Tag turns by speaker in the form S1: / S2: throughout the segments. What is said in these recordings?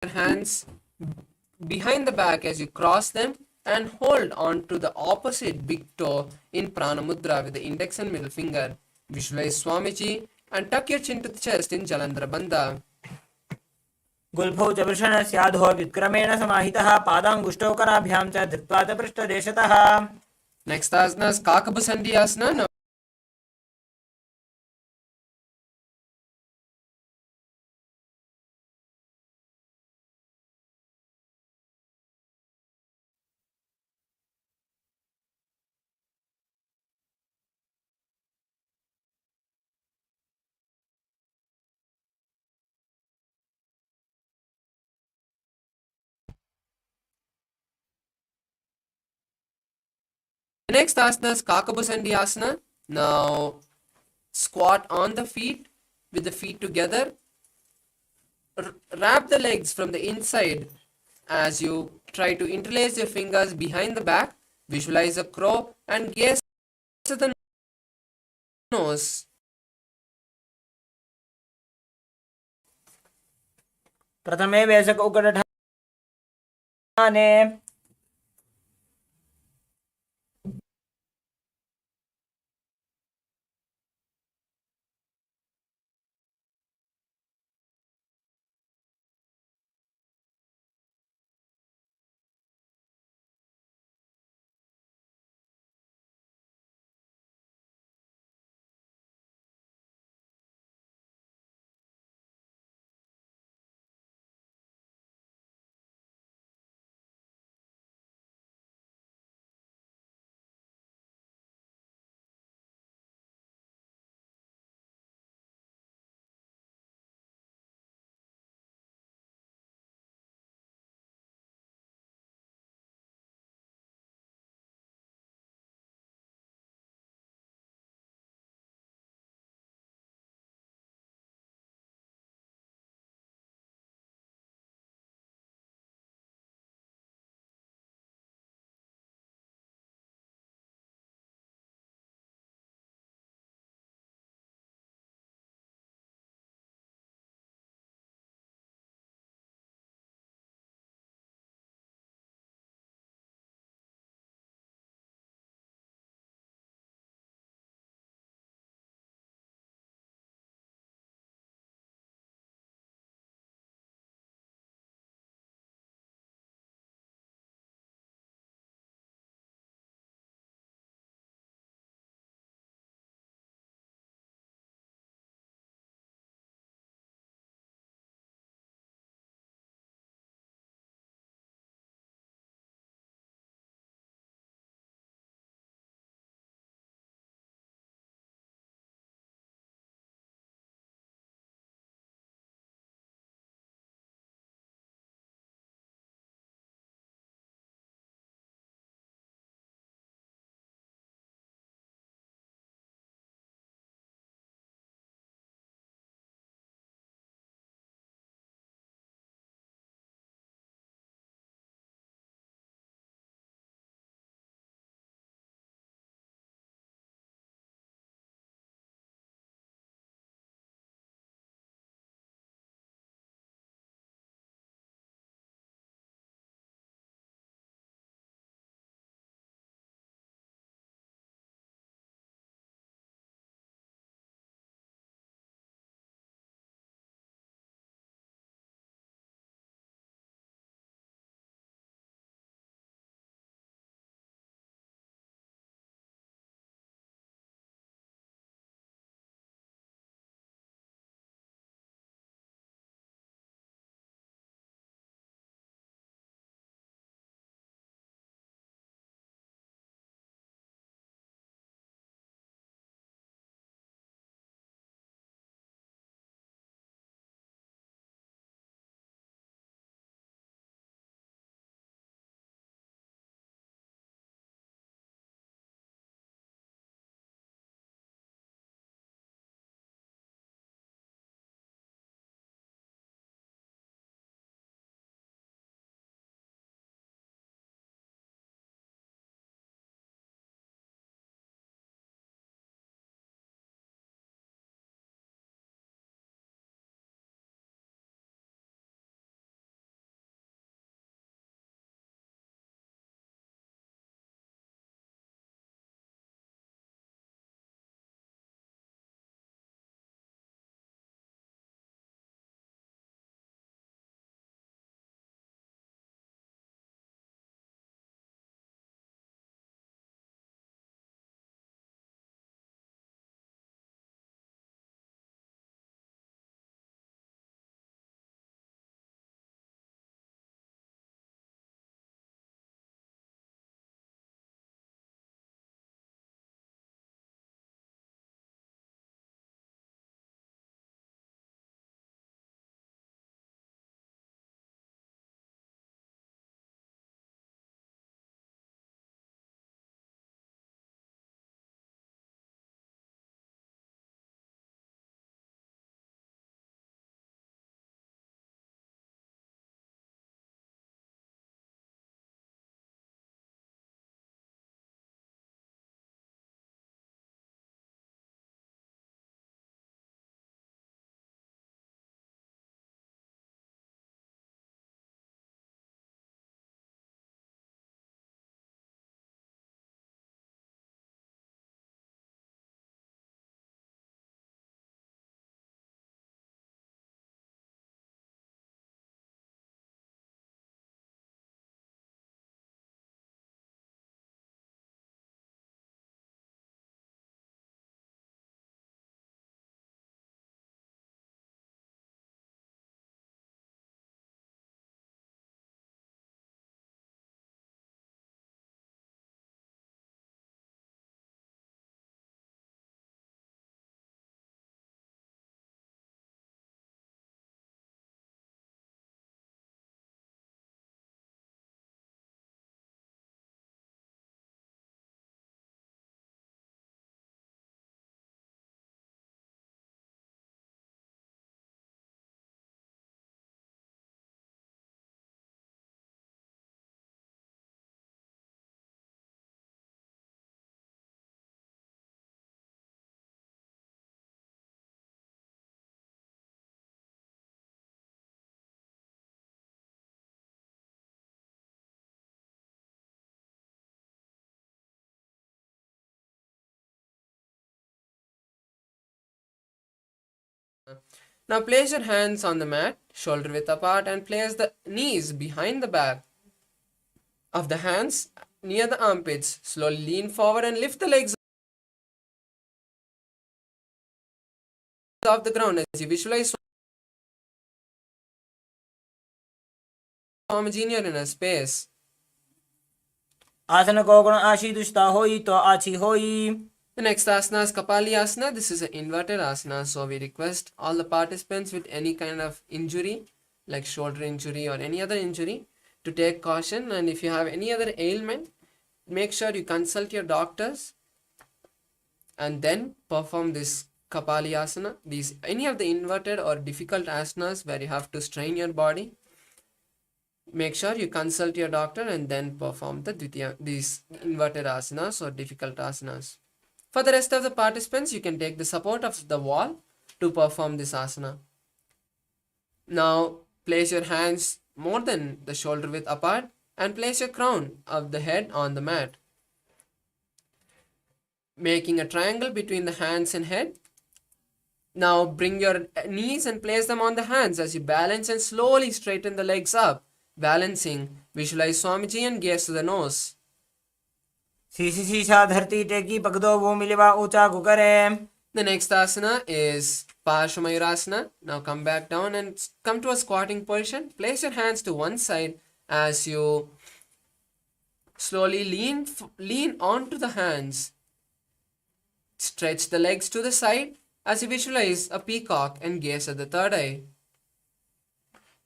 S1: hands behind the back as you cross them and hold on to the opposite big toe in Prana Mudra with the index and middle finger. Visualize Swamiji and tuck your chin to the chest in Jalandhara Bandha.
S2: गुल्फौ च वृषणस्याधो विक्रमेण समाहितः पादाङ्गुष्ठौ कराभ्यां च धृत्वा च पृष्ठदेशतः.
S1: Next asana is Kakabusandi Asana. Now the next asana is Kakabusandi Asana. Now squat on the feet with the feet together. Wrap the legs from the inside as you try to interlace your fingers behind the back. Visualize a crow and gaze at the nose.
S2: प्रथमे वेशकौकटठाने
S1: Now place your hands on the mat, shoulder width apart, and place the knees behind the back of the hands near the armpits. Slowly lean forward and lift the legs off the ground as you visualize Swamiji in your inner space.
S2: आसन को गुण आशी दुष्टा होई तो आची होई.
S1: The next asana is Kapali asana. This is an inverted asana, so we request all the participants with any kind of injury, like shoulder injury or any other injury, to take caution. And if you have any other ailment, make sure you consult your doctors and then perform this Kapali asana. These any of the inverted or difficult asanas where you have to strain your body, make sure you consult your doctor and then perform these inverted asanas or difficult asanas. For the rest of the participants, you can take the support of the wall to perform this asana. Now, place your hands more than the shoulder width apart and place your crown of the head on the mat, making a triangle between the hands and head. Now, bring your knees and place them on the hands as you balance and slowly straighten the legs up. Balancing, visualize Swamiji and gaze to the nose.
S2: शीशी शीशा धरती टेकी पगदो वो मिलवा ऊंचा कुकरे.
S1: The next asana is Parshamayurasana. Now come back down and come to a squatting position. Place your hands to one side as you slowly lean onto the hands. Stretch the legs to the side as you visualize a peacock and gaze at the third eye.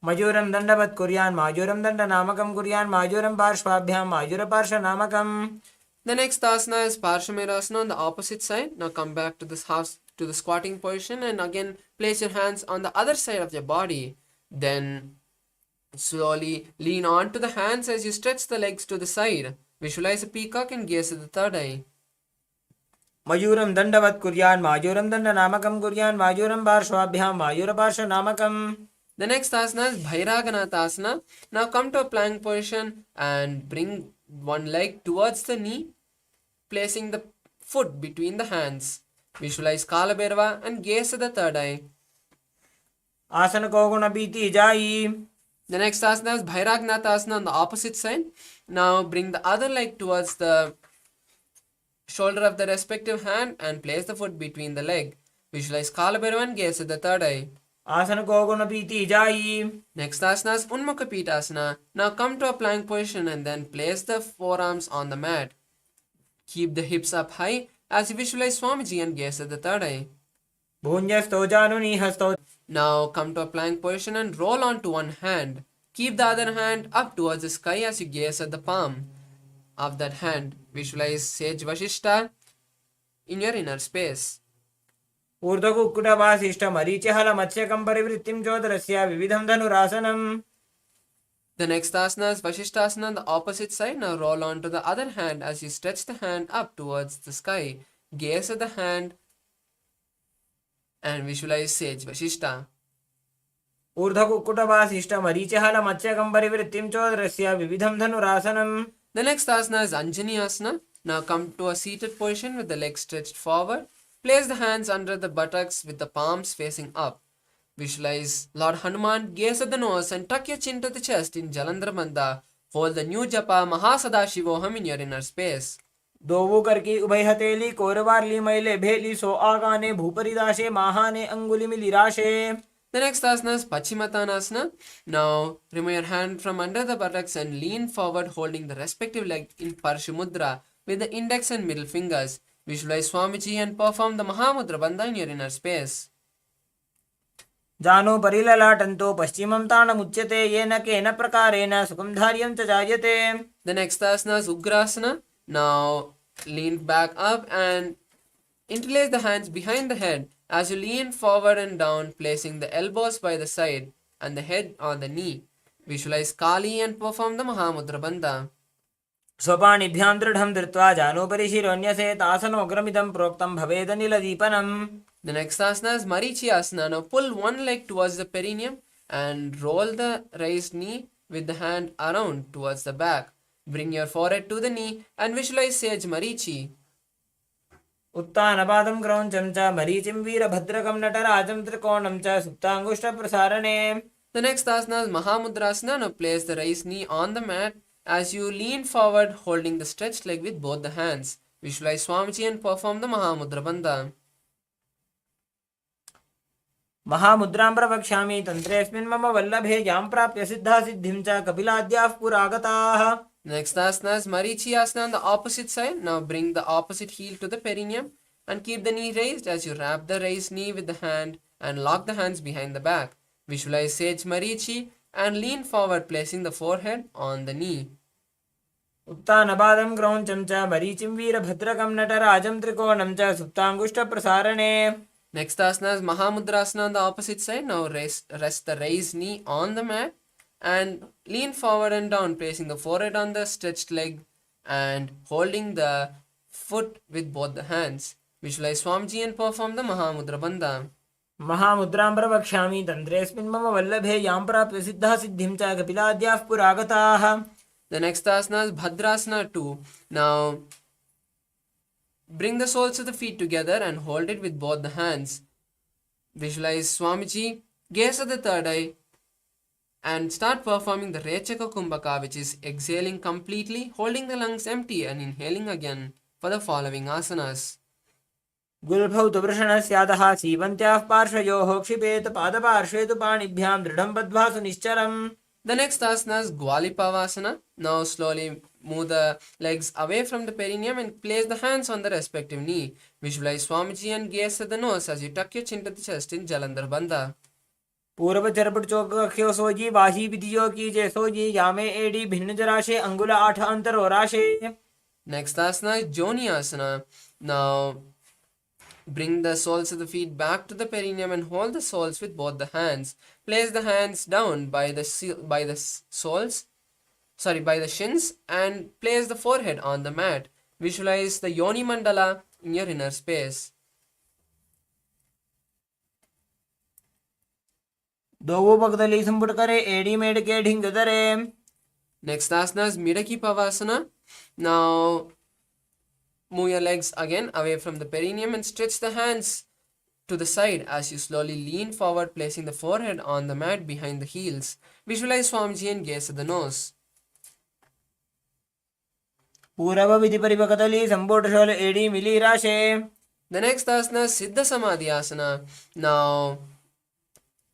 S2: मयूरम दंडवत कुर्यान मायूरम दंड नामकम कुर्यान मायूरम पार्श्वाभ्याम मायूर पार्श्व नामकम.
S1: The next asana is Parshamayurasana on the opposite side. Now come back to the squatting position and again place your hands on the other side of your body. Then slowly lean onto the hands as you stretch the legs to the side. Visualize a peacock and gaze at the third eye.
S2: मयूरम दंडवत कुर्यान मायूरम दंड नामकम कुर्यान मायूरम पार्श्वाभ्याम मायूर पार्श्व नामकम.
S1: The next asana is Bhairaganatha asana. Now come to a plank position and bring one leg towards the knee, placing the foot between the hands. Visualize Akasha Bhairava and gaze at the third eye.
S2: आसन को गुण बीती जाई.
S1: The next asana is Bhairaganatha asana on the opposite side. Now bring the other leg towards the shoulder of the respective hand and place the foot between the leg. Visualize Akasha Bhairava and gaze at the third eye.
S2: आसन को गुण बीती जाई.
S1: Next asana is Unmukha Pitasana. Now come to a plank position and then place the forearms on the mat. Keep the hips up high as you visualize Swamiji and gaze at the third eye.
S2: भुञ्जस्तो जानुनी हस्तो.
S1: Now come to a plank position and roll onto one hand. Keep the other hand up towards the sky as you gaze at the palm of that hand. Visualize Sage Vashishta in your inner space.
S2: ऊर्ध्वकुक्कुटवासिष्ठ मरीचिहल मत्स्यकं परिवृत्तिं चोदरस्य विविधं धनुरासनम्.
S1: The next asana is Vashishtasana on the opposite side. Now roll onto the other hand as you stretch the hand up towards the sky. Gaze at the hand and visualize Sage Vashishta.
S2: ऊर्ध्वकुक्कुटवासिष्ठ मरीचिहल मत्स्यकं परिवृत्तिं चोदरस्य विविधं धनुरासनम्.
S1: The next asana is Anjani asana. Now come to a seated position with the legs stretched forward. Place the hands under the buttocks with the palms facing up. Visualize Lord Hanuman, gaze at the nose and tuck your chin to the chest in Jalandhar Bandha. Hold the new japa Mahasadaशिवोहम in your inner space.
S2: दोवो करके उभय हथेली कोरवारली मैले भेली सो आगाने भूपरिदाशे महाने अंगुली मिलिराशे.
S1: The next asana is Pachimatanasana. Now remove your hand from under the buttocks and lean forward holding the respective leg in Parshamudra with the index and middle fingers. Visualize Swamiji and perform the Mahamudra Bandha in your inner space.
S2: जानो परिललाटन्तो पश्चिमं ताणमुच्यते येन केन प्रकारेण सुखं धार्यं च जायते.
S1: The next asana is Ugrasana. Now lean back up and interlace the hands behind the head as you lean forward and down, placing the elbows by the side and the head on the knee. Visualize Kali and perform the Mahamudra Bandha.
S2: स्वपाणिभ्यां दृढं धृत्वा जानोपरि शिरोन्यसेत् आसनोग्रमिदं प्रोक्तं भवेदनिलदीपनम्.
S1: The next asana is Marichi asana. Now pull one leg towards the perineum and roll the raised knee with the hand around towards the back. Bring your forehead to the knee and visualize Sage Marichi.
S2: उत्तानपादं क्रौञ्चं च मरीचिं वीरभद्रकं नटराजं त्रिकोणं च सुप्ताङ्गुष्ठप्रसारणे.
S1: The next asana is Mahamudrasana. Now place the right knee on the mat as you lean forward, holding the stretched leg with both the hands. Visualize Swamiji and perform the Mahamudra Bandha.
S2: महामुद्रां प्रवक्ष्यामि तन्त्रेऽस्मिन् मम वल्लभे यां प्राप्य सिद्धा सिद्धिं च कपिलाद्याः पुरागताः.
S1: Next asana is Marichi Asana on the opposite side. Now bring the opposite heel to the perineum and keep the knee raised as you wrap the raised knee with the hand and lock the hands behind the back. Visualize Sage Marichi and lean forward, placing the forehead on the knee.
S2: उत्तानपादं क्रौञ्चं च मरीचिं वीरभद्रकं नटराजं त्रिकोणं च सुप्ताङ्गुष्ठप्रसारणे.
S1: Next asana is Mahamudrasana on the opposite side. Now rest the raised knee on the mat and lean forward and down, placing the forehead on the stretched leg and holding the foot with both the hands. Visualize Swamiji and perform the Mahamudra Bandha.
S2: महामुद्रां प्रवक्ष्यामि तन्त्रेऽस्मिन् मम वल्लभे यां प्राप्य सिद्धा सिद्धिं च कपिलाद्याः पुरागताः.
S1: The next asana is Bhadrasana 2. Now bring the soles of the feet together and hold it with both the hands. Visualize Swamiji, gaze at the third eye, and start performing the Rechaka Kumbhaka, which is exhaling completely, holding the lungs empty and inhaling again for the following asanas.
S2: गुल्भौ तु वृषणस्यादः सीवन्त्याः पार्श्वयोः क्षिपेत पादपार्श्वे तु पाणिभ्यां दृढं बद्ध्वा सुनिश्चरम्.
S1: The next asana is Gwalipavasana. Now slowly move the legs away from the perineum and place the hands on the respective knee. Visualize Swamiji and gaze at the nose as you tuck your chin to the chest in Jalandhar Bandha.
S2: पूर्व चरपट चौकख्यो सोजी वाही विधियो कीजे सोजी यामे AD भिन्न जराशे अंगुल 8 अंतर और राशे.
S1: Next asana is Joni Asana. Now bring the soles of the feet back to the perineum and hold the soles with both the hands. Place the hands down by the shins and place the forehead on the mat. Visualize the Yoni Mandala in your inner space.
S2: दोवो पगदली संपुट करे AD made के ढिंग दरे.
S1: Next asana is Midaki Pavasana. Now move your legs again away from the perineum and stretch the hands to the side as you slowly lean forward, placing the forehead on the mat behind the heels. Visualize Swamiji and gaze at the nose.
S2: पूर्व विधि परिपकदली संपुट शोल एडी मिली राशे.
S1: The next asana is Siddha Samadhi Asana. Now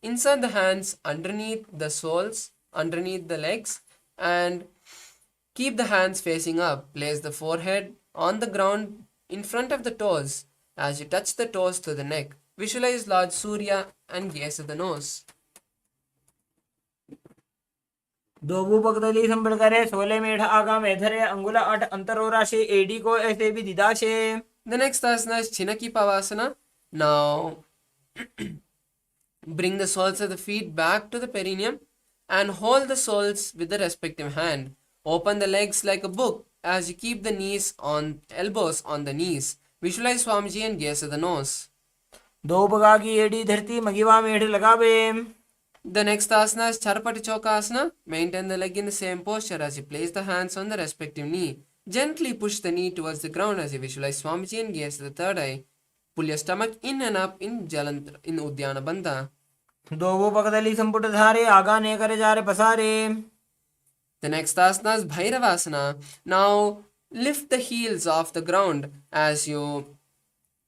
S1: insert the hands underneath the soles, underneath the legs, and keep the hands facing up. Place the forehead on the ground in front of the toes as you touch the toes to the neck. Visualize Lord Surya and gaze at the nose.
S2: दोवो पगदली संपुट करे 16 मेढ आगा मेधरे अंगुल 8 अंतर और राशे AD को ऐसे भी दिदाशे.
S1: The next asana is Chinaki Pavasana. Now bring the soles of the feet back to the perineum and hold the soles with the respective hand. Open the legs like a book as you keep the elbows on the knees. Visualize Swamiji and gaze at the nose.
S2: दो पगा की AD धरती मगिवा मेढ लगावे.
S1: The next asana is Charpati Chokasana. Maintain the leg in the same posture as you place the hands on the respective knee. Gently push the knee towards the ground as you visualize Swamiji and gaze at the third eye. Pull your stomach in and up in Udyana Bandha.
S2: दोवो पगदली संपुट धारे आगा ने करे जारे पसारे.
S1: The next asana is Bhairavasana. Now lift the heels off the ground as you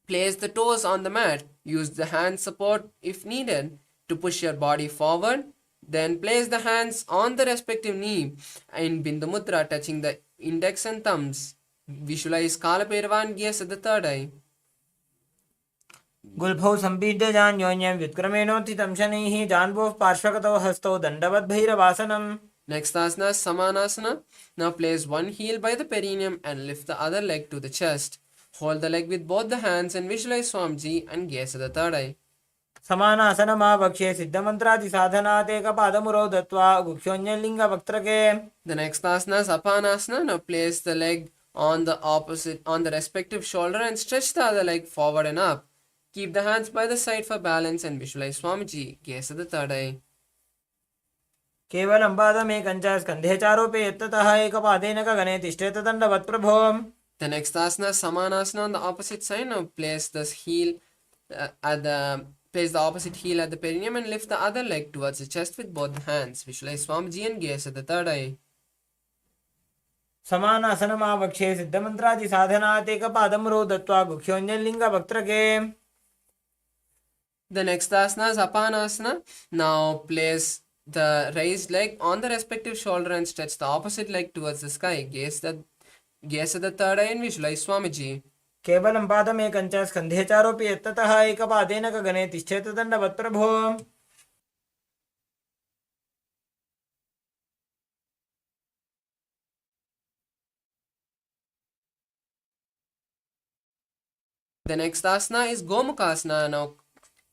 S1: place the toes on the mat. Use the hand support if needed to push your body forward. Then place the hands on the respective knee in Bindu Mudra, touching the index and thumbs. Visualize Kala Bhairava and gaze at the third eye.
S2: गुल्भौ संपीड्य जान्योन्यं व्युत्क्रमेणोत्थितं शनैः जान्वोः पार्श्वगतौ हस्तौ दण्डवद् भैरवासनम्.
S1: Next asana is Samanasana. Now place one heel by the perineum and lift the other leg to the chest. Hold the leg with both the hands and visualize Swamiji and gaze at the third eye.
S2: समानासनमावक्ष्ये सिद्धमन्त्रादि साधनात् एकपादमुरौ दत्वा गुक्षोऽन्यलिङ्गवक्त्रके.
S1: The next asana is Apanasana. Now place the leg on the respective shoulder and stretch the other leg forward and up. Keep the hands by the side for balance and visualize Swamiji. Gaze at the third eye.
S2: केवलं पादमेकं च स्कन्धे चारोपे यत्ततः एकपादेन गगने तिष्ठेत दण्डवत् प्रभो.
S1: The next asana is Samanasana on the opposite side. Now place the opposite heel at the perineum and lift the other leg towards the chest with both hands. Visualize Swamiji and gaze at the third eye.
S2: समानासनमावक्षे सिद्धमन्त्रादि साधनात् एकपादं रोदत्वा गुह्योऽन्यलिङ्गवक्त्रके.
S1: The next asana is Apanasana. Now place the raised leg on the respective shoulder and stretch the opposite leg towards the sky. Gaze at the third eye and visualize Swamiji.
S2: केवलं पादमेकं च स्कन्धे चारोपि यत्ततः एकपादेन गगने तिष्ठेत दण्डवत् प्रभो.
S1: The next asana is Gomukasana. Now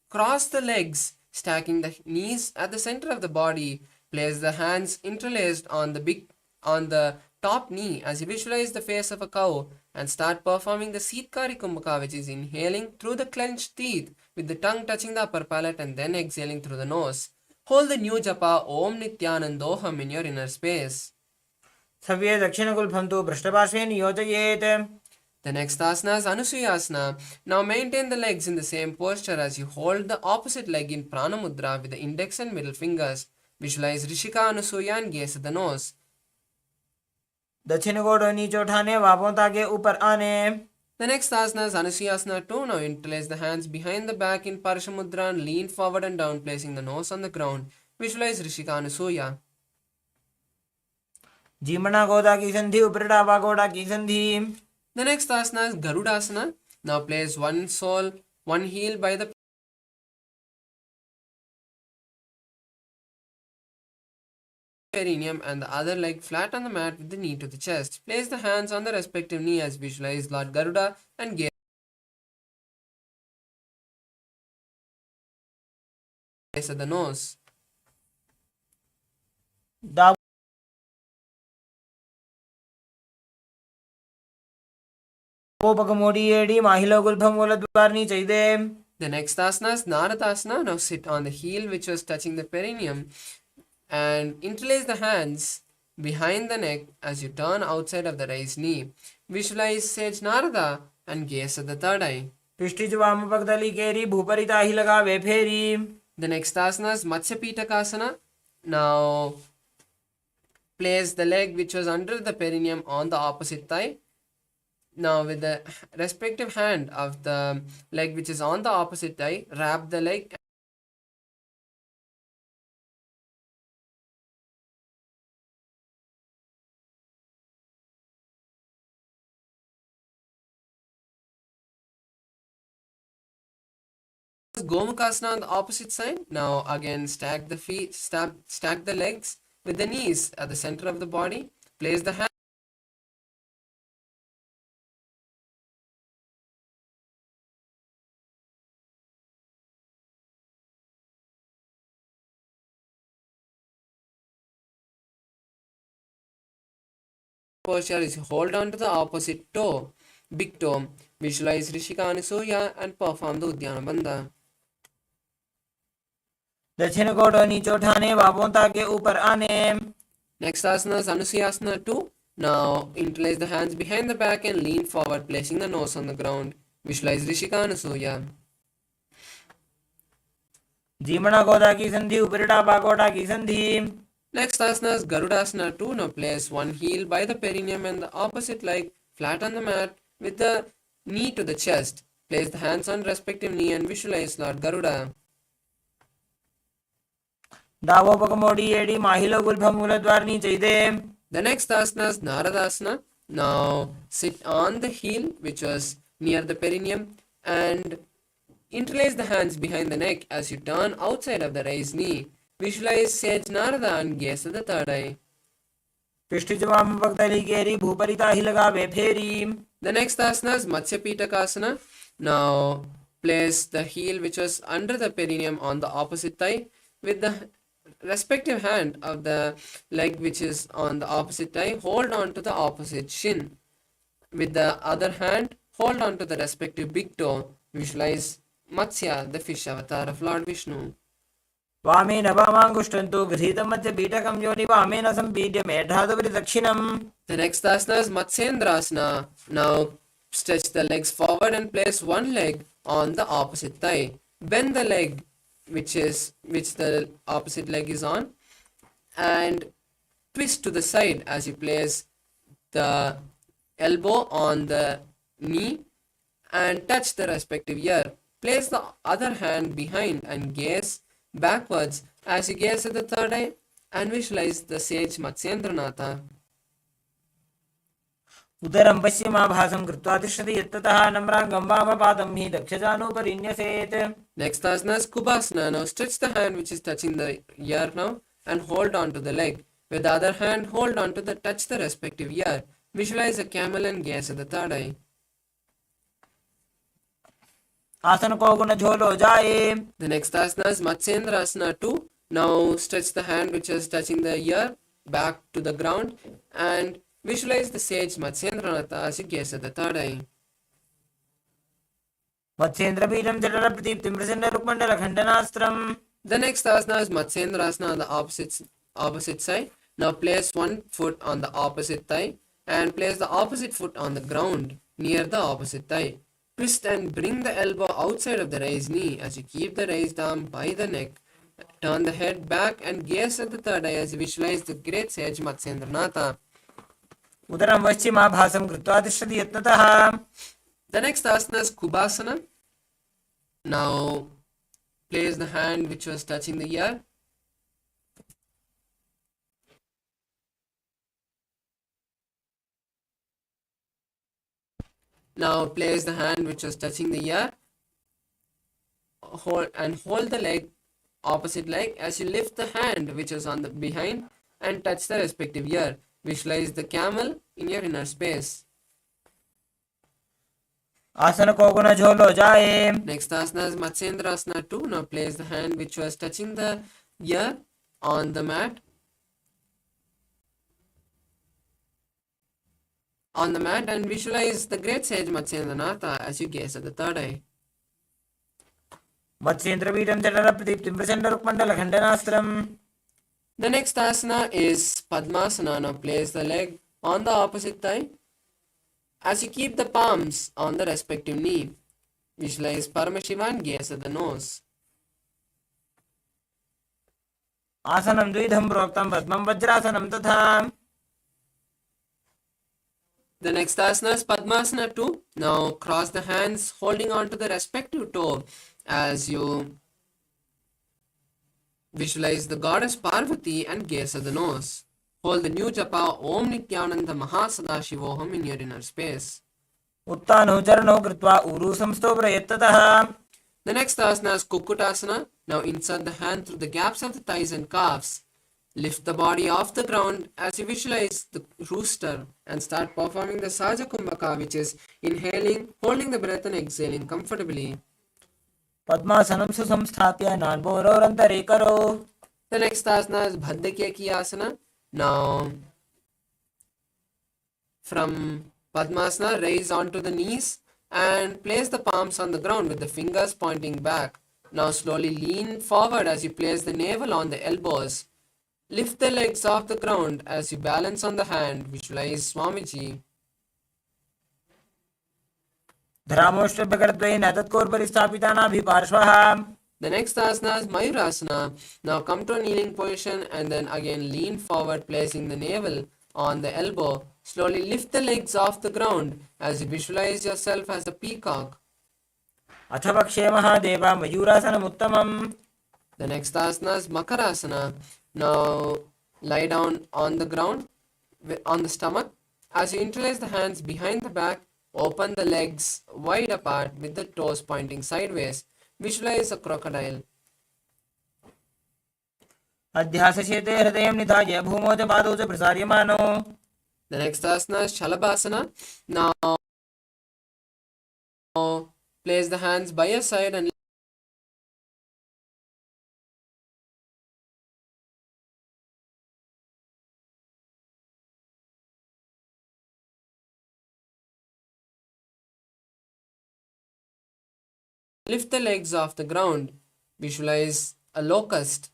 S1: cross the legs, stacking the knees at the center of the body. Place the hands interlaced on the top knee as you visualize the face of a cow and start performing the Seetkari Kumbhaka, which is inhaling through the clenched teeth with the tongue touching the upper palate and then exhaling through the nose. Hold the new japa Om Nithyanandoham in your inner space.
S2: सव्ये दक्षिणगुल्फं तु पृष्ठपार्श्वे नियोजयेत्.
S1: The next asana is Anusuyasana. Now maintain the legs in the same posture as you hold the opposite leg in Prana Mudra with the index and middle fingers. Visualize Rishika Anusuya and gaze at the nose.
S2: दक्षिण गोड़ नीचे उठाने बापों ताके ऊपर आने.
S1: The next asana is Anusuyasana 2. Now interlace the hands behind the back in Parsha Mudra and lean forward and down, placing the nose on the ground. Visualize Rishika Anusuya.
S2: जीमना गोदा की संधि उपरिडावा गोड़ा की संधि.
S1: The next asana is Garudasana. Now place one heel by the perineum and the other leg flat on the mat with the knee to the chest. Place the hands on the respective knee as visualize Lord Garuda and gaze at the nose. The next asana is Naradasana. Now sit on the heel which was touching the perineum and interlace the hands behind the neck as you turn outside of the raised knee. Visualize Sage Narada and gaze at the third eye. The next asana is Matsya Pitakasana. Now place the leg which was under the perineum on the opposite thigh. Now with the respective hand of the leg which is on the opposite thigh, wrap the leg Gomukasana on the opposite side. Now again stack the feet, stack the legs with the knees at the center of the body. Place the hand posture is hold on to the opposite toe, big toe. Visualize Rishika Anusuya and perform the Udyana Bandha.
S2: दक्षिण गोड़ नीचे उठाने बापों ताके ऊपर आने.
S1: Next asana is Anusuyasana 2. Now interlace the hands behind the back and lean forward, placing the nose on the ground. Visualize Rishika Anusuya.
S2: जीमना गोदा की संधि उपरिडावा गोड़ा की संधि.
S1: Next asana is Garudasana 2. Now place one heel by the perineum and the opposite leg flat on the mat with the knee to the chest. Place the hands on respective knee and visualize Lord Garuda.
S2: The
S1: next asana is Naradasana. Now sit on the heel which was near the perineum and interlace the hands behind the neck as you turn outside of the raised knee. Visualize Sage Narada and gaze at the third eye. The next asana is Matsya Pitakasana. Now place the heel which was under the perineum on the opposite thigh with the respective hand of the leg which is on the opposite thigh. Hold on to the opposite shin. With the other hand, hold on to the respective big toe. Visualize Matsya, the fish avatar of Lord Vishnu.
S2: वामेन वामाङ्गुष्ठन्तु गृहीतं मध्य पीठकं योनि वामेन सम्पीड्य मेढादुपरि दक्षिणम्.
S1: The next asana is Matsyendrasana. Now stretch the legs forward and place one leg on the opposite thigh. Bend the leg which the opposite leg is on, and twist to the side as you place the elbow on the knee and touch the respective ear. Place the other hand behind and gaze backwards as you gaze at the third eye and visualize the sage Matsyendranatha.
S2: उदरं पश्चिमाभासं कृत्वा तिष्ठति यत्ततः नम्राङ्गं वामपादं हि दक्षजानूपरि न्यसेत्.
S1: Next asana is Kubhasana. Now stretch the hand which is touching the ear now and hold on to the leg. With the other hand, hold on to touch the respective ear. Visualize a camel and gaze at the third eye.
S2: आसन को गुण झोलो जाए.
S1: The next asana is Matsyendrasana 2. Now stretch the hand which is touching the ear back to the ground and visualize the sage Matsyendranatha as you gaze at the third eye.
S2: मत्स्येन्द्रबीजं जठरप्रदीप्तिं प्रसन्नरुक्मण्डलखण्डनास्त्रम्.
S1: The next asana is Matsyendrasana on the opposite side. Now place one foot on the opposite thigh and place the opposite foot on the ground near the opposite thigh. Twist and bring the elbow outside of the raised knee as you keep the raised arm by the neck. Turn the head back and gaze at the third eye as you visualize the great sage Matsyendranatha.
S2: उदरं पश्चिमाभासं कृत्वा तिष्ठति यत्ततः.
S1: The next asana is Kubhasana. Now place the hand which was touching the ear. Now place the hand which was touching the ear. Hold the leg, opposite leg, as you lift the hand which is on the behind and touch the respective ear. Visualize the camel in your inner space.
S2: आसन को गुण झोलो जाए.
S1: Next asana is Matsyendrasana 2. Now place the hand which was touching the ear on the mat. And visualize the great sage Matsyendranatha as you gaze at the third eye.
S2: मत्स्येन्द्रबीजं जठरप्रदीप्तिं प्रसन्नरुक्मण्डलखण्डनास्त्रम्.
S1: The next asana is Padmasana. Now place the leg on the opposite thigh as you keep the palms on the respective knee. Visualize Paramashivam and gaze at the nose.
S2: आसनं द्विधं प्रोक्तं पद्मं वज्रासनं तथा.
S1: The next asana is Padmasana 2. Now cross the hands holding on to the respective toe as you visualize the goddess Parvati and gaze at the nose. Hold the new japa Om Nithyananda Mahasadashivoham in your inner space.
S2: उत्तानो चरणो कृत्वा ऊरू संस्थो प्रयत्ततः.
S1: The next asana is Kukutasana. Now insert the hand through the gaps of the thighs and calves. Lift the body off the ground as you visualize the rooster and start performing the Saja Kumbhaka, which is inhaling, holding the breath and exhaling comfortably.
S2: पद्मासनं सुसंस्थाप्य नाड्भोरोरन्तरे करो.
S1: The next asana is Bhaddakeki asana. Now from Padmasana, raise onto the knees and place the palms on the ground with the fingers pointing back. Now slowly lean forward as you place the navel on the elbows. Lift the legs off the ground as you balance on the hand. Visualize Swamiji.
S2: धरामोष्टभ्यकरद्वयेन तत्कोर्परि स्थापितानाभिपार्श्वः.
S1: The next asana is Mayurasana. Now come to a kneeling position and then again lean forward, placing the navel on the elbow. Slowly lift the legs off the ground as you visualize yourself as a peacock.
S2: अथ पक्षे Mahadev मयूरासनमुत्तमम्.
S1: The next asana is Makarasana. Now lie down on the ground on the stomach as you interlace the hands behind the back. Open the legs wide apart with the toes pointing sideways. Visualize a crocodile.
S2: अध्यासशेते हृदयं निधाय भूमौ च पादौ च प्रसार्यमानो.
S1: The next asana is Shalabhasana. Now place the hands by your side and lift the legs off the ground. Visualize a locust.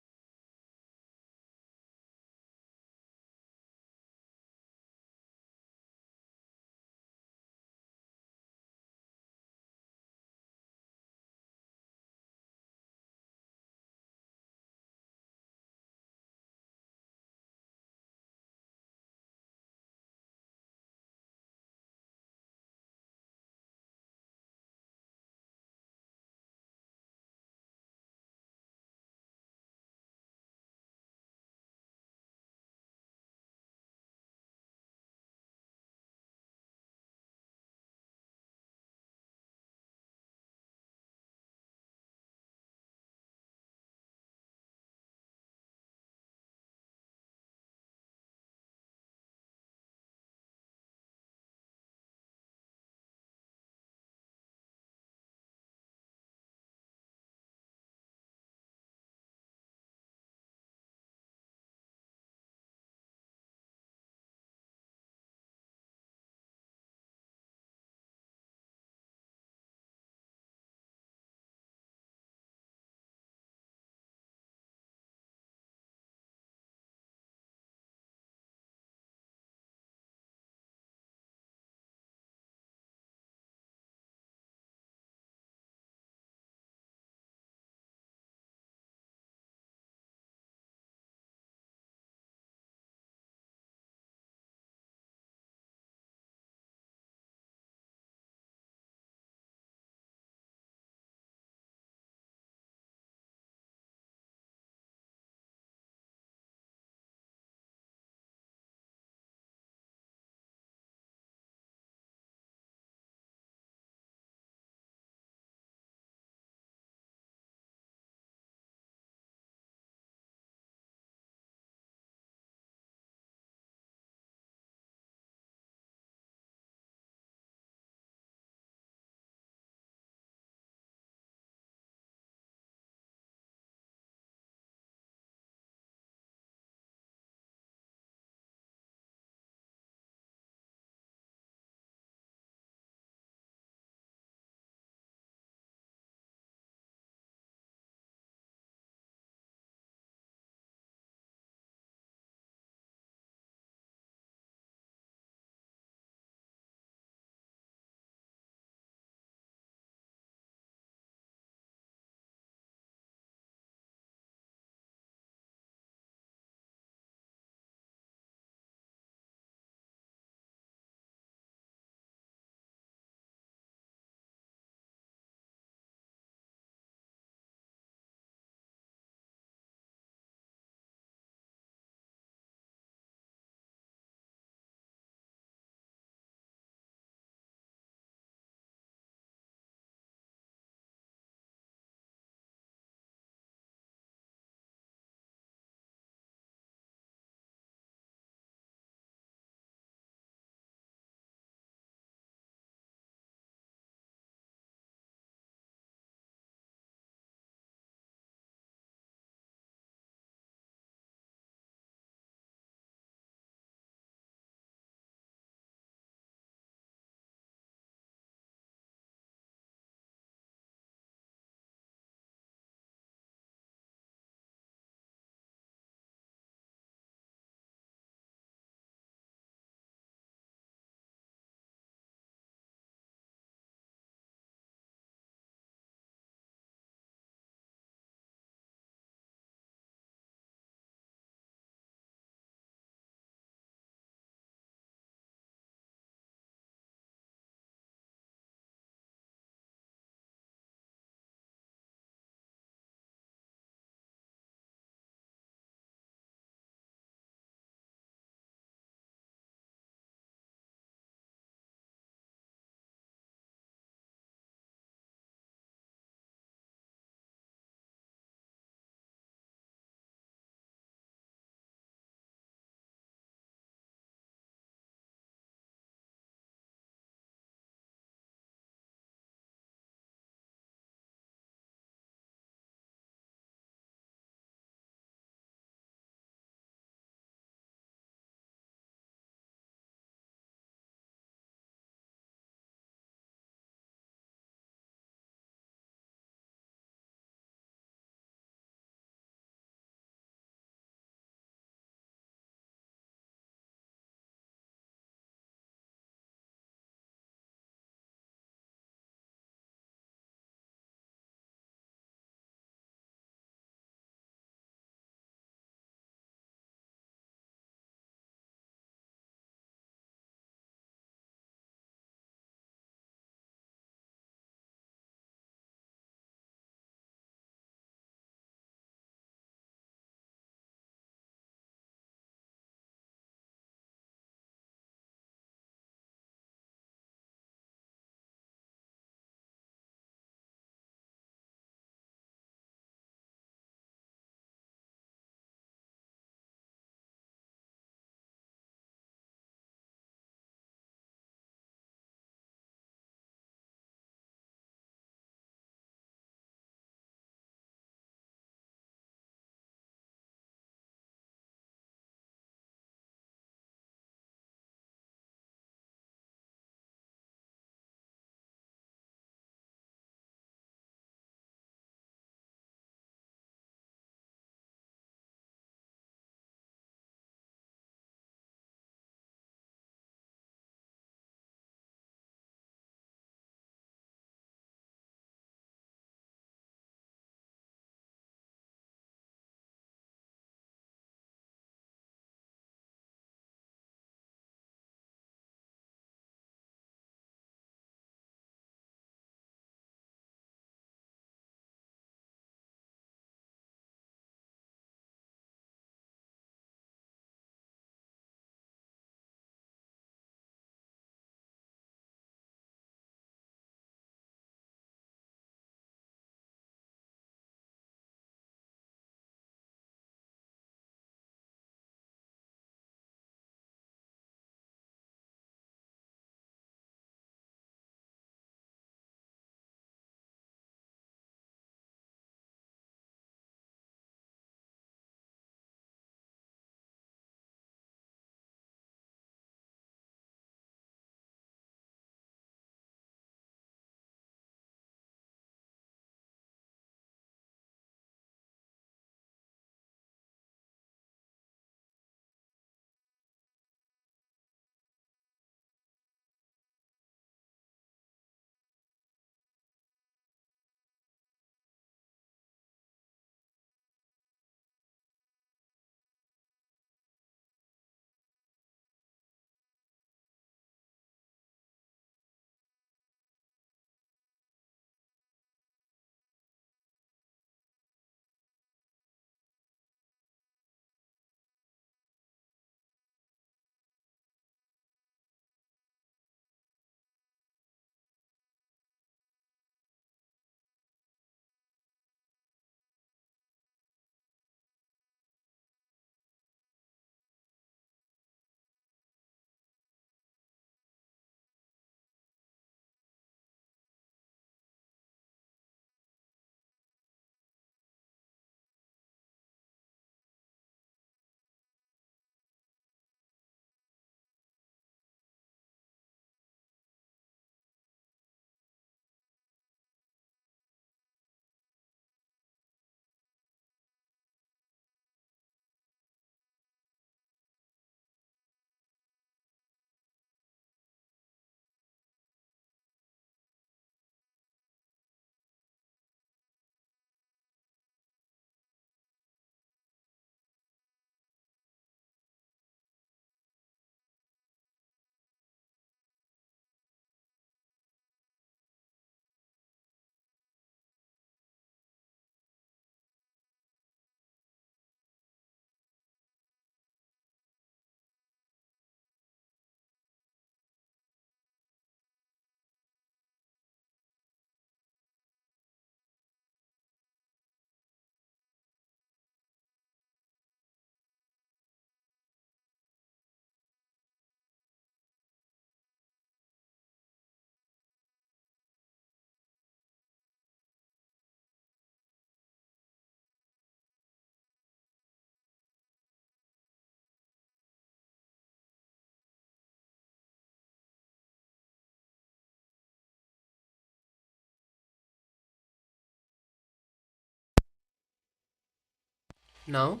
S1: Now,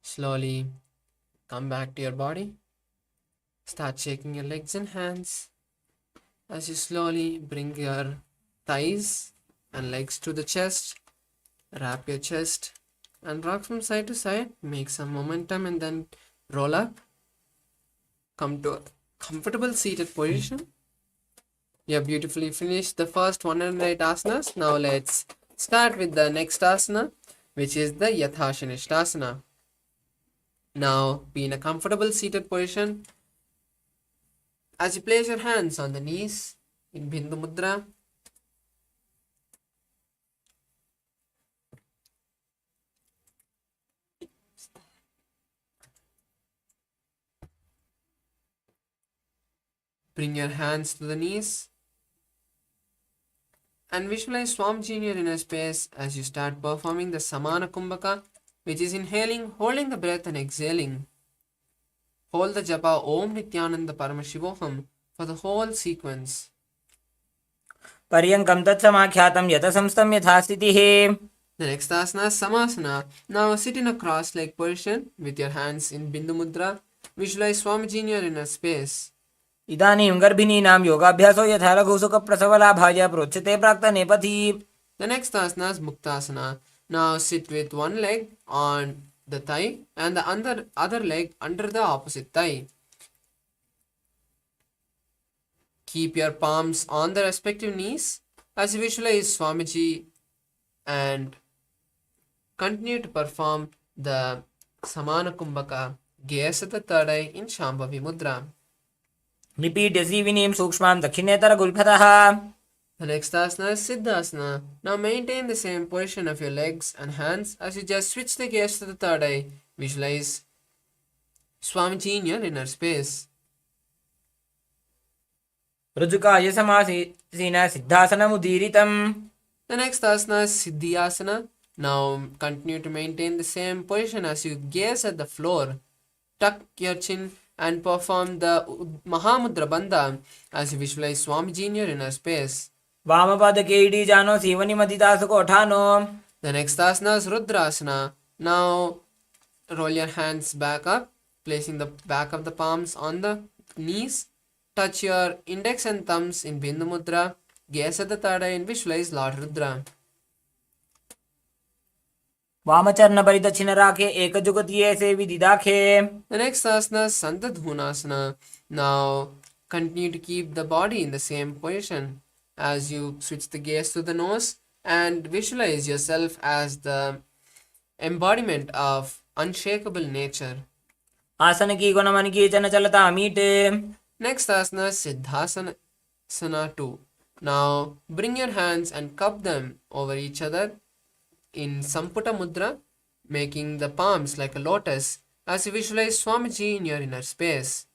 S1: slowly come back to your body. Start shaking your legs and hands as you slowly bring your thighs and legs to the chest. Wrap your chest and rock from side to side. Make some momentum and then roll up. Come to a comfortable seated position. You have beautifully finished the first 108 asanas. Now let's start with the next asana, which is the Yathashanishtasana. Now be in a comfortable seated position. As you place your hands on the knees in Bindu Mudra, bring your hands to the knees and visualize Swamiji in your inner space as you start performing the Samana Kumbhaka, which is inhaling, holding the breath and exhaling. Hold the japa Om Nithyananda Paramashivoham for the whole sequence.
S2: पर्यङ्कं तत्समाख्यातं यत संस्थं यथा स्थितिः.
S1: The next asana is Samasana. Now sit in a cross-legged position with your hands in Bindu Mudra. Visualize Swamiji in your inner space.
S2: इदानीं गर्भिणीनां योगाभ्यासो यथा लघुसुखप्रसवलाभाय प्रोच्यते प्राक्तनेपथि.
S1: The next asana is Muktasana. Now sit with one leg on the thigh and the other leg under the opposite thigh. Keep your palms on the respective knees as you visualize Swamiji and continue to perform the Samana Kumbhaka, gaze at the third eye in Shambhavi Mudra.
S2: निपीड्य सीविनीं सूक्ष्मां दक्षिणेतरगुल्फतः.
S1: The next asana is Siddhasana. Now maintain the same position of your legs and hands as you just switch the gaze to the third eye. Visualize Swamiji in your inner space.
S2: ऋजुकाय समासीन सिद्धासनमुदीरितम्.
S1: The next asana is Siddhyasana. Now continue to maintain the same position as you gaze at the floor. Tuck your chin and perform the Mahamudra Bandha as you visualize Swamiji in your inner space.
S2: वामपादके इडीजानो सीवनिमदिदासुकोठानो.
S1: The next asana is Rudrasana. Now roll your hands back up, placing the back of the palms on the knees. Touch your index and thumbs in Bindu Mudra. Gaze at the third eye and visualize Lord Rudra.
S2: वामचरणपरिदक्षिणराखे एकजुगतीये सेविदिदाखे.
S1: The next asana is Santadhunasana. Now continue to keep the body in the same position as you switch the gaze to the nose and visualize yourself as the embodiment of unshakable nature.
S2: आसन की गुणमन की चलता मीटे.
S1: Next asana is Siddhasana 2. Now bring your hands and cup them over each other in Samputa Mudra, making the palms like a lotus as you visualize Swamiji in your inner space.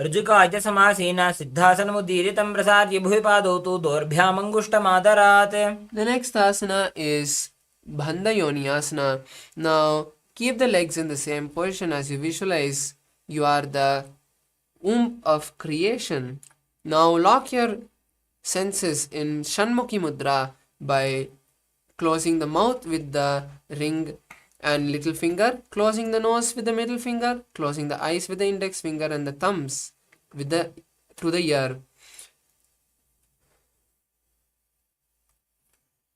S2: ऋजुकाय समासीन सिद्धासनमुदीरितं प्रसार्य भुविपादौ तु दोर्भ्यामङ्गुष्ठमादरात्.
S1: The next asana is Bandha Yoniyasana. Now keep the legs in the same position as you visualize you are the womb of creation. Now lock your senses in Shanmukhi Mudra by closing the mouth with the ring and little finger, closing the nose with the middle finger, closing the eyes with the index finger and the thumbs with the to the ear.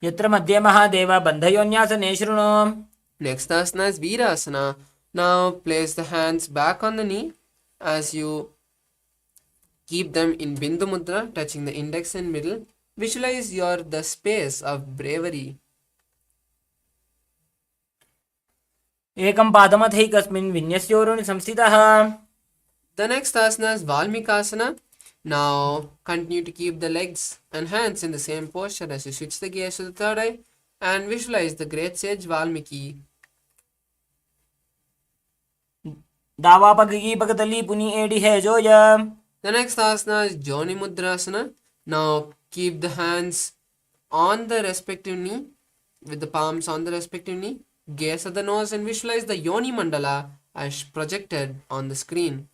S2: यत्र मध्ये महादेव बन्धयोन्यासने शृणु.
S1: Next asana is Virasana. Now place the hands back on the knee as you keep them in Bindu Mudra, touching the index and middle. Visualize your the space of bravery.
S2: एकं पादमथैकस्मिन् विन्यस्योरुणि संस्थितः.
S1: The next asana is Valmikasana. Now continue to keep the legs and hands in the same posture as you switch the gaze to the third eye and visualize the great sage Valmiki.
S2: दावापगी पगतली पुनि AD है जोय.
S1: The next asana is Joni Mudrasana. Now keep the hands on the respective knee with the palms on the respective knee. Gaze at the nose and visualize the Yoni Mandala as projected on the screen.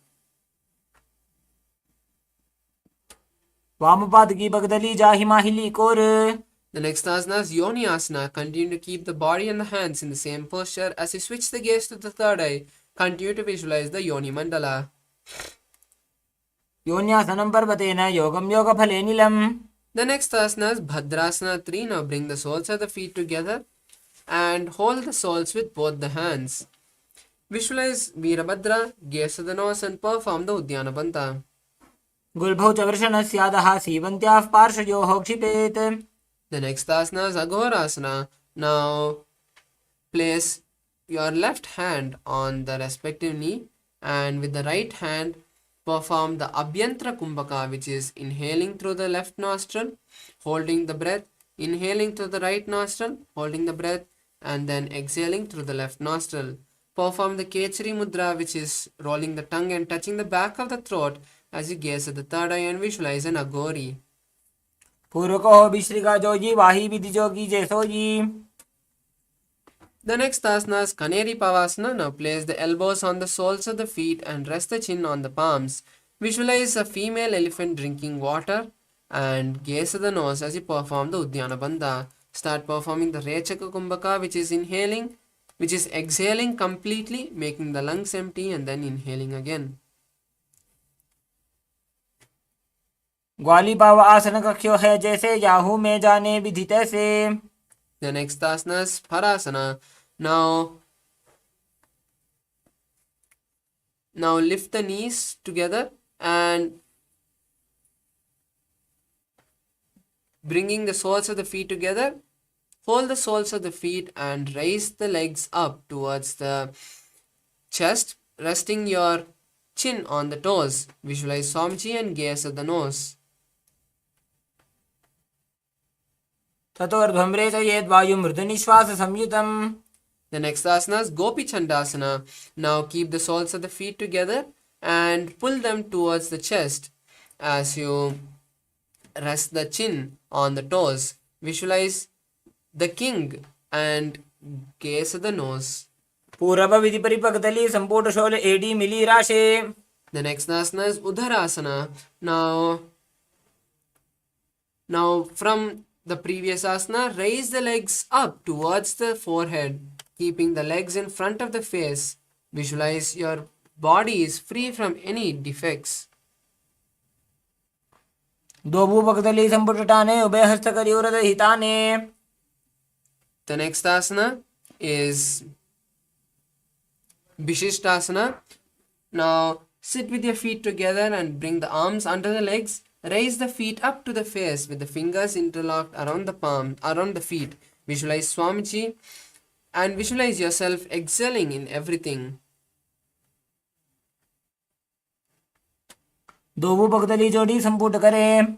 S2: वामपादकी पगतली जाहि माहिली core.
S1: The next asana is Yoni Asana. Continue to keep the body and the hands in the same posture. As you switch the gaze to the third eye, continue to visualize the Yoni Mandala.
S2: योन्यासनं पर्वतेन योगं योगफलेनिलम्.
S1: The next asana is Bhadrasana 3. Now bring the soles of the feet together and hold the soles with both the hands. Visualize Veerabhadra, gaze to the nose and perform the Uddiyana Banta.
S2: गुल्भौ च वृषणस्यादः सीवन्त्याः पार्श्वयोः क्षिपेत्.
S1: The next asana is Aghorasana. Now place your left hand on the respective knee and with the right hand perform the Abhyantra Kumbhaka, which is inhaling through the left nostril, holding the breath, inhaling through the right nostril, holding the breath, and then exhaling through the left nostril. Perform the Kechari Mudra, which is rolling the tongue and touching the back of the throat as you gaze at the third eye and visualize an Aghori.
S2: पूर्वको विश्रिका जोजी वाही विधि जोगी जैसोजी.
S1: The next asana is Kaneri Pavasana. Now place the elbows on the soles of the feet and rest the chin on the palms. Visualize a female elephant drinking water and gaze at the nose as you perform the Uddiyana Bandha. Start performing the Rechaka Kumbhaka, which is inhaling, which is exhaling completely, making the lungs empty and then inhaling again.
S2: ग्वाली पाव आसन कक्ष्यो है जैसे Yahoo में जाने विधि तैसे.
S1: The next asana is Parasana. Now lift the knees together and bringing the soles of the feet together, hold the soles of the feet and raise the legs up towards the chest, resting your chin on the toes. Visualize Swamiji and gaze at the nose.
S2: ततोर्ध्वं रेचयेद् वायुं मृदुनिश्वाससंयुतम्.
S1: The next asana is Gopi Chandasana. Now keep the soles of the feet together and pull them towards the chest as you rest the chin on the toes. Visualize the king and gaze at the nose.
S2: पूरव विधि परिपक्तली संपूर्ण शोल एडी मिली राशे.
S1: The next asana is Udharasana. Now from the previous asana, raise the legs up towards the forehead, keeping the legs in front of the face. Visualize your body is free from any defects.
S2: दो भूपक्तली संपुटटाने उभय हस्तकर्योरद हिताने.
S1: The next asana is Vishishtasana. Now sit with your feet together and bring the arms under the legs. Raise the feet up to the face with the fingers interlocked around the feet. Visualize Swamiji and visualize yourself excelling in everything.
S2: दो भूपक्तली जोड़ी संपुट करे.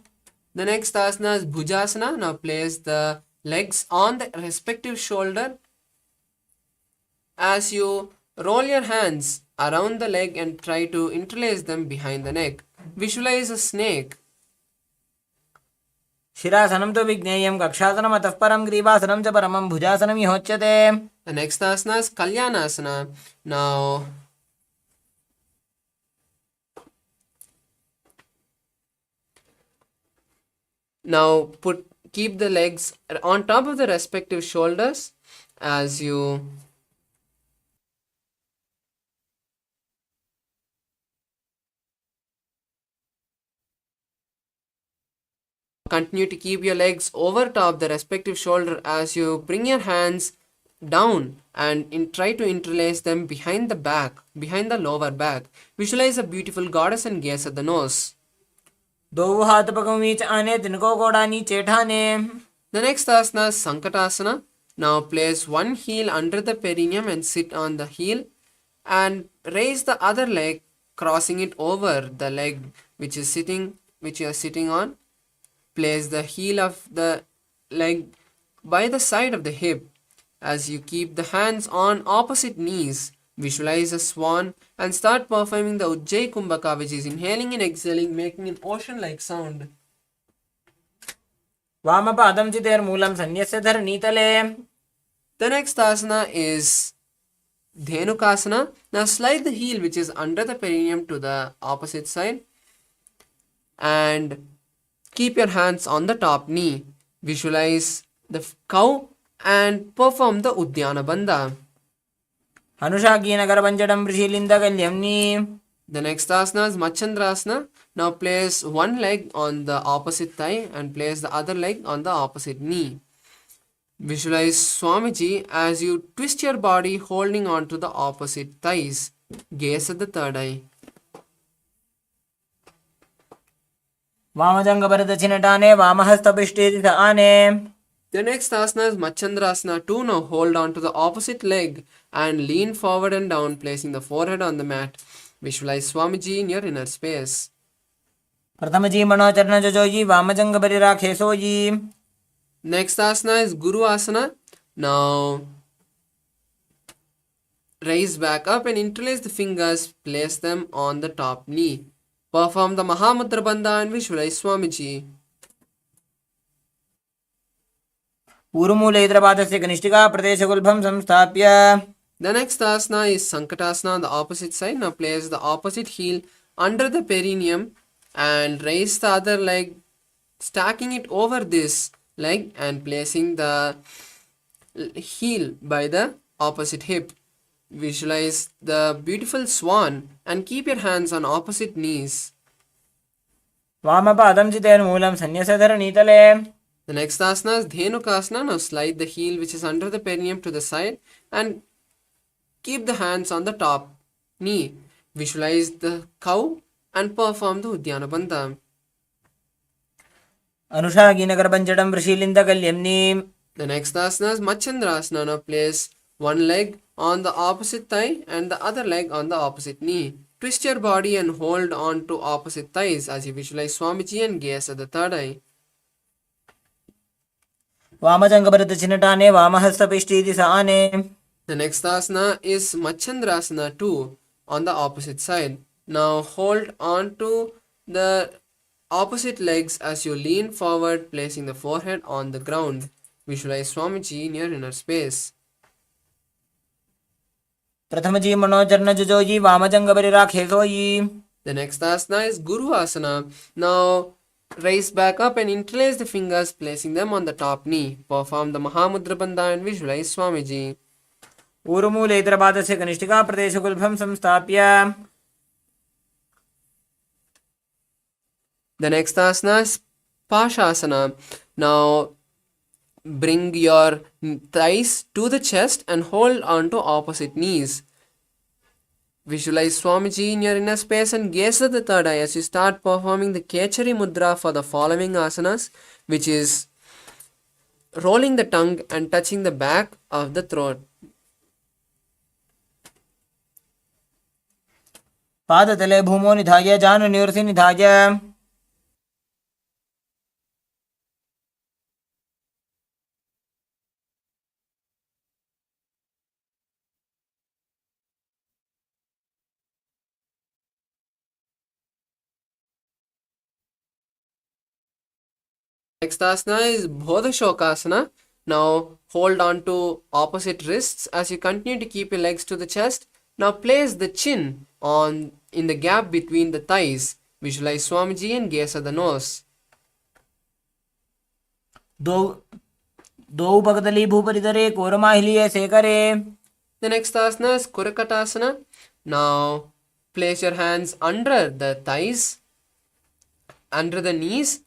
S1: The next asana is Bhujasana. Now place the legs on the respective shoulder as you roll your hands around the leg and try to interlace them behind the neck. Visualize a snake.
S2: शिरासनं तो विज्ञेयं कक्षासनम् अतः परं ग्रीवासनं च परमं भुजासनं होच्यते.
S1: The next asana is Kalyanasana. Now keep the legs on top of the respective shoulders as you continue to keep your legs over top the respective shoulder as you bring your hands down and try to interlace them behind the lower back. Visualize a beautiful goddess and gaze at the nose.
S2: दो हाथ पगों बीच आने तिनको कोड़ा नीचे ठाने.
S1: The next asana is Sankatasana. Now place one heel under the perineum and sit on the heel and raise the other leg, crossing it over the leg which you are sitting on. Place the heel of the leg by the side of the hip as you keep the hands on opposite knees. Visualize a swan and start performing the Ujjayi Kumbhaka, which is inhaling and exhaling, making an ocean-like sound.
S2: वामपादं चितेर्मूलं सन्न्यस्य धरणीतले.
S1: The next asana is Dhenukasana. Now slide the heel which is under the perineum to the opposite side and keep your hands on the top knee. Visualize the cow and perform the Udyana Bandha.
S2: अनुशाकीनगरपञ्चडं वृषीलिन्दकल्यं knee.
S1: The next asana is Machandrasana. Now place one leg on the opposite thigh and place the other leg on the opposite knee. Visualize Swamiji as you twist your body holding on to the opposite thighs. Gaze at the third eye.
S2: वामजङ्गपरदक्षिणटाने वामहस्तपिष्टेति स आने.
S1: The next asana is Machandrasana 2. Now hold on to the opposite leg and lean forward and down, placing the forehead on the mat. Visualize Swamiji in your inner space.
S2: प्रथमजी मनोचरणजोजी वामजङ्गपरिराखेसोजी.
S1: Next asana is Guru Asana. Now raise back up and interlace the fingers, place them on the top knee. Perform the Mahamudra Bandha and visualize Swamiji.
S2: ऊरुमूलैत्रपादस्य कनिष्ठिका प्रदेशगुल्भं संस्थाप्य.
S1: The next asana is Sankatasana on the opposite side. Now place the opposite heel under the perineum and raise the other leg, stacking it over this leg and placing the heel by the opposite hip. Visualize the beautiful swan and keep your hands on opposite knees.
S2: वामपादं चितेन्मूलं सन्न्यसधरणीतले.
S1: The next asana is Dhenukasana. Now slide the heel which is under the perineum to the side and keep the hands on the top knee. Visualize the cow and perform the Udyana Bandha.
S2: अनुशाकीनगरपञ्चडं वृषीलिन्दकल्यं knee.
S1: The next asana is Machandrasana. Now place one leg on the opposite thigh and the other leg on the opposite knee. Twist your body and hold on to opposite thighs as you visualize Swamiji and gaze at the third eye.
S2: वामजङ्गपरदक्षिणटाने वामहस्तपिष्टेति स आने.
S1: The next asana is Machandrasana 2 on the opposite side. Now hold on to the opposite legs as you lean forward, placing the forehead on the ground. Visualize Swamiji in your inner space.
S2: प्रथमजी मनोचरणजोजी वामजङ्गपरिराखेसोजी.
S1: The next asana is Guru Asana. Now raise back up and interlace the fingers, placing them on the top knee. Perform the Mahamudra Bandha and visualize Swamiji.
S2: ऊरुमूलैत्रपादस्य कनिष्ठिका प्रदेशगुल्भं संस्थाप्य.
S1: The next asana is Pashasana. Now bring your thighs to the chest and hold on to opposite knees. Visualize Swamiji in your inner space and gaze at the third eye as you start performing the Kechari Mudra for the following asanas, which is rolling the tongue and touching the back of the throat.
S2: पादतले भूमो निधाय जानुनिवृत्ति निधाय.
S1: Next asana is Bodhashokasana. Now hold on to opposite wrists as you continue to keep your legs to the chest. Now place the chin on in the gap between the thighs. Visualize Swamiji and gaze at the nose.
S2: द्वौ भगदली भूपरितरे कोरमाहिलीये सेकरे.
S1: The next asana is Kurakatasana. Now place your hands under the thighs, under the knees,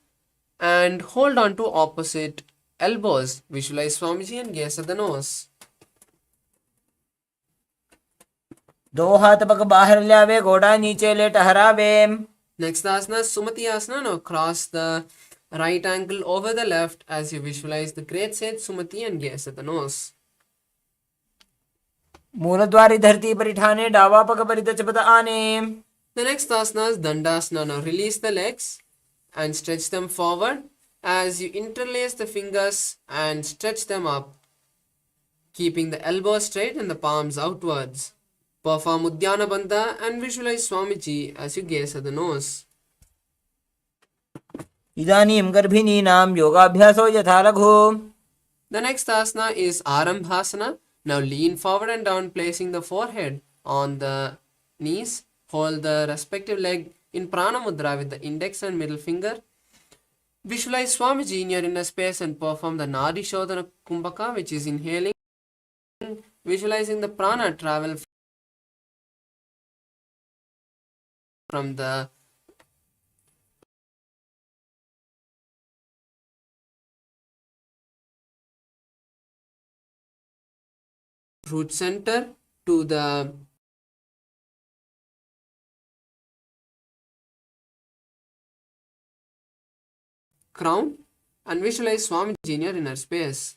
S1: and hold on to opposite elbows. Visualize Swamiji and gaze at the nose.
S2: दो हाथ पग बाहर ल्यावे घोड़ा नीचे ले टहरावे.
S1: Next asana is Sumati Asana. Now cross the right ankle over the left as you visualize the great sage Sumati and gaze at the nose.
S2: मूलद्वारी धरती परिठाने डावा पग परितचपत आने.
S1: The next asana is Dandasana. Now release the legs and stretch them forward as you interlace the fingers and stretch them up, keeping the elbows straight and the palms outwards. Perform Udyana Bandha and visualize Swamiji as you gaze at the nose.
S2: इदानीं गर्भिणीनां योगाभ्यासो यथा लघु.
S1: The next asana is Arambhasana. Now lean forward and down, placing the forehead on the knees. Hold the respective leg in Prana Mudra with the index and middle finger. Visualize Swamiji in your inner space and perform the Nadi Shodhana Kumbhaka, which is inhaling, visualizing the prana travel from the root center to the crown, and visualize Swamiji in your inner space.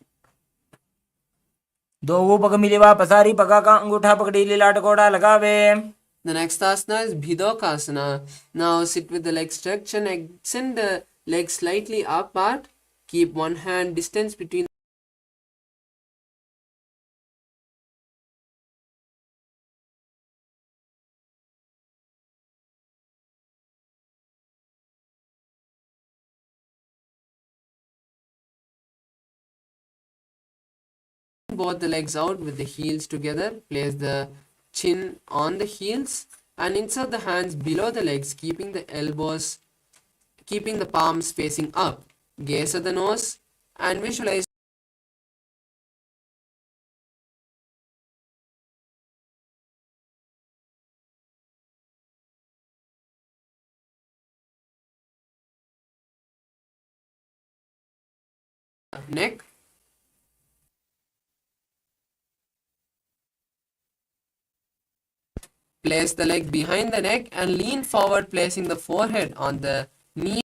S2: दो वो पग Mileva पसारी पगा का अंगूठा पकड़ी लीला टकोड़ा लगावे.
S1: The next asana is Bhidokasana. Now sit with the legs stretched and extend the legs slightly apart. Keep one hand distance between both the legs out with the heels together. Place the chin on the heels and insert the hands below the legs, keeping the palms facing up. Gaze at the nose and visualize neck. Place the leg behind the neck and lean forward, placing the forehead on the knee.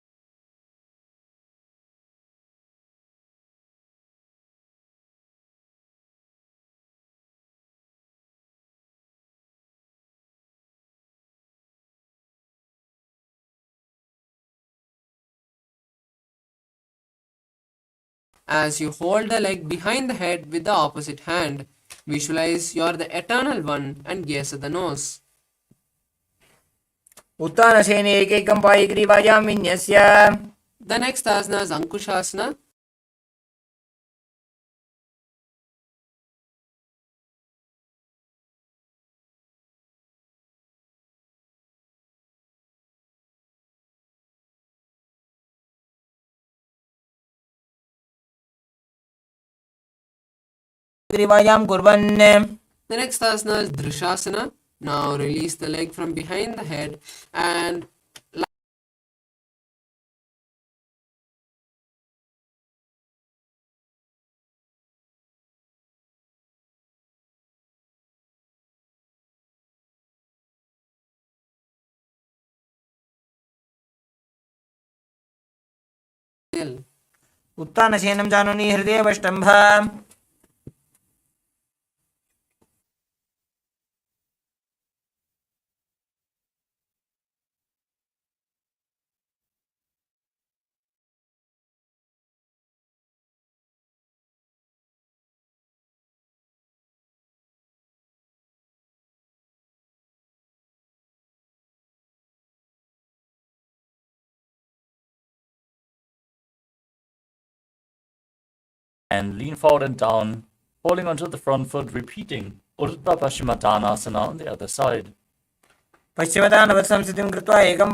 S1: As you hold the leg behind the head with the opposite hand, visualize you're the eternal one and gaze at the nose.
S2: उत्तानसेने एकैकं पायिग्रीवायां विन्यस्य.
S1: The next asana is Ankushasana.
S2: ग्रीवायां कुर्वन्.
S1: The next asana is Drishasana. Now release the leg from behind the head and
S2: उत्तानसेनं जानुनी हृदयवष्टम्भ.
S3: And lean forward and down, holding onto the front foot, repeating Urdhva Paschimattanasana on the other side.
S2: पश्चिमतानवत् संस्थितिं कृत्वा एकं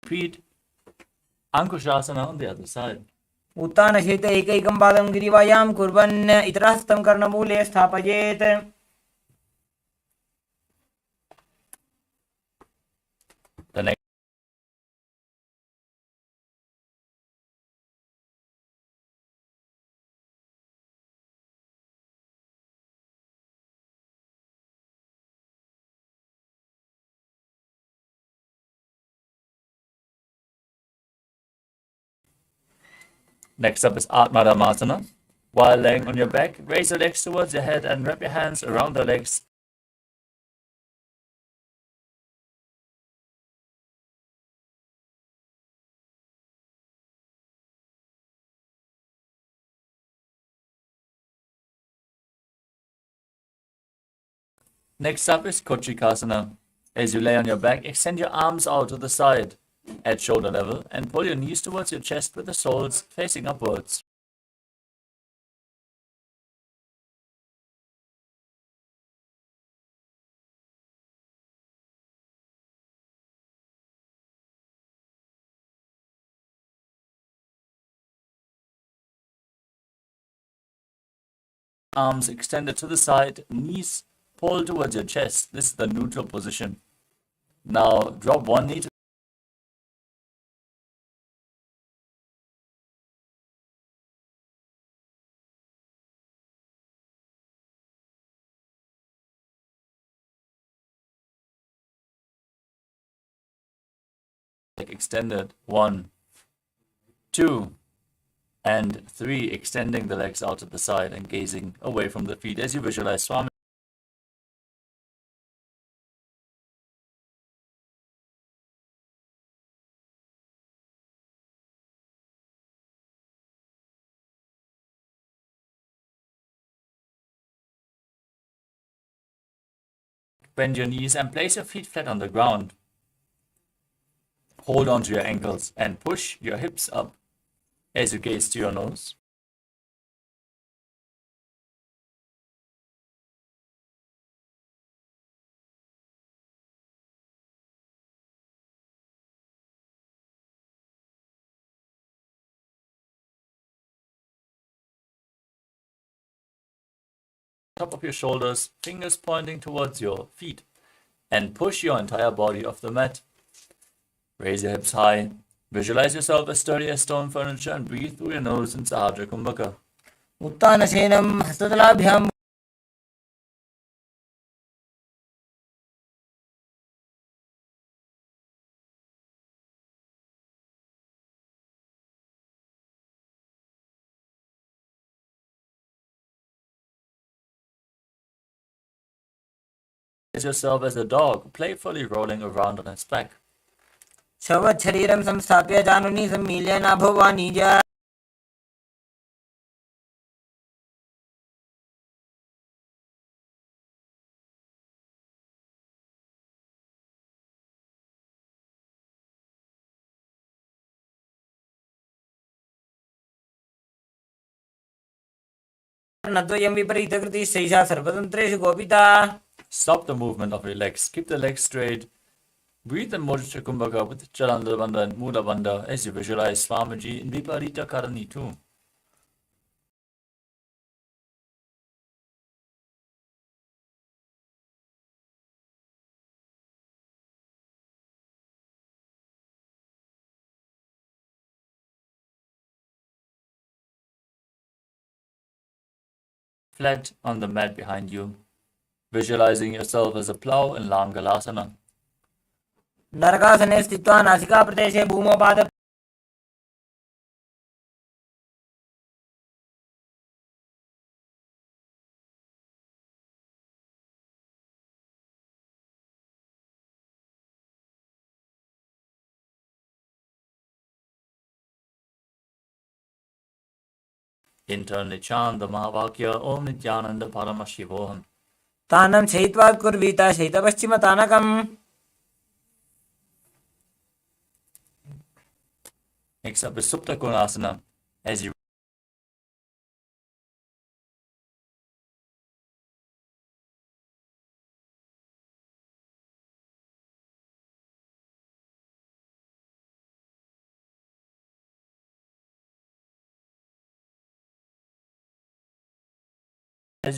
S3: Repeat Ankushasana on the other side.
S2: उत्तानशीत एकैकं पादं ग्रीवायां कुर्वन् इतरहस्तं कर्णमूले स्थापयेत्.
S3: The next Next up is Atmadhammasana. While laying on your back, raise your legs towards your head and wrap your hands around the legs. Next up is Kochikasana. As you lay on your back, extend your arms out to the side. at shoulder level and pull your knees towards your chest with the soles facing upwards. Arms extended to the side, knees pulled towards your chest. This is the neutral position. Now drop one knee to extended. 1, 2, and 3. Extending the legs out to the side and gazing away from the feet as you visualize Swami. Bend your knees and place your feet flat on the ground. Hold on to your ankles and push your hips up as you gaze to your nose. Top of your shoulders, fingers pointing towards your feet, and push your entire body off the mat. Raise your hips high. Visualize yourself as sturdy as stone furniture and breathe through your nose in Sahadra Kumbhaka.
S2: उत्तानशयनं हस्ततलाभ्यां
S3: Visualize yourself as a dog, playfully rolling around on its back.
S2: शवच्छरीरं संस्थाप्य जानुनी सम्मील्य नाभो वा निजा नद्वयं विपरीतकृतिः सैषा सर्वतन्त्रेषु गोपिता.
S3: Stop the movement of your legs. Keep the legs straight. Breathe in Mudra Kumbhaka with Chalandra Bandha and Mula Bandha as you visualize Swamiji in Viparita Karani too. Flat on the mat behind you, visualizing yourself as a plow in Langalasana.
S2: नरकासने स्थित्वा नासिकाप्रदेशे भूमौ पाद
S3: Internally chant the Mahavakya Om Nithyananda Paramashivoham.
S2: तानं शयित्वात् कुर्वीता शयितपश्चिमतानकम्.
S3: Next up is Supta Konasana as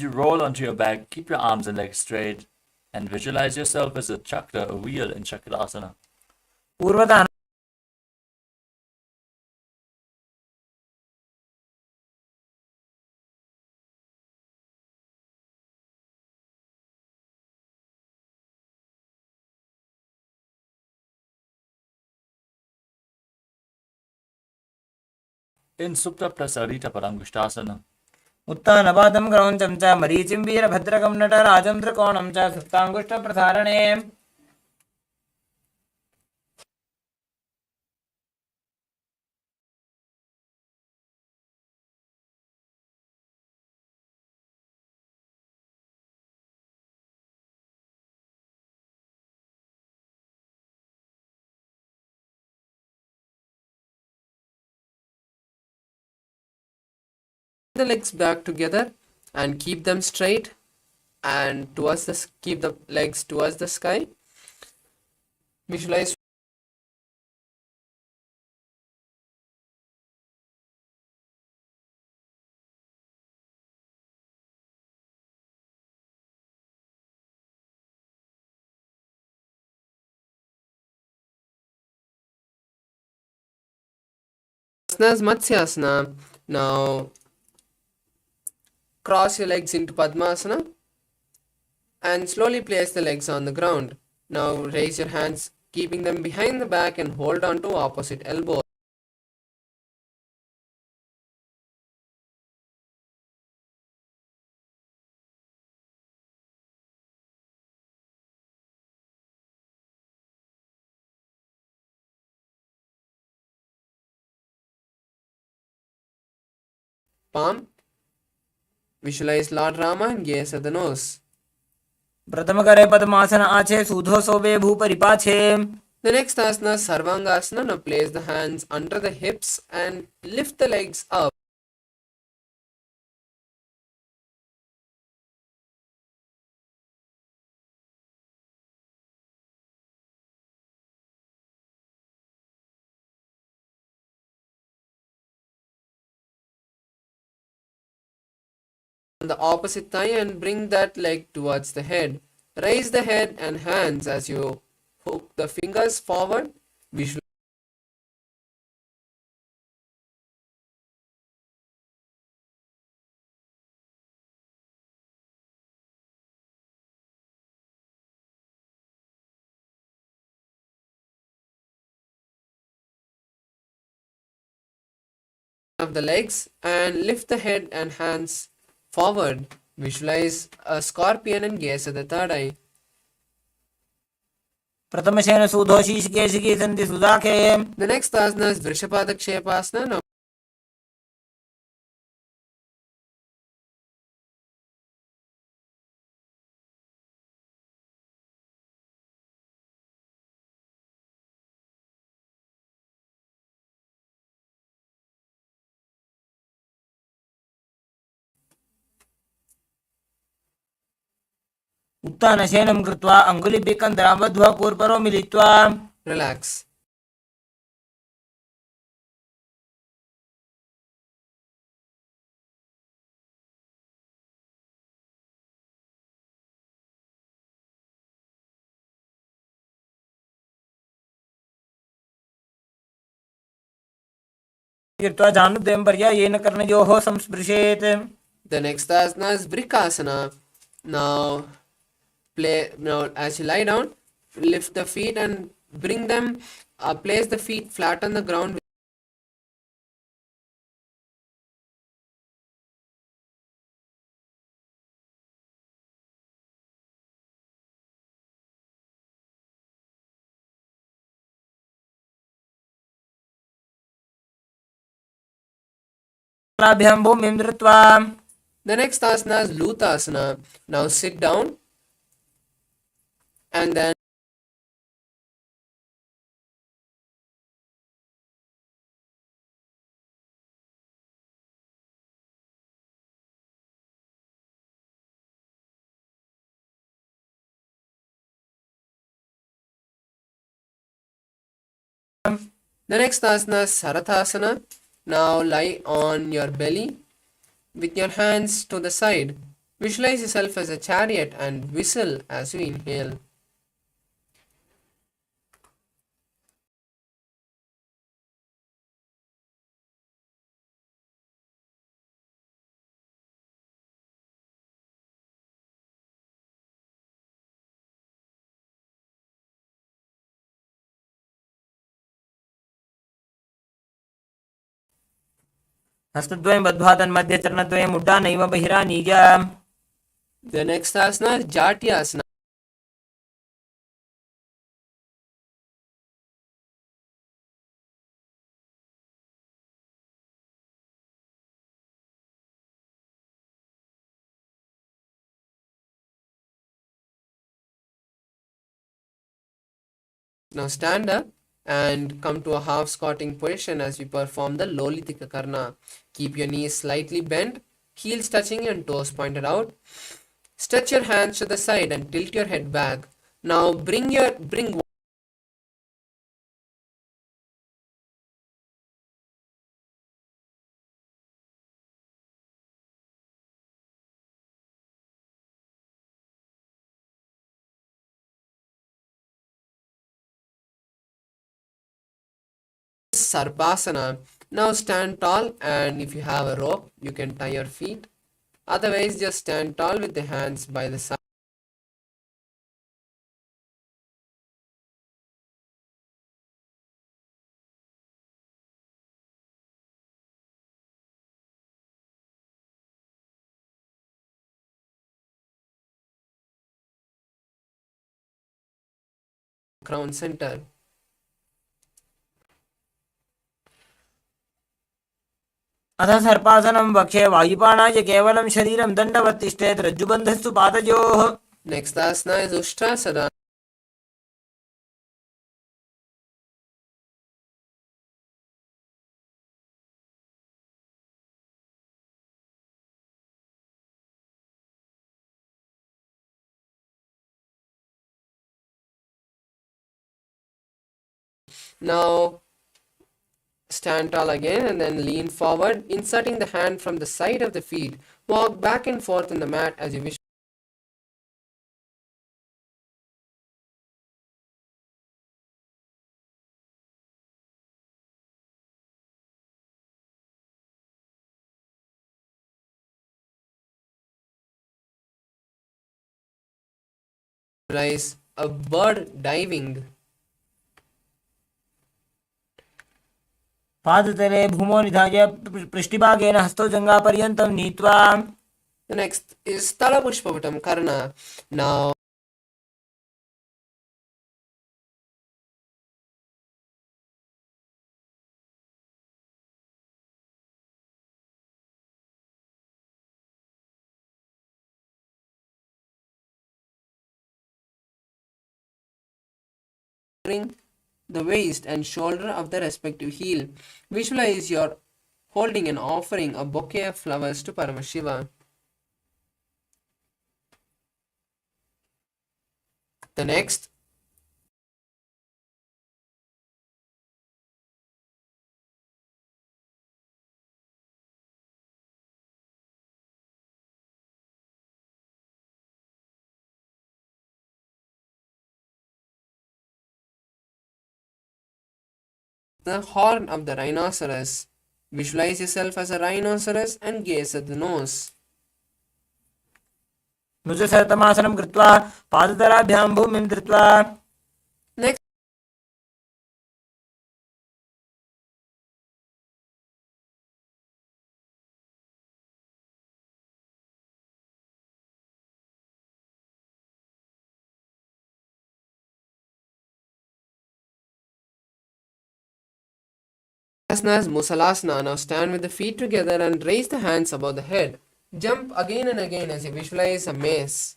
S3: you roll onto your back, keep your arms and legs straight and visualize yourself as a chakra, a wheel in Chakrasana.
S2: पूर्वतान
S3: In Supta Prasarita Paramgushtasana,
S2: उत्तानपादं क्रौञ्चं च मरीचिं वीरभद्रकं नटराजं त्रिकोणं च सुप्ताङ्गुष्ठप्रसारणे.
S1: the legs back together and keep them straight and keep the legs towards the sky. Visualize asanas Matsyasana. Now cross your legs into Padmasana and slowly place the legs on the ground. Now raise your hands, keeping them behind the back, and hold on to opposite elbow. Palm. Visualize Lord Rama and gaze at the nose.
S2: प्रथम करे पद्मासन आछे सूधो सोबे भूपरि पाछे.
S1: The next asana, Sarvangasana. Now place the hands under the hips and lift the legs up. On the opposite thigh and bring that leg towards the head. Raise the head and hands as you hook the fingers forward. Visualize of the legs and lift the head and hands forward. Visualize a scorpion and gaze at the third eye.
S2: प्रथमशेन सूधो शीर्षकेशिकी सन्ति सुदाखे.
S1: The next asana is Vrishabhadakshepasana. Now
S2: उत्तानशयनं कृत्वा अङ्गुलिभिः कन्धरां बद्ध्वा पूर्वपरो मिलित्वा
S1: relax.
S2: कृत्वा जानुद्वयं पर्यायेन कर्णयोः संस्पृशेत्.
S1: The next asana is Vrikasana. Now as you lie down, lift the feet and bring them, place the feet flat on the ground.
S2: लाभ्यां भूमिं धृत्वा.
S1: The next asana is Lutasana. Now sit down and then is Sarathasana. Now lie on your belly with your hands to the side. Visualize yourself as a chariot and whistle as you inhale.
S2: हस्तद्वयं बद्ध्वा तन्मध्ये चरणद्वयम् उड्डानैव बहिरानीय.
S1: The next asana is Jatyasana. Now stand up and come to a half squatting position as we perform the Lolitika Karna. Keep your knees slightly bent heels touching and toes pointed out. Stretch your hands to the side and tilt your head back. Now bring Sarpasana. Now stand tall, and if you have a rope, you can tie your feet. Otherwise, just stand tall with the hands by the side. Crown center.
S2: अथ सर्पासनं वक्षे वायुपाणाय केवलं शरीरं दण्डवत् तिष्ठेत् रज्जुबन्धस्तु पादयोः.
S1: Next asana is Ushtrasana. Now stand tall again and then lean forward, inserting the hand from the side of the feet. Walk back and forth on the mat as you wish. Visualize a bird diving.
S2: पादतले भूमौ निधाय पृष्ठभागेन हस्तौ जङ्घापर्यन्तं नीत्वा.
S1: The next is Talapushpavatam Karna. Now bring the waist and shoulder of the respective heel. Visualize you're holding and offering a bouquet of flowers to Paramashiva. The next the horn of the rhinoceros. Visualize yourself as a rhinoceros and gaze at the nose.
S2: नुजसरतमासनं कृत्वा पादतलाभ्यां भूमिं धृत्वा.
S1: Next, asana is Musalasana. Now stand with the feet together and raise the hands above the head. Jump again and again as you visualize a mace.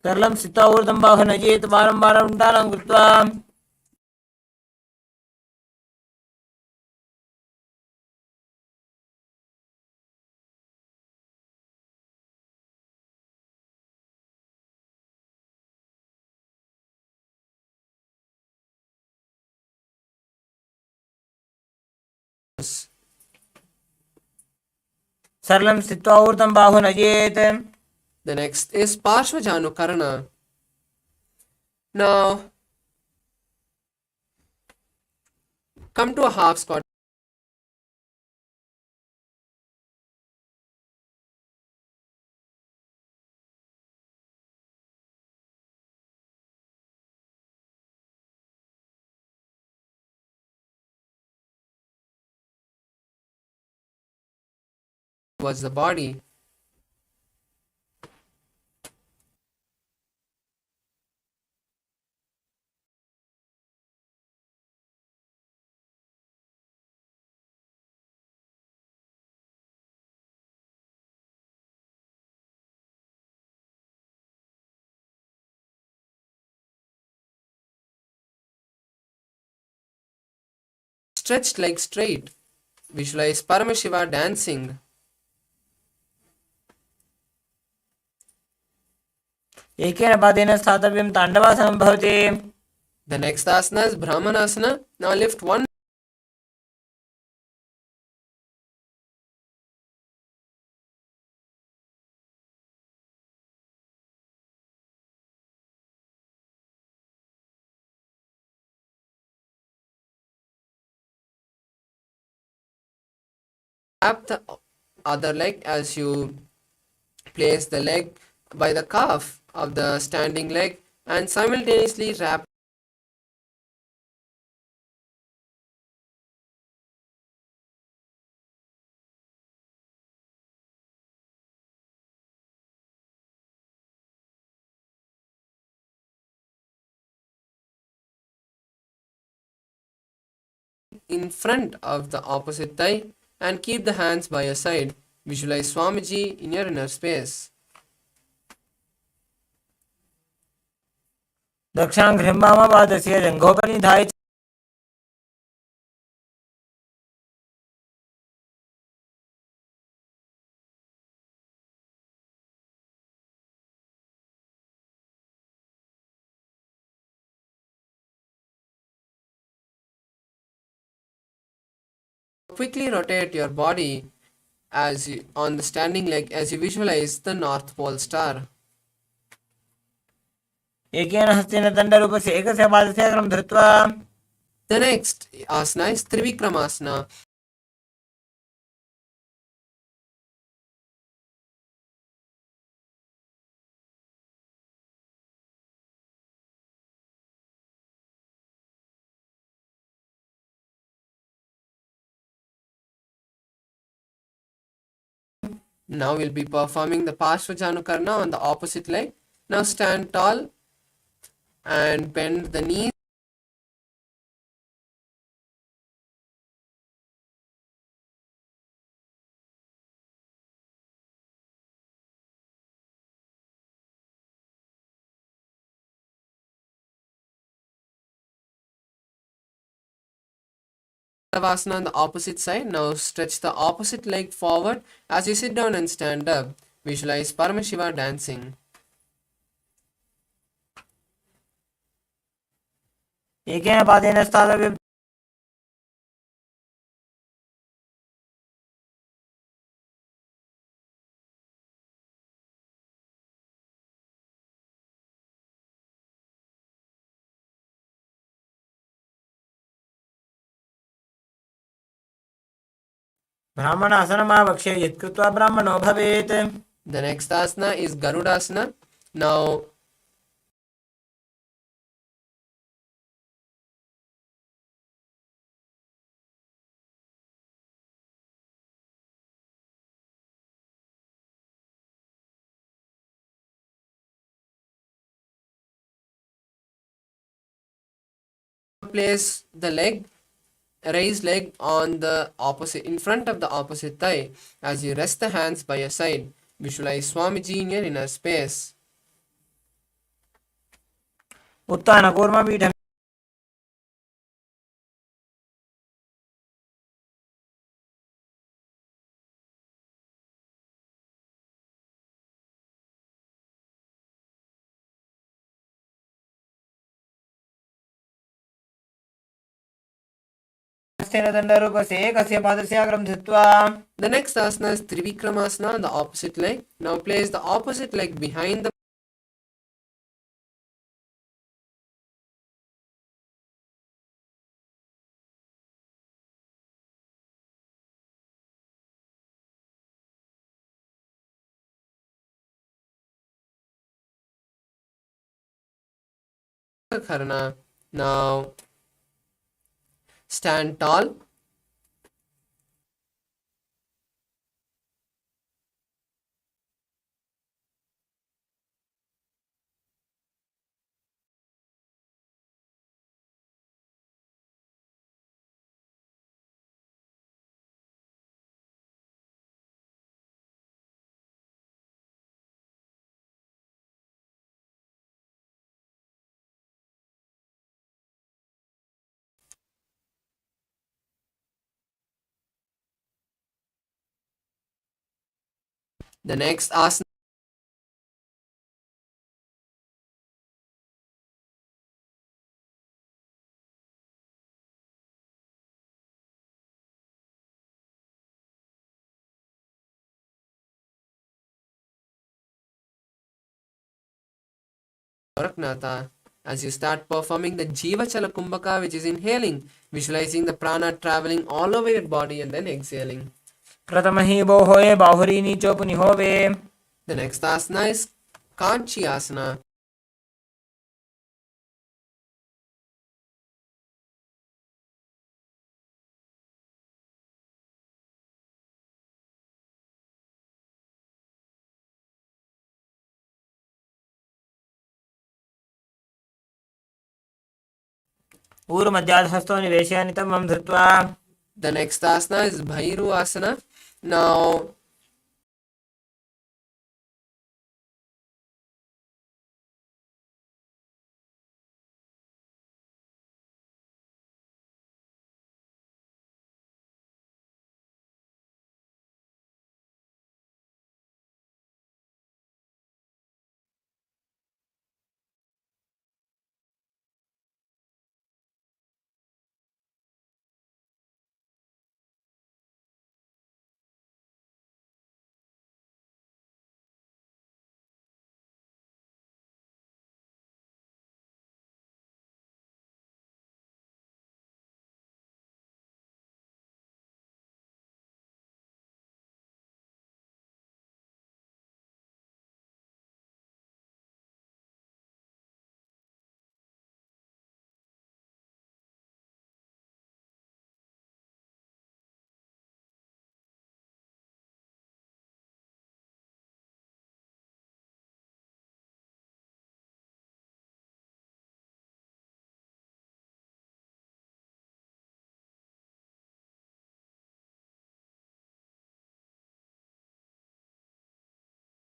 S2: सरलं स्थित्वा ऊर्ध्वं बाहुं नयेत् वारं वारं उण्डालं कृत्वा. सरलं स्थित्वा ऊर्ध्वं बाहुं नयेत्.
S1: The next is Parshvajanu Karana. Now come to a half squat. Towards the body. Stretched legs straight. Visualize Paramashiva dancing.
S2: एकेन पादेन स्थातव्यं ताण्डवासनं भवति.
S1: The next asana is Brahmanasana. Now lift one tap the other leg as you place the leg by the calf of the standing leg and simultaneously wrap in front of the opposite thigh and keep the hands by your side. Visualize Swamiji in your inner space.
S2: दक्षाङ्घ्रिं वामपादस्य जङ्घोपनिधाय च
S1: Quickly rotate your body on the standing leg as you visualize the North Pole star.
S2: एकेन हस्तेन दण्डरूपस्य एकस्य पादस्य अग्रं धृत्वा
S1: The next asana is Trivikramasana. Now we'll be performing the Parshvajanukarna on the opposite leg. Now stand tall and bend the knees. Savasana on the opposite side. Now stretch the opposite leg forward as you sit down and stand up. Visualize Paramashiva dancing.
S2: एकेन पादेन स्थातव्यं ब्राह्मणासनमावक्ष्य यत्कृत्वा ब्राह्मणो भवेत्.
S1: The next asana is Garudasana. Now place the raised leg on the opposite in front of the opposite thigh as you rest the hands by your side. Visualize Swamiji in your inner space.
S2: उत्थानकूर्मपीठं हस्तेन दण्डरूपस्य एकस्य पादस्य अग्रं धृत्वा
S1: The next asana is Trivikramasana on the opposite leg. Now place the opposite leg behind the Karna. Now stand tall. The next asana Goraknatha. As you start performing the Jiva Chala Kumbhaka, which is inhaling, visualizing the prana traveling all over your body and then exhaling.
S2: प्रथमहि बोहोये बाहुरी नीचो पुनिहोवे.
S1: The next asana is Kanchi Asana.
S2: ऊरुमध्याधहस्तो निवेशय नितमं धृत्वा.
S1: The next asana is Bhairu Asana. Now,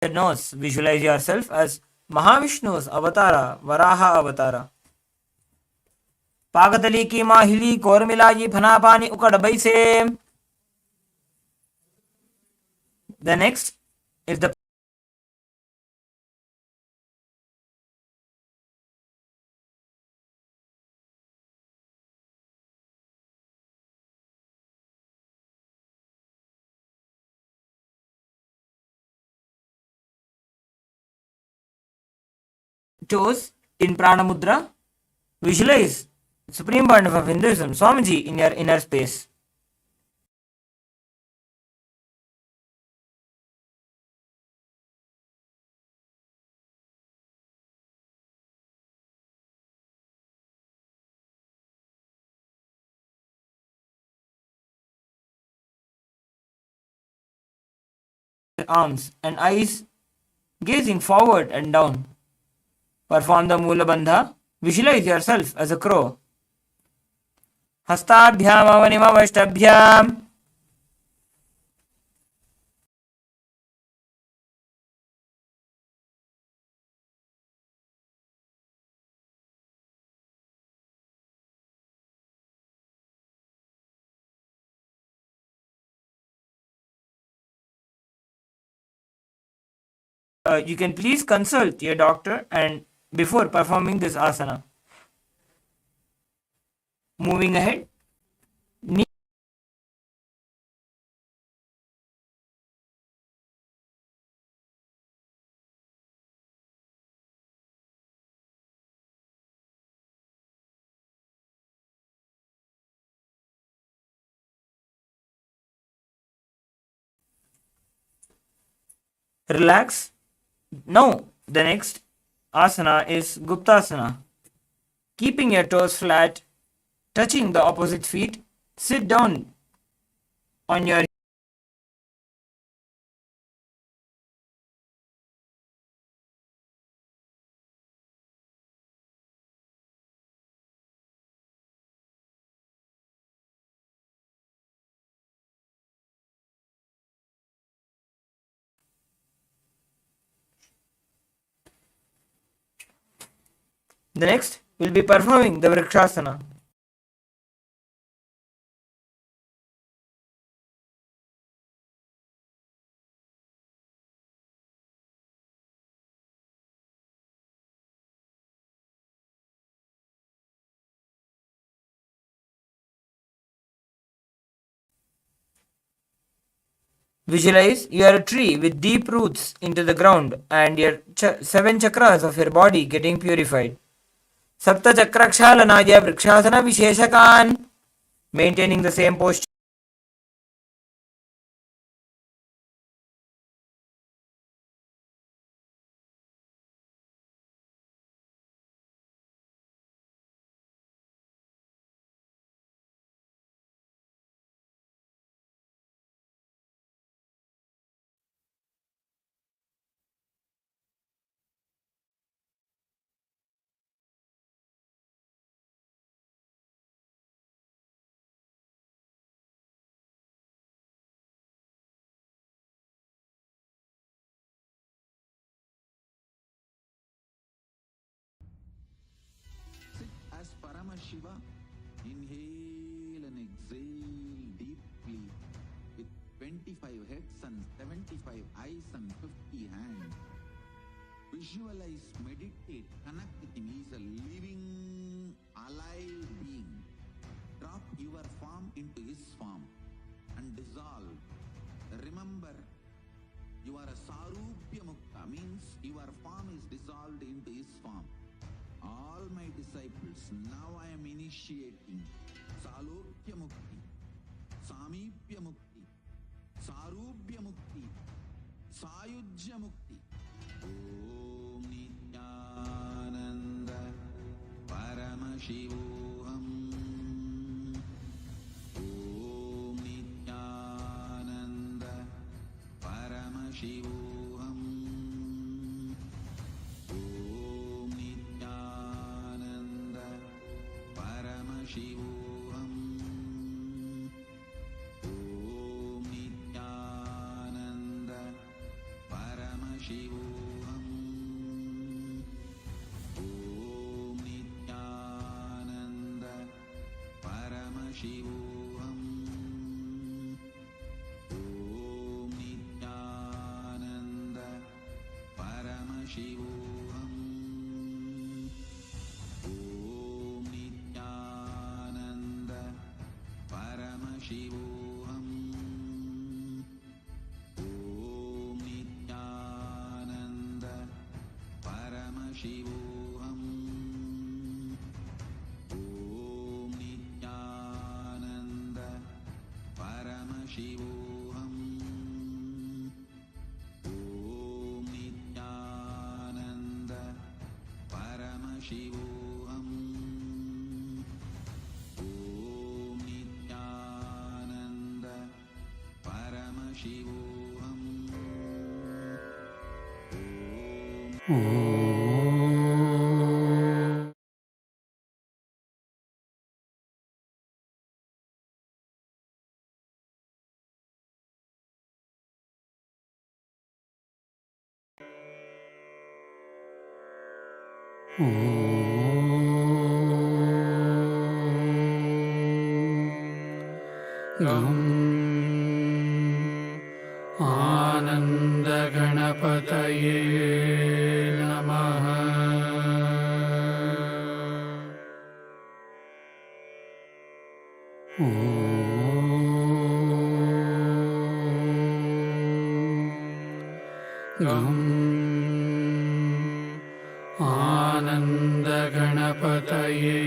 S2: Nose, visualize yourself as Mahavishnu's avatara, Varaha avatara. पागतली की माहिली कोरमिलाई फनापानी ukadabai se. The next is the toes in Prana Mudra. Visualize Supreme Pontiff of Hinduism, Swamiji, in your inner space. Arms and eyes gazing forward and down. Perform the Mula Bandha. Visualize yourself as a crow. Hastabhyam avanimavashtabhyam. You can please consult your doctor and before performing this asana. Moving ahead. Relax. Now, the next asana is Guptasana. Keeping your toes flat, touching the opposite feet, sit down on your The next will be performing the Vrikshasana. Visualize you are a tree with deep roots into the ground and your 7 chakras of your body getting purified. Saptachakrakshalanaya vrikshasana visheshakan. Maintaining the same posture.
S4: Sit as Paramashiva. Inhale and exhale deeply with 25 heads and 75 eyes and 50 hands. Visualize, meditate, connect with him. He is a living, alive being. Drop your form into his form and dissolve. Remember, you are a Sarupya Mukta, means your form is dissolved into his form. All my disciples, now I am initiating Salokya Mukti, Samipya Mukti, Sarupya Mukti, Sayujya Mukti. Om Nithyananda Paramashivoham. Om Nithyananda Paramashivoham. Om Nithyananda Paramashivoham. Om Nithyananda Paramashivoham. Om Nithyananda Paramashivoham. Om Nithyananda Paramashivoham. Om Nithyananda Paramashivoham. Om Nithyananda Paramashivoham. Om Nithyananda Paramashivoham. Om Nithyananda Paramashivoham. Om Nithyananda Paramashivoham.
S5: आनन्दगणपतये नमः। गम् आनन्दगणपतये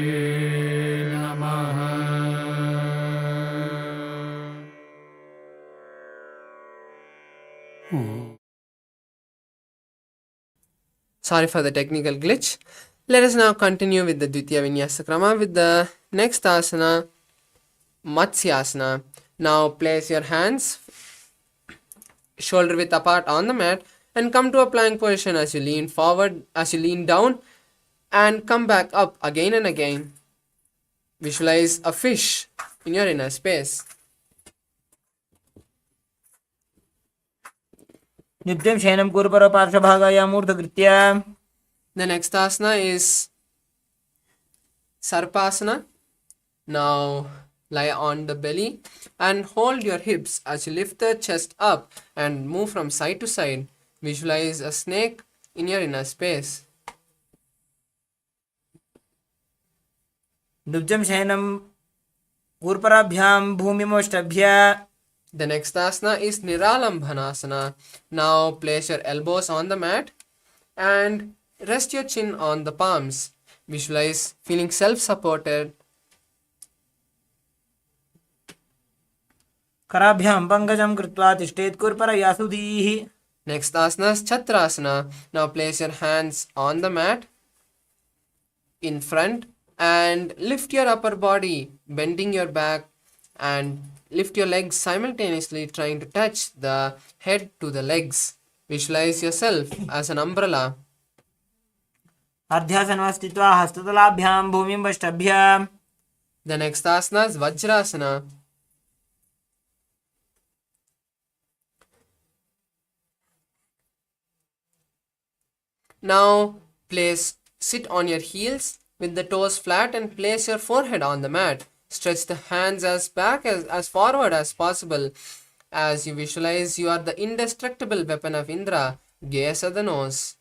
S5: नमः।
S1: Sorry for the technical glitch. Let us now continue with the Dvitiya Vinyasa Krama with the next asana, Matsyasana. Now place your hands shoulder width apart on the mat and come to a plank position as you lean forward, as you lean down and come back up again and again. Visualize a fish in your inner space.
S2: Nityam Shayanam Kurupara Parshvabhagaya Murtagritya.
S1: The next asana is Sarpasana. Now lie on the belly and hold your hips as you lift the chest up and move from side to side. Visualize a snake in your inner space.
S2: Nityam Shayanam Kurparabhyam Bhumimostabhya
S1: The next asana is Niralambhanasana. Now place your elbows on the mat and rest your chin on the palms. Visualize feeling self-supported.
S2: कराभ्यां पङ्कजं कृत्वा तिष्ठेत् कुर्परया सुधीः.
S1: Next asana is Chatrasana. Now place your hands on the mat in front and lift your upper body, bending your back and lift your legs simultaneously, trying to touch the head to the legs. Visualize yourself as an umbrella.
S2: अर्ध्यासनं स्थित्वा हस्ततलाभ्यां भूमिं वष्टभ्य.
S1: The next asana is Vajrasana. Now sit on your heels with the toes flat and place your forehead on the mat. Stretch the hands as forward as possible as you visualize you are the indestructible weapon of Indra. Gaze at the nose.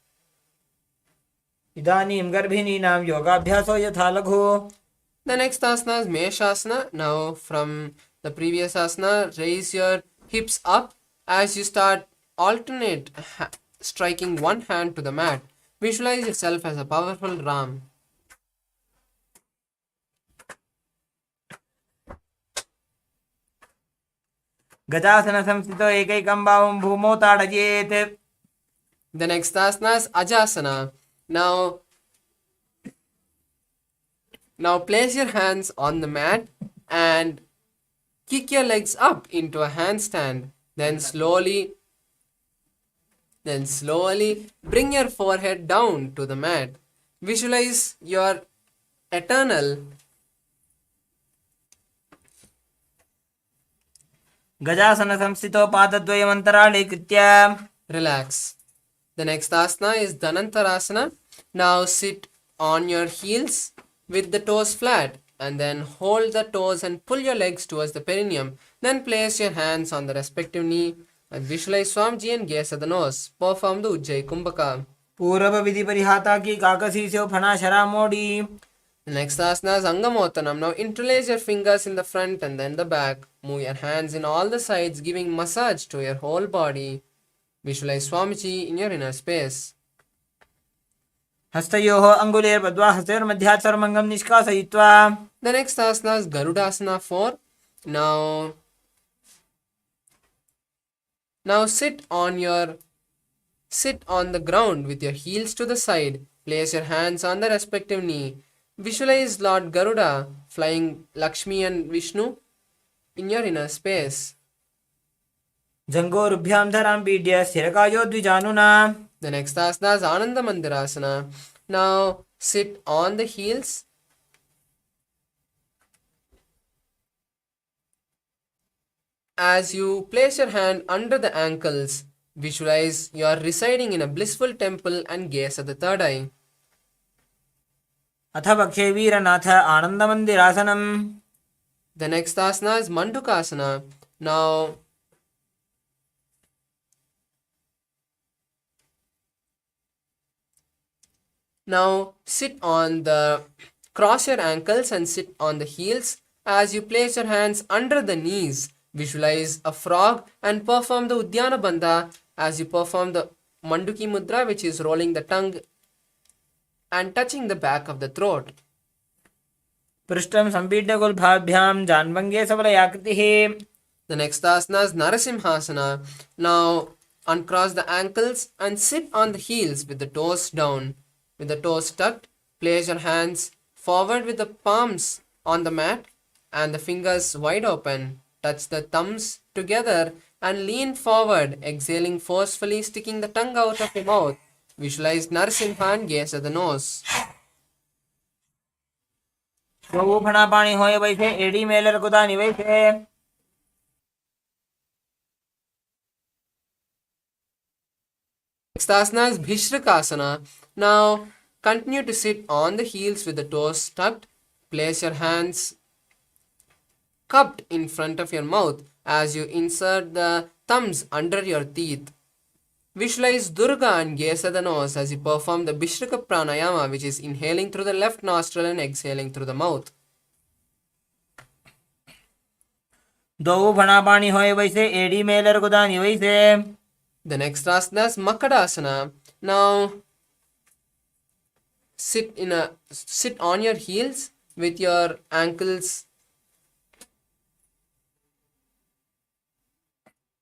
S2: इदानीं गर्भिणीनां योगाभ्यासो यथा लघु.
S1: The next asana is Meshasana. Now from the previous asana, raise your hips up as you start striking one hand to the mat. Visualize yourself as a powerful ram.
S2: गजासन संस्थितो एकैकं बाहुं भूमौ ताडयेत्.
S1: The next asana is Ajasana. Now place your hands on the mat and kick your legs up into a handstand. Then slowly bring your forehead down to the mat. Visualize your eternal
S2: गजासन संस्थितो पादद्वयमन्तराळे कृत्य.
S1: relax. The next asana is Dhanantarasana. Now sit on your heels with the toes flat and then hold the toes and pull your legs towards the perineum. Then place your hands on the respective knee and visualize Swamiji and gaze at the nose. Perform the Ujjayi Kumbhaka.
S2: पूर्व विधि परिहाता की काकसी से फना शरा मोड़ी.
S1: The next asana is Angamotanam. Now interlace your fingers in the front and then the back. Move your hands in all the sides, giving massage to your whole body. Visualize Swamiji in your inner space.
S2: हस्तयोः अङ्गुलेर्बद्ध्वा हस्तयोर्मध्यात् सर्वमङ्गं निष्कासयित्वा.
S1: The next asana is Garudasana 4. Now sit on the ground with your heels to the side. Place your hands on the respective knee. Visualize Lord Garuda flying Lakshmi and Vishnu in your inner space.
S2: जङ्घोरुभ्यां धरां पीड्य स्थिरकायो द्विजानुना.
S1: The next asana is Ananda Mandirasana. Now sit on the heels. As you place your hand under the ankles, visualize you are residing in a blissful temple and gaze at the third eye.
S2: अथ पक्षे वीरनाथ आनन्दमन्दिरासनम्.
S1: The next asana is Mandukasana. Now cross your ankles and sit on the heels. As you place your hands under the knees, visualize a frog and perform the Udyana Bandha as you perform the Manduki Mudra, which is rolling the tongue and touching the back of the throat.
S2: पृष्ठं सम्पीड्य गुल्फाभ्यां जान्वङ्गे सबलयाकृतिः.
S1: The next asana is Narasimhasana. Now uncross the ankles and sit on the heels with the toes down. With the toes tucked, place your hands forward with the palms on the mat and the fingers wide open. Touch the thumbs together and lean forward, exhaling forcefully, sticking the tongue out of your mouth. Visualize Narasimha and gaze at the nose.
S2: जो फणा पाणी होय वैसे एडी मेलर कुदा निवैसे.
S1: Next asana is Bhishrikasana. Now continue to sit on the heels with the toes tucked. Place your hands cupped in front of your mouth as you insert the thumbs under your teeth. Visualize Durga and gaze at the nose as you perform the Bhishrika Pranayama, which is inhaling through the left nostril and exhaling through the mouth.
S2: दो फणा पानी होए वैसे एडी Mailer गुदानी वैसे.
S1: The next asana is Makadasana. Now sit on your heels with your ankles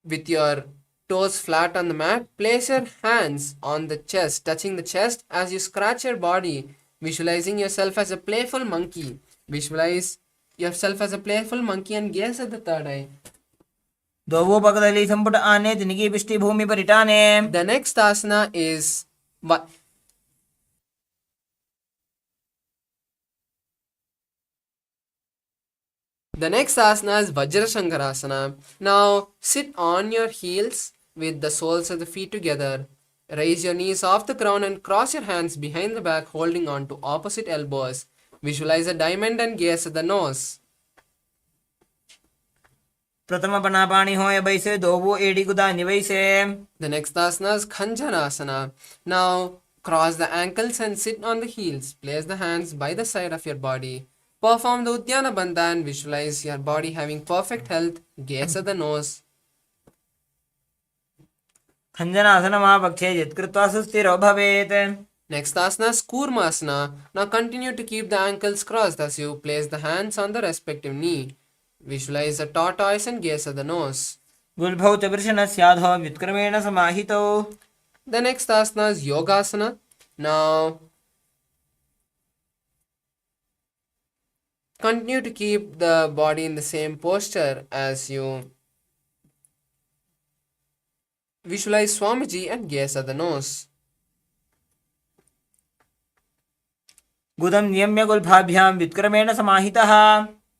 S1: with your toes flat on the mat. Place your hands on the chest, touching the chest as you scratch your body, visualizing yourself as a playful monkey. Visualize yourself as a playful monkey and gaze at the third eye.
S2: दोवो पगदली संपुट आने तिनकी पिष्टि भूमि पर इटाने.
S1: The next asana is Vajrashankarasana. Now sit on your heels with the soles of the feet together. Raise your knees off the ground and cross your hands behind the back, holding on to opposite elbows. Visualize a diamond and gaze at the nose.
S2: प्रथम पना पानी होए वैसे दोवो AD गुदानी वैसे.
S1: The next asana is Khanjanasana. Now cross the ankles and sit on the heels. Place the hands by the side of your body. Perform the Uddiyana Bandha and visualize your body having perfect health. Gaze at the nose.
S2: खञ्जनासन महापक्षे यत्कृत्वा सुस्थिरो भवेत्.
S1: Next asana is Kurmasana. Now continue to keep the ankles crossed as you place the hands on the respective knee. Visualize a tortoise and gaze at the nose.
S2: गुल्भौ च वृषणस्याधो व्युत्क्रमेण समाहितौ.
S1: The next asana is Yogasana. Now continue to keep the body in the same posture as you visualize Swamiji and gaze at the nose.
S2: गुदं नियम्य गुल्फाभ्यां व्युत्क्रमेण समाहितः.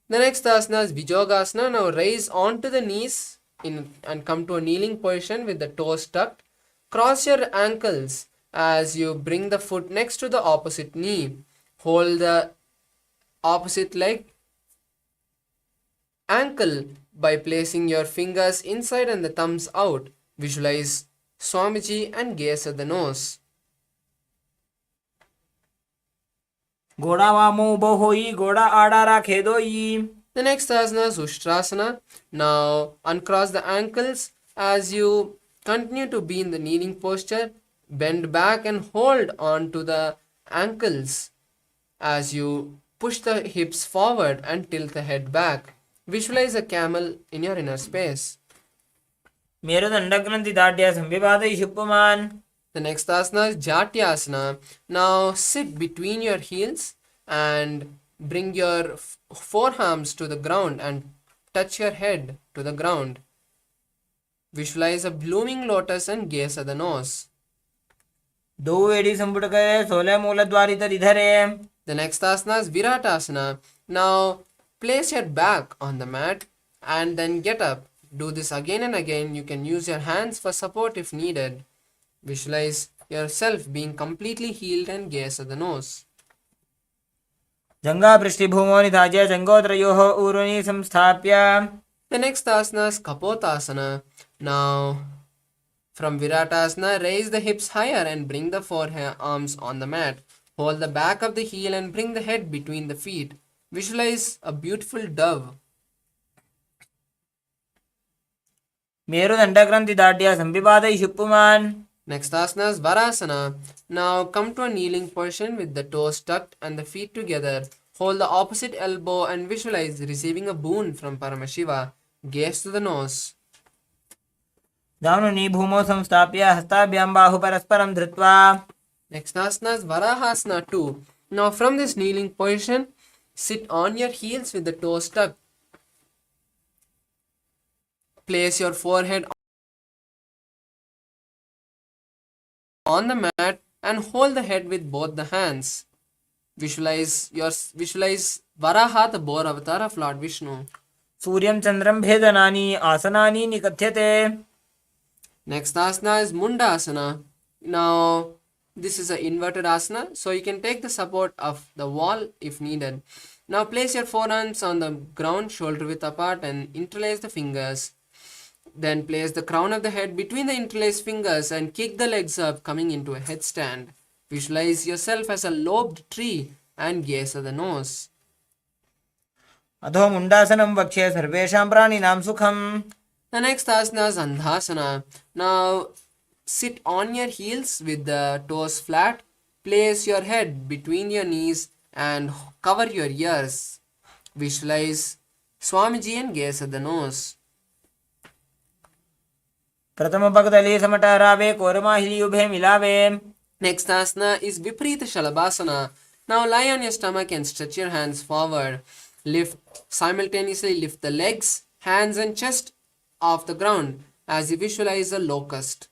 S1: The next asana is Vijogasana. Now raise onto the knees and come to a kneeling position with the toes tucked. Cross your ankles as you bring the foot next to the opposite knee. Hold the opposite leg ankle by placing your fingers inside and the thumbs out. Visualize Swamiji and gaze at the nose.
S2: घोड़ा वामो उबो होई घोड़ा आड़ा राखे दोई.
S1: The next asana is Ushtrasana. Now uncross the ankles as you continue to be in the kneeling posture. Bend back and hold on to the ankles as you push the hips forward and tilt the head back. Visualize a camel in your inner space.
S2: मेरुदण्डग्रन्थि दाढ्या संविवादयिषु पुमान्.
S1: The next asana is Jatyasana. Now sit between your heels and bring your forearms to the ground and touch your head to the ground. Visualize a blooming lotus and gaze at the nose.
S2: दो AD संपुट करे 16 मूलद्वारी तरि धरे.
S1: The next asana is Viratasana. Now place your back on the mat and then get up. Do this again and again. You can use your hands for support if needed. Visualize yourself being completely healed and gaze at the nose.
S2: जंगा पृष्ठभूमो निधाज्य जंगोत्रयोः ऊरुनि संस्थाप्य.
S1: The next asana is Kapotasana. Now from Viratasana, raise the hips higher and bring the forearms on the mat. Hold the back of the heel and bring the head between the feet. Visualize a beautiful dove.
S2: मेरुदण्डग्रन्थि दाढ्या संविवादयिषु पुमान्.
S1: Next asana is Varasana. Now come to a kneeling position with the toes tucked and the feet together. Hold the opposite elbow and visualize receiving a boon from Paramashiva. Gaze to the nose.
S2: दानुनि भूमौ संस्थाप्य हस्ताभ्यां बाहु परस्परं धृत्वा.
S1: Next asana is Varahasana 2. Now from this kneeling position, sit on your heels with the toes tucked. Place your forehead on the mat and hold the head with both the hands. Visualize Varaha, the boar avatar of Lord Vishnu.
S2: सूर्यं चन्द्रं भेदनानि आसनानि निकथ्यते.
S1: Next asana is Mundasana. Now this is an inverted asana, so you can take the support of the wall if needed. Now place your forearms on the ground, shoulder width apart, and interlace the fingers. Then place the crown of the head between the interlaced fingers and kick the legs up, coming into a headstand. Visualize yourself as a lobed tree and gaze at the nose.
S2: अधो मुंडासनं वक्ष्ये सर्वेषां प्राणिनां सुखम्.
S1: The next asana is Andhasana. Now sit on your heels with the toes flat. Place your head between your knees and cover your ears. Visualize Swamiji and gaze at the nose.
S2: प्रथम पगदली समटहरावे कोरमाहिली उभे मिलावे.
S1: Next asana is Viparita Shalabhasana. Now lie on your stomach and stretch your hands forward. Simultaneously lift the legs, hands and chest off the ground as you visualize a locust.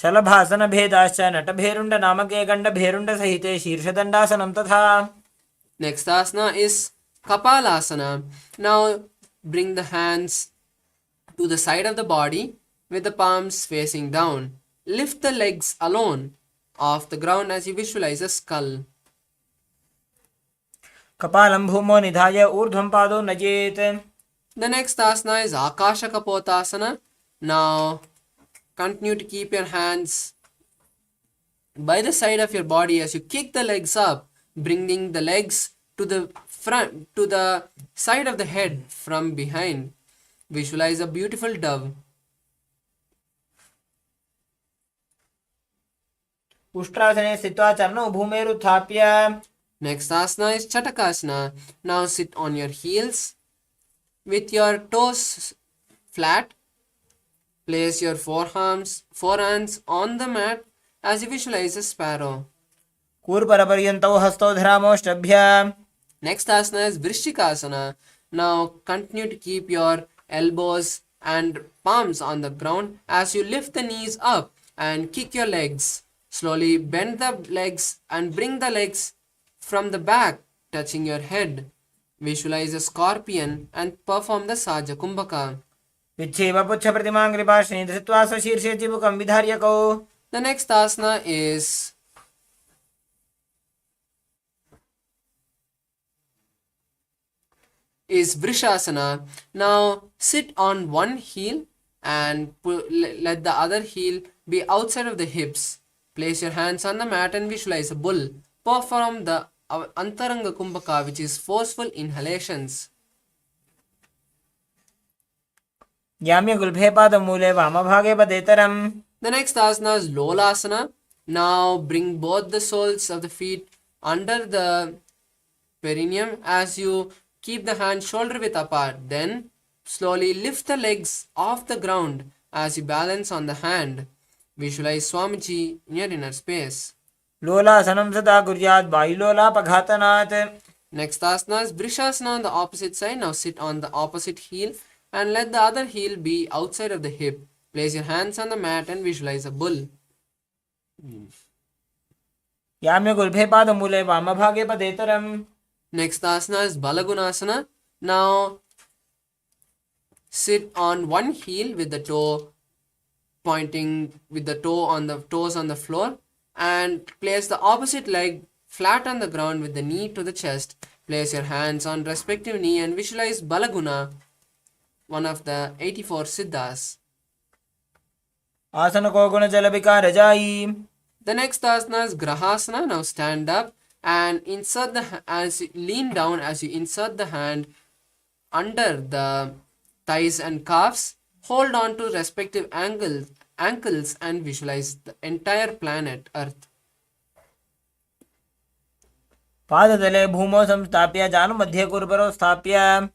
S2: शलभासन भेदाश्च नटभेरुण्ड नामके गण्डभेरुण्ड सहिते शीर्षदण्डासनं तथा.
S1: Next asana is Kapalasana. Now bring the hands to the side of the body with the palms facing down. Lift the legs alone off the ground as you visualize a skull.
S2: कपालं भूमो निधाय ऊर्ध्वं पादो नजेत्.
S1: The next asana is Akasha Bhairava. Now continue to keep your hands by the side of your body as you kick the legs up, bringing the legs to the front, to the side of the head from behind. Visualize a beautiful dove.
S2: उष्ट्रासने स्थित्वा चरणौ भूमेरुत्थाप्य.
S1: Next asana is Chatakasana. Now sit on your heels with your toes flat. Place your forehands on the mat as you visualize a sparrow.
S2: कूर्परपर्यन्तौ हस्तौ धरामोष्टभ्य.
S1: Next asana is Vrishikasana. Now continue to keep your elbows and palms on the ground as you lift the knees up and kick your legs. Slowly bend the legs and bring the legs from the back, touching your head. Visualize a scorpion and perform the Saja Kumbhaka.
S2: विच्छेव पुच्छप्रतिमां कृपाश्रीं धृत्वा स्वशीर्षे चिबुकं विधार्यकौ.
S1: The next asana is Vrishasana. Now sit on one heel and let the other heel be outside of the hips. Place your hands on the mat and visualize a bull. Perform the Antaranga Kumbhaka, which is forceful inhalations.
S2: याम्यगुल्भे पादमूले वामभागे पदेतरम्.
S1: The next asana is Lolasana. Now bring both the soles of the feet under the perineum as you keep the hands shoulder width apart. Then slowly lift the legs off the ground as you balance on the hand. Visualize Swamiji in your inner space.
S2: लोलासनं सदा कुर्यात् वायुलोलापघातनात्.
S1: Next asana is Vrishasana on the opposite side. Now sit on the opposite heel and let the other heel be outside of the hip. Place your hands on the mat and visualize a bull.
S2: याम्यगुल्भे पादमूले वामभागे पदेतरम्.
S1: Next asana is Balagunasana. Now sit on one heel with the toe pointing with the toes on the floor and place the opposite leg flat on the ground with the knee to the chest. Place your hands on respective knee and visualize Balaguna, one of the 84 Siddhas.
S2: आसन को गुण जल विकार जाई.
S1: The next asana is Grahasana. Now stand up and lean down as you insert the hand under the thighs and calves. Hold on to respective ankles and visualize the entire planet Earth.
S2: पादतले भूमौ संस्थाप्य जानुमध्ये कुर्परो स्थाप्य.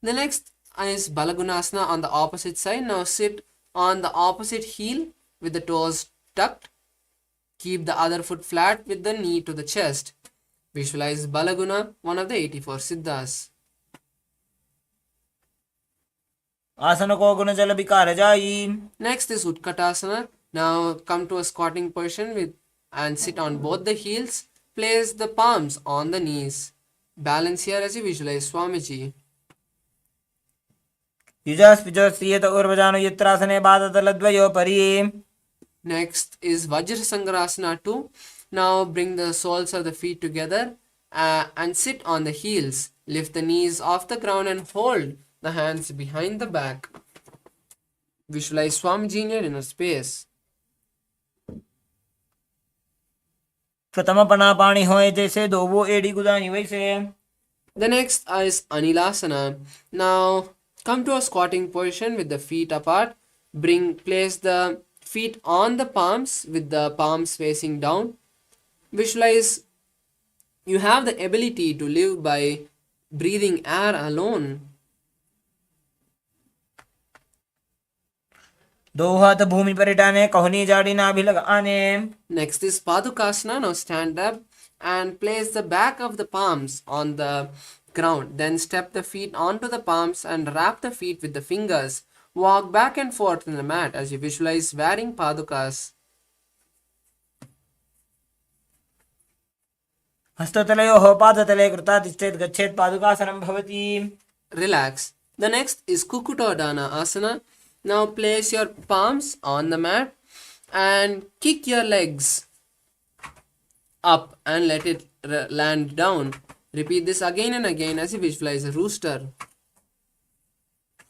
S1: The next is Balagunasana on the opposite side. Now sit on the opposite heel with the toes tucked. Keep the other foot flat with the knee to the chest. Visualize Balaguna, one of the 84 Siddhas.
S2: आसन को गुण जल विकार जाई.
S1: Next is Utkatasana. Now come to a squatting position and sit on both the heels. Place the palms on the knees. Balance here as you visualize Swamiji.
S2: युजास्पिजोस्त्रियत ऊर्वजानु यत्रासने बादतलद्वयो परि.
S1: Next is Vajrasangarasana 2. Now bring the soles of the feet together and sit on the heels. Lift the knees off the ground and hold the hands behind the back. Visualize Swamiji in your inner space.
S2: प्रथम पना पाणी होए जैसे दो वो एड़ी गुदानी वैसे.
S1: The next is Anilasana. Now come to a squatting position with the feet apart. Place the feet on the palms with the palms facing down. Visualize you have the ability to live by breathing air alone.
S2: दो हाथ भूमि पर इटाने कहनी जाड़ी नाभि लगाने.
S1: Next is Padukasana. Now stand up and place the back of the palms on the ground. Then step the feet onto the palms and wrap the feet with the fingers. Walk back and forth in the mat as you visualize wearing Padukas.
S2: हस्ततलयोः पादतले कृता तिष्ठेत् गच्छेत् पादुकासनं भवति.
S1: Relax. The next is Kukutodana Asana. Now place your palms on the mat and kick your legs up and let it land down. Repeat this again and again as you visualize a rooster.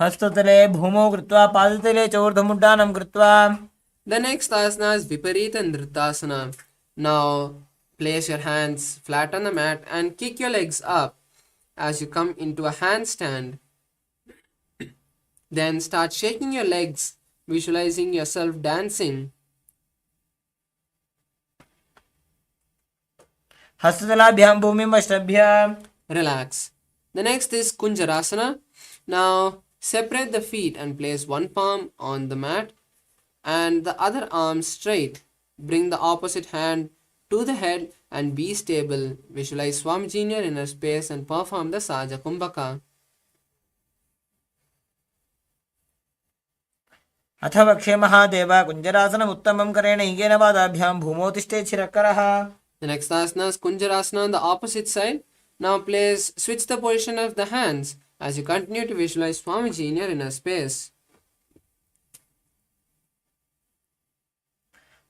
S2: हस्ततले भूमौ कृत्वा पादतले च ऊर्ध्वमुड्डानं कृत्वा.
S1: The next asana is Viparita Nritasana. Now place your hands flat on the mat and kick your legs up as you come into a handstand. Then start shaking your legs, visualizing yourself dancing.
S2: हस्ततलाभ्यां भूमिम् अष्टभ्य.
S1: Relax. The next is Kunjarasana. Now separate the feet and place one palm on the mat and the other arm straight. Bring the opposite hand to the head and be stable. Visualize Swamiji in your inner space and perform the Saja Kumbhaka.
S2: अथ वक्षे महादेव कुञ्जरासनम् उत्तमं करेण हिगेन पादाभ्यां भूमौ तिष्ठेत् शिरःकरः.
S1: The next asana is Kunjarasana on the opposite side. Now switch the position of the hands as you continue to visualize Swamiji in your inner space.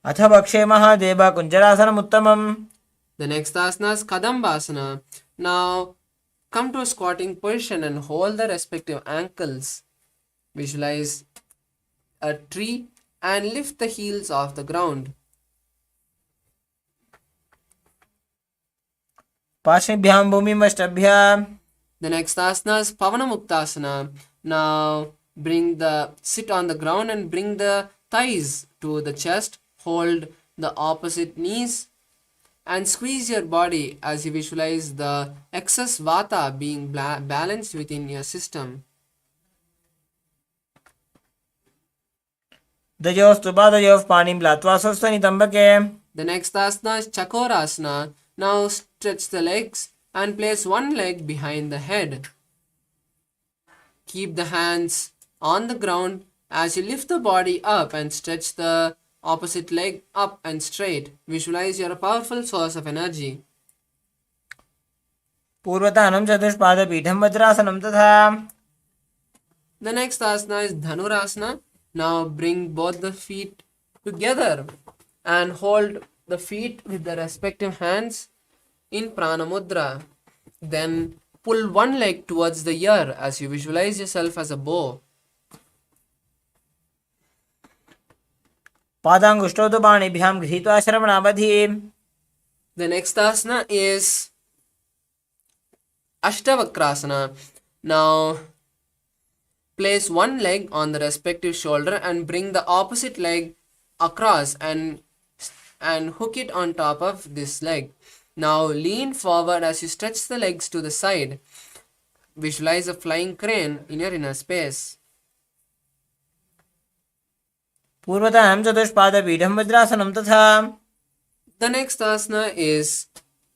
S2: अथ वक्षे महादेव कुञ्जरासनम् उत्तमम्.
S1: The next asana is Kadambasana. Now come to a squatting position and hold the respective ankles. Visualize a tree and lift the heels off the ground.
S2: पार्श्वेभ्यां भूमिम् अष्टभ्य.
S1: The next asana is Pavanamuktasana. Now sit on the ground and bring the thighs to the chest. Hold the opposite knees and squeeze your body as you visualize the excess vata being balanced within your system.
S2: दयोस्तु पादयोः पाणिं लात्वा स्वस्थनितम्बके.
S1: The next asana is Chakorasana. Now stretch the legs and place one leg behind the head. Keep the hands on the ground as you lift the body up and stretch the opposite leg up and straight. Visualize you're a powerful source of energy.
S2: पूर्वतानं चतुष्पादपीठं वज्रासनं तथा.
S1: The next asana is Dhanurasana. Now bring both the feet together and hold the feet with the respective hands in Prana Mudra. Then pull one leg towards the ear as you visualize yourself as a bow.
S2: पादाङ्गुष्ठौ तु पाणिभ्यां गृहीत्वा श्रवणावधि.
S1: The next asana is Ashtavakrasana. Now place one leg on the respective shoulder and bring the opposite leg across and hook it on top of this leg. Now lean forward as you stretch the legs to the side. Visualize a flying crane in your inner space.
S2: पूर्वतां चतुष्पादपीठं वज्रासनं तथा.
S1: The next asana is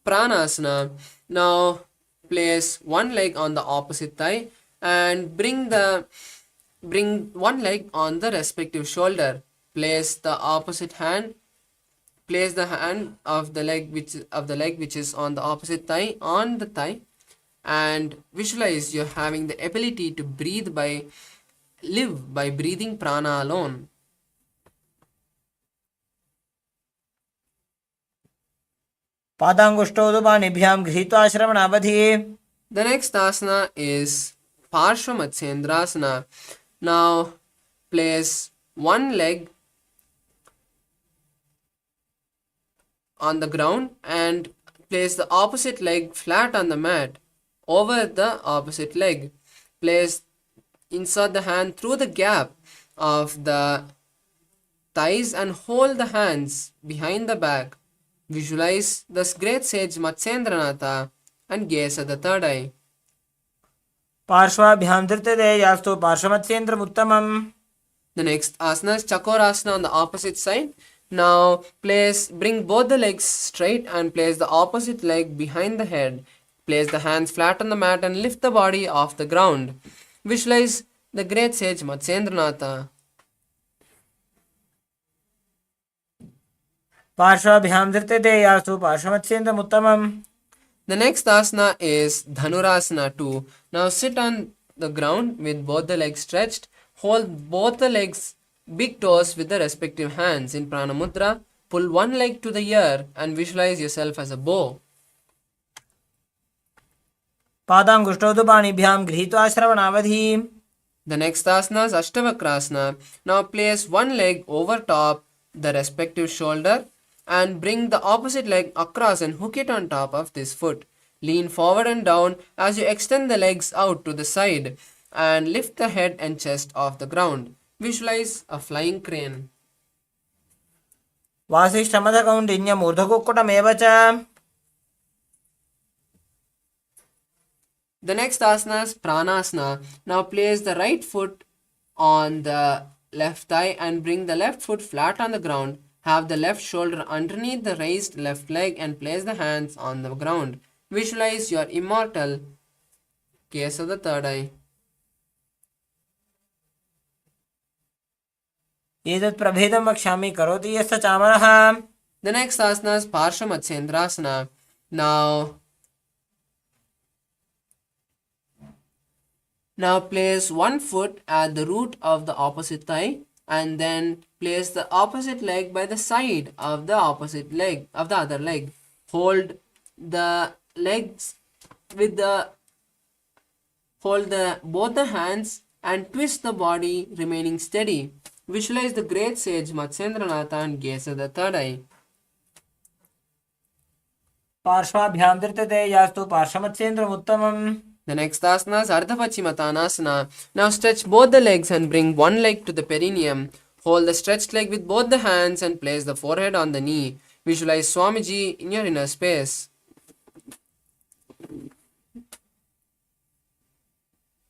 S1: Pranasana. Now place one leg on the opposite thigh and bring one leg on the respective shoulder. Place the hand of the leg which is on the opposite thigh on the thigh and visualize you're having the ability to live by breathing prana alone.
S2: पादाङ्गुष्ठौ तु पाणिभ्यां गृहीत्वा श्रवणावधि.
S1: The next asana is Parshvamatsendrasana. Now place one leg on the ground and place the opposite leg flat on the mat. over the opposite leg. Insert the hand through the gap of the thighs and hold the hands behind the back. Visualize the great sage Matsyendranatha and gaze at the third eye.
S2: पार्श्वाभ्यां धृत्यते यास्तु पार्श्वमत्स्येन्द्रमुत्तमम्.
S1: The next asana is Chakorasana on the opposite side. Now bring both the legs straight and place the opposite leg behind the head. Place the hands flat on the mat and lift the body off the ground. Visualize the great sage Matsyendranatha.
S2: पार्श्वाभ्यां धृत्यते यास्तु पार्श्वमत्स्येन्द्रमुत्तमम्.
S1: The next asana is Dhanurasana 2. Now sit on the ground with both the legs stretched. Hold both the legs, big toes with the respective hands in Prana Mudra. Pull one leg to the ear and visualize yourself as a bow.
S2: पादाङ्गुष्ठौ तु पाणिभ्यां गृहीत्वा श्रवणावधि.
S1: The next asana is Ashtavakrasana. Now place one leg over top the respective shoulder and bring the opposite leg across and hook it on top of this foot. Lean forward and down as you extend the legs out to the side and lift the head and chest off the ground. Visualize a flying crane.
S2: वासिष्ठमथकौण्डिन्यमूर्धकुक्कुटमेव च.
S1: The next asana is Pranasana. Now place the right foot on the left thigh and bring the left foot flat on the ground. Have the left shoulder underneath the raised left leg and place the hands on the ground. Visualize your immortal. Gaze of the third eye.
S2: एतत् प्रभेदं वक्ष्यामि करोति यस्य चामरः.
S1: The next asana is Parshamatsendrasana. Now place one foot at the root of the opposite thigh and then place the opposite leg by the side of the opposite leg of the other leg. Hold both the hands and twist the body remaining steady. Visualize the great sage Matsyendranatha and gaze at the third eye.
S2: पार्श्वाभ्यां धृत्यते यास्तु पार्श्वमत्स्येन्द्रमुत्तमम्.
S1: The next asana is Ardhapachimatanasana. Now stretch both the legs and bring one leg to the perineum. Hold the stretched leg with both the hands and place the forehead on the knee. Visualize Swamiji in your inner space.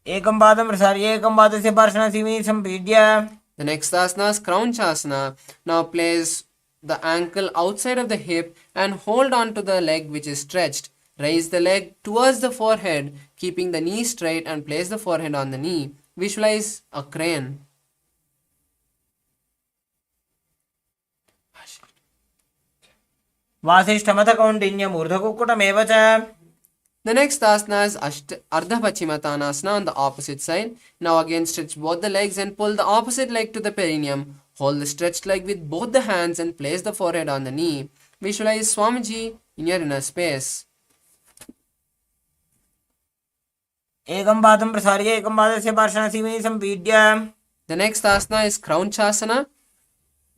S2: एकं पादं प्रसार्य एकं पादस्य पार्श्वनासीमि सम्पीड्य.
S1: The next asana is Kraunchasana. Now place the ankle outside of the hip and hold on to the leg which is stretched. Raise the leg towards the forehead, keeping the knee straight and place the forehead on the knee. Visualize a crane.
S2: वासिष्ठमथकौण्डिन्यमूर्धकुक्कुटमेव च.
S1: The next asana is Ardhapachimatanasana on the opposite side. Now again stretch both the legs and pull the opposite leg to the perineum. Hold the stretched leg with both the hands and place the forehead on the knee. Visualize Swamiji in your inner space.
S2: एकं पादं प्रसार्य एकं पादस्य पार्श्वनासीमि सम्पीड्य.
S1: The next asana is Kraunchasana.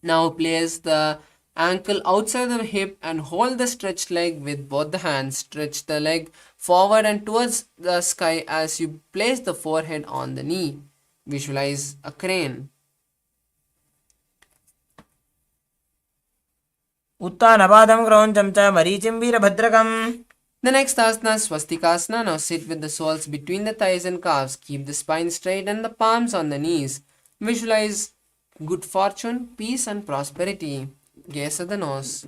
S1: Now place the ankle outside the hip and hold the stretched leg with both the hands. Stretch the leg forward and towards the sky as you place the forehead on the knee. Visualize a crane.
S2: उत्तानपादं क्रौञ्चं च मरीचिं वीरभद्रकम्.
S1: The next asana is Swastikasana. Now sit with the soles between the thighs and calves. Keep the spine straight and the palms on the knees. Visualize good fortune, peace and prosperity. Gaze at the nose.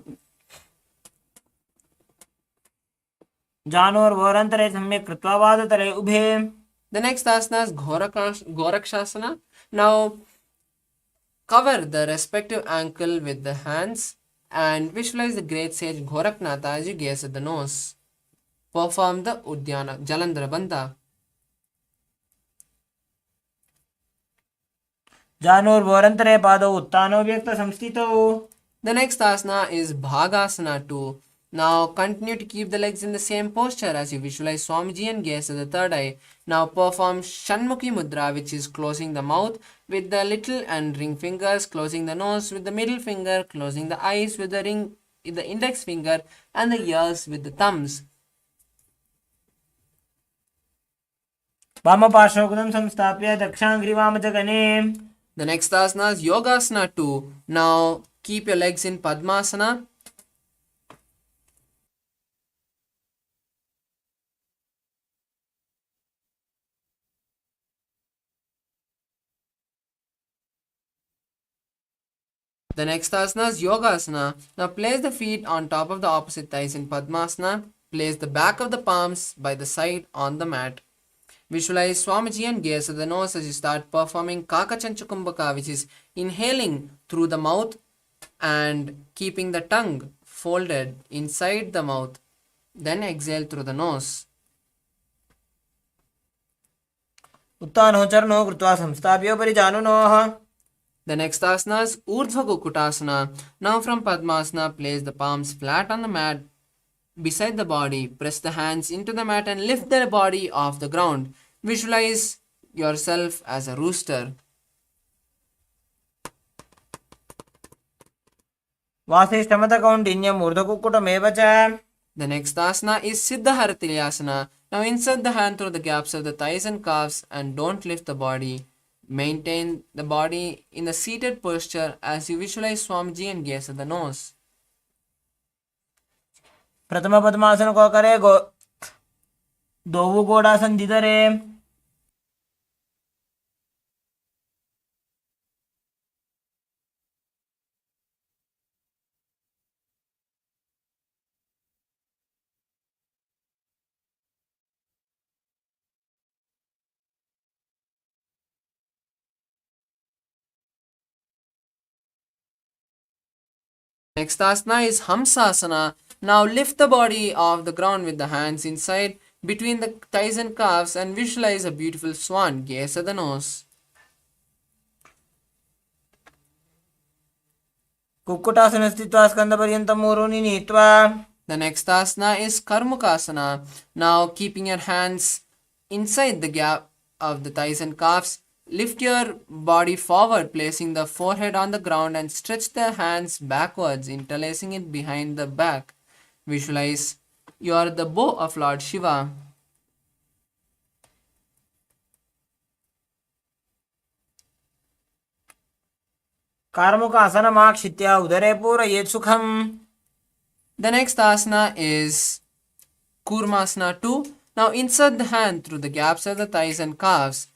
S2: जानोर्वोरन्तरे सम्यक् कृत्वा वादतले उभे.
S1: The next asana is Gorakshasana. Now cover the respective ankle with the hands and visualize the great sage Goraknatha as you gaze at the nose. Perform the Udyana Jalandhara Bandha.
S2: जानोर्वोरन्तरे पादौ उत्तानो व्यक्तसंस्थितौ.
S1: The next asana is Bhagasana 2. Now continue to keep the legs in the same posture as you visualize Swamiji and gaze at the third eye. Now perform Shanmukhi Mudra, which is closing the mouth with the little and ring fingers, closing the nose with the middle finger, closing the eyes with the index finger and the ears with the thumbs.
S2: वामपार्श्वकृतं संस्थाप्य दक्षाङ्घ्रिवामजगने.
S1: The next asana is Yogasana 2. Now keep your legs in Padmasana. The next asana is Yogasana. Now place the feet on top of the opposite thighs in Padmasana. Place the back of the palms by the side on the mat. Visualize Swamiji and gaze at the nose as you start performing Kakachanchukumbhaka, which is inhaling through the mouth and keeping the tongue folded inside the mouth. Then exhale through the nose.
S2: उत्तानो चरणो कृत्वा संस्थाप्योपरि जानुनोः.
S1: The next asana is Urdhva Kukutasana. Now from Padmasana, place the palms flat on the mat beside the body. Press the hands into the mat and lift the body off the ground. Visualize yourself as a rooster.
S2: वासिष्ठमतकौण्डिन्यम् ऊर्ध्वकुक्कुटमेव च.
S1: The next asana is Siddhaharatilyasana. Now insert the hand through the gaps of the thighs and calves and don't lift the body. Maintain the body in the seated posture as you visualize Swamiji and gaze at the nose.
S2: प्रथम पद्मासन को करे दोवु गोडासन दिदरे.
S1: Next asana is Hamsasana. Now lift the body off the ground with the hands inside between the thighs and calves and visualize a beautiful swan. Gaze at the nose.
S2: Kukkutasana स्थित्वा स्कन्दपर्यन्तं ऊरूनि नीत्वा.
S1: The next asana is Karmukasana. Now keeping your hands inside the gap of the thighs and calves, lift your body forward, placing the forehead on the ground and stretch the hands backwards, interlacing it behind the back. Visualize you are the bow of Lord Shiva.
S2: कार्मुकासनमाक्षित्य उदरे पूरयेत् सुखम्.
S1: The next asana is Kurmasana 2. Now insert the hand through the gaps of the thighs and calves.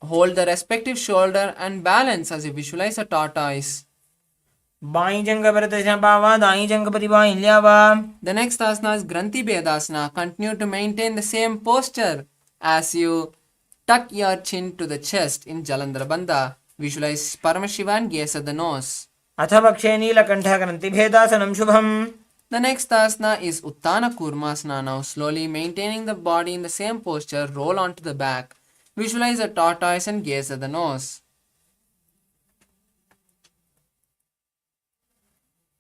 S1: Hold the respective shoulder and balance as you visualize a tortoise.
S2: By जंग परितशपावा दाई जंग परिबाई ल्यावा.
S1: The next asana is Granthi Bedasana. Continue to maintain the same posture as you tuck your chin to the chest in Jalandhara Bandha. Visualize Paramashivam and gaze at the nose.
S2: अथ पक्षे नीलकण्ठः ग्रन्थिभेदासनं शुभम्.
S1: The next asana is Uttana Kurmasana. Now slowly maintaining the body in the same posture, roll onto the back. Visualize a tortoise and gaze at the nose.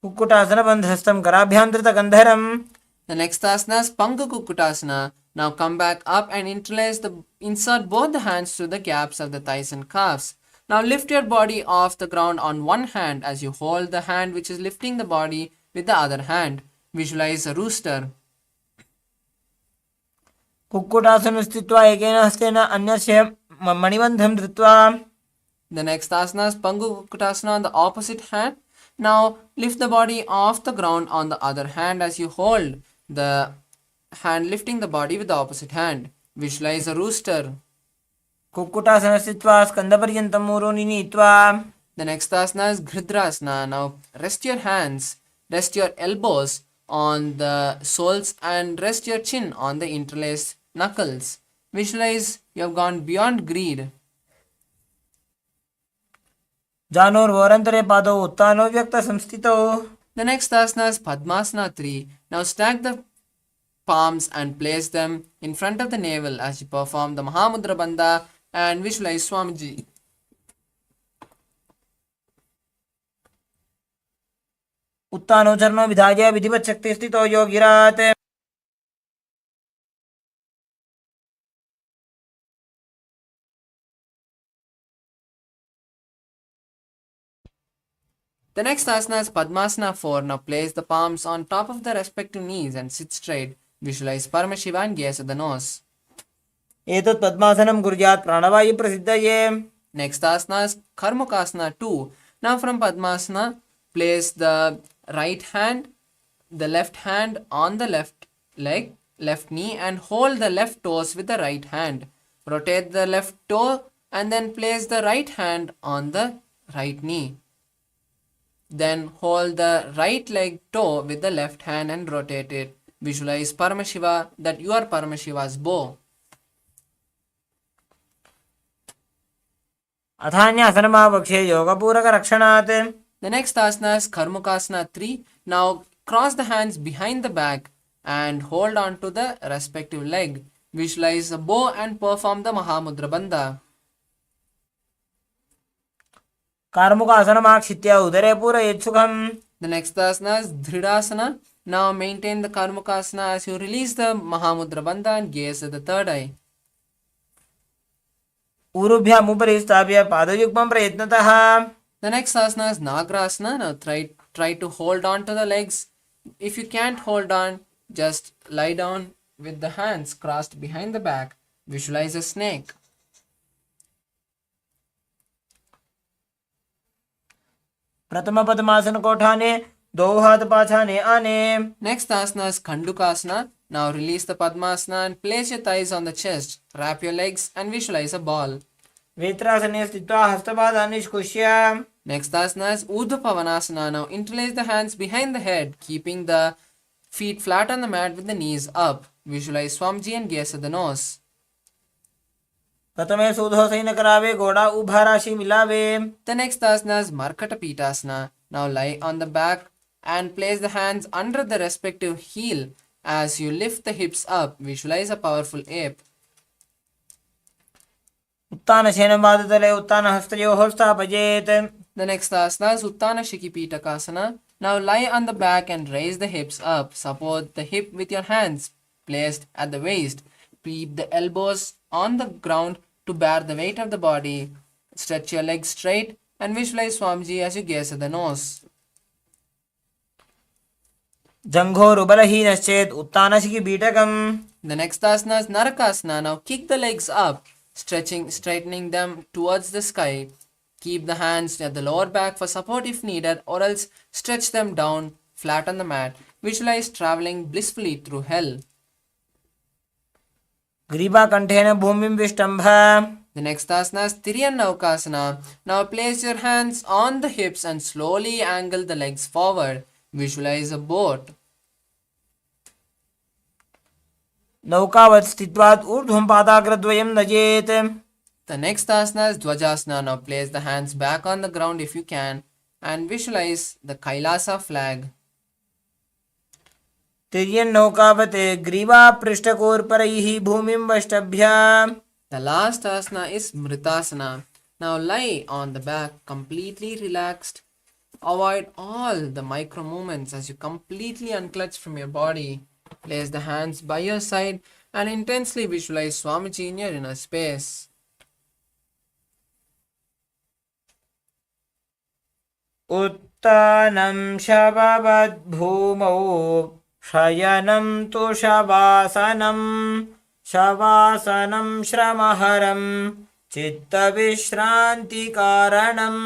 S2: कुक्कुटासनबन्धस्थं कराभ्यान्तृतकन्धरम्.
S1: The next asana is Panga Kukkutasana. Now come back up and insert both the hands through the gaps of the thighs and calves. Now lift your body off the ground on one hand as you hold the hand which is lifting the body with the other hand. Visualize a rooster.
S2: कुक्कुटासनं स्थित्वा एकेन हस्तेन अन्यस्य मणिबन्धं धृत्वा.
S1: The next asana is Pangu Kukkutasana on the opposite hand. Now lift the body off the ground on the other hand as you hold the hand lifting the body with the opposite hand. Visualize a rooster.
S2: कुक्कुटासनं स्थित्वा स्कन्दपर्यन्तं ऊरूनि नीत्वा.
S1: The next asana is Gridhrasana. Now rest your elbows on the soles and rest your chin on the interlaced knuckles. Visualize you have gone beyond greed.
S2: जानोर्वोरन्तरे पादौ उत्तानो व्यक्तसंस्थितौ.
S1: The next asana is Padmasana 3. Now stack the palms and place them in front of the navel as you perform the Mahamudra Bandha and visualize Swamiji.
S2: उत्तानो चरणो विधाय विधिवत् शक्ति स्थितो योगिरात्.
S1: The next asana is Padmasana 4. Now place the palms on top of the respective knees and sit straight. Visualize Paramashivam and gaze at the nose.
S2: एतत् पद्मासनं कुर्यात् प्राणवायुप्रसिद्धये.
S1: Next asana is Karmukasana 2. Now from Padmasana, place the right hand, the left hand on the left leg, left knee, and hold the left toes with the right hand. Rotate the left toe and then place the right hand on the right knee. Then hold the right leg toe with the left hand and rotate it. Visualize Paramashiva, that you are Paramashiva's bow.
S2: अथान्यासनमावक्षे योगपूरकरक्षणात्.
S1: The next asana is Karmukasana 3. Now cross the hands behind the back and hold on to the respective leg. Visualize a bow and perform the Mahamudra Bandha.
S2: कार्मुकासनमाक्षित्य उदरे पूरयेत् सुखम्.
S1: The next asana is Dhridasana. Now maintain the Karmukasana as you release the Mahamudra Bandha and gaze at the third eye.
S2: ऊरुभ्याम् उपरि स्थाप्य पादयुग्मं प्रयत्नतः.
S1: The next asana is Nagrasana. Now try to hold on to the legs. If you can't hold on, just lie down with the hands crossed behind the back. Visualize a snake.
S2: प्रथमपद्मासनकोठाने दो हाथ पाछाने आने.
S1: Next asana is Khandukasana. Now release the Padmasana and place your thighs on the chest. Wrap your legs and visualize a ball.
S2: वेत्रासने स्थित्वा हस्तपादान् निष्कुष्य.
S1: Next asana is Urdhva Pavanasana. Now interlace the hands behind the head, keeping the feet flat on the mat with the knees up. Visualize Swamiji and gaze at the nose.
S2: प्रथमे सूधोसैन करावे घोड़ा उभा राशि मिलावे.
S1: The next asana is Markata Pitasana. Now lie on the back and place the hands under the respective heel as you lift the hips up. Visualize a powerful ape.
S2: उत्तानशयनपादतले उत्तानहस्तयोः स्थापयेत्.
S1: The next asana is Uttana Shikipitakasana. Now lie on the back and raise the hips up. Support the hip with your hands placed at the waist. Keep the elbows on the ground to bear the weight of the body. Stretch your legs straight and visualize Swamiji as you gaze at the nose.
S2: जङ्घोरुबलहीनश्चेत् उत्तानशिखिपीठकम्.
S1: The next asana is Narakasana. Now kick the legs up, straightening them towards the sky. Keep the hands at the lower back for support if needed, or else stretch them down flat on the mat. Visualize traveling blissfully through hell.
S2: ग्रीवाकण्ठेन भूमिं विष्टम्भ.
S1: The next asana is Tiryannaukasana. Now place your hands on the hips and slowly angle the legs forward. Visualize a boat.
S2: नौकावत् स्थित्वात् ऊर्ध्वं पादाग्रद्वयं नजेत्.
S1: The next asana is Dvajasana. Now place the hands back on the ground if you can and visualize the Kailasa flag.
S2: तिर्यन्नौकावत् ग्रीवापृष्ठकोर्परैः भूमिं वष्टभ्य.
S1: The last asana is Mritasana. Now lie on the back completely relaxed. Avoid all the micro movements as you completely unclutch from your body. Place the hands by your side and intensely visualize Swamiji in your inner space.
S2: उत्तानं शववद्भूमौ शयनं तु शवासनं. शवासनं श्रमहरं चित्तविश्रान्तिकारणम्.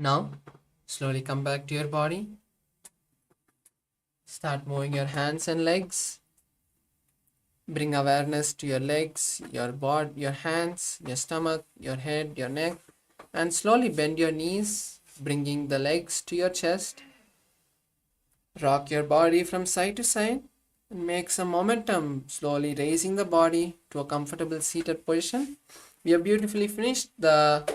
S1: Now, slowly come back to your body. Start moving your hands and legs. Bring awareness to your legs, your body, your hands, your stomach, your head, your neck, and slowly bend your knees, bringing the legs to your chest. Rock your body from side to side and make some momentum, slowly raising the body to a comfortable seated position. We have beautifully finished the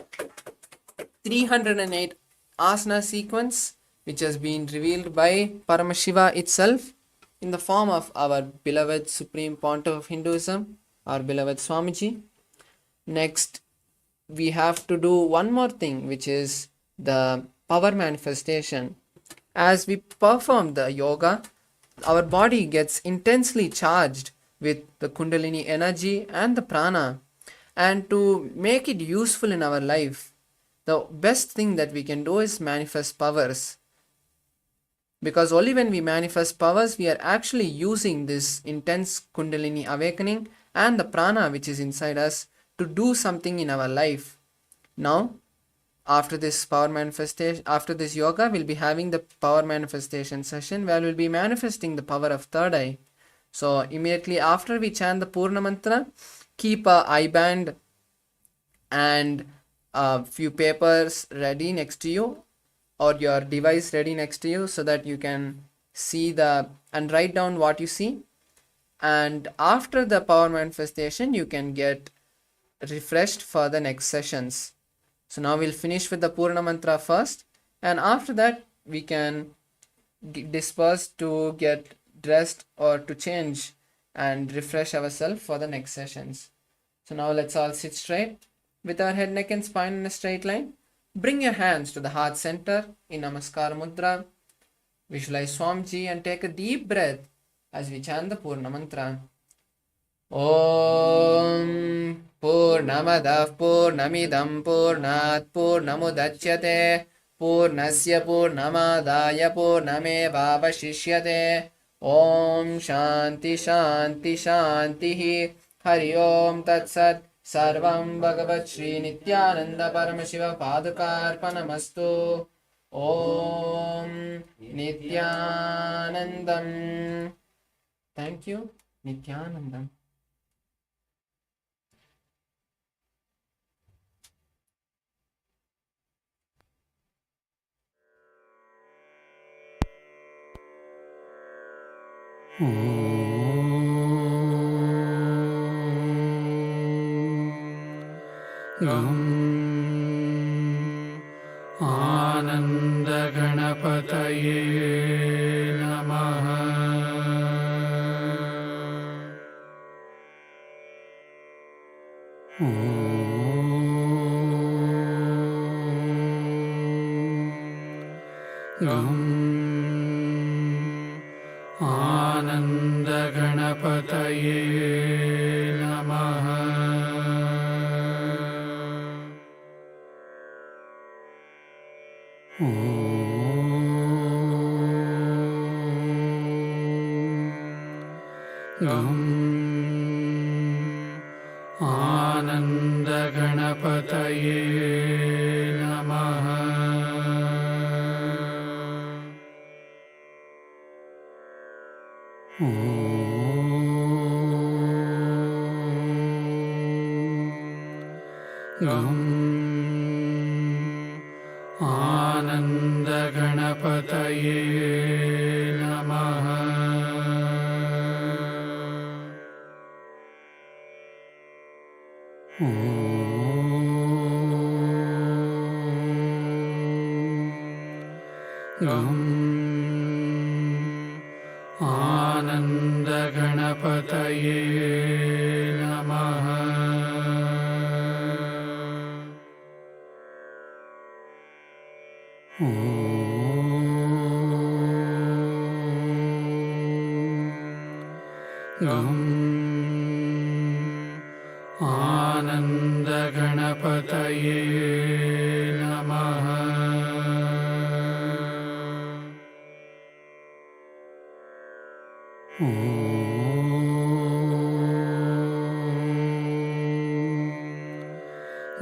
S1: 308 asana sequence, which has been revealed by Paramashiva itself in the form of our beloved Supreme Pontiff of Hinduism, our beloved Swamiji. Next, we have to do one more thing, which is the power manifestation. As we perform the yoga, our body gets intensely charged with the Kundalini energy and the prana. And to make it useful in our life, the best thing that we can do is manifest powers. Because only when we manifest powers, we are actually using this intense Kundalini awakening and the prana which is inside us to do something in our life. Now, after this power manifestation, after this yoga, we'll be having the power manifestation session where we'll be manifesting the power of third eye. So immediately after we chant the Purna Mantra, keep a eye band and a few papers ready next to you, or your device ready next to you, so that you can see and write down what you see. And after the power manifestation, you can get refreshed for the next sessions. So now we'll finish with the Purna Mantra first, and after that we can disperse to get dressed or to change and refresh ourselves for the next sessions. So now let's all sit straight with our head, neck and spine in a straight line. Bring your hands to the heart center in Namaskar Mudra. Visualize Swamiji and take a deep breath as we chant the Purna Mantra. Om Purnamadav Purnamidam Purnat Purnamudachyate Purnasya Purnamadaya Purnamevavashishyate. Om Shanti Shanti Shanti Hari Om Tat Sat. Sarvam Bhagavat Shri Nithyananda Paramashiva Padukarpanamastu. Om Nithyanandam. Thank you, Nithyanandam.
S5: गं आनन्दगणपतये नमः। गं आनन्दगणपतये नमः। गं आनन्दगणपतये नमः। गं आनन्दगणपतये नमः। गं आनन्दगणपतये नमः। गं आनन्दगणपतये नमः।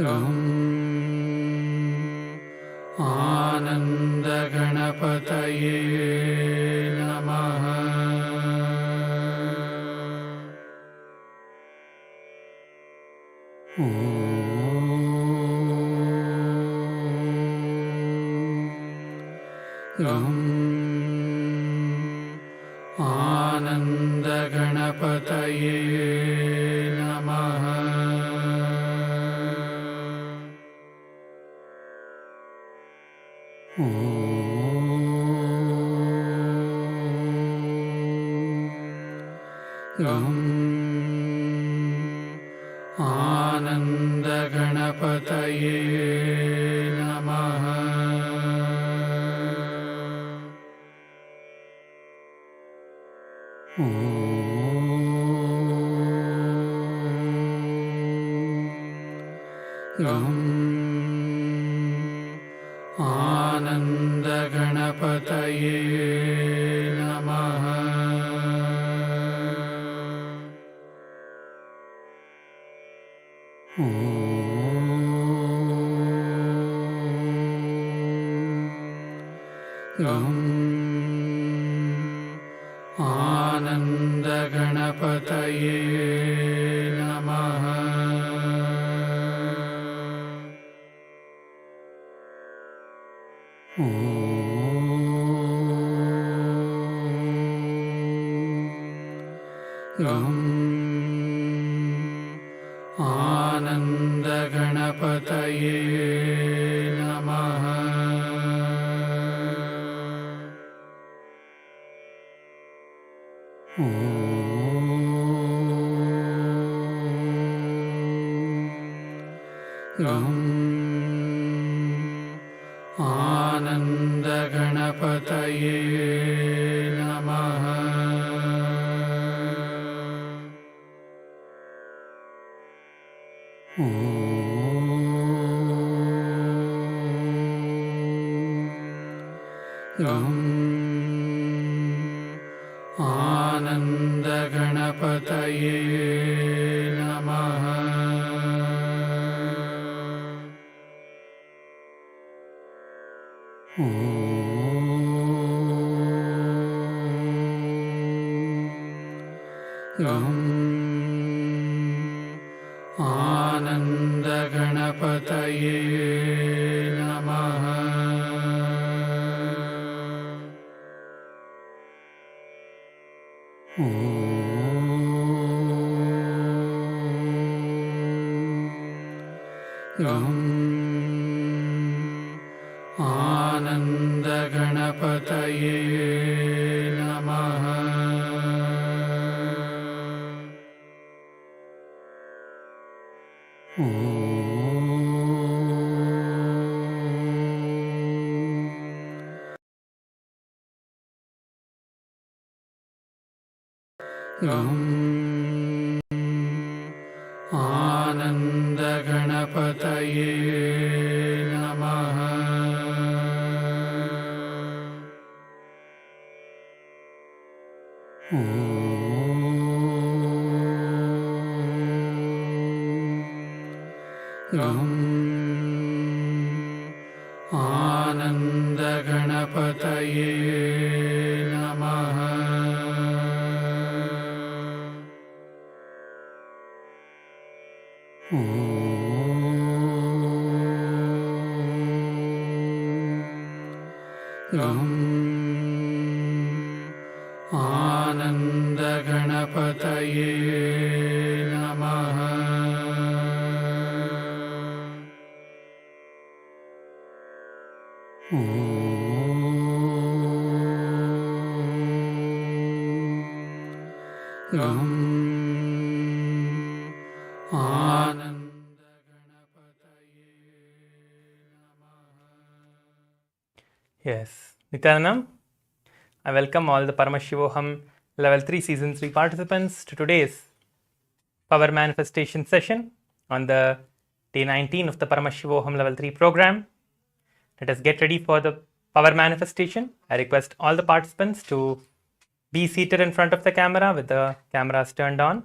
S5: गं आनन्दगणपतये नमः गं आनन्दगणपतये नमः गं आनन्दगणपतये नमः गं आनन्दगणपतये नमः गं आनन्दगणपतये नमः गं आनन्दगणपतये नमः गं आनन्दगणपतये नमः गं आनन्दगणपतये नमः गं आनन्दगणपतये नमः गं आनन्दगणपतये नमः गं आनन्दगणपतये नमः गं आनन्दगणपतये नमः गं आनन्दगणपतये नमः गं आनन्दगणपतये
S6: Yes, Nithyananda, I welcome all the Paramashivoham Level 3 Season 3 participants to today's Power Manifestation session on the day 19 of the Paramashivoham Level 3 program. Let us get ready for the Power Manifestation. I request all the participants to be seated in front of the camera with the cameras turned on.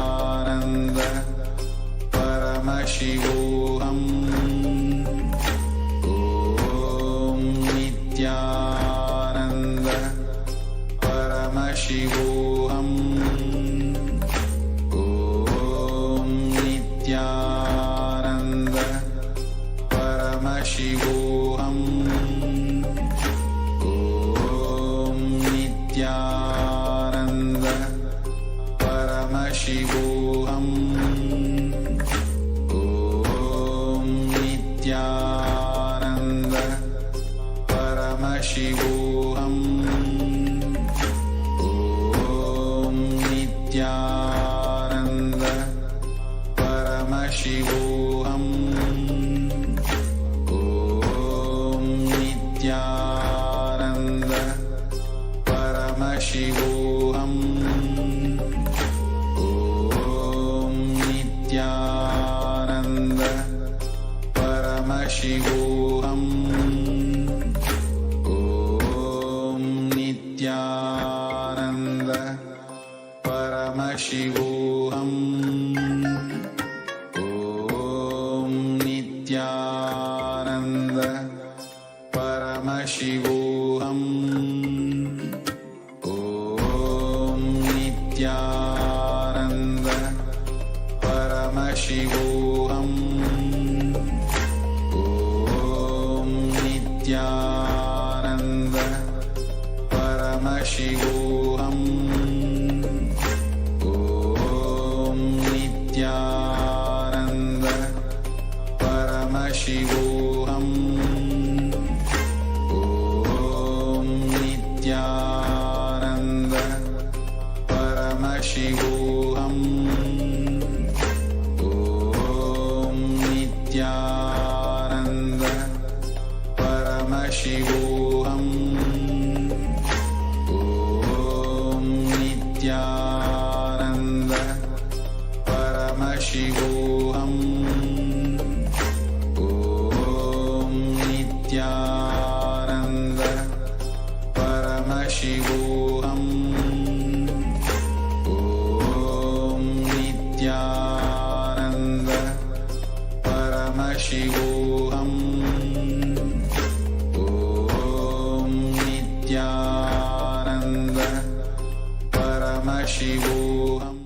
S4: Paramashivoham. Om Nithyananda Paramashivoham. Om Nithyananda Paramashivoham. Om Nithyananda Paramashivoham. Om Nithyananda Paramashivoham. Om Nithyananda Paramashivoham. Om Nithyananda Paramashivoham. Om Nithyananda Paramashivoham. Om Nithyananda Paramashivoham. Om Nithyananda Paramashivoham. Om Nithyananda Paramashivoham. Om Nithyananda Paramashivoham. Om Nithyananda Paramashivoham. Om Nithyananda Paramashivoham. Om Nithyananda Paramashivoham. Om Nithyananda Paramashivoham. Om Nithyananda Paramashivoham. Om Nithyananda Paramashivoham.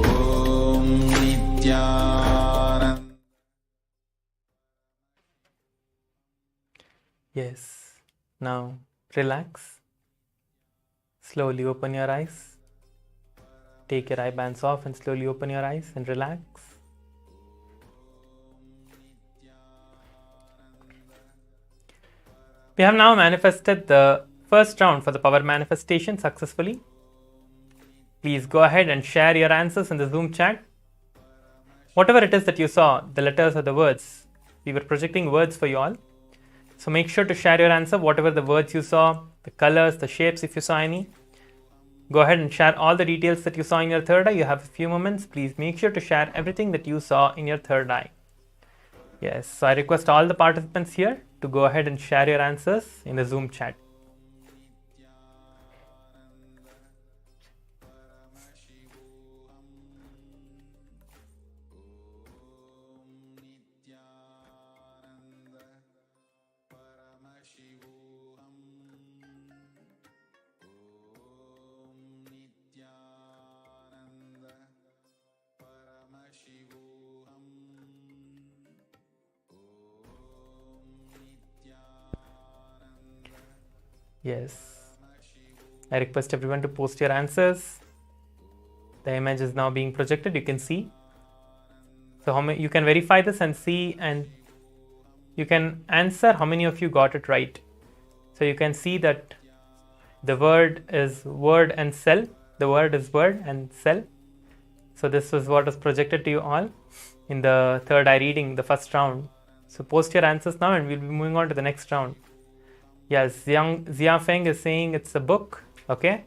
S4: Om Nithyananda.
S6: Yes. Now relax. Slowly open your eyes. Take your eye bands off and slowly open your eyes and relax. We have now manifested the first round for the power manifestation successfully. Please go ahead and share your answers in the Zoom chat. Whatever it is that you saw, the letters or the words, we were projecting words for you all. So make sure to share your answer, whatever the words you saw, the colors, the shapes if you saw any. Go ahead and share all the details that you saw in your third eye. You have a few moments. Please make sure to share everything that you saw in your third eye. Yes, so I request all the participants here to go ahead and share your answers in the Zoom chat. Yes, I request everyone to post your answers. The image is now being projected, you can see. So how many, you can verify this and see, and you can answer how many of you got it right. So you can see that the word is word and cell. The word is word and cell. So this was what was projected to you all in the third eye reading, the first round. So post your answers now and we'll be moving on to the next round. Yes, Zia Feng is saying it's a book. Okay.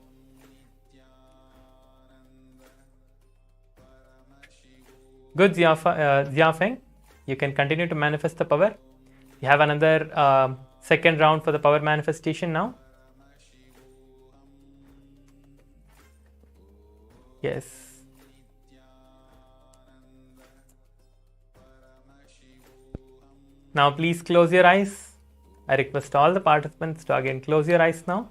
S6: Good, Zia Feng. You can continue to manifest the power. You have another second round for the power manifestation now. Yes. Now please close your eyes. I request all the participants to again close your eyes now.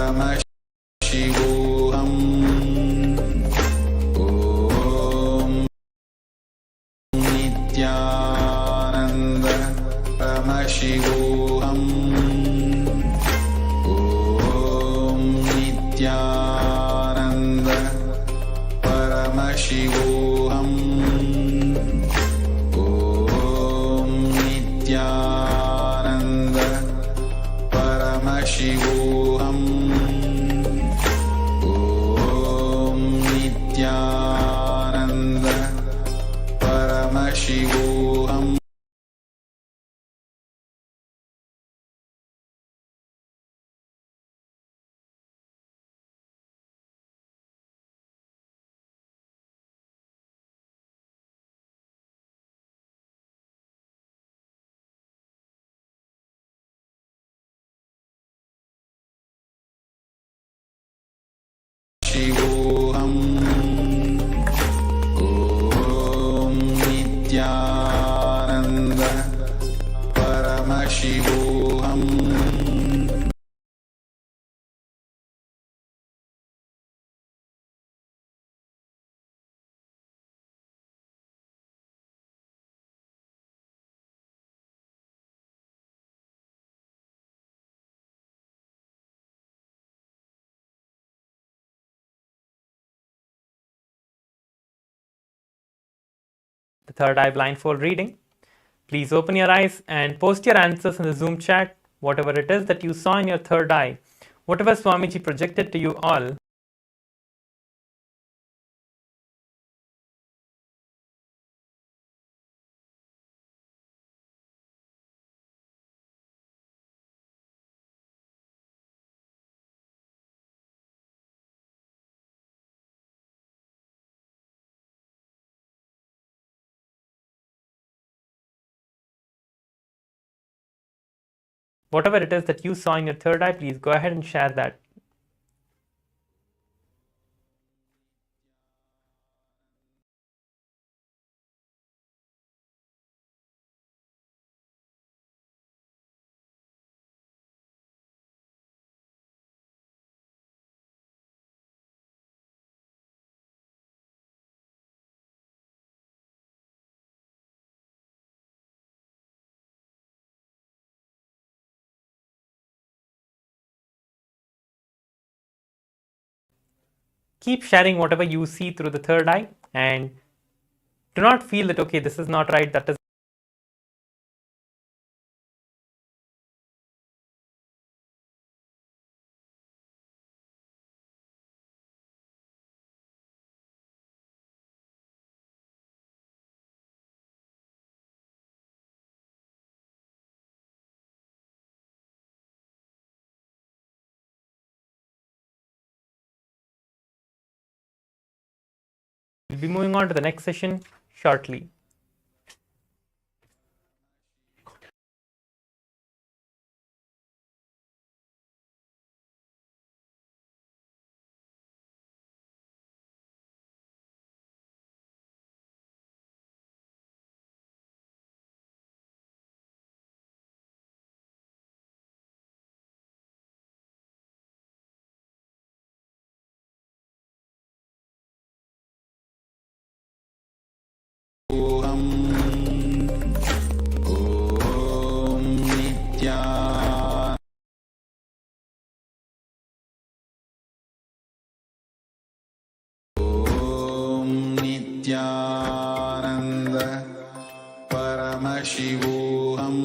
S4: Paramashivoham. Om Nithyananda Paramashivoham. Shivoham. Om Nithyananda Paramashivoham.
S6: The third eye blindfold reading. Please open your eyes and post your answers in the Zoom chat, whatever it is that you saw in your third eye, whatever Swamiji projected to you all. Whatever it is that you saw in your third eye, please go ahead and share that. Keep sharing whatever you see through the third eye, and do not feel that, okay, this is not right, that is we'll be moving on to the next session shortly.
S4: Om Nithyananda. Om Nithyananda Paramashivoham.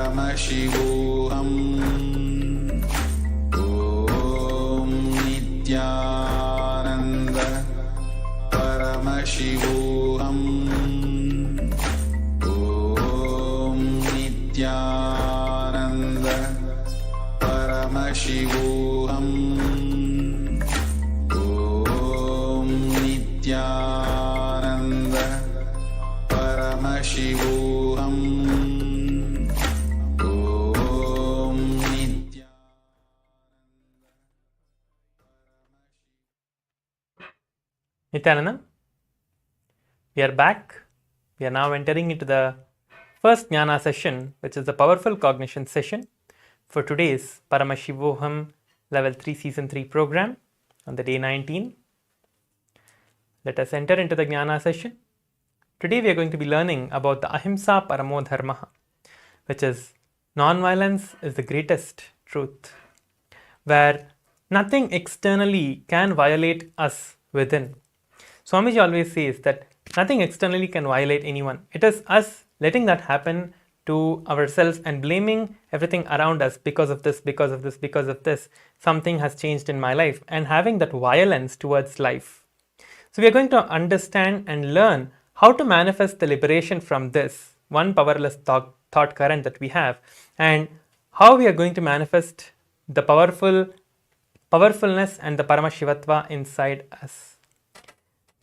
S4: Paramashivoham. Om Nithyananda Paramashivoham. Om Nithyananda Paramashivoham. Om Nithyananda Paramashivoham. Om Nithyananda.
S6: Nithyananda, we are back. We are now entering into the first jnana session, which is the powerful cognition session for today's Paramashivoham Level 3 Season 3 program on the day 19. Let us enter into the jnana session. Today we are going to be learning about the Ahimsa Paramo Dharma, which is non-violence is the greatest truth, where nothing externally can violate us within. Swamiji always says that nothing externally can violate anyone. It is us letting that happen to ourselves and blaming everything around us because of this, because of this, because of this. Something has changed in my life, and having that violence towards life. So we are going to understand and learn how to manifest the liberation from this one powerless thought current that we have, and how we are going to manifest the powerfulness and the Paramashivatva inside us.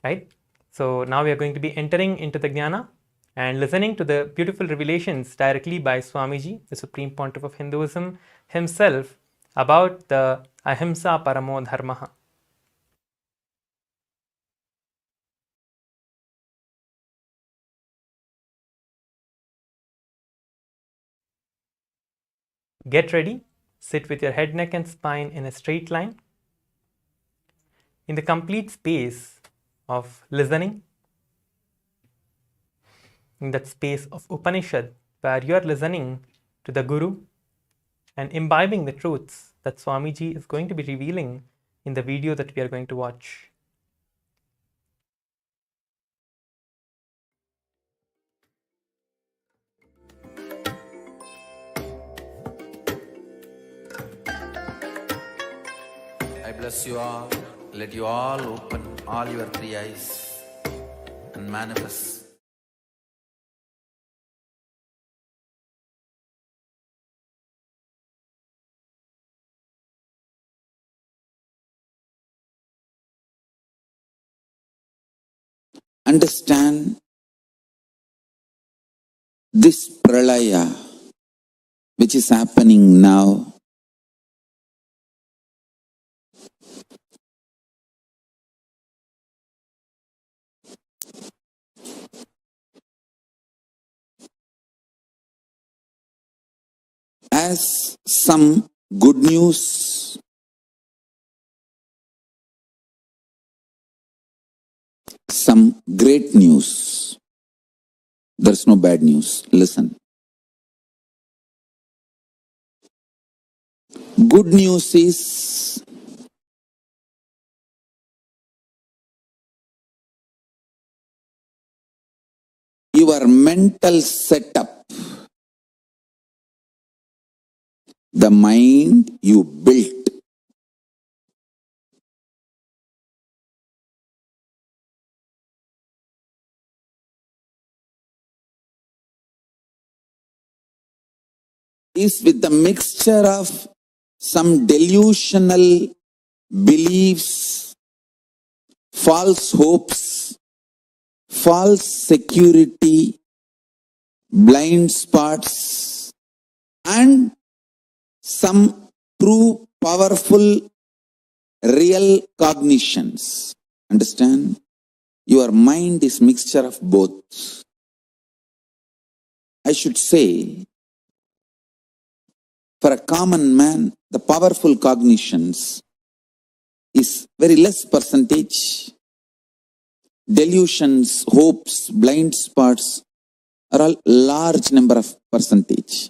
S6: Right? So now we are going to be entering into the jnana and listening to the beautiful revelations directly by Swamiji, the Supreme Pontiff of Hinduism himself, about the Ahimsa Paramo Dharma. Get ready. Sit with your head, neck and spine in a straight line. In the complete space of listening, in that space of Upanishad, where you are listening to the Guru and imbibing the truths that Swamiji is going to be revealing in the video that we are going to watch.
S4: I bless you all. Let you all open all your three eyes and manifest. Understand this pralaya which is happening now. As some good news, some great news. There's no bad news. Listen. Good news is your mental setup, the mind you built, is with the mixture of some delusional beliefs, false hopes, false security, blind spots, and some true, powerful, real cognitions. Understand? Your mind is mixture of both. I should say, for a common man, the powerful cognitions is very less percentage. Delusions, hopes, blind spots are all large number of percentage.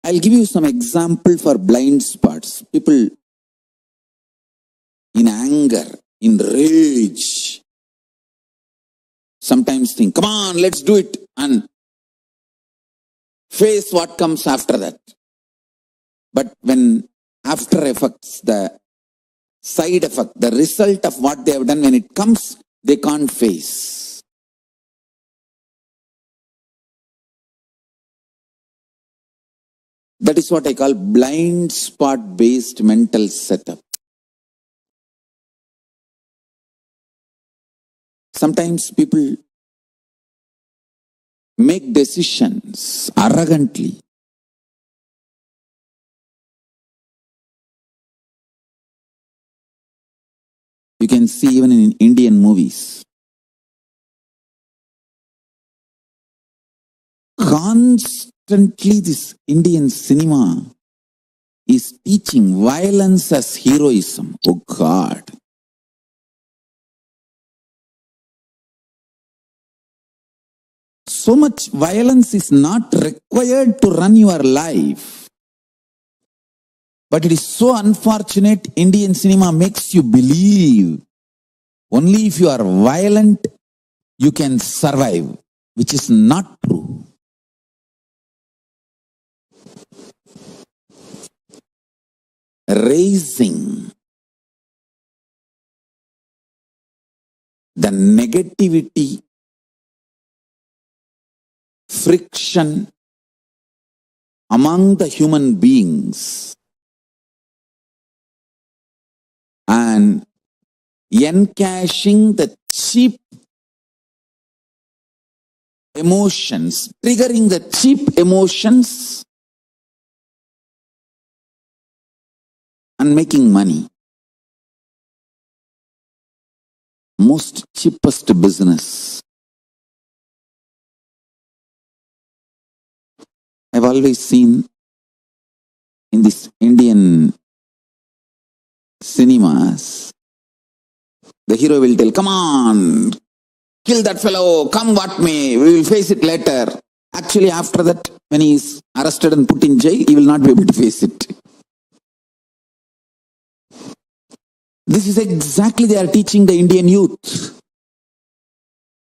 S4: I'll give you some example for blind spots. People in anger, in rage, sometimes think, come on, let's do it. And face what comes after that. But when after effects, the side effect, the result of what they have done, when it comes, they can't face. That is what I call blind spot based mental setup. Sometimes people make decisions arrogantly. You can see even in Indian movies. Constantly this Indian cinema is teaching violence as heroism. Oh God. So much violence is not required to run your life. But it is so unfortunate, Indian cinema makes you believe only if you are violent, you can survive, which is not true. Raising the negativity, friction among the human beings and encashing the cheap emotions, triggering the cheap emotions and making money. Most cheapest business. I've always seen in this Indian cinemas, the hero will tell, come on, kill that fellow, come what may, we will face it later. Actually, after that, when he is arrested and put in jail, he will not be able to face it. This is exactly they are teaching the Indian youth.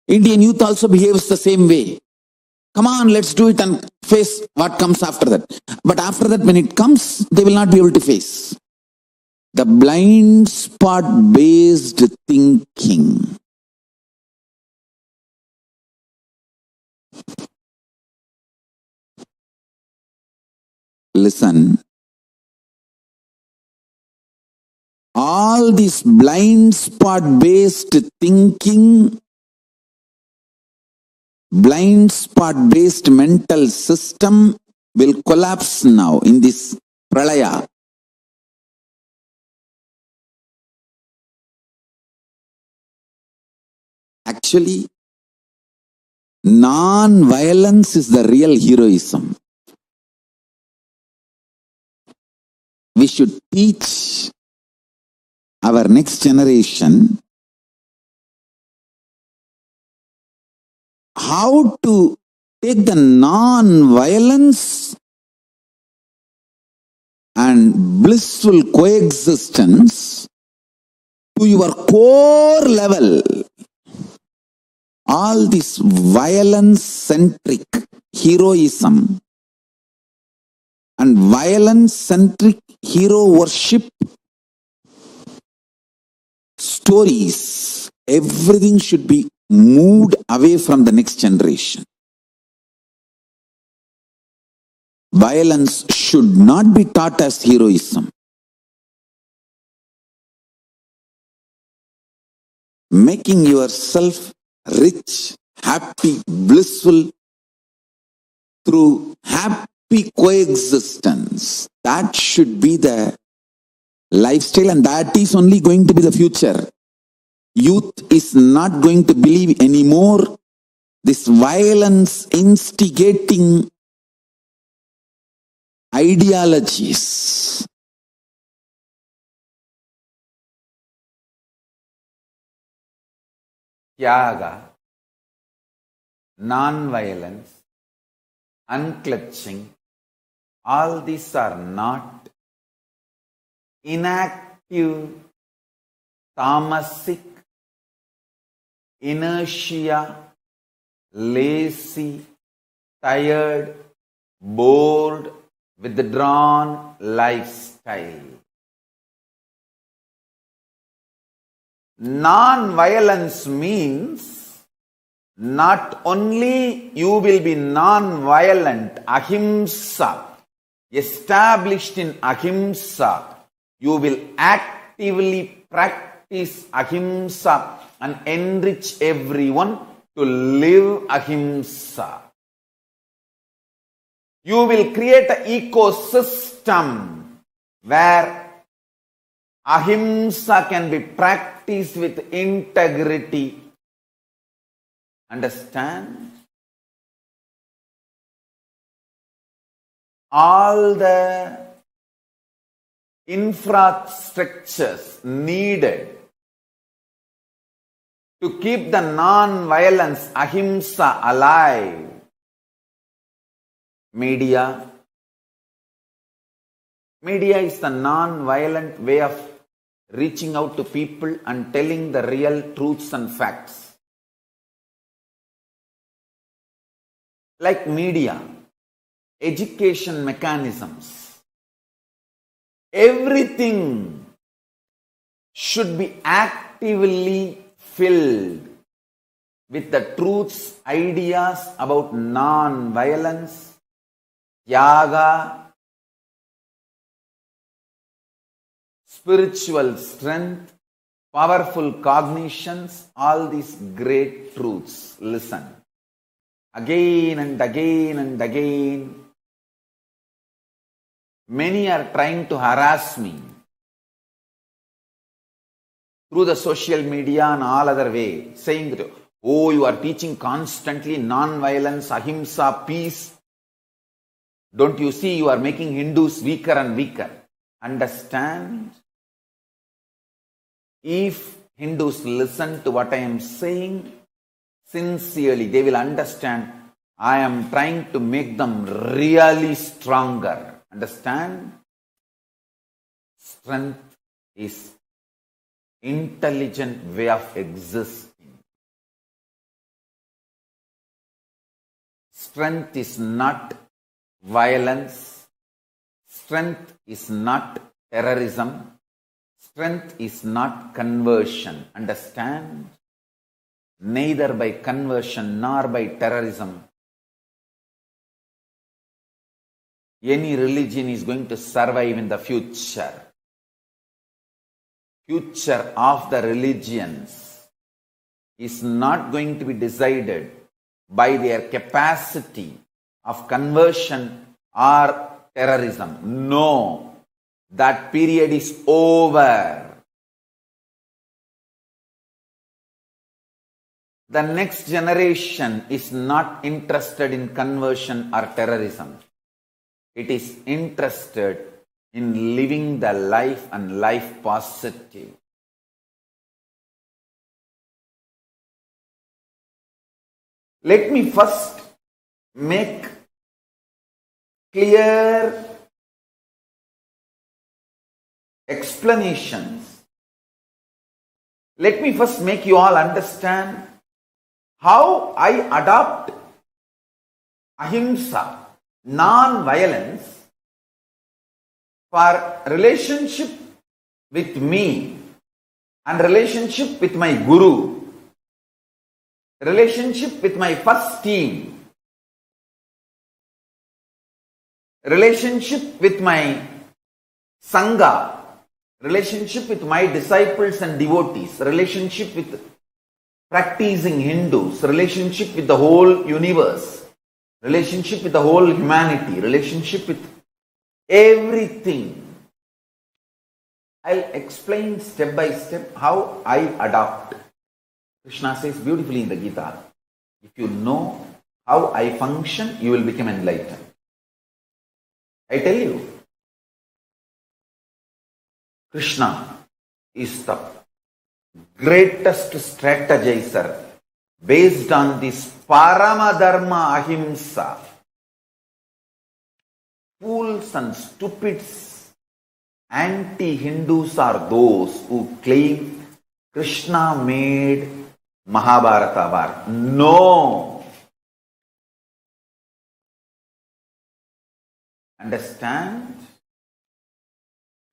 S4: Indian youth also behaves the same way. Come on, let's do it and face what comes after that. But after that, when it comes, they will not be able to face. The blind spot based thinking. Listen. All this blind spot based thinking, blind spot based mental system will collapse now in this pralaya. Actually, non-violence is the real heroism. We should teach our next generation how to take the non-violence and blissful coexistence to your core level. All this violence-centric heroism and violence-centric hero worship stories, everything should be moved away from the next generation. Violence should not be taught as heroism. Making yourself rich, happy, blissful through happy coexistence. That should be the lifestyle, and that is only going to be the future. Youth is not going to believe anymore this violence instigating ideologies. Tyaga, non-violence, unclutching, all these are not inactive, tamasic, inertia, lazy, tired, bored, withdrawn lifestyle. Non-violence means not only you will be non-violent, Ahimsa, established in Ahimsa, you will actively practice Ahimsa and enrich everyone to live Ahimsa. You will create an ecosystem where Ahimsa can be practiced with integrity. Understand? All the infrastructures needed to keep the non-violence Ahimsa alive. Media is the non-violent way of reaching out to people and telling the real truths and facts. Like media, education mechanisms, everything should be actively filled with the truths, ideas about non-violence, yaga, spiritual strength, powerful cognitions, all these great truths. Listen. Again and again and again. Many are trying to harass me through the social media and all other way, saying that, oh, you are teaching constantly non-violence, ahimsa, peace. Don't you see you are making Hindus weaker and weaker? Understand? If Hindus listen to what I am saying sincerely, they will understand I am trying to make them really stronger. Understand? Strength is intelligent way of existing. Strength is not violence. Strength is not terrorism. Strength is not conversion. Understand? Neither by conversion nor by terrorism any religion is going to survive in the future. Future of the religions is not going to be decided by their capacity of conversion or terrorism. No, that period is over. The next generation is not interested in conversion or terrorism. It is interested in living the life and life positive. Let me first make clear explanations. Let me first make you all understand how I adopt ahimsa, non-violence, for relationship with me and relationship with my guru, relationship with my first team, relationship with my sangha, relationship with my disciples and devotees, relationship with practicing Hindus, relationship with the whole universe, relationship with the whole humanity, relationship with everything. I'll explain step by step how I adopt. Krishna says beautifully in the Gita, if you know how I function, you will become enlightened. I tell you, Krishna is the greatest strategizer based on this Paramadharma Ahimsa. Fools and stupids, anti-Hindus are those who claim Krishna made Mahabharata war. No! Understand?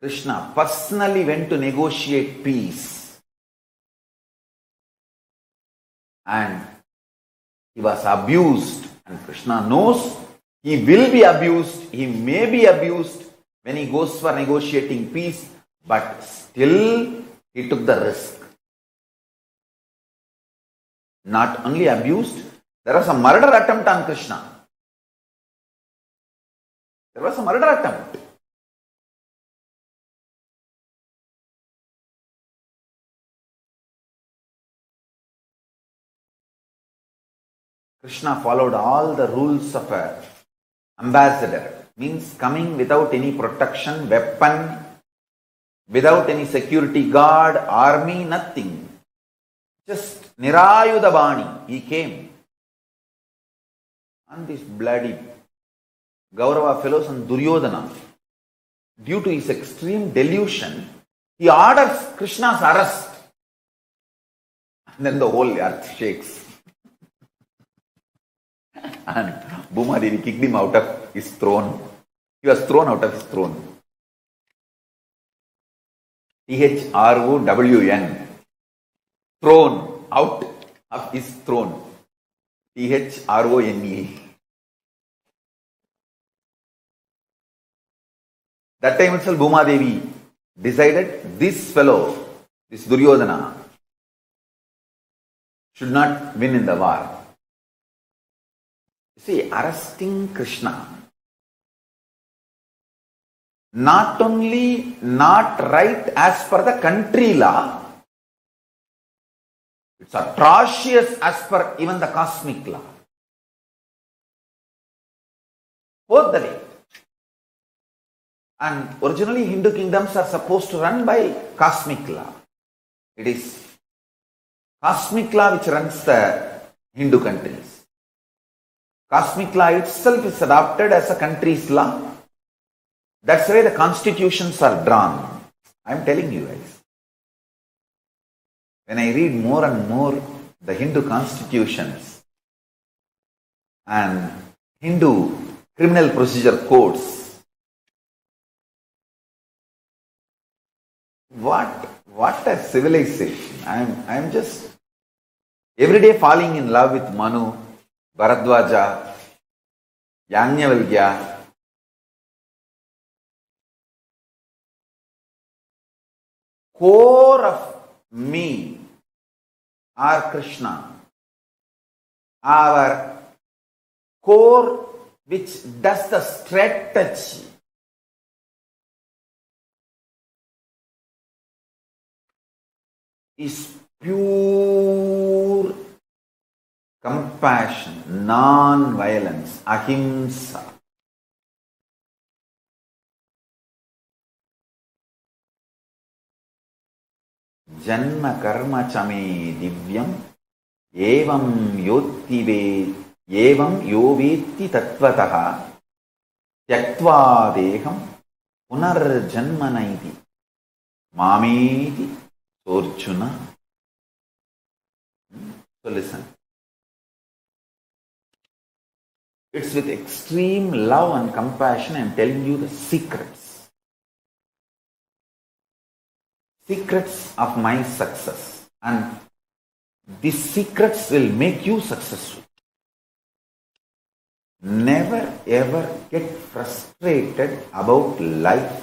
S4: Krishna personally went to negotiate peace. And he was abused. And Krishna knows he will be abused. He may be abused when he goes for negotiating peace. But still, he took the risk. Not only abused, there was a murder attempt on Krishna. There was a murder attempt. Krishna followed all the rules of an ambassador. Means coming without any protection, weapon, without any security guard, army, nothing. Just Nirayudha Bani, he came. And these bloody Gaurava fellows and Duryodhana, due to his extreme delusion, he orders Krishna's arrest. And then the whole earth shakes. And Bhumadevi kicked him out of his throne. He was thrown out of his throne. THROWN. Thrown out of his throne. THRONE. That time itself Bhumadevi decided this fellow, this Duryodhana, should not win in the war. See, arresting Krishna, not only not right as per the country law, it's atrocious as per even the cosmic law. Both the way. And originally Hindu kingdoms are supposed to run by cosmic law. It is cosmic law which runs the Hindu countries. Cosmic law itself is adopted as a country's law. That's why the constitutions are drawn. I'm telling you guys. When I read more and more the Hindu constitutions and Hindu criminal procedure codes, what a civilization. I'm just every day falling in love with Manu, Bharadwaja, Yajnavalkya. Core of me are Krishna. Our core which does the strategy. Is pure compassion, non-violence, ahimsa. Janma karma chame divyam evam yovetti tattvataha tyaktva deham punarjanmanaiti mameti Arjuna. So listen. It's with extreme love and compassion I am telling you the secrets. Secrets of my success. And these secrets will make you successful. Never ever get frustrated about life.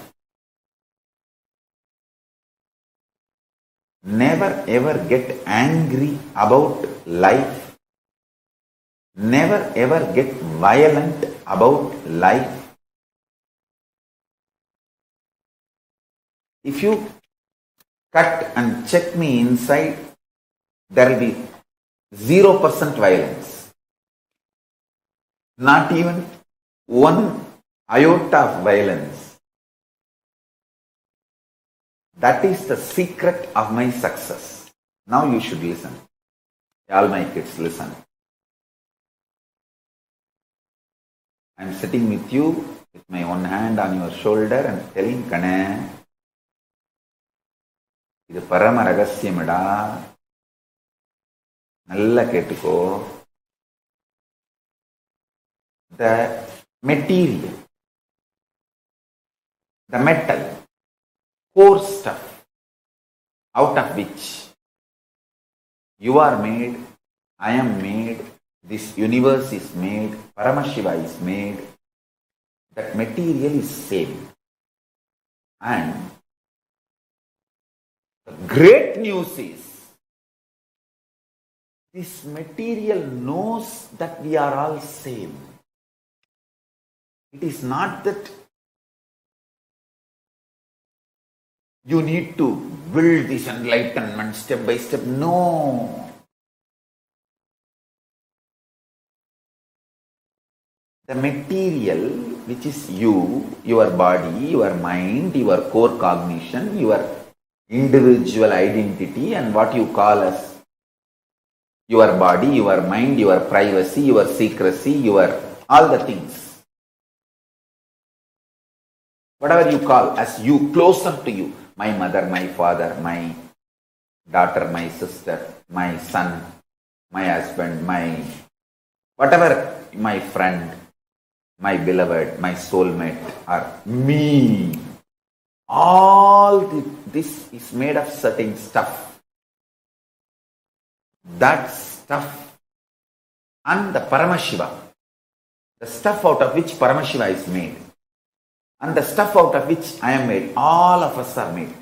S4: Never ever get angry about life. Never ever get violent about life. If you cut and check me inside, there will be 0% violence. Not even 1 iota of violence. That is the secret of my success. Now you should listen. All my kids, listen. I am sitting with you with my one hand on your shoulder and telling Kana, இது பரம ரகசியமடா, நல்லா கேட்டுக்கோ. The material, the metal, core stuff, out of which you are made, I am made, this universe is made, Paramashiva is made, that material is same. And the great news is, this material knows that we are all same. It is not that you need to build this enlightenment step by step. No. The material, which is you, your body, your mind, your core cognition, your individual identity, and what you call as your body, your mind, your privacy, your secrecy, your all the things. Whatever you call as you, closer to you. My mother, my father, my daughter, my sister, my son, my husband, my whatever, my friend, my beloved, my soulmate, or me. All this is made of certain stuff. That stuff and the Paramashiva, the stuff out of which Paramashiva is made, and the stuff out of which I am made, all of us are made.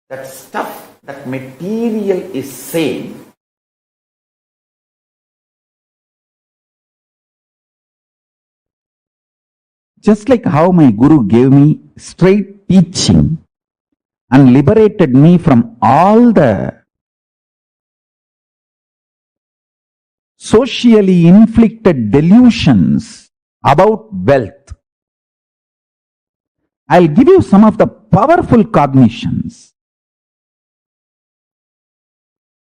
S4: That stuff, that material is same. Just like how my Guru gave me straight teaching and liberated me from all the socially inflicted delusions about wealth. I'll give you some of the powerful cognitions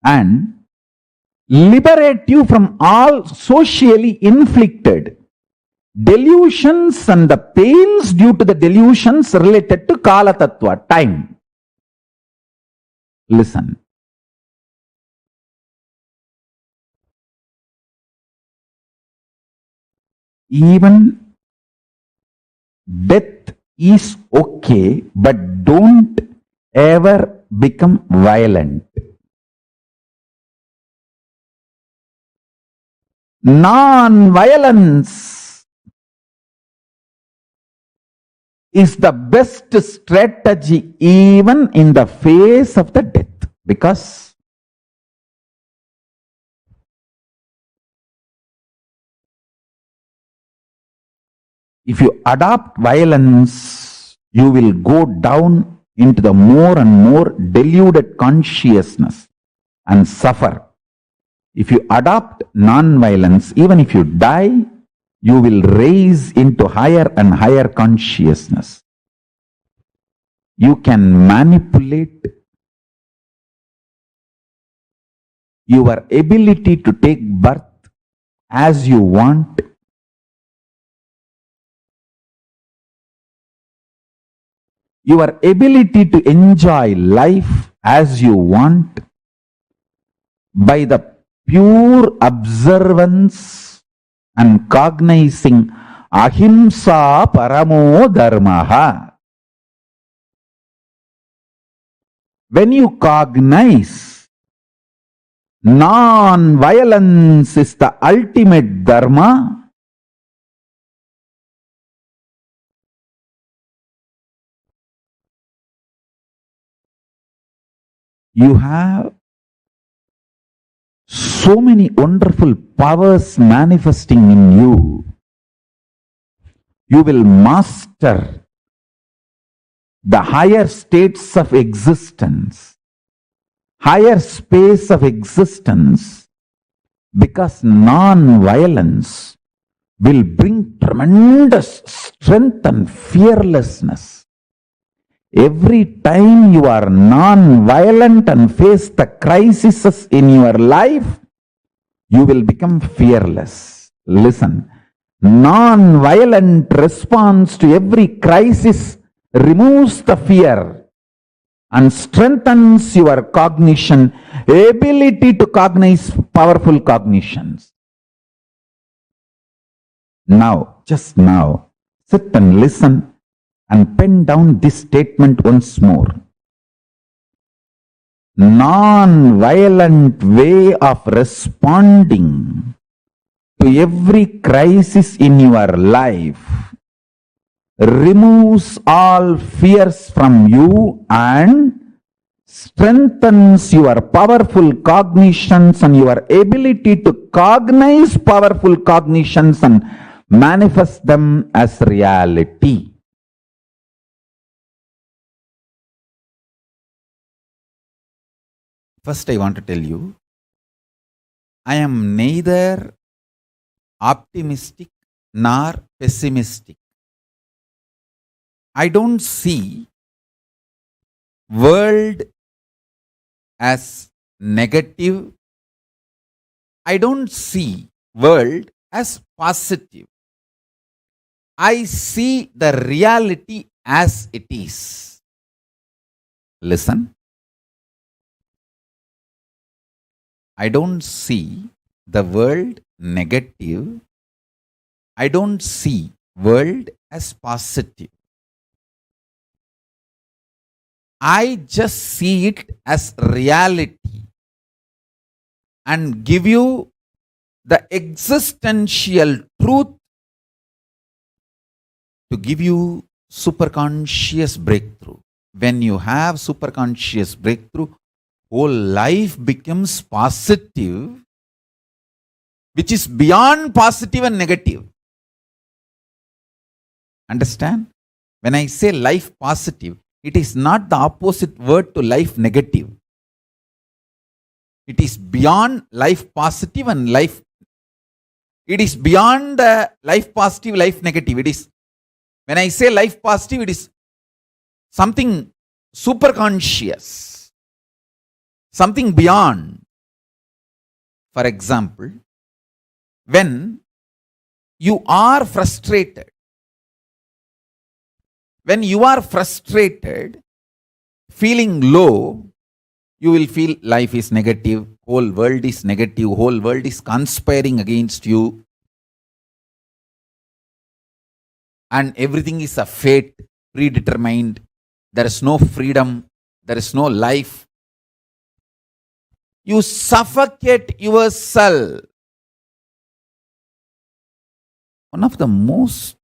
S4: and liberate you from all socially inflicted delusions and the pains due to the delusions related to Kala Tattva, time. Listen. Even death is okay, but don't ever become violent. Non-violence is the best strategy even in the face of the death, because if you adopt violence, you will go down into the more and more deluded consciousness and suffer. If you adopt non-violence, even if you die, you will raise into higher and higher consciousness. You can manipulate your ability to take birth as you want. Your ability to enjoy life as you want by the pure observance and cognizing Ahimsa Paramo Dharmaha. When you cognize non-violence is the ultimate dharma, you have so many wonderful powers manifesting in you. You will master the higher states of existence, higher space of existence, because non-violence will bring tremendous strength and fearlessness. Every time you are non-violent and face the crises in your life, you will become fearless. Listen, non-violent response to every crisis removes the fear and strengthens your cognition, ability to cognize powerful cognitions. Now, just now, sit and listen and pen down this statement once more. Non-violent way of responding to every crisis in your life removes all fears from you and strengthens your powerful cognitions and your ability to cognize powerful cognitions and manifest them as reality. First, I want to tell you, I am neither optimistic nor pessimistic. I don't see world as negative. I don't see world as positive. I see the reality as it is. Listen. I don't see the world negative. I don't see world as positive. I just see it as reality and give you the existential truth to give you superconscious breakthrough. When you have superconscious breakthrough, whole life becomes positive, which is beyond positive and negative. Understand? When I say life positive, it is not the opposite word to life negative. It is beyond life positive and life. It is beyond life positive, life negative. It is, when I say life positive, it is something super conscious, something beyond. For example, when you are frustrated, feeling low, you will feel life is negative, whole world is negative, whole world is conspiring against you, and everything is a fate, predetermined. There is no freedom, there is no life. You suffocate yourself. One of the most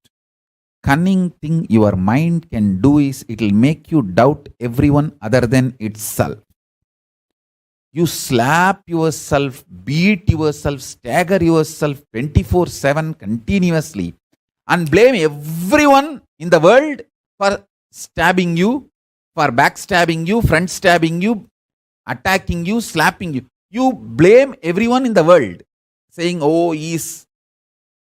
S4: cunning thing your mind can do is it will make you doubt everyone other than itself. You slap yourself, beat yourself, stagger yourself 24/7 continuously and blame everyone in the world for stabbing you, for backstabbing you, front stabbing you, attacking you, slapping you. You blame everyone in the world, saying, oh, he's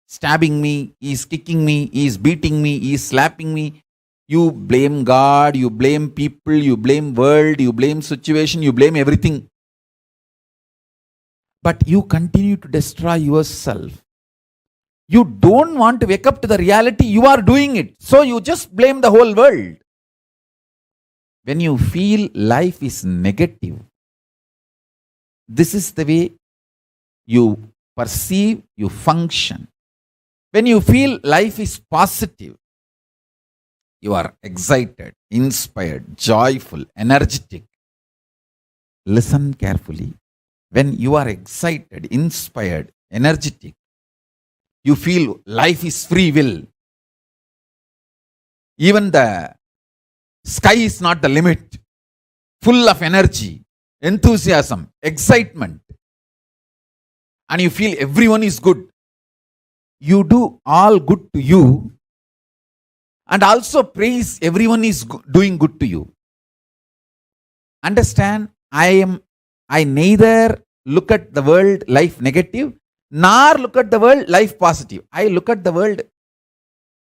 S4: stabbing me, he's kicking me, he's beating me, he's slapping me. You blame God, you blame people, you blame world, you blame situation, you blame everything. But you continue to destroy yourself. You don't want to wake up to the reality you are doing it. So you just blame the whole world. When you feel life is negative, this is the way you perceive, you function. When you feel life is positive, you are excited, inspired, joyful, energetic. Listen carefully. When you are excited, inspired, energetic, you feel life is free will. Even the sky is not the limit. Full of energy, enthusiasm, excitement. And you feel everyone is good. You do all good to you and also praise everyone is doing good to you. Understand, I neither look at the world life negative nor look at the world life positive. I look at the world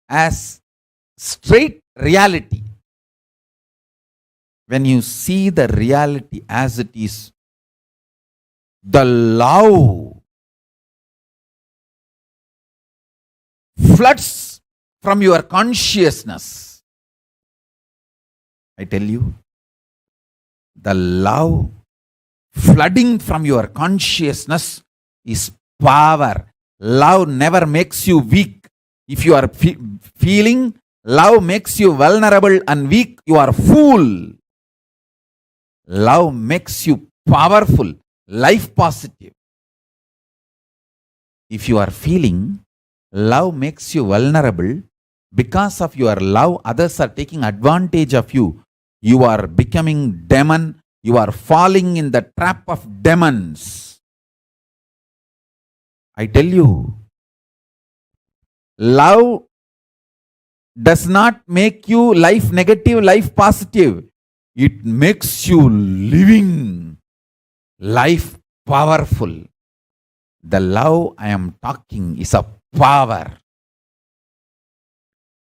S4: as straight reality. When you see the reality as it is, the love floods from your consciousness. I tell you, the love flooding from your consciousness is power. Love never makes you weak. If you are feeling Love makes you vulnerable and weak. You are fool. Love makes you powerful, life positive. If you are feeling love makes you vulnerable, because of your love, others are taking advantage of you. You are becoming demon. You are falling in the trap of demons. I tell you, love does not make you life negative, life positive. It makes you living life powerful. The love I am talking is a power.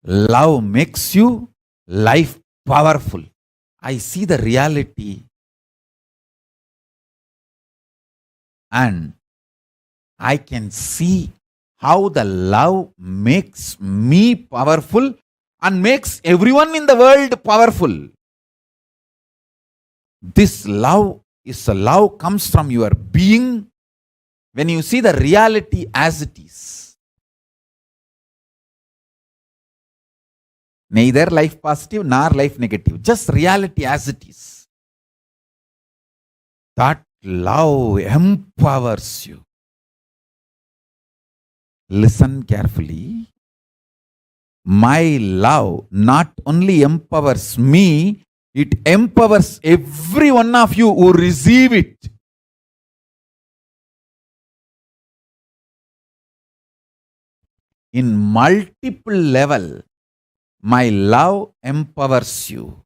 S4: Love makes you life powerful. I see the reality and I can see how the love makes me powerful and makes everyone in the world powerful. This love is a love comes from your being when you see the reality as it is. Neither life positive nor life negative, just reality as it is. That love empowers you. Listen carefully. My love not only empowers me, it empowers every one of you who receive it. In multiple level, my love empowers you.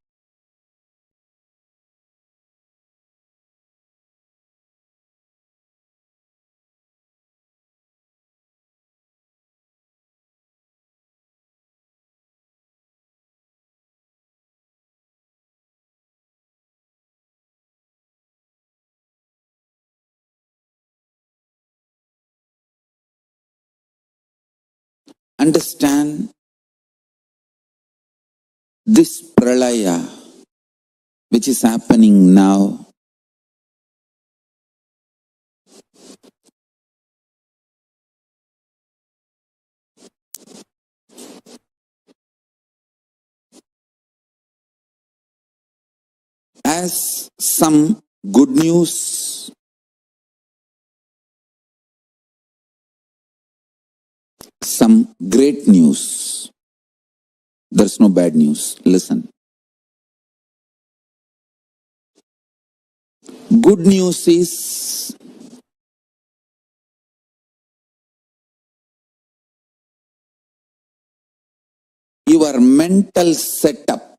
S4: Understand this pralaya which is happening now. As some good news, some great news. There's no bad news. Listen. Good news is your mental setup,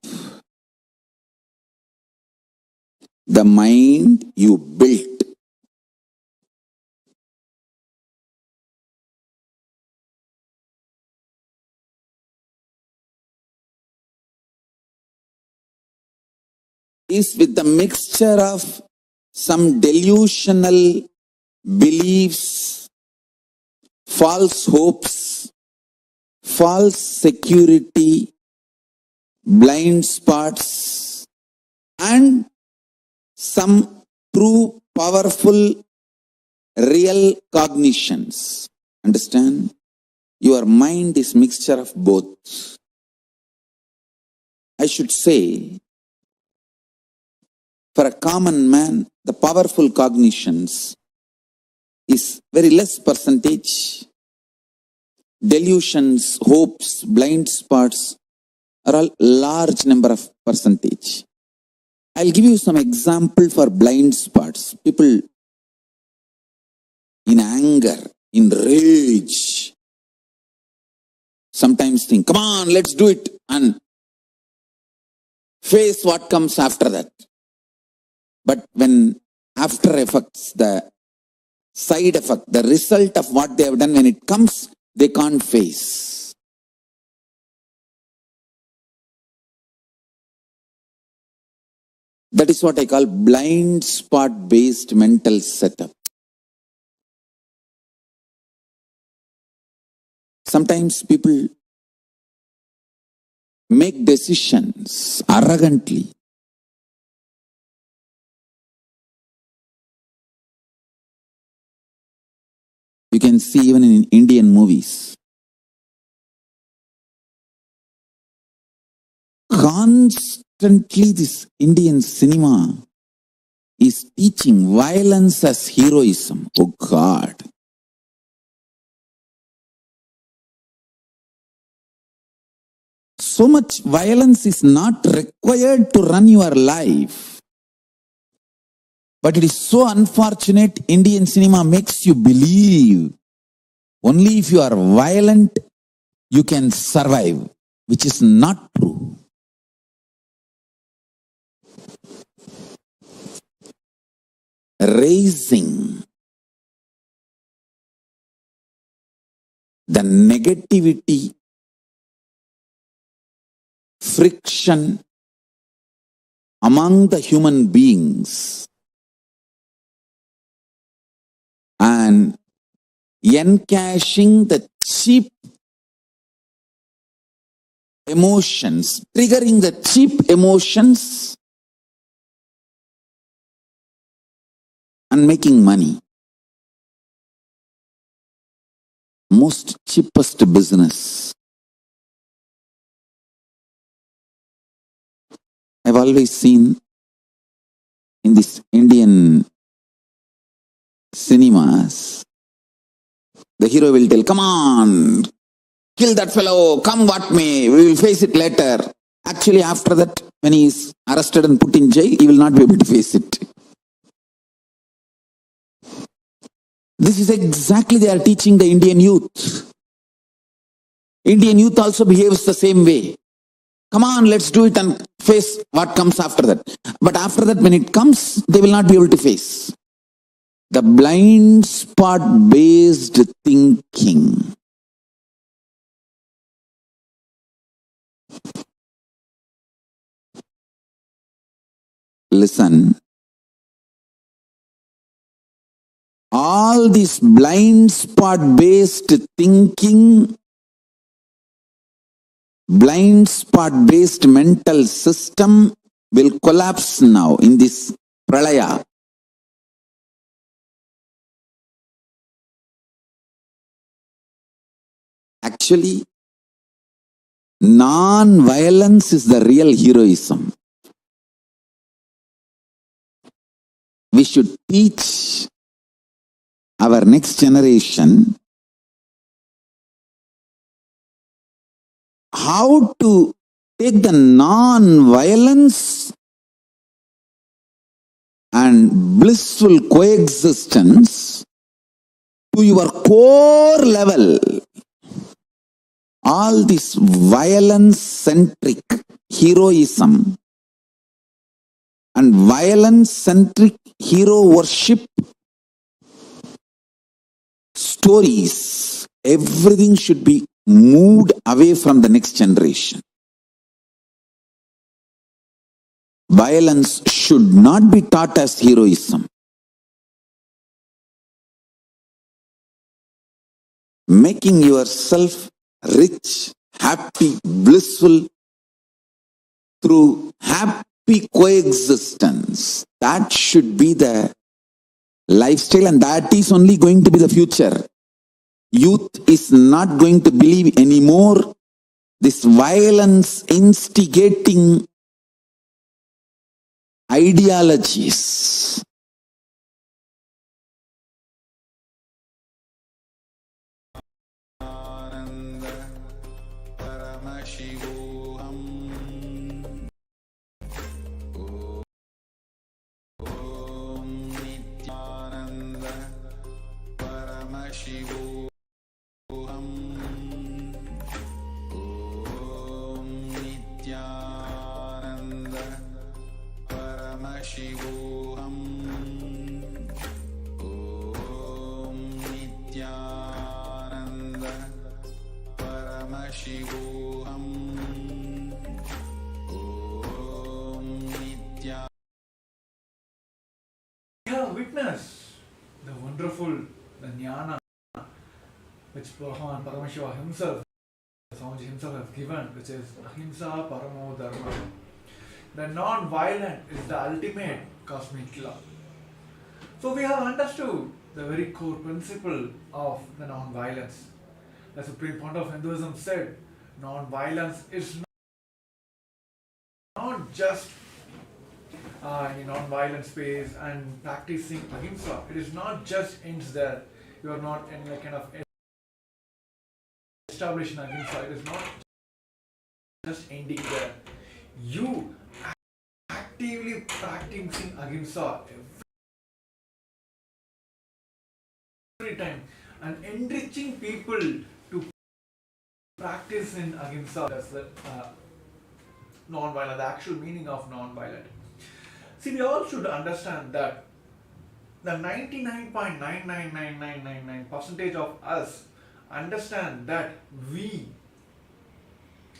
S4: the mind you built, is with the mixture of some delusional beliefs, false hopes, false security, blind spots, and some true powerful real cognitions. Understand? Your mind is mixture of both. I should say, for a common man, the powerful cognitions is very less percentage. Delusions, hopes, blind spots are all large number of percentage. I'll give you some example for blind spots. People in anger, in rage, sometimes think, come on, let's do it, and face what comes after that. But when after effects, the side effect, the result of what they have done, when it comes, they can't face. That is what I call blind spot based mental setup. Sometimes people make decisions arrogantly. You can see even in Indian movies. constantly this Indian cinema is teaching violence as heroism. Oh God. So much violence is not required to run your life. But it is so unfortunate, Indian cinema makes you believe only if you are violent, you can survive, which is not true. Raising the negativity, friction among the human beings and encashing the cheap emotions, triggering the cheap emotions and making money. Most cheapest business. I've always seen in this Indian cinemas, the hero will tell, come on, kill that fellow, come what may, we will face it later. Actually, after that, when he is arrested and put in jail, he will not be able to face it. This is exactly they are teaching the Indian youth. Indian youth also behaves the same way. Come on, let's do it and face what comes after that. But after that, when it comes, they will not be able to face. The blind spot based thinking. Listen. All this blind spot based thinking, blind spot based mental system will collapse now in this pralaya. Actually, non-violence is the real heroism. We should teach our next generation how to take the non-violence and blissful coexistence to your core level. All this violence-centric heroism and violence-centric hero worship stories, everything should be moved away from the next generation. Violence should not be taught as heroism. Making yourself rich, happy, blissful through happy coexistence. That should be the lifestyle, and that is only going to be the future. Youth is not going to believe anymore this violence instigating ideologies. Paramashivoham. Om Nithyananda Paramashivoham. Om Nithyananda Paramashivoham. Om Nithyananda Paramashivoham. Om Nithyananda.
S7: We have witnessed the wonderful, the jnana which Bhagavan Paramashivam himself, Swamiji himself has given, which is Ahimsa Paramo Dharma. The non-violent is the ultimate cosmic law. So we have understood the very core principle of the non-violence. The Supreme Pontiff of Hinduism said, non-violence is just in a non-violent space and practicing ahimsa. It is not just ends there. You are not in like kind of establishing ahimsa. It is not just ending there. You actively practicing ahimsa every time and enriching people to practice in ahimsa. That's the non-violent, the actual meaning of non-violent. See, we all should understand that the 99.99999% of us understand that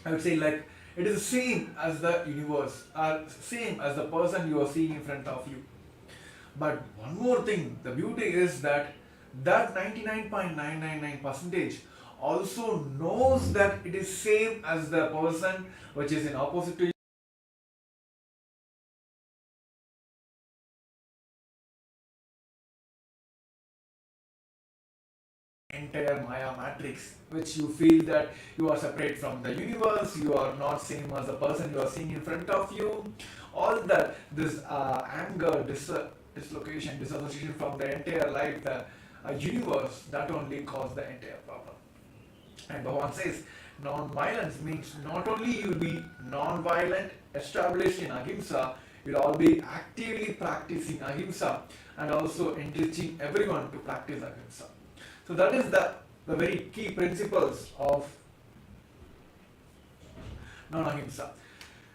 S7: I would say, like, it is the same as the universe, or same as the person you are seeing in front of you. But one more thing, the beauty is that 99.999% also knows that it is same as the person which is in opposite to you. Entire Maya matrix, which you feel that you are separate from the universe, you are not same as the person you are seeing in front of you. All that, this anger, dislocation, disassociation from the entire life, the universe, that only caused the entire problem. And Bhagavan says, non-violence means not only you will be non-violent, established in ahimsa, you will all be actively practicing ahimsa and also enriching everyone to practice ahimsa. So that is the very key principles of non-ahimsa.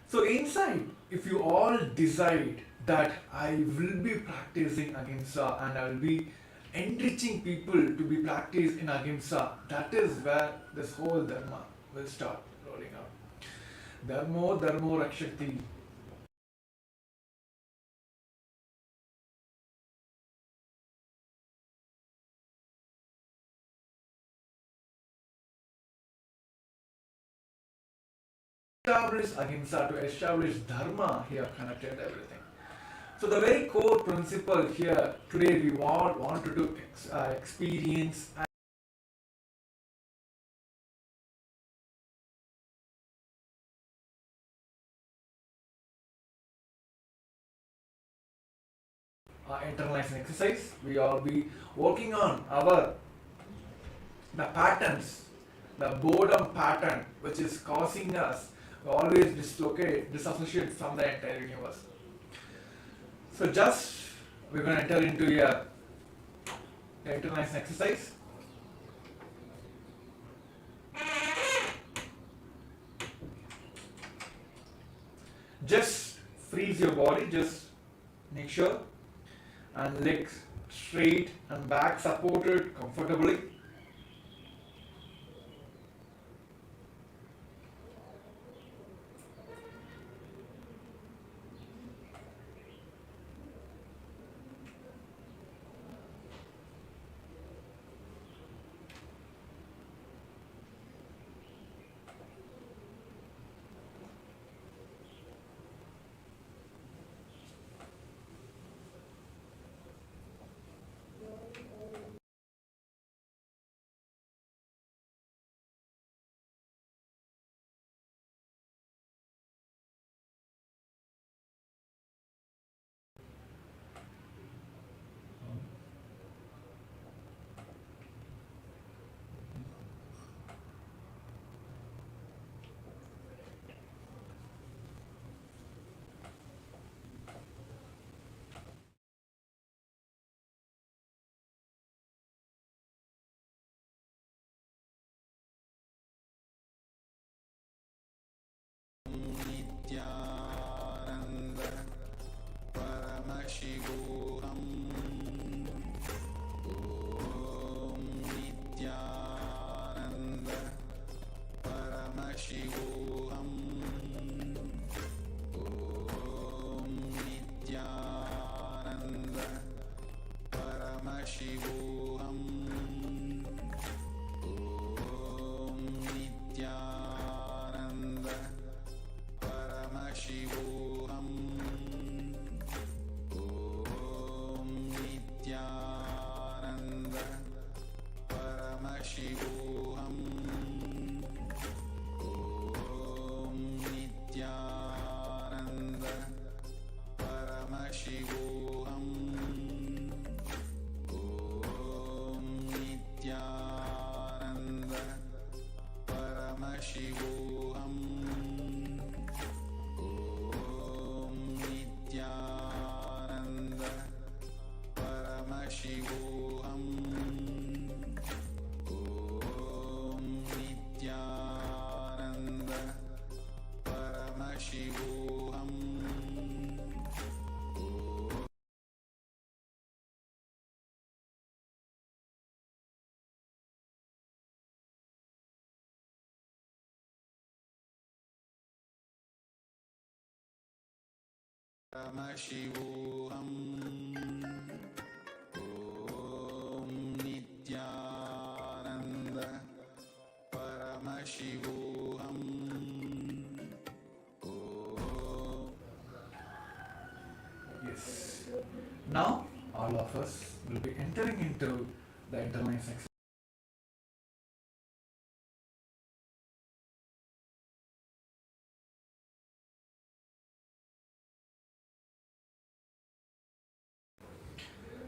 S7: So inside, if you all decide that I will be practicing ahimsa and I will be enriching people to be practiced in ahimsa, that is where this whole dharma will start rolling out. Dharmo dharmo rakshati. Establish ahimsa, to establish dharma, he have connected everything. So the very core principle here today we all want to experience internalizing exercise. We all be working on the patterns, the boredom pattern which is causing us to always disassociate from the entire universe. So just we're going to enter into a internalizing exercise. Just freeze your body, just make sure, and legs straight and back supported comfortably.
S4: Paramashivoham. Om Nithyananda Paramashivoham.
S7: Yes. Now, all of us will be entering into the interline section.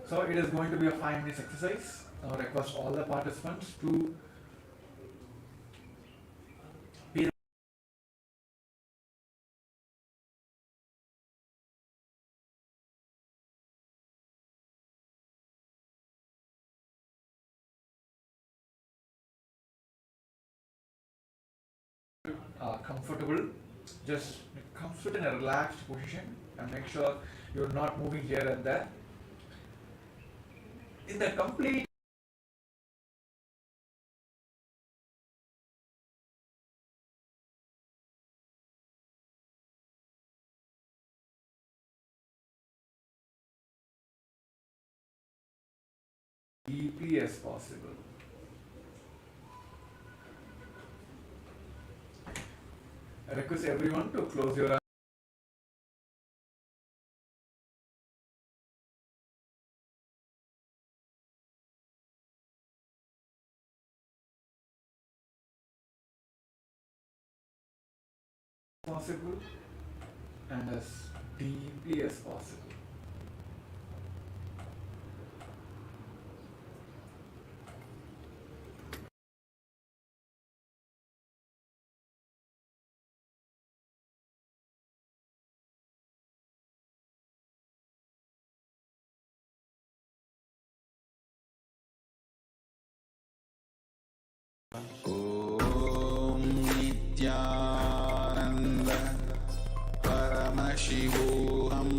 S7: So, it is going to be a 5 minutes exercise. I request all the participants to be comfortable. Just sit in a relaxed position and make sure you're not moving here and there. In the complete deeply as possible. I request everyone to close your eyes. Possible and as deeply as possible.
S4: Om Nithyananda Paramashivoham.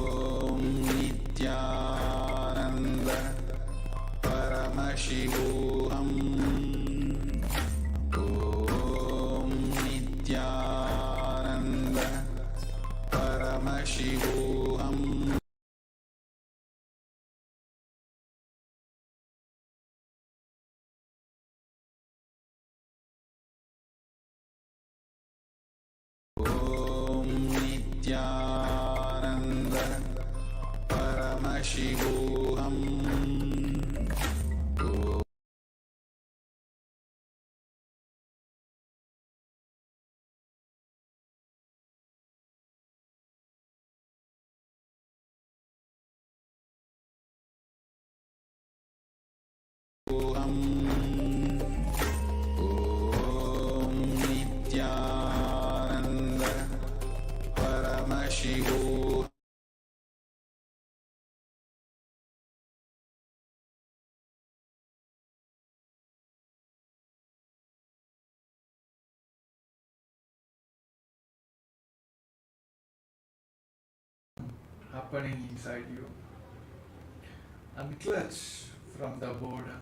S4: Om Nithyananda Paramashivoham. Om Nithyananda Paramashivoham. Om Nithyananda Paramashivoham. Om Nithyananda Paramashivoham.
S7: Happening inside you. Unclutch from the boredom.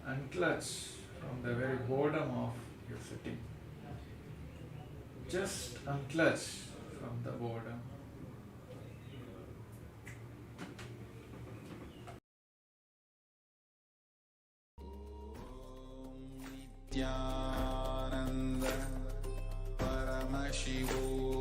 S7: Unclutch from the very boredom of your sitting. Just unclutch from the boredom.
S4: Nithyananda Paramashivoham.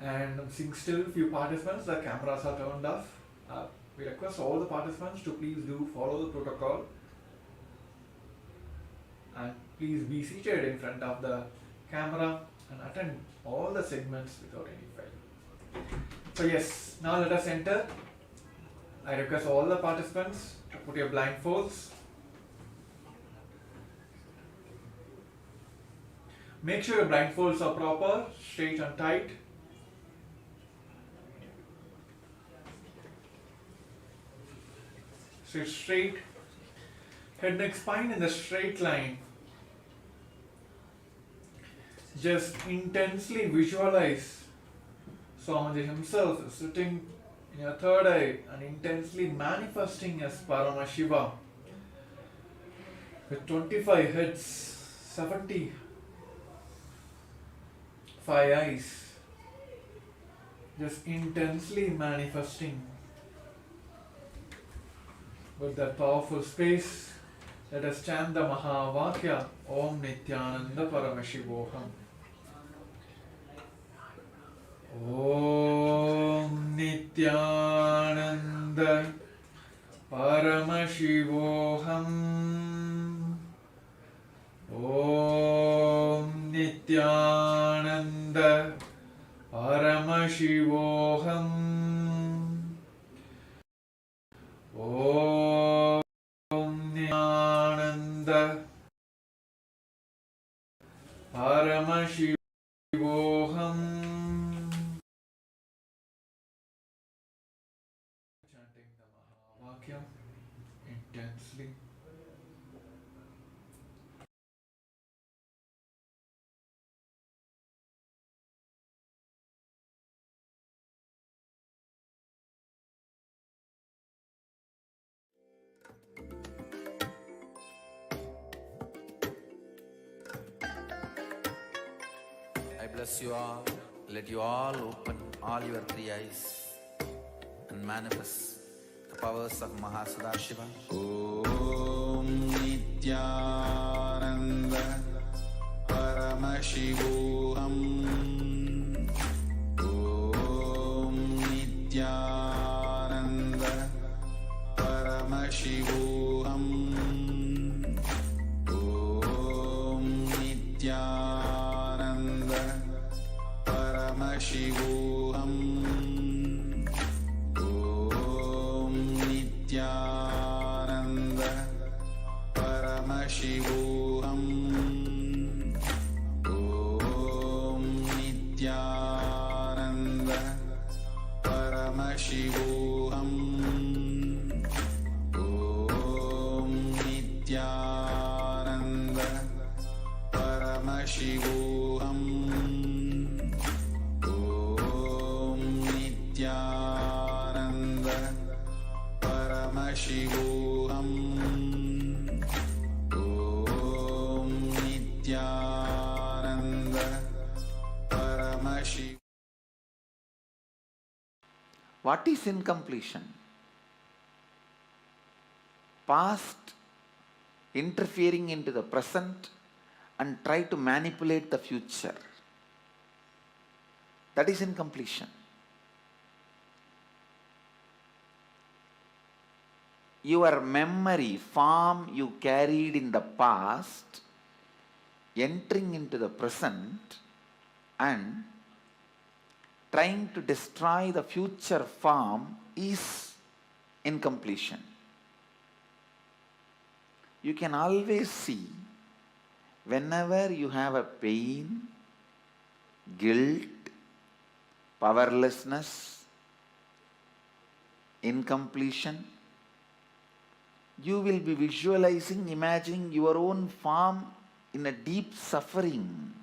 S7: And sitting still, few participants, the cameras are turned off. We request all the participants to please do follow the protocol and please be seated in front of the camera and attend all the segments without any fail. So yes, now let us enter. I request all the participants to put your blindfolds. Make sure your blindfolds are proper, straight and tight. Sit straight, head, neck, spine in the straight line. Just intensely visualize Swamiji himself is sitting in your third eye and intensely manifesting as Paramashiva with 25 heads, 75 eyes, just intensely manifesting with that powerful space. Let us chant the Mahavakya Om Nithyananda Paramashivoham. Om Nithyananda Paramashivoham. Om Nithyananda Paramashivoham. Om Nithyananda Paramashivoham. Chanting the Mahavakya intensely.
S4: I bless you all. Let you all open all your three eyes and manifest the powers of Mahasadashiva. Om Nithyananda Paramashivoham. Om Nithyananda Paramashivoham. Om Nithyananda Paramashivoham. Om Nithyananda Paramashivoham. Om Nithyananda Paramashivoham. Om Nithyananda Paramashivoham. Om Nithyananda Paramashivoham. Om Nithyananda Paramashivoham. What is incompletion? Past interfering into the present and try to manipulate the future. That is incompletion. Your memory, form you carried in the past, entering into the present and trying to destroy the future form is incompletion. You can always see whenever you have a pain, guilt, powerlessness, incompletion, you will be visualizing, imagining your own form in a deep suffering.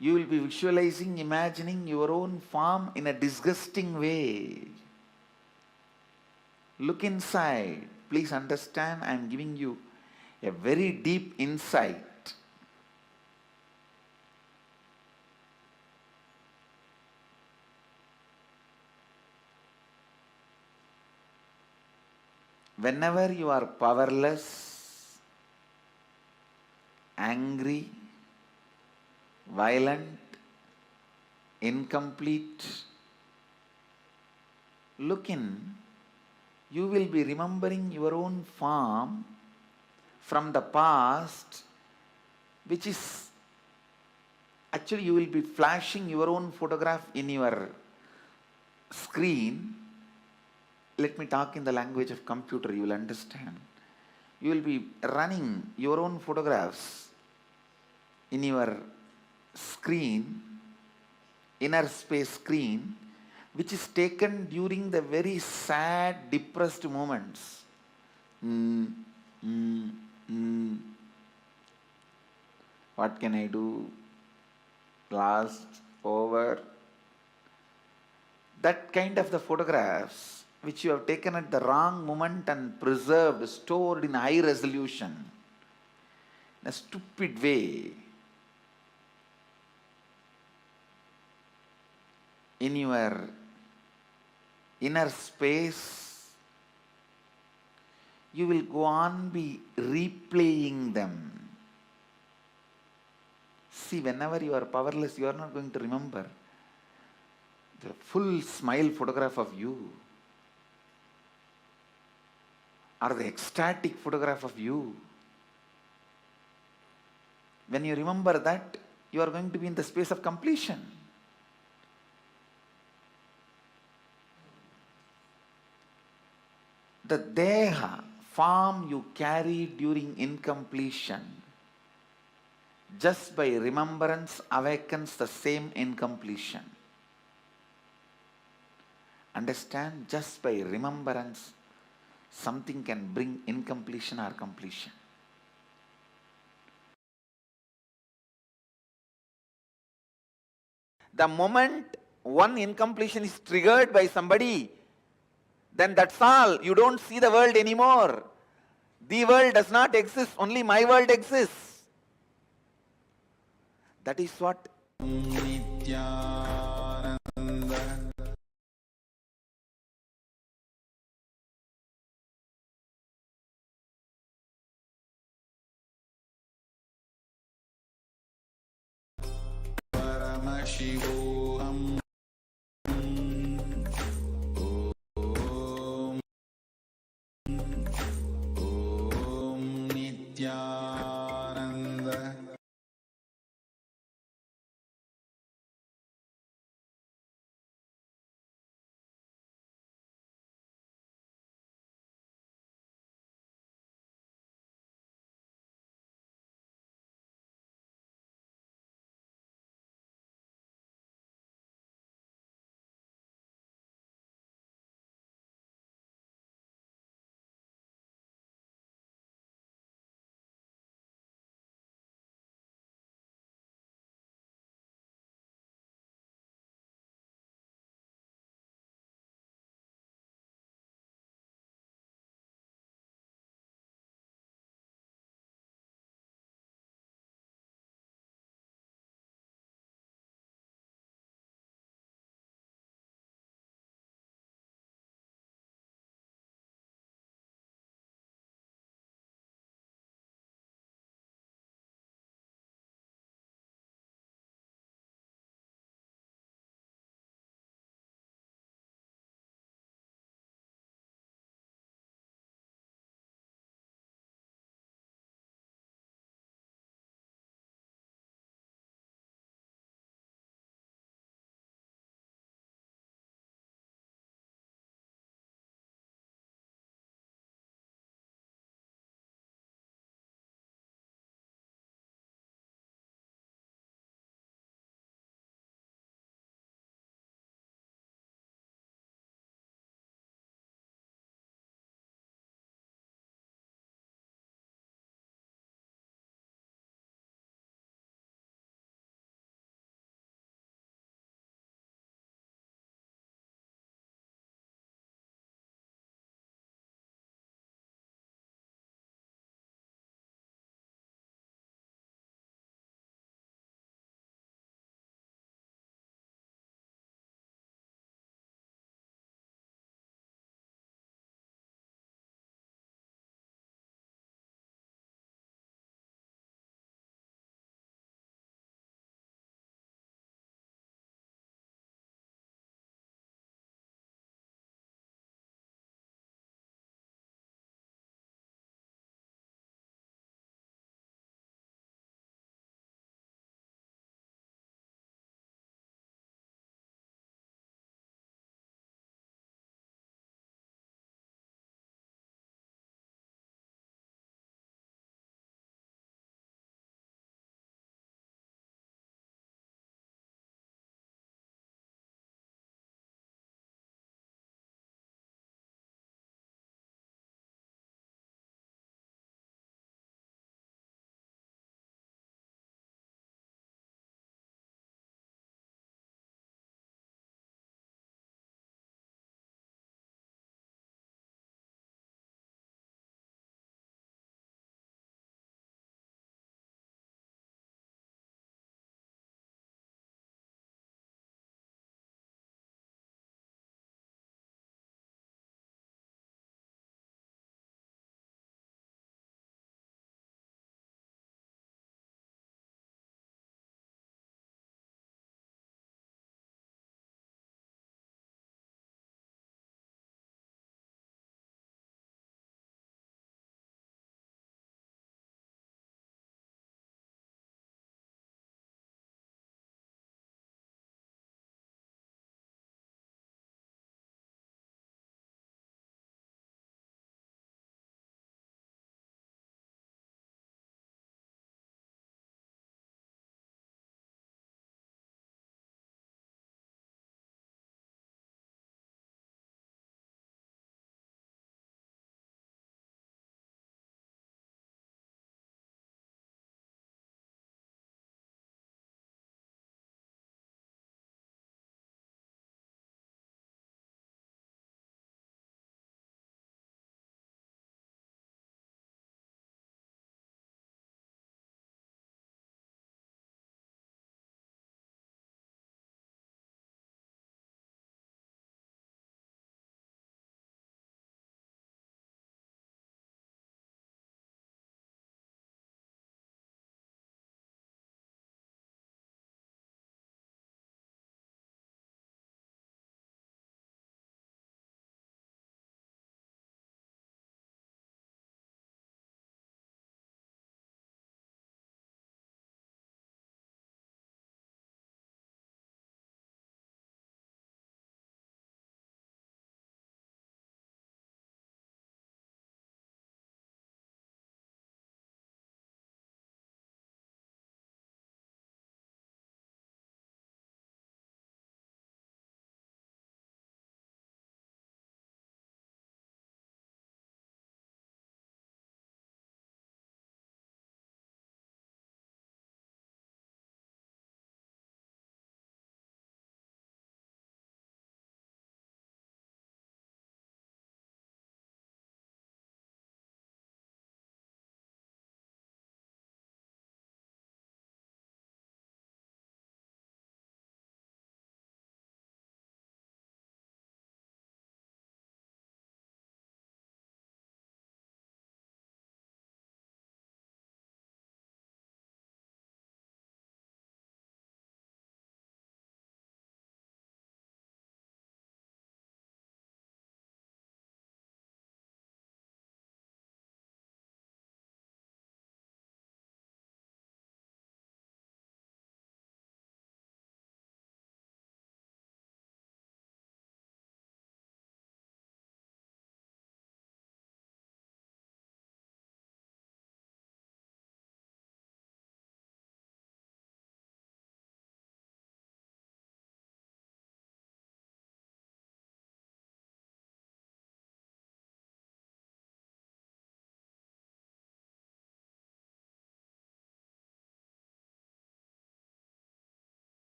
S4: You will be visualizing, imagining your own form in a disgusting way. Look inside. Please understand, I am giving you a very deep insight. Whenever you are powerless, angry, violent, incomplete look in, you will be remembering your own form from the past, which is actually you will be flashing your own photograph in your screen. Let me talk in the language of computer, you will understand. You will be running your own photographs in your screen, inner space screen, which is taken during the very sad, depressed moments. What can I do? Lost, over. That kind of the photographs which you have taken at the wrong moment and preserved, stored in high resolution, in a stupid way, in your inner space, you will go on be replaying them. See, whenever you are powerless, you are not going to remember the full smile photograph of you, or the ecstatic photograph of you. When you remember that, you are going to be in the space of completion. The deha, form you carry during incompletion, just by remembrance awakens the same incompletion. Understand? Just by remembrance, something can bring incompletion or completion. The moment one incompletion is triggered by somebody, then that's all. You don't see the world anymore. The world does not exist, only my world exists. That is what Nithyananda Paramashivoham. Om Nithyananda.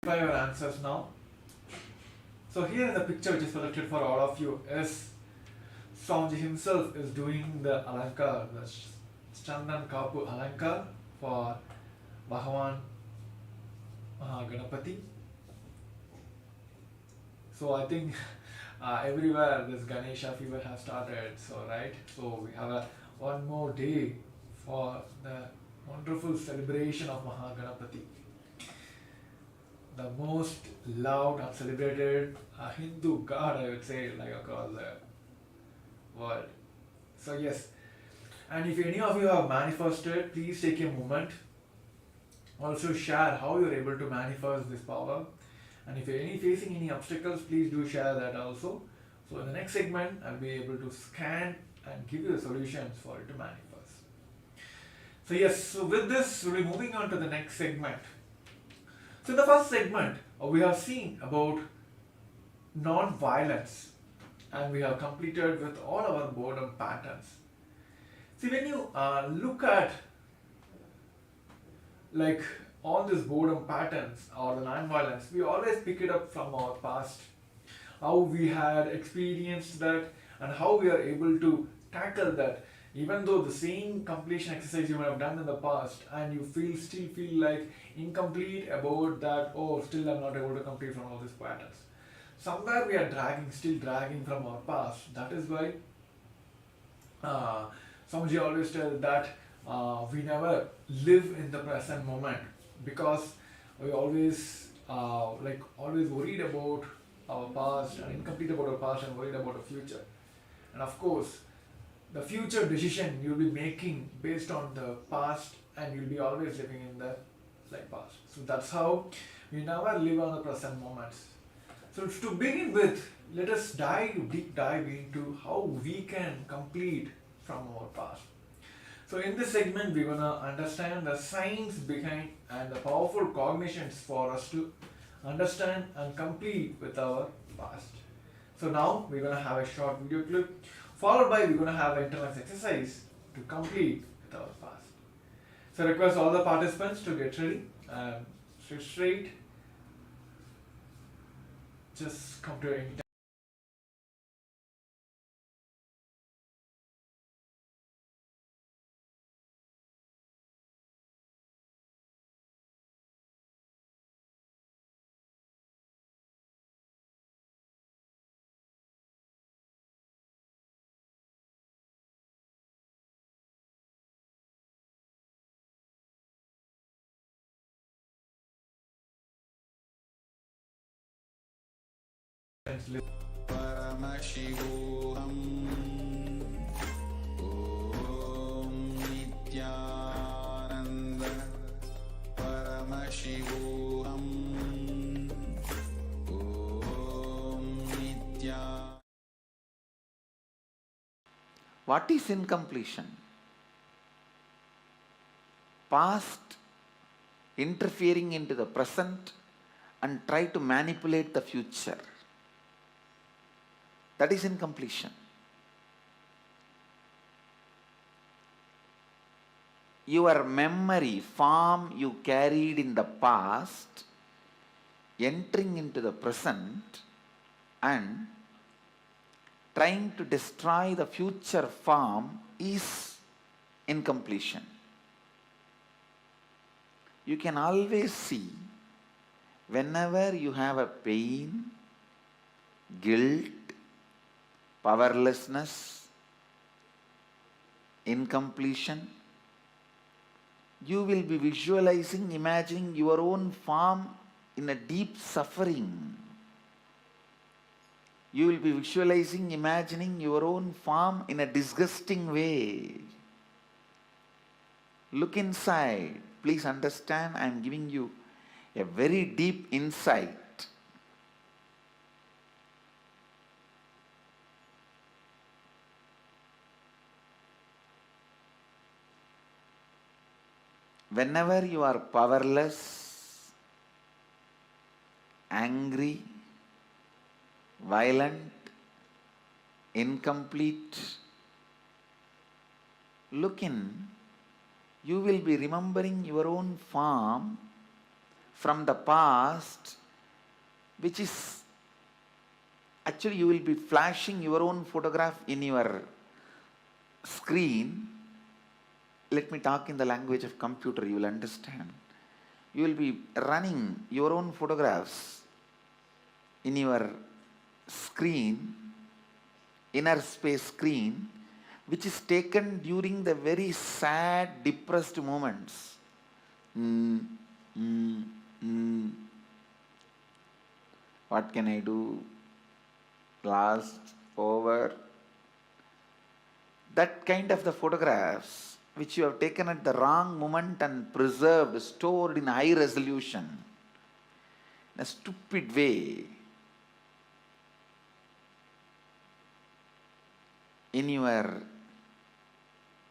S7: Try your answers now. So here in the picture which is selected for all of you is Swamiji himself is doing the alankar, the Chandan Kapu alankar for Bhagavan Ganapati. So I think everywhere this Ganesha fever has started. So right, so we have one more day for the wonderful celebration of Mahaganapati, the most loved and celebrated Hindu god, I would say, like across the world. So yes, and if any of you have manifested, please take a moment. Also share how you're able to manifest this power. And if you're facing any obstacles, please do share that also. So in the next segment, I'll be able to scan and give you the solutions for it to manifest. So yes, so with this, we'll be moving on to the next segment. So in the first segment, we have seen about non-violence, and we have completed with all our boredom patterns. See, when you look at like all these boredom patterns or the non-violence, we always pick it up from our past, how we had experienced that and how we are able to tackle that. Even though the same completion exercise you might have done in the past and you still feel like incomplete about that, oh, still I'm not able to complete from all these patterns. Somewhere we are still dragging from our past. That is why Swamiji always tells that we never live in the present moment, because we always always worried about our past and incomplete about our past and worried about the future. And of course, the future decision you'll be making based on the past, and you'll be always living in the past. So that's how we never live on the present moments. So to begin with, let us deep dive into how we can complete from our past. So in this segment, we're gonna understand the science behind and the powerful cognitions for us to understand and complete with our past. So now we're gonna have a short video clip, followed by we're gonna have an internal exercise to complete with our past. So I request all the participants to get ready and sit straight. Just come to your
S4: Paramashivoham. Om Nithyananda. Paramashivoham. Om Nithyananda.
S8: What is incompletion? Past interfering into the present and try to manipulate the future. That is incompletion. Your memory form you carried in the past entering into the present and trying to destroy the future form is incompletion. You can always see whenever you have a pain, guilt, powerlessness, incompletion, you will be visualizing, imagining your own form in a deep suffering. You will be visualizing, imagining your own form in a disgusting way. Look inside. Please understand, I am giving you a very deep insight. Whenever you are powerless, angry, violent, incomplete, look in, you will be remembering your own form from the past, which is actually you will be flashing your own photograph in your screen. Let me talk in the language of computer, you will understand. You will be running your own photographs in your screen, inner space screen, which is taken during the very sad, depressed moments. What can I do? Last, over. That kind of the photographs which you have taken at the wrong moment and preserved, stored in high resolution, in a stupid way, in your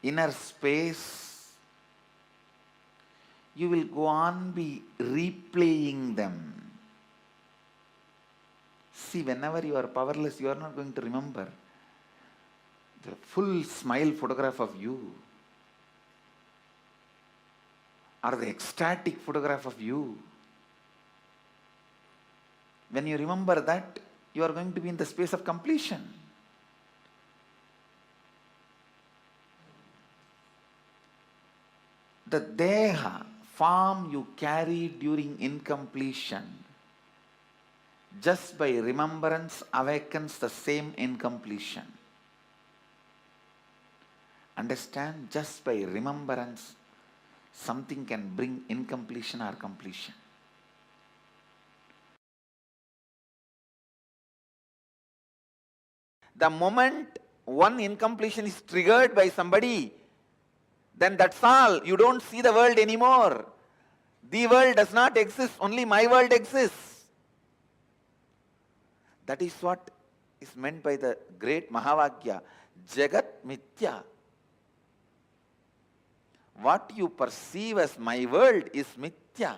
S8: inner space, you will go on be replaying them. See, whenever you are powerless, you are not going to remember the full smile photograph of you, or the ecstatic photograph of you. When you remember that, you are going to be in the space of completion. The deha, form you carry during incompletion, just by remembrance awakens the same incompletion. Understand? Just by remembrance, something can bring incompletion or completion. The moment one incompletion is triggered by somebody, then that's all. You don't see the world anymore. The world does not exist, only my world exists. That is what is meant by the great Mahavakya, Jagat Mithya. What you perceive as my world is Mithya.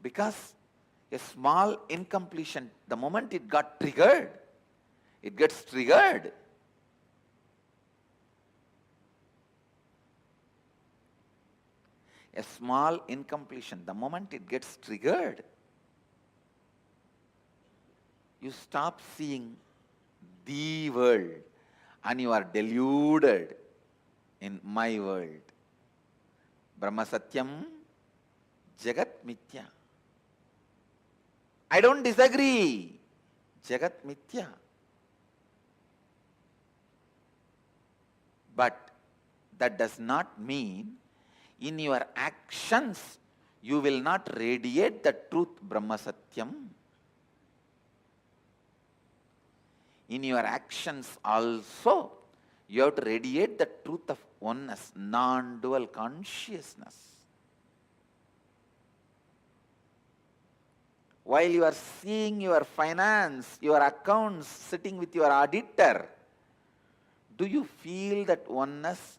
S8: Because a small incompletion, the moment it got triggered, it gets triggered. A small incompletion, the moment it gets triggered, you stop seeing the world and you are deluded in my world. Brahma Satyam, Jagat Mithya. I don't disagree. Jagat Mithya. But that does not mean in your actions you will not radiate the truth Brahma Satyam. In your actions also, you have to radiate the truth of oneness, non-dual consciousness. While you are seeing your finance, your accounts, sitting with your auditor, do you feel that oneness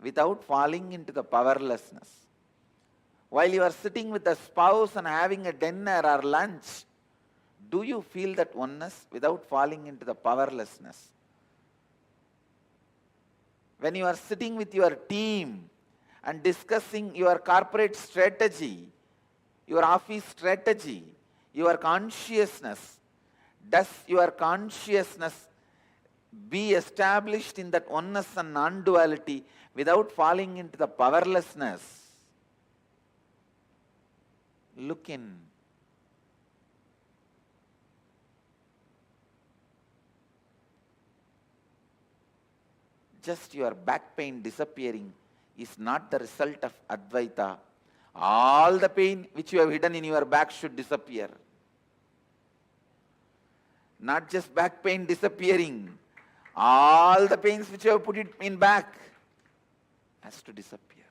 S8: without falling into the powerlessness? While you are sitting with a spouse and having a dinner or lunch, do you feel that oneness without falling into the powerlessness? When you are sitting with your team and discussing your corporate strategy, your office strategy, your consciousness, does your consciousness be established in that oneness and non-duality without falling into the powerlessness? Look in. Just your back pain disappearing is not the result of Advaita. All the pain which you have hidden in your back should disappear. Not just back pain disappearing. All the pains which you have put it in back has to disappear.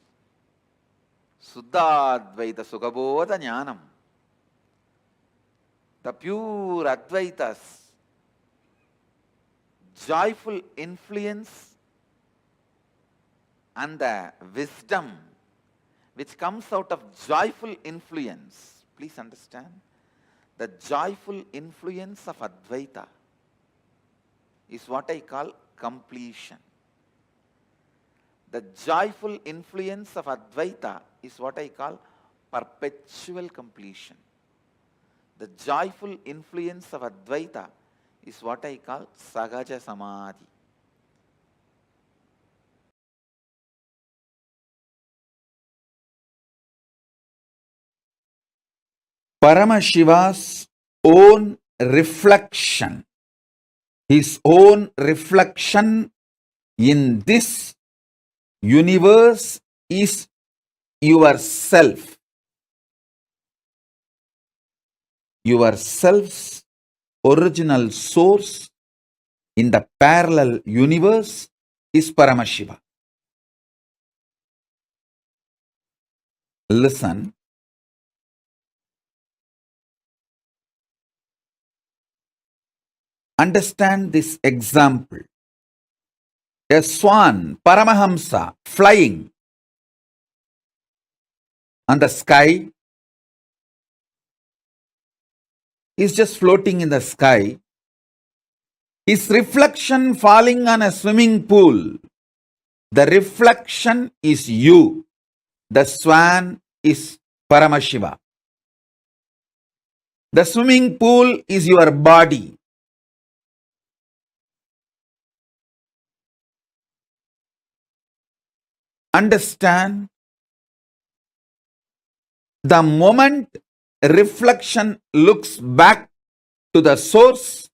S8: Suddha Advaita Sugabodha Jnanam. The pure Advaitas, joyful influence and the wisdom which comes out of joyful influence. Please understand, the joyful influence of Advaita is what I call completion. The joyful influence of Advaita is what I call perpetual completion. The joyful influence of Advaita is what I call Sahaja Samadhi. Paramashiva's own reflection, his own reflection in this universe is yourself. Yourself's original source in the parallel universe is Paramashiva. Listen. Understand this example. A swan, Paramahamsa, flying on the sky, is just floating in the sky. His reflection falling on a swimming pool. The reflection is you. The swan is Paramashiva. The swimming pool is your body. Understand, the moment reflection looks back to the source,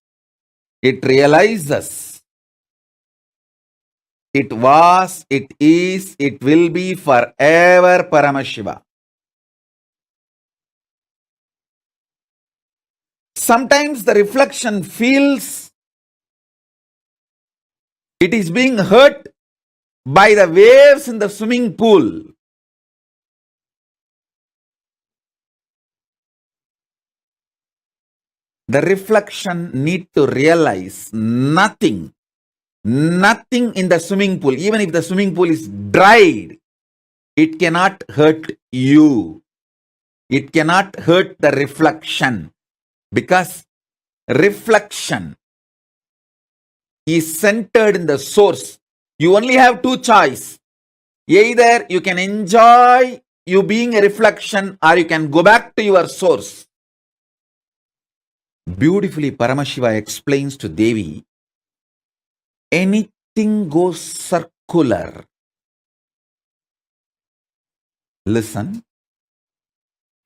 S8: it realizes it was, it is, it will be forever Paramashiva. Sometimes the reflection feels it is being hurt by the waves in the swimming pool. The reflection need to realize nothing in the swimming pool, even if the swimming pool is dried, it cannot hurt you. It cannot hurt the reflection, because reflection is centered in the source. You only have two choices. Either you can enjoy you being a reflection, or you can go back to your source. Beautifully, Paramashiva explains to Devi, anything goes circular. Listen.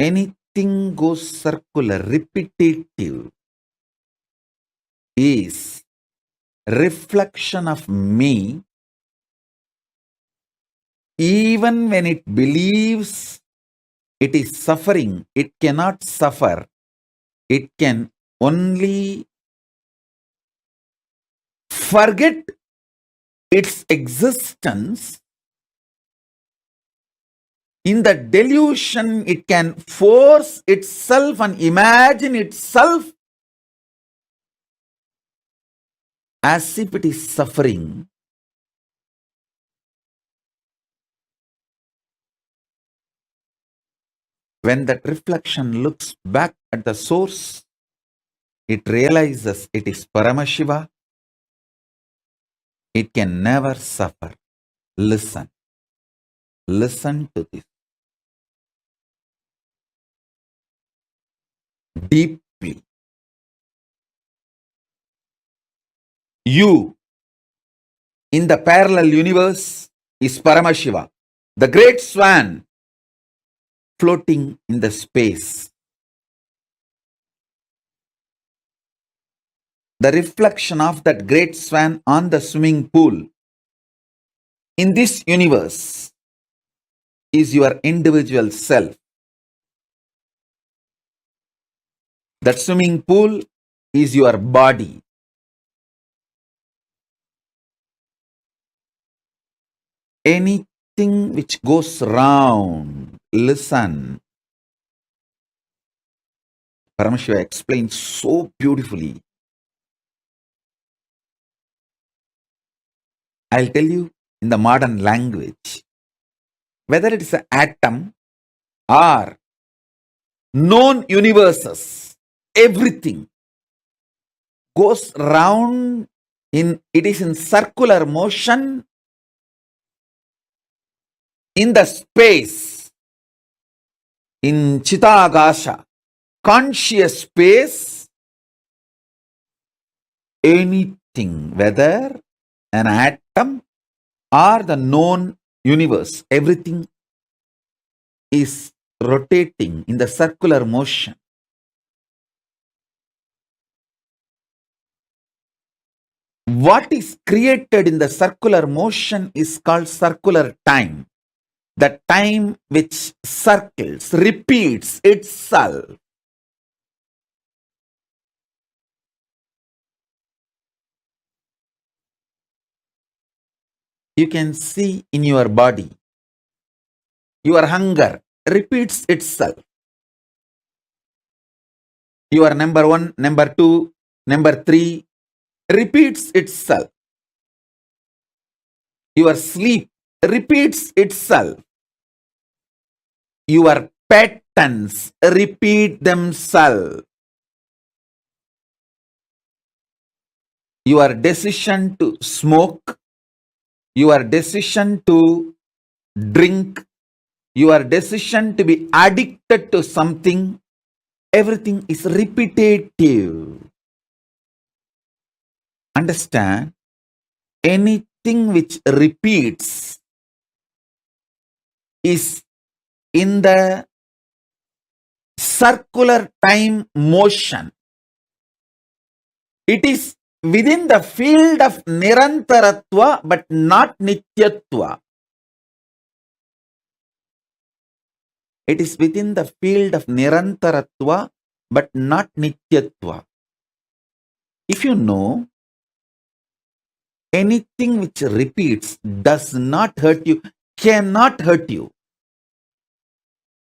S8: Anything goes circular, repetitive, is reflection of me, even when it believes it is suffering. It cannot suffer. It can only forget its existence. In the delusion, it can force itself and imagine itself as if it is suffering. When that reflection looks back at the source, it realizes it is Paramashiva. It can never suffer. Listen. Listen to this deeply. You in the parallel universe is Paramashiva, the great swan floating in the space. The reflection of that great swan on the swimming pool in this universe is your individual self. That swimming pool is your body. Anything which goes round, listen. Paramashiva explains so beautifully. I'll tell you in the modern language, whether it is an atom or known universes, everything goes round it is in circular motion in the space. in Chitagasa, conscious space, anything, whether an atom or the known universe, everything is rotating in the circular motion. What is created in the circular motion is called circular time. The time which circles, repeats itself. You can see in your body, your hunger repeats itself. Your number 1, number 2, number 3 repeats itself. Your sleep repeats itself. Your patterns repeat themselves. Your decision to smoke, your decision to drink, your decision to be addicted to something, everything is repetitive. Understand? Anything which repeats is in the circular time motion. It is within the field of Nirantaratva but not Nityatva. It is within the field of Nirantaratva but not Nityatva. If you know, anything which repeats does not hurt you, cannot hurt you.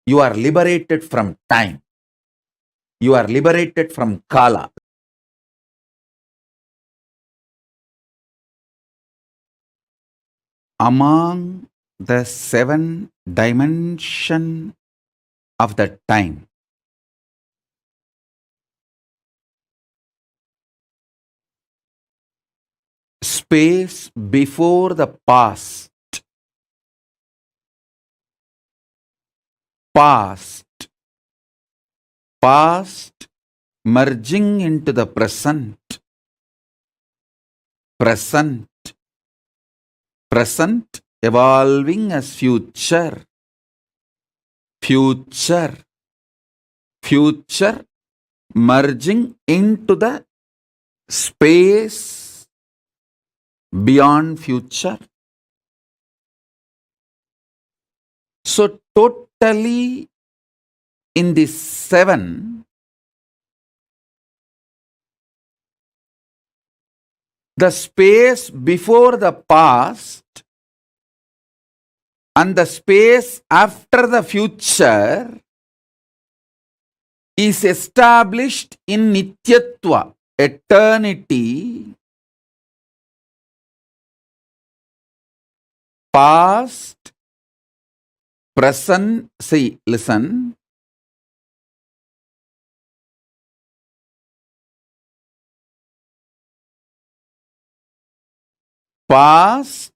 S8: You are liberated from time. You are liberated from Kala. Among the 7 dimensions of the time, space before the past, past merging into the present, present evolving as future, future merging into the space beyond future. So totally in these 7, the space before the past and the space after the future is established in Nityatva, eternity. Past, present, see, listen. Past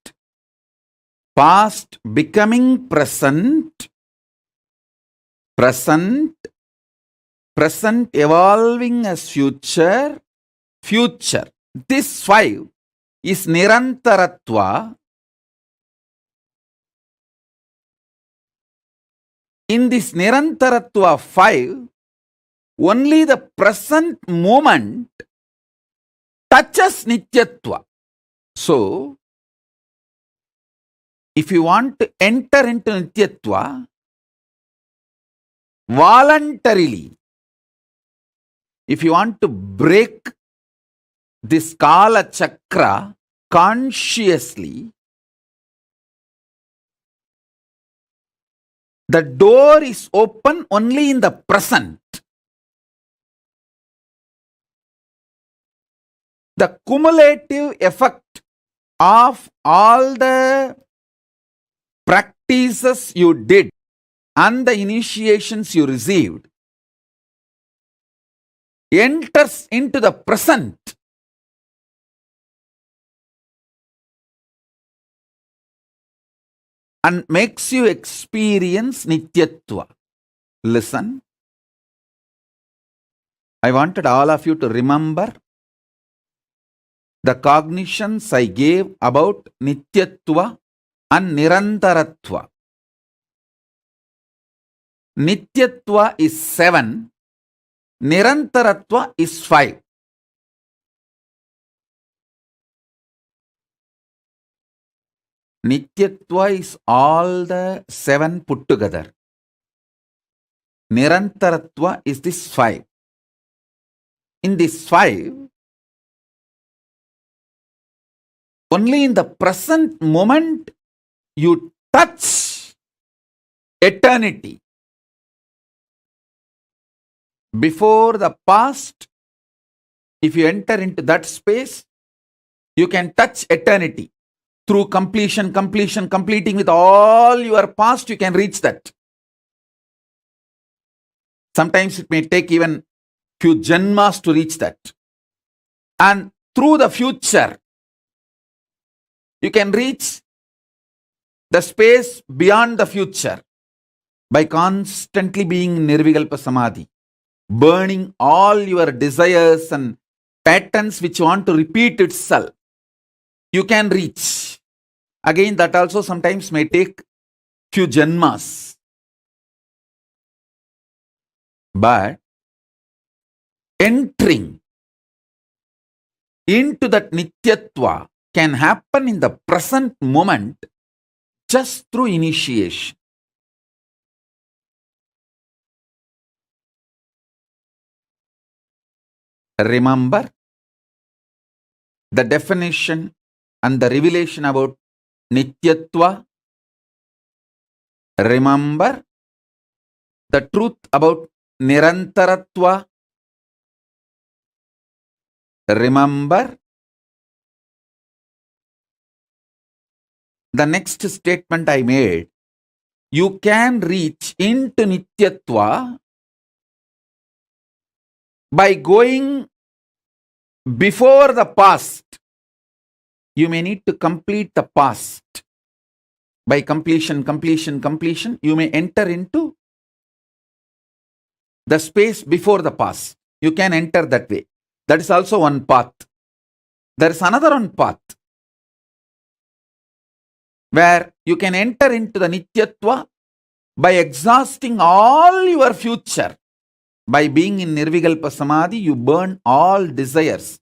S8: becoming present, present evolving as future, future. This 5 is Nirantaratva. In this Nirantaratva 5, only the present moment touches Nityatva. So, if you want to enter into Nityatva, voluntarily, if you want to break this Kala Chakra consciously, the door is open only in the present. The cumulative effect of all the practices you did and the initiations you received enters into the present. And makes you experience Nityatva. listen. I wanted all of you to remember the cognitions I gave about Nityatva and Nirantaratva. Nityatva is 7, Nirantaratva is 5. Nityatva is all the 7 put together. Nirantaratva is this 5. In this 5, only in the present moment you touch eternity. Before the past, if you enter into that space, you can touch eternity. Through completing with all your past, you can reach that. Sometimes it may take even few janmas to reach that. And through the future, you can reach the space beyond the future by constantly being Nirvikalpa Samadhi, burning all your desires and patterns which want to repeat itself. You can reach. Again, that also sometimes may take few janmas. But entering into that Nityatva can happen in the present moment just through initiation. Remember the definition and the revelation about Nityatva. Remember the truth about Nirantaratva. Remember the next statement I made. You can reach into Nityatva by going before the past. You may need to complete the past. By completion, you may enter into the space before the past. You can enter that way. That is also one path. There is another one path where you can enter into the Nityatva by exhausting all your future. By being in Nirvikalpa Samadhi, you burn all desires,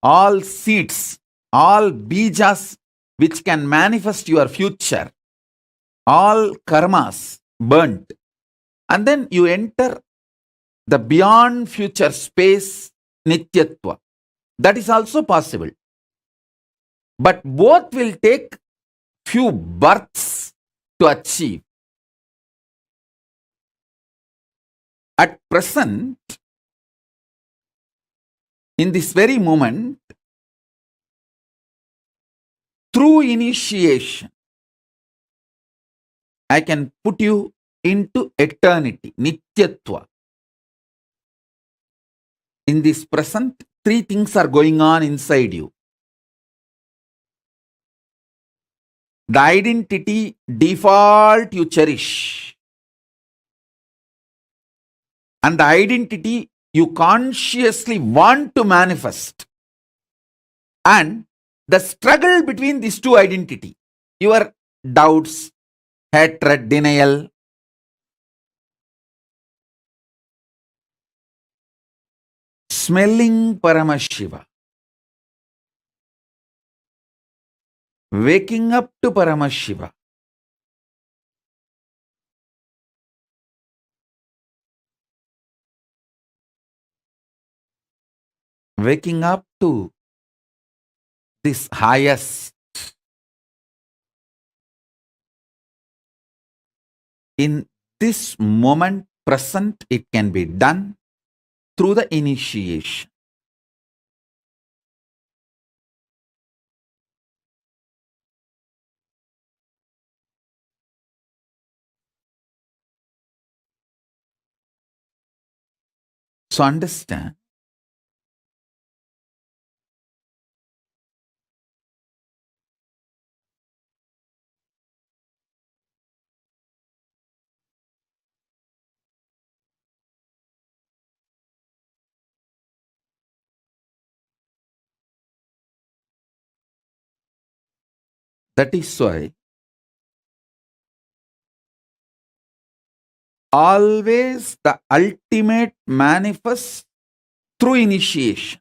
S8: all seeds, all bijas which can manifest your future, all karmas burnt. And then you enter the beyond future space, Nityatva. That is also possible. But both will take few births to achieve. At present, in this very moment, through initiation, I can put you into eternity, Nityatva. In this present, 3 things are going on inside you. The identity default you cherish. And the identity you consciously want to manifest. And the struggle between these two identities, your doubts, hatred, denial. Smelling Paramashiva. Waking up to Paramashiva. Waking up to this highest. In this moment present, it can be done through the initiation. So understand, That is why always the ultimate manifests through initiation.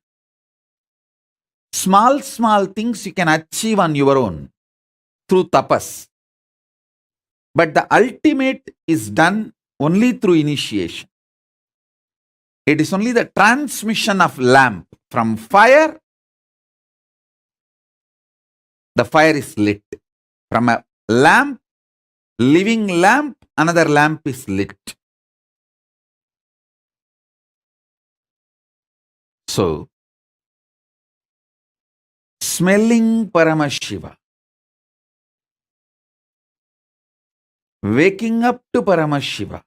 S8: Small things you can achieve on your own through tapas. But the ultimate is done only through initiation. It is only the transmission of lamp from fire. The fire is lit. From a lamp, living lamp, another lamp is lit. So, smelling Paramashiva, waking up to Paramashiva,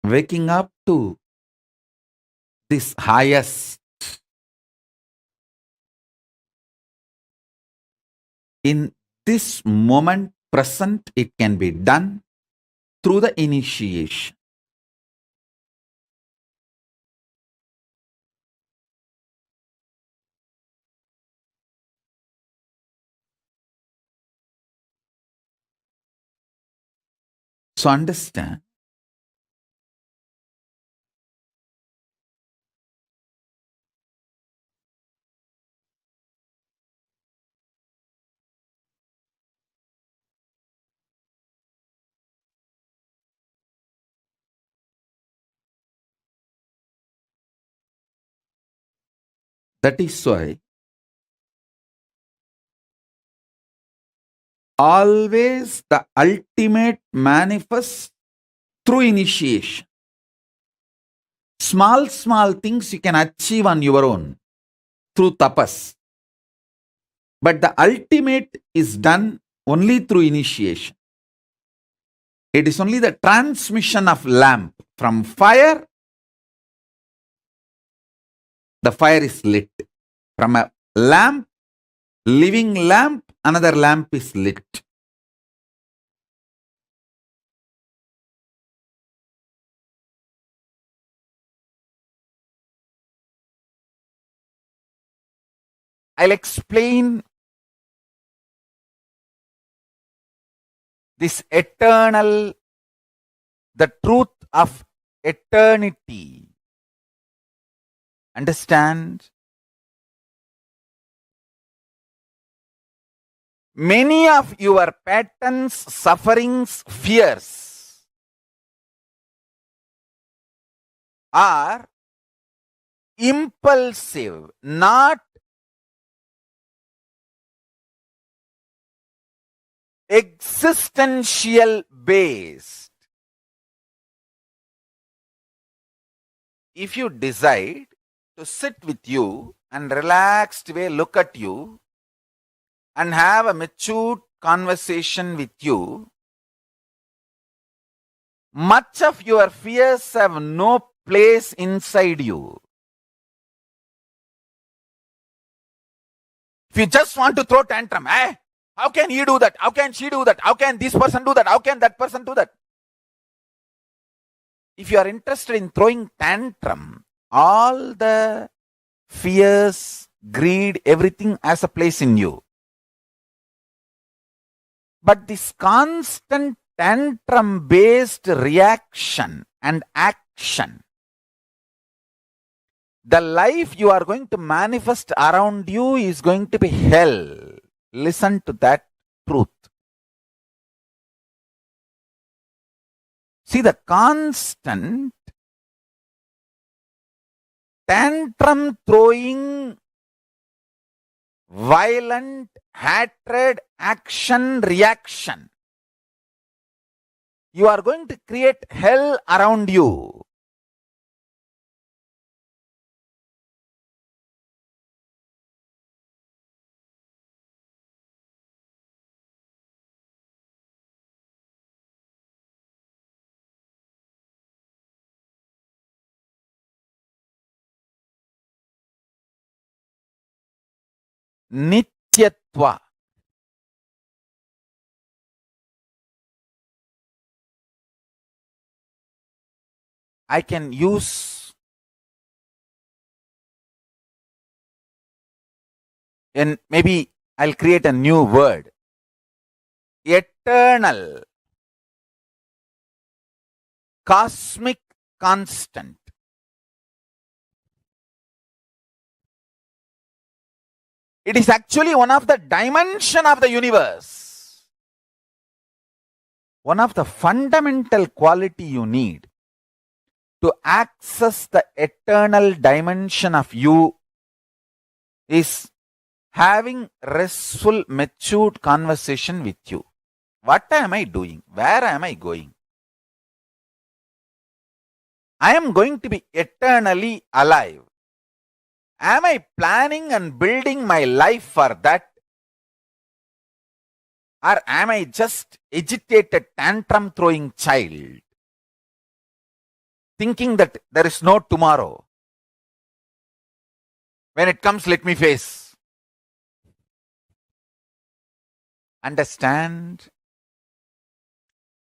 S8: waking up to this highest, in this moment present, it can be done through the initiation. So understand, that is why always the ultimate manifests through initiation. Small things you can achieve on your own through tapas. But the ultimate is done only through initiation. It is only the transmission of lamp from fire. The fire is lit. From a lamp, living lamp, another lamp is lit. I'll explain this eternal, the truth of eternity. Understand? Many of your patterns, sufferings, fears are impulsive, not existential based. If you decide to sit with you and relaxed way look at you and have a matured conversation with you, much of your fears have no place inside you. If you just want to throw tantrum, how can he do that? How can she do that? How can this person do that? How can that person do that? If you are interested in throwing tantrum, all the fears, greed, everything has a place in you. But this constant tantrum-based reaction and action, the life you are going to manifest around you is going to be hell. Listen to that truth. See, the constant tantrum throwing, violent hatred, action, reaction, you are going to create hell around you. Nityatva. I can use and maybe I'll create a new word. Eternal, cosmic constant. It is actually one of the dimension of the universe. One of the fundamental quality you need to access the eternal dimension of you is having restful, matured conversation with you. What am I doing? Where am I going? I am going to be eternally alive. Am I planning and building my life for that? Or am I just agitated, tantrum throwing child, thinking that there is no tomorrow? When it comes, let me face. Understand,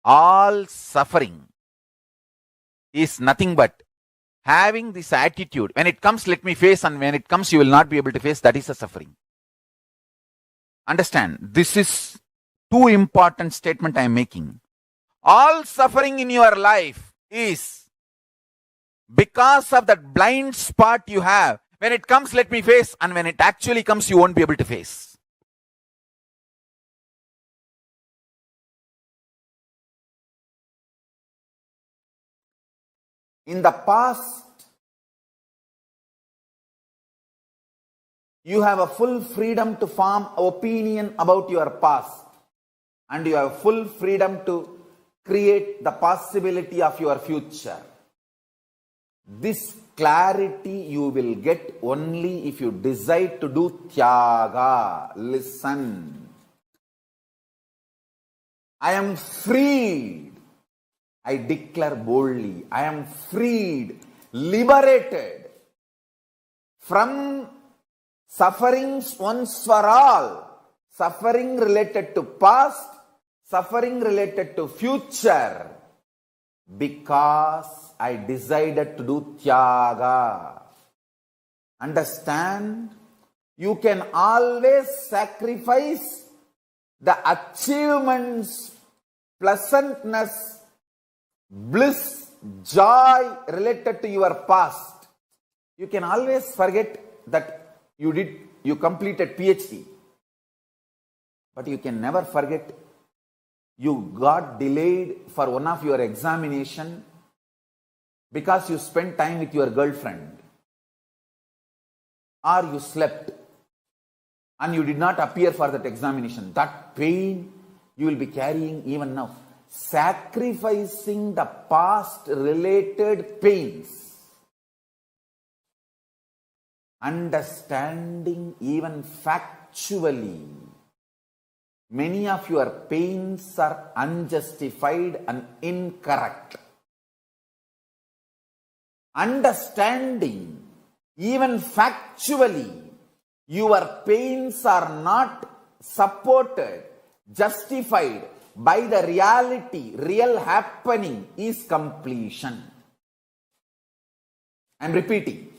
S8: all suffering is nothing but having this attitude. When it comes, let me face, and when it comes, you will not be able to face. That is a suffering. Understand, this is too important statement I am making. All suffering in your life is because of that blind spot you have. When it comes, let me face, and when it actually comes, you won't be able to face. In the past, you have a full freedom to form opinion about your past, and you have full freedom to create the possibility of your future. This clarity you will get only if you decide to do tyaga. Listen. I am freed. I declare boldly, I am freed, liberated from sufferings once for all. Suffering related to past, suffering related to future. Because I decided to do tyaga. Understand? You can always sacrifice the achievements, pleasantness, bliss, joy related to your past. You can always forget that you completed PhD. But you can never forget you got delayed for one of your examination because you spent time with your girlfriend, or you slept and you did not appear for that examination. That pain you will be carrying even now. Sacrificing the past related pains, understanding even factually, many of your pains are unjustified and incorrect. Understanding even factually, your pains are not supported, justified by the reality, real happening is completion. I am repeating.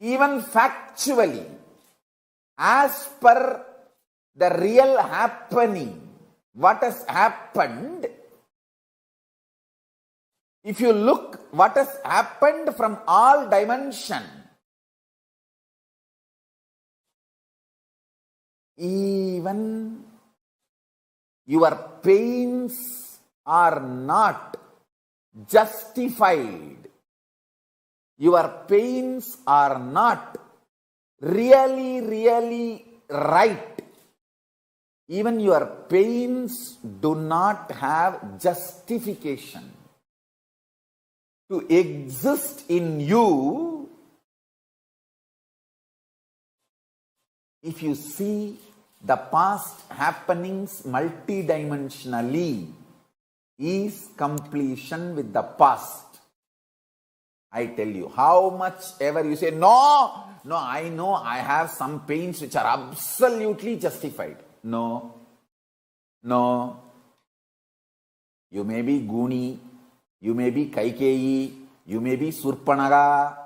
S8: Even factually, as per the real happening, what has happened, if you look what has happened from all dimensions, even your pains are not justified. Your pains are not really right. Even your pains do not have justification to exist in you. If you see the past happenings multidimensionally, is completion with the past. I tell you, how much ever you say, no, I know I have some pains which are absolutely justified. No. You may be Guni, you may be Kaikeyi, you may be Surpanaga.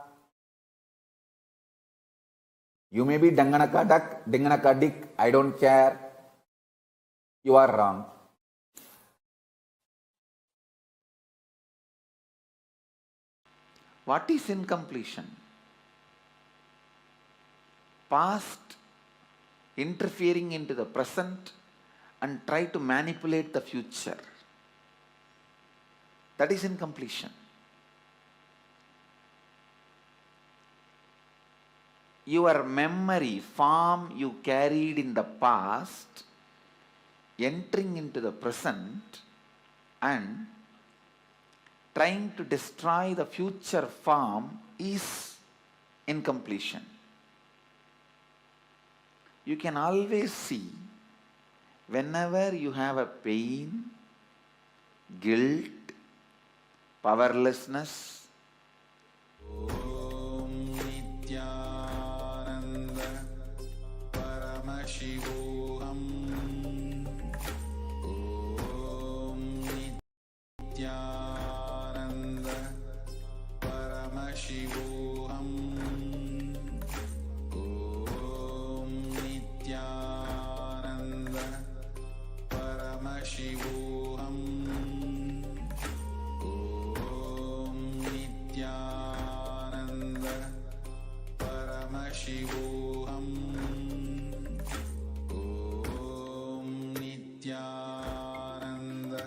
S8: You may be Danganaka duck, Dinganaka dick, I don't care. You are wrong. What is incompletion? Past interfering into the present and try to manipulate the future. That is incompletion. Your memory, form you carried in the past, entering into the present and trying to destroy the future form is incompletion. You can always see whenever you have a pain, guilt, powerlessness, Om Nithyananda Paramashivoham, Om Nithyananda Paramashivoham, Om Nithyananda Paramashivoham, Om Nithyananda Paramashivoham, Om Nithyananda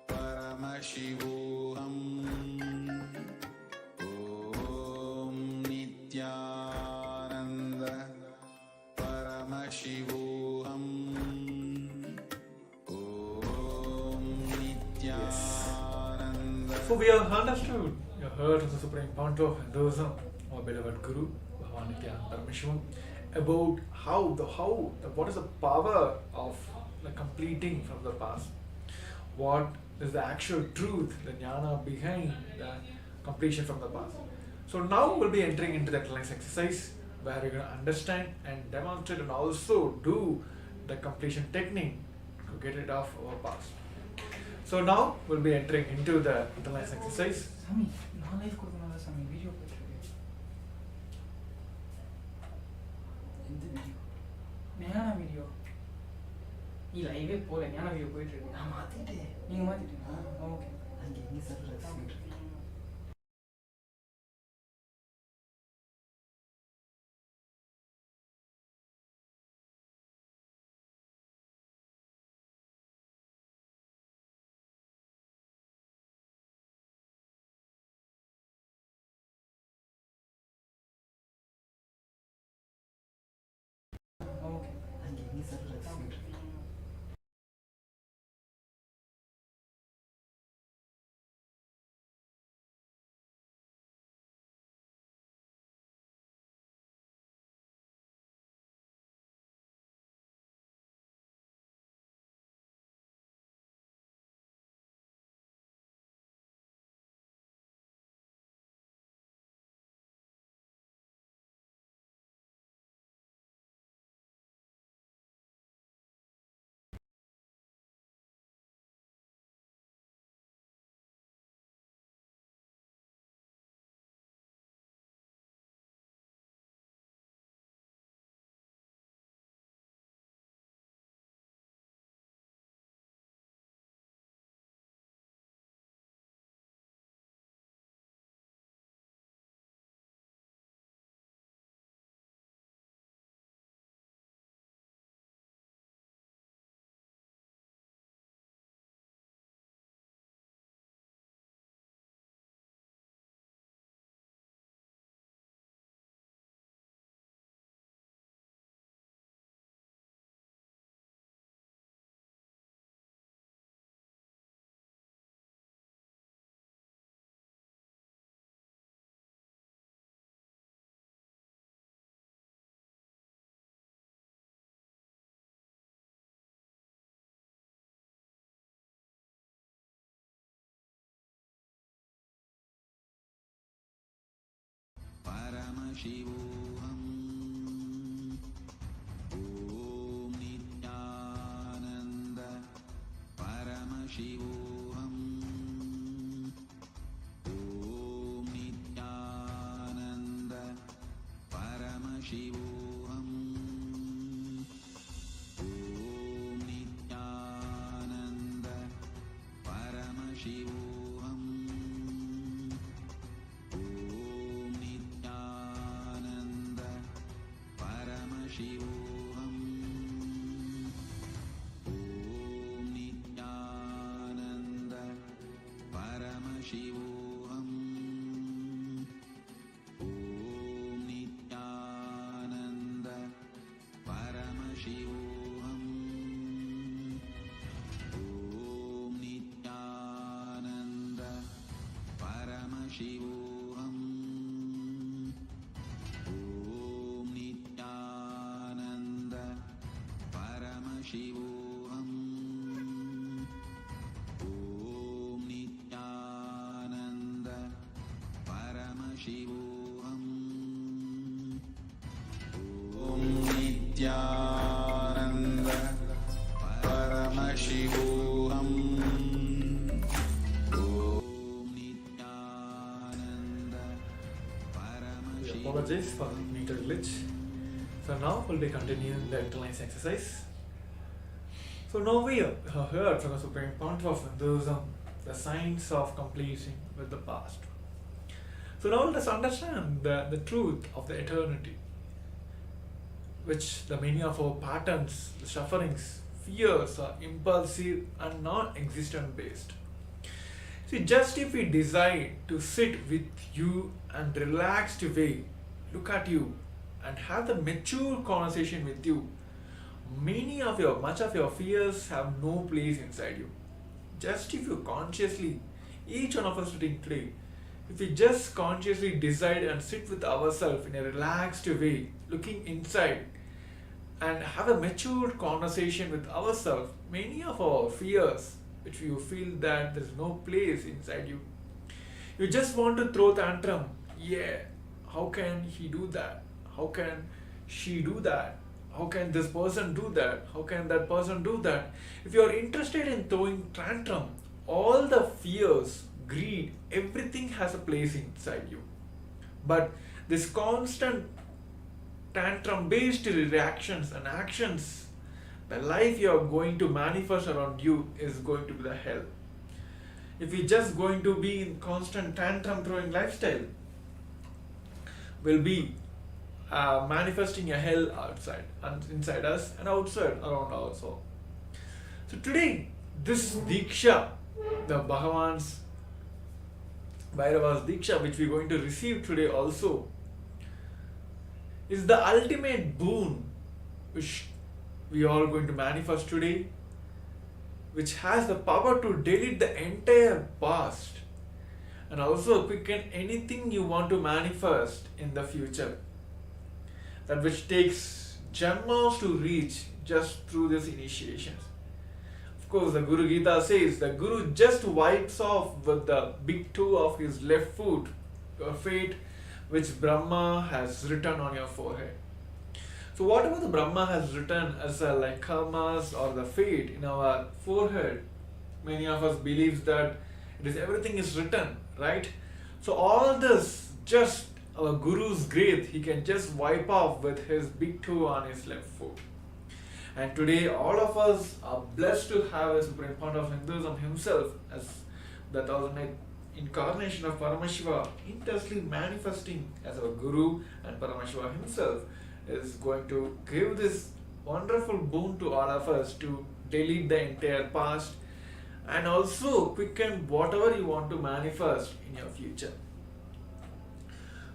S8: Paramashivoham, Om Nithyananda Paramashivoham, Om Nithyananda.
S7: So we have understood, you have heard from the Supreme Pontiff of Hinduism, our beloved Guru, Bhagavan Paramashivam, about what is the power of the completing from the past. What is the actual truth, the jnana behind the completion from the past. So now we'll be entering into the exercise exercise where you're going to understand and demonstrate and also do the completion technique to get rid of our past. So now we'll be entering into the exercise exercise.
S2: சாமி நான் life கொடுக்கணும் சாமி video போயிட்டுருக்கு. எந்த video? ஞான video. நீ லைவே போல ஞான வீடியோ போயிட்டு இருக்கு. நான் மாத்திட்டேன். நீங்க மாத்திட்டீங்களா? ஓகே. அங்கே எங்க சர்வர் இருக்கு? ஓகே. அங்கே எங்க சர்வர் இருக்கு?
S4: Paramashivoham, Om Nithyananda Paramashivoham, Om Nithyananda Paramashivoham. Paramashivoham. Om Nithyananda Paramashivoham. Om Nithyananda Paramashivoham. Om Nithyananda Paramashivoham. Om Nithyananda Paramashivoham. Om Nithyananda Paramashivoham. Om Nithyananda Paramashivoham. Om Nithyananda Paramashivoham. Om Nithyananda Paramashivoham. Om Nithyananda Paramashivoham.
S7: Apologies for the meter glitch. So now we'll be continuing the internalize exercise. So now we have heard from the Supreme Pontiff of Hinduism the science of completing with the past. So now let us understand the truth of the eternity, which the many of our patterns, the sufferings, fears are impulsive and non-existent based. See, just if we decide to sit with you and relaxed way, look at you and have the mature conversation with you, much of your fears have no place inside you. Just if you consciously, each one of us sitting today, if we just consciously decide and sit with ourselves in a relaxed way, looking inside and have a mature conversation with ourselves, many of our fears, which you feel that there is no place inside you, you just want to throw tantrum. Yeah, how can he do that? How can she do that? How can this person do that? How can that person do that? If you are interested in throwing tantrum, all the fears, greed, everything has a place inside you. But this constant tantrum based reactions and actions, the life you are going to manifest around you is going to be the hell. If you're just going to be in constant tantrum throwing lifestyle, will be manifesting a hell outside and inside us and outside around also. So today, this Diksha, the Bhagavan's Bhairava's Diksha, which we're going to receive today also, is the ultimate boon which we are going to manifest today, which has the power to delete the entire past and also quicken anything you want to manifest in the future. That which takes janmas to reach just through these initiations. Of course, the Guru Gita says the Guru just wipes off with the big toe of his left foot your fate which Brahma has written on your forehead. So whatever the Brahma has written as like karmas or the fate in our forehead, many of us believes that everything is written, right? So all this, just our Guru's grace, he can just wipe off with his big toe on his left foot. And today all of us are blessed to have a Supreme Pontiff of Hinduism himself as the 1008th incarnation of Paramashiva, intensely manifesting as our Guru, and Paramashiva himself is going to give this wonderful boon to all of us to delete the entire past and also quicken whatever you want to manifest in your future.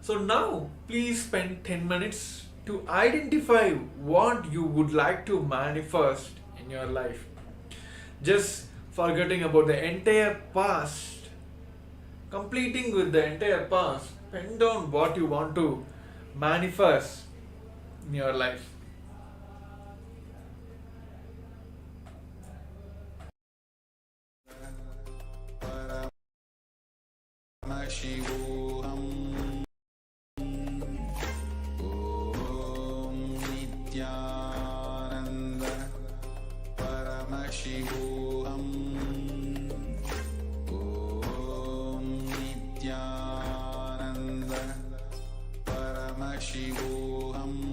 S7: So now please spend 10 minutes to identify what you would like to manifest in your life. Just forgetting about the entire past, completing with the entire past, pen down what you want to manifest in your life.
S4: Paramashivoham. Om Nithyananda Paramashivoham. Om Nithyananda Paramashivoham.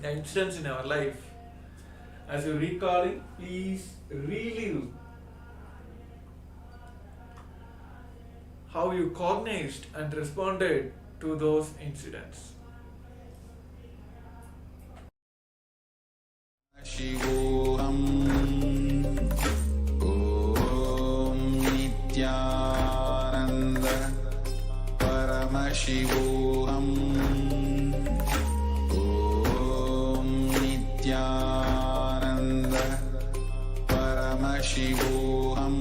S7: the incidents in our life, as you recall it, please relive how you cognized and responded to those incidents.
S4: Shivoham Om Nithyananda Paramashivoham Om Nithyananda Paramashivoham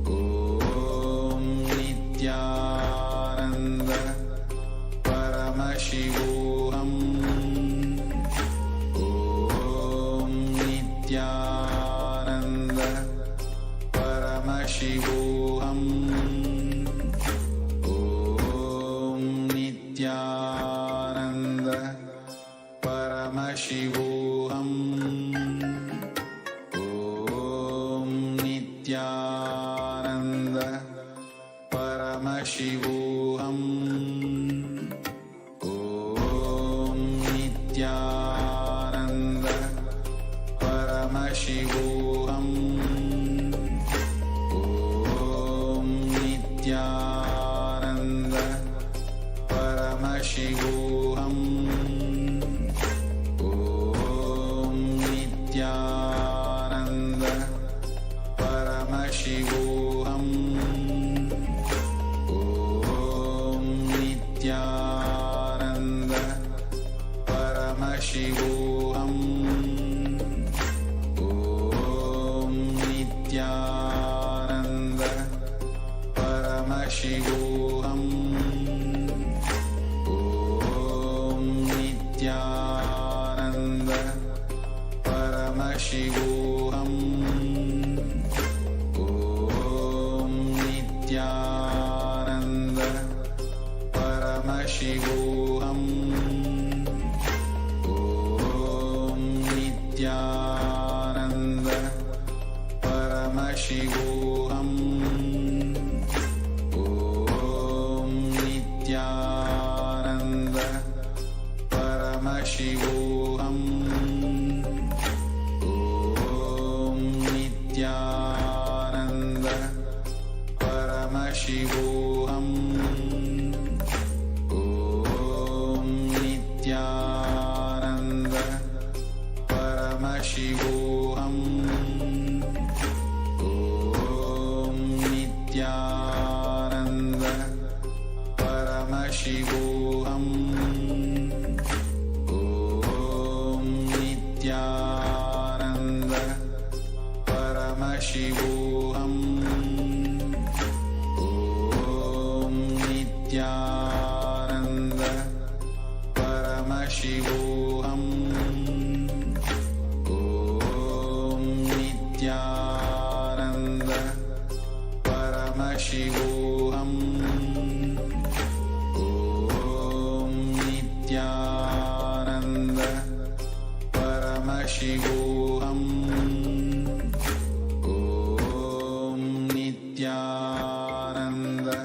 S4: Om Nithyananda Paramashivoham Nithyananda Paramashivoham Om Nithyananda Paramashivoham Om Nithyananda Paramashivoham Om Nithyananda Paramashivoham Om Nithyananda Paramashivoham Om Nithyananda Paramashivoham Om Nithyananda Paramashivoham Om Nithyananda Paramashivoham Om Nithyananda Paramashivoham Om Nithyananda Paramashivoham Om Nithyananda Paramashivoham Om Nithyananda Paramashivoham Om Nithyananda Paramashivoham Om Nithyananda Paramashivoham Om Nithyananda Paramashivoham Om Nithyananda Paramashivoham Om Nithyananda Paramashivoham Om Nithyananda Paramashivoham Om Nithyananda Paramashivoham Om Nithyananda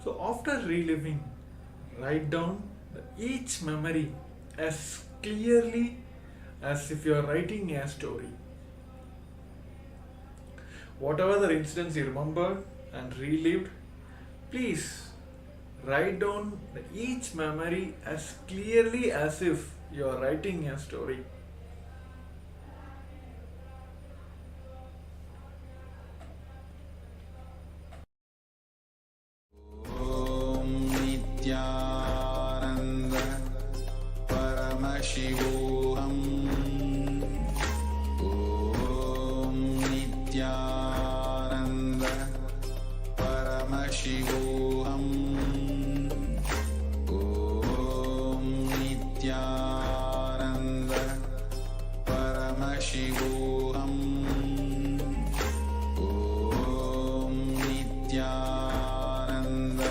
S7: So after reliving, write down each memory as clearly as if you are writing a story. Whatever the incidents you remembered and relived, please write down each memory as clearly as if you are writing a story.
S4: Om Nithyananda Paramashivoham Om Nithyananda Paramashivoham Om Nithyananda Paramashivoham Om Nithyananda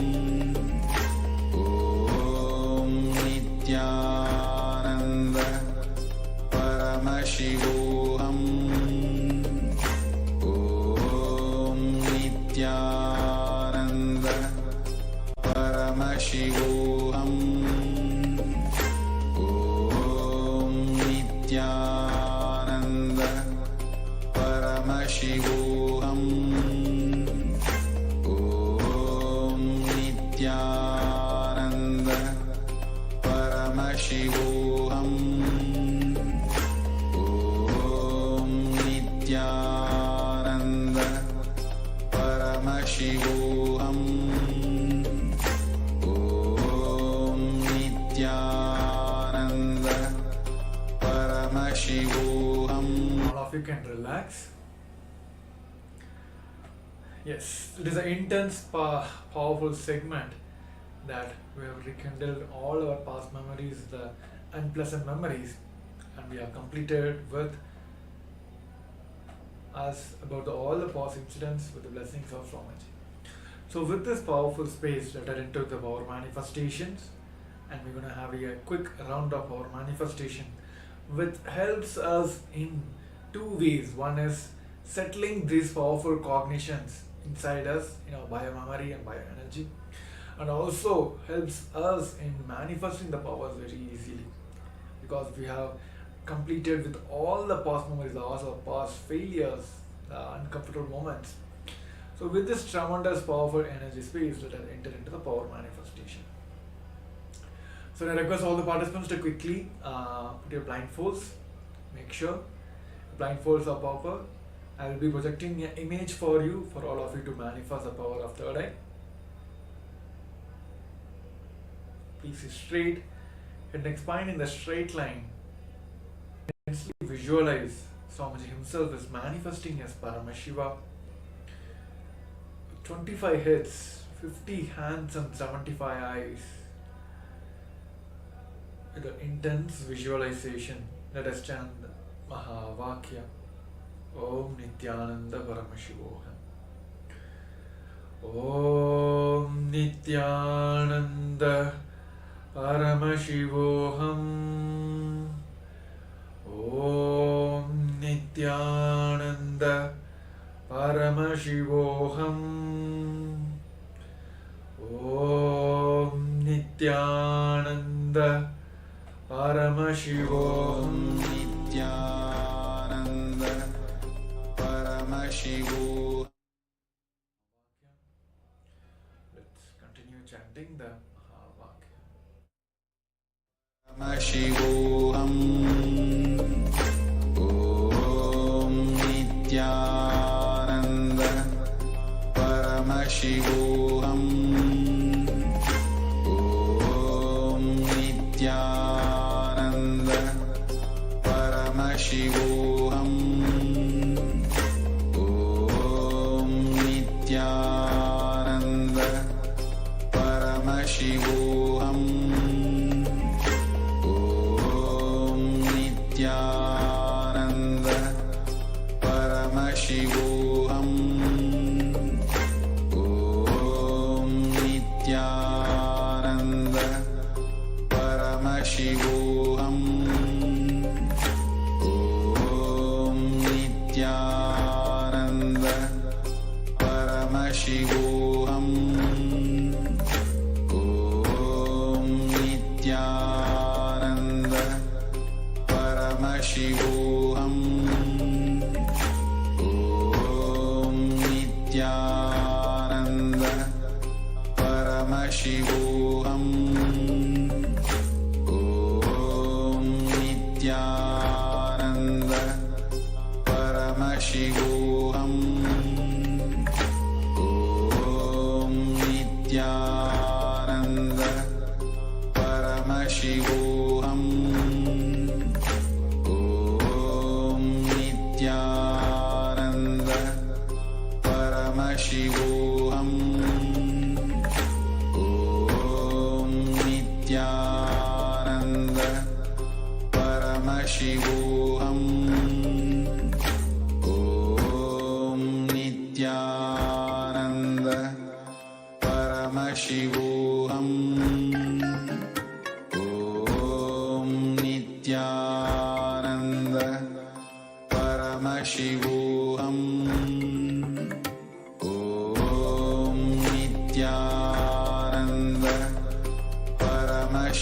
S4: Nithyananda Paramashivoham. Om Nithyananda Paramashivoham. Om Nithyananda Paramashivoham. Om Nithyananda Paramashivoham. Om Nithyananda Paramashivoham.
S7: All of you can relax. Yes, it is an intense, powerful segment that we have rekindled all our past memories, the unpleasant memories, and we have completed with us about all the past incidents with the blessings of Swamiji. So with this powerful space, let us enter the our manifestations, and we're going to have a quick round of our manifestation, which helps us in two ways. One is settling these powerful cognitions inside us, bio-memory and bio-energy, and also helps us in manifesting the powers very easily, because we have completed with all the past memories, also past failures, the uncomfortable moments. So with this tremendous powerful energy space, let us enter into the power manifestation. So I request all the participants to quickly put your blindfolds. Make sure blindfolds are proper. I will be projecting an image for you, for all of you to manifest the power of third eye. Please sit straight, head and spine in the straight line. Visualize Swamiji himself is manifesting as Paramashiva. 25 heads, 50 hands and 75 eyes. With an intense visualization, let us chant Mahavakya. Om Nithyananda Paramashivoham. Om Nithyananda Paramashivoham. Om Nithyananda Paramashivoham. Om Nithyananda Paramashivoham.
S4: Nithyananda Paramashivoham.
S7: Let's continue chanting the Mahavakya.
S4: Paramashivoham. Om Nithyananda Paramashivoham. Om Nithyananda Paramashivoham. Om Nithyananda Paramashivoham. Om Nithyananda Paramashivoham. Om Nithyananda Paramashivoham. Om Nithyananda Paramashivoham. Om Nithyananda Paramashivoham. Om Nithyananda Paramashivoham. Om Nithyananda Paramashivoham. Om Nithyananda Paramashivoham. Om Nithyananda Paramashivoham. Om Nithyananda Paramashivoham. Om Nithyananda Paramashivoham. Om Nithyananda Paramashivoham. Om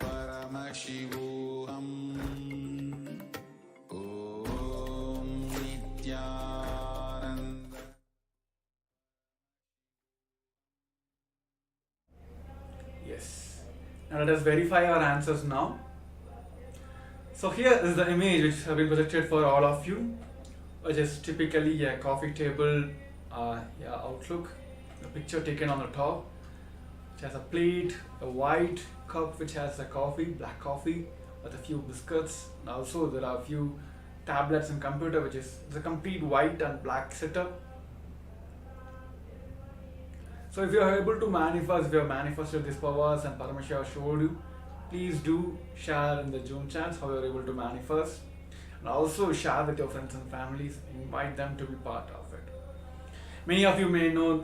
S4: Paramashivoham. Om Nithyananda.
S7: Yes. Now let us verify our answers now. So here is the image which have been projected for all of you, which is typically a coffee table outlook. The picture taken on the top, which has a plate, a white cup which has a coffee, black coffee, with a few biscuits. And also there are a few tablets and computer, which is the complete white and black setup. So if you are able to manifest, if you have manifested these powers and Paramashiva showed you, please do share in the Zoom chats how you are able to manifest, and also share with your friends and families, invite them to be part of it. Many of you may know,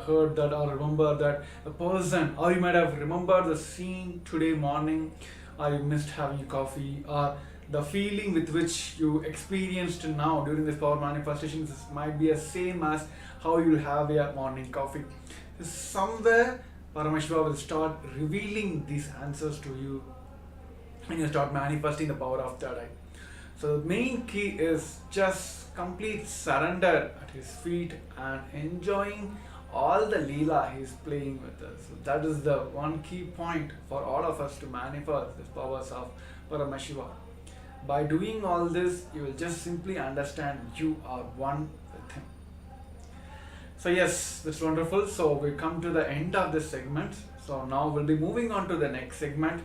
S7: heard that or remember that a person, or you might have remembered the scene today morning, or you missed having coffee, or the feeling with which you experienced now during this power manifestations might be the same as how you have your morning coffee. Somewhere Paramashiva will start revealing these answers to you when you start manifesting the power of third eye. So the main key is just complete surrender at his feet and enjoying all the Leela he is playing with us. So that is the one key point for all of us to manifest the powers of Paramashiva. By doing all this, you will just simply understand you are one with him. So yes, that's wonderful. So we come to the end of this segment. So now we'll be moving on to the next segment.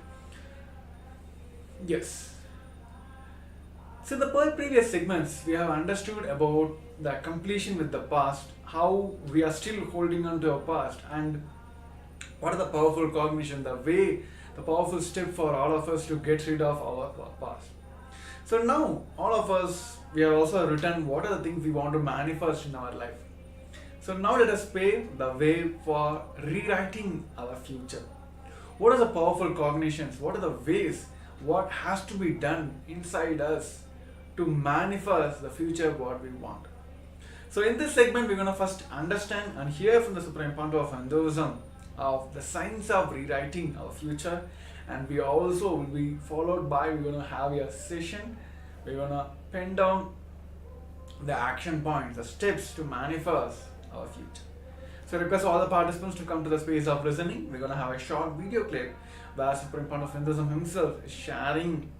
S7: Yes. So in the previous segments, we have understood about the completion with the past, how we are still holding on to our past, and what are the powerful cognition, the way, the powerful step for all of us to get rid of our past. So now, all of us, we have also written what are the things we want to manifest in our life. So now let us pave the way for rewriting our future. What are the powerful cognitions? What are the ways? What has to be done inside us to manifest the future what we want? So in this segment, we're going to first understand and hear from the Supreme Pontiff of Hinduism of the science of rewriting our future. And we also will be followed by, we're going to have a session. We're going to pen down the action points, the steps to manifest our future. So I request all the participants to come to the space of listening. We're going to have a short video clip where Supreme Pontiff of Hinduism himself is sharing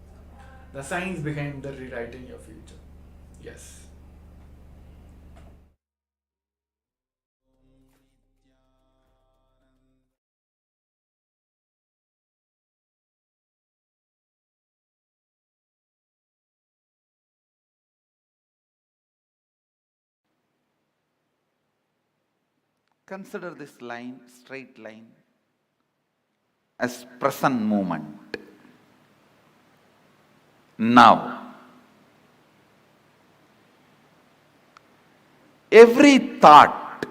S7: the science behind the rewriting your future. Yes.
S8: Consider this line, straight line, as present moment. Now, every thought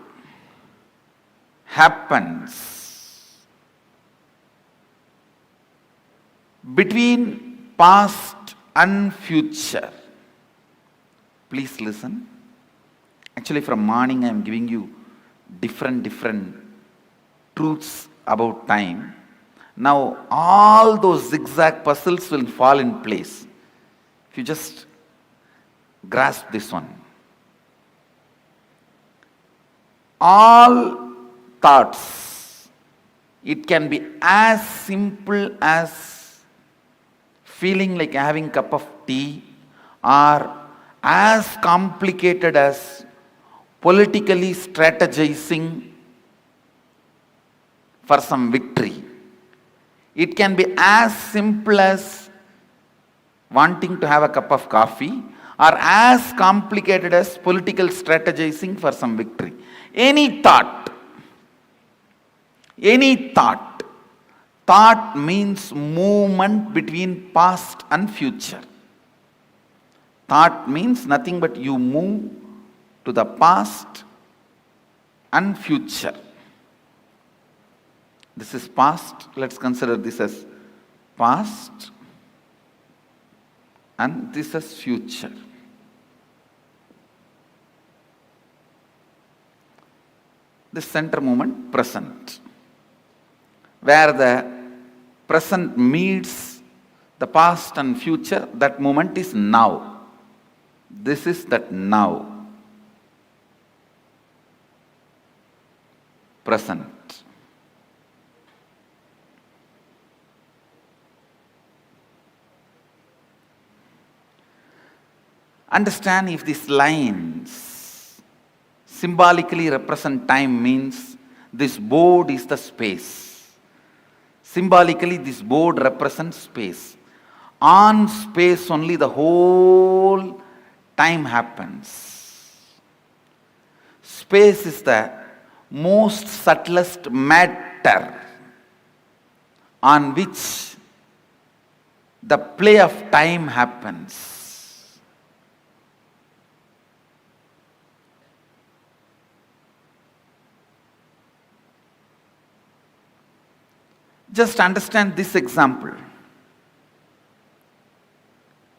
S8: happens between past and future. Please listen. Actually, from morning I am giving you different truths about time. Now all those zigzag puzzles will fall in place if you just grasp this one. All thoughts, it can be as simple as feeling like having a cup of tea, or as complicated as politically strategizing for some victory. It can be as simple as wanting to have a cup of coffee, or as complicated as political strategizing for some victory. Any thought, thought means movement between past and future. Thought means nothing but you move to the past and future. This is past. Let's consider this as past, and this as future. The center moment, present, where the present meets the past and future, that moment is now. This is that now. Present. Understand, if these lines symbolically represent time, means this board is the space. Symbolically, this board represents space. On space only the whole time happens. Space is the most subtlest matter on which the play of time happens. Just understand this example.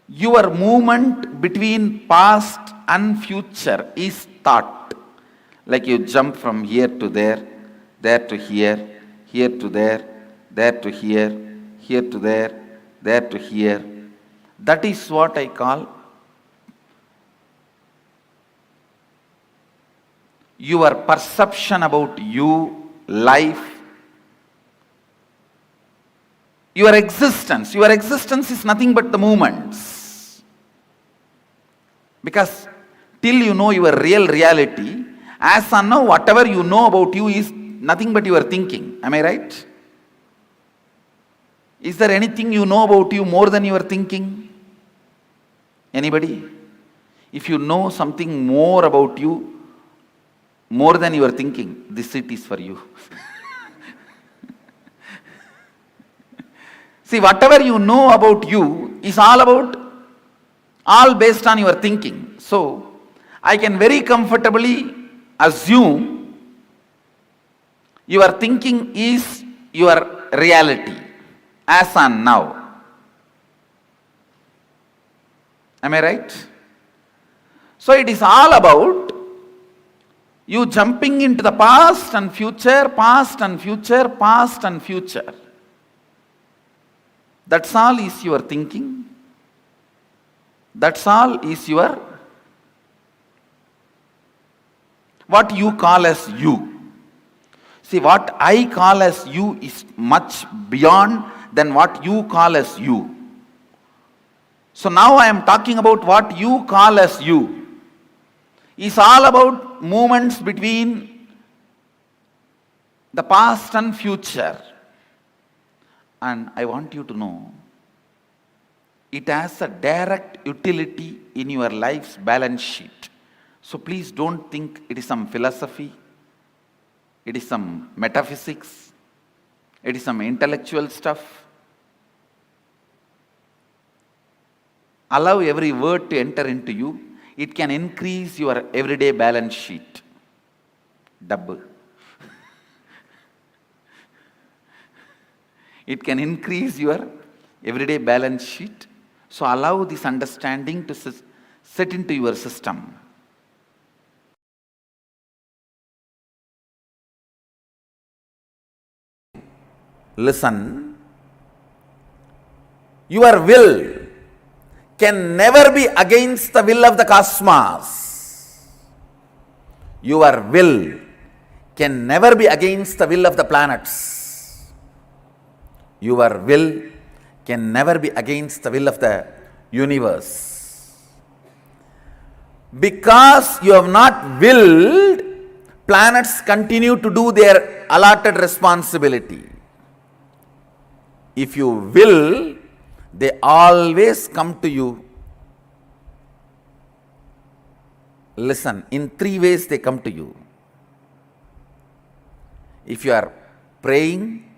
S8: Your movement between past and future is thought. Like you jump from here to there to here to there to here to there to here. That is what I call your perception about you, life, your existence. Your existence is nothing but the movements. Because till you know your real reality, as of now, whatever you know about you is nothing but your thinking. Am I right? Is there anything you know about you more than your thinking? Anybody? If you know something more about you, more than your thinking, this seat is for you. See, whatever you know about you is all based on your thinking. So, I can very comfortably assume your thinking is your reality as on now. Am I right? So, it is all about you jumping into the past and future, past and future, past and future. That's all is your thinking. That's all is your, what you call as you. See, what I call as you is much beyond than what you call as you. So now I am talking about what you call as you. It's all about movements between the past and future. And I want you to know, it has a direct utility in your life's balance sheet. So please don't think it is some philosophy, it is some metaphysics, it is some intellectual stuff. Allow every word to enter into you. It can increase your everyday balance sheet. Double. It can increase your everyday balance sheet. So allow this understanding to set into your system. Listen. Your will can never be against the will of the cosmos. Your will can never be against the will of the planets. Your will can never be against the will of the universe. Because you have not willed, planets continue to do their allotted responsibility. If you will, they always come to you. Listen, in 3 ways they come to you. If you are praying,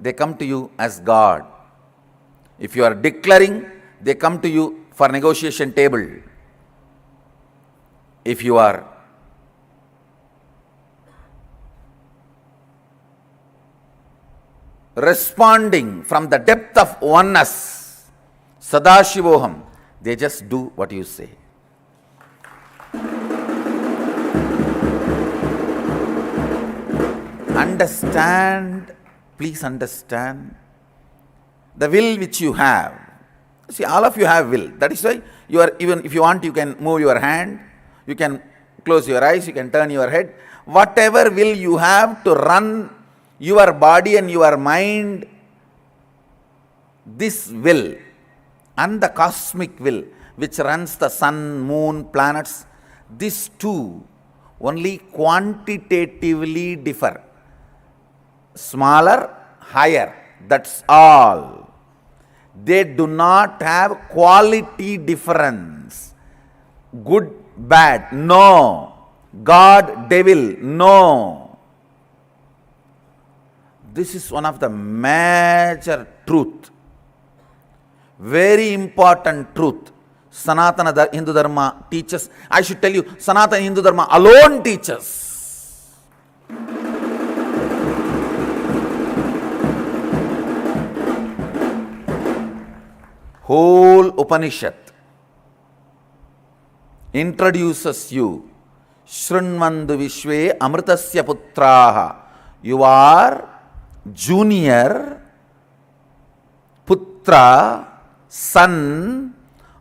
S8: they come to you as God. If you are declaring, they come to you for negotiation table. If you are responding from the depth of oneness, Sadashivoham, they just do what you say. Understand, please understand, the will which you have. See, all of you have will. That is why you are, even if you want, you can move your hand, you can close your eyes, you can turn your head. Whatever will you have to run your body and your mind, this will and the cosmic will which runs the sun, moon, planets, these two only quantitatively differ. Smaller, higher, that's all. They do not have quality difference. Good, bad, no. God, devil, no. This is one of the major truth. Very important truth. Sanatana Hindu Dharma teaches. I should tell you, Sanatana Hindu Dharma alone teaches. Whole Upanishad introduces you. Shrunvandu Vishwe Amritasya Putraha. You are junior Putra, son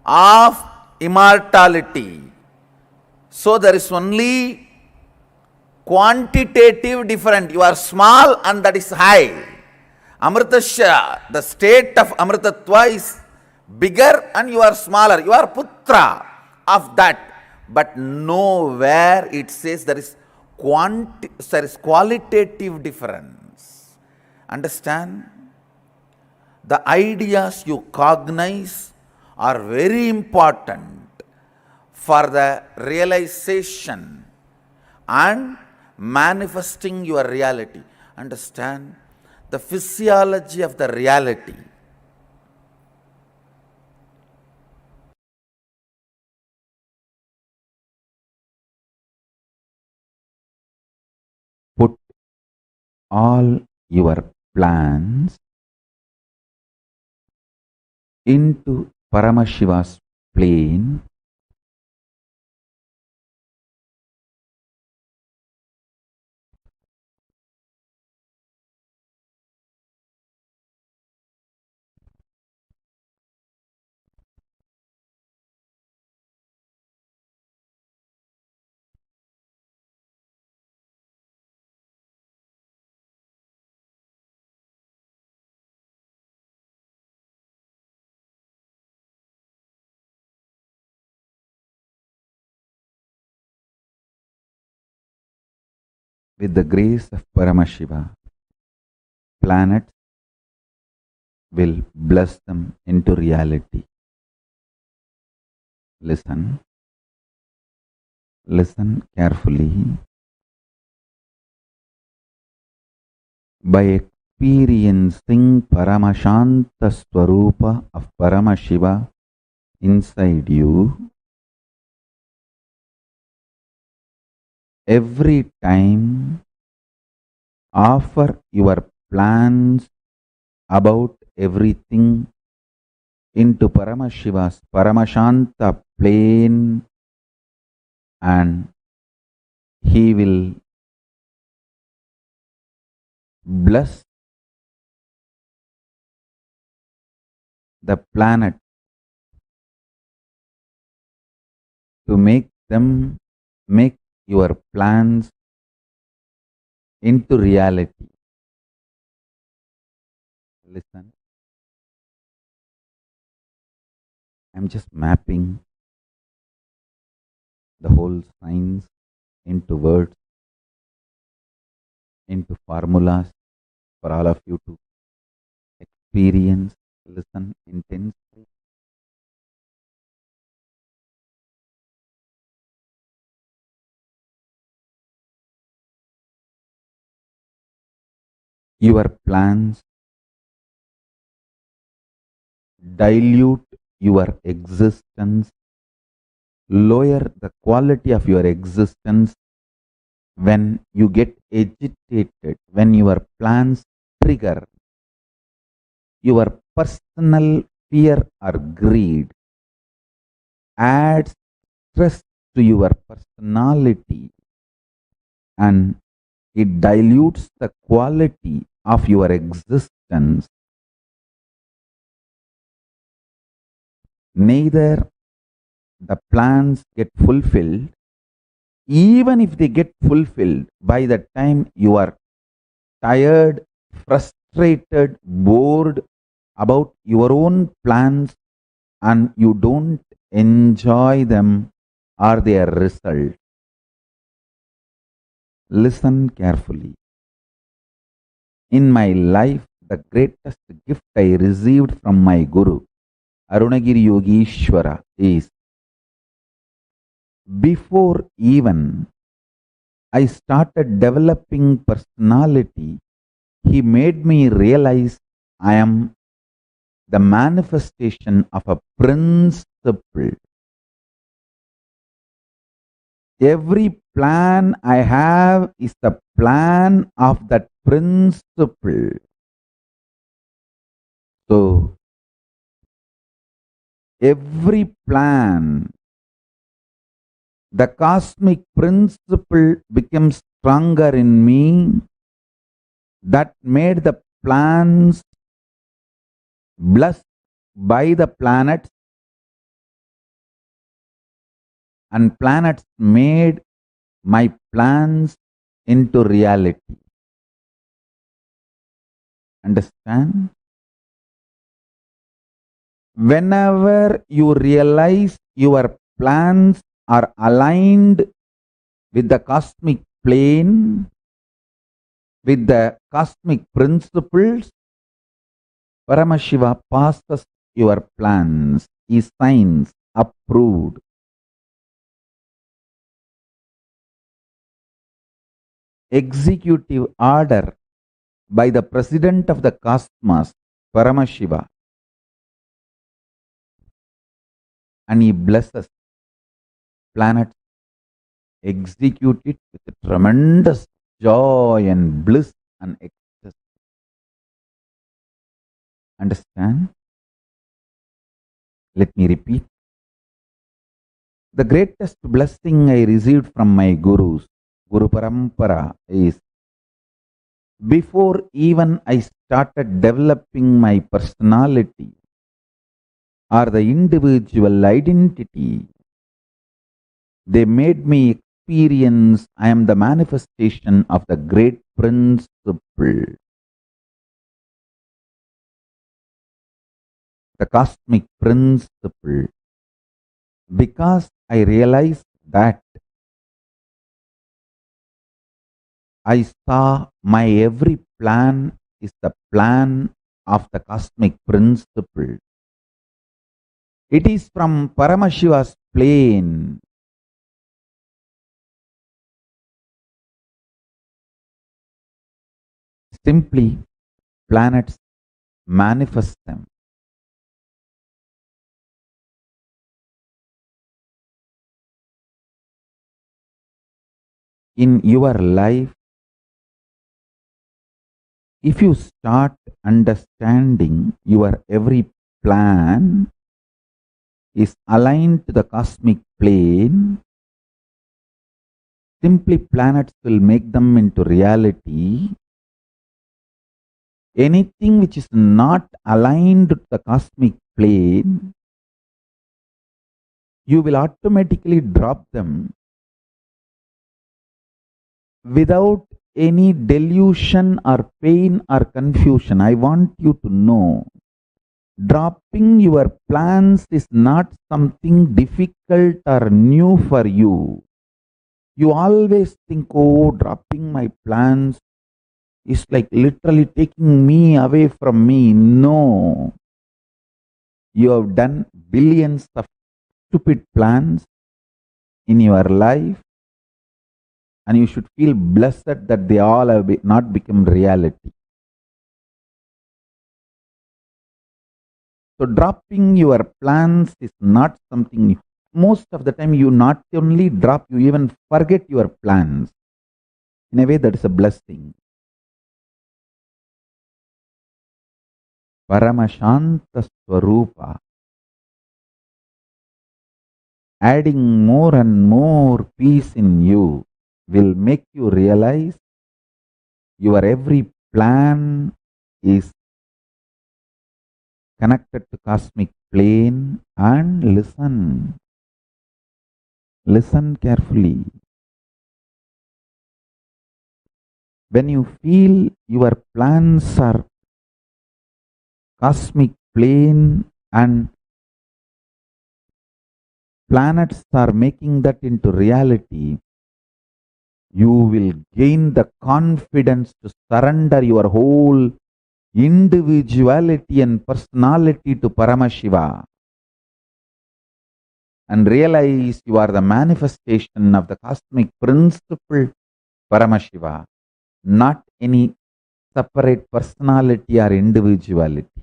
S8: of immortality. So there is only quantitative difference. You are small and that is high. Amritasya, the state of Amritatva is bigger and you are smaller. You are Putra of that. But nowhere it says there is qualitative difference. Understand? The ideas you cognize are very important for the realization and manifesting your reality. Understand? The physiology of the reality. Put all your plans into Paramashiva's plane with the grace of Paramashiva. Planets will bless them into reality. Listen. Listen carefully. By experiencing Paramashanta Swarupa of Paramashiva inside you, every time offer your plans about everything into Paramashiva's Paramashanta plane, and he will bless the planet to make your plans into reality. Listen. I'm just mapping the whole science into words, into formulas for all of you to experience, listen intensely. Your plans dilute your existence, lower the quality of your existence when you get agitated, when your plans trigger your personal fear or greed, adds stress to your personality, and it dilutes the quality of your existence. neither the plans get fulfilled. Even if they get fulfilled, by the time you are tired, frustrated, bored about your own plans and you don't enjoy them or their result. Listen carefully. In my life, the greatest gift I received from my Guru, Arunagiri Yogishwara, is before even I started developing personality, he made me realize I am the manifestation of a principle. Every plan I have is the plan of that principle. So, every plan, the cosmic principle becomes stronger in me, that made the plans blessed by the planets, and planets made my plans into reality. Understand? Whenever you realize your plans are aligned with the cosmic plane, with the cosmic principles, Paramashiva passes your plans. He signs approved. Executive order by the President of the Cosmos, Paramashiva, and he blesses planets, execute it with tremendous joy and bliss and ecstasy. Understand? Let me repeat. The greatest blessing I received from my Gurus, Guru Parampara, is before even I started developing my personality or the individual identity, they made me experience I am the manifestation of the great principle. The cosmic principle. Because I realized that, I saw my every plan is the plan of the cosmic principle. It is from Paramashiva's plane. Simply, planets manifest them. In your life, if you start understanding your every plan is aligned to the cosmic plane, simply planets will make them into reality. Anything which is not aligned to the cosmic plane, you will automatically drop them without any delusion or pain or confusion. I want you to know, dropping your plans is not something difficult or new for you. You always think, oh, dropping my plans is like literally taking me away from me. No. You have done billions of stupid plans in your life, and you should feel blessed that they all have not become reality. So dropping your plans is not something new. Most of the time you not only drop, you even forget your plans. In a way, that is a blessing. Paramashanta Swarupa. Adding more and more peace in you will make you realize your every plan is connected to cosmic plane and listen. Listen carefully. When you feel your plans are cosmic plane and planets are making that into reality, you will gain the confidence to surrender your whole individuality and personality to Paramashiva and realize you are the manifestation of the cosmic principle Paramashiva, not any separate personality or individuality.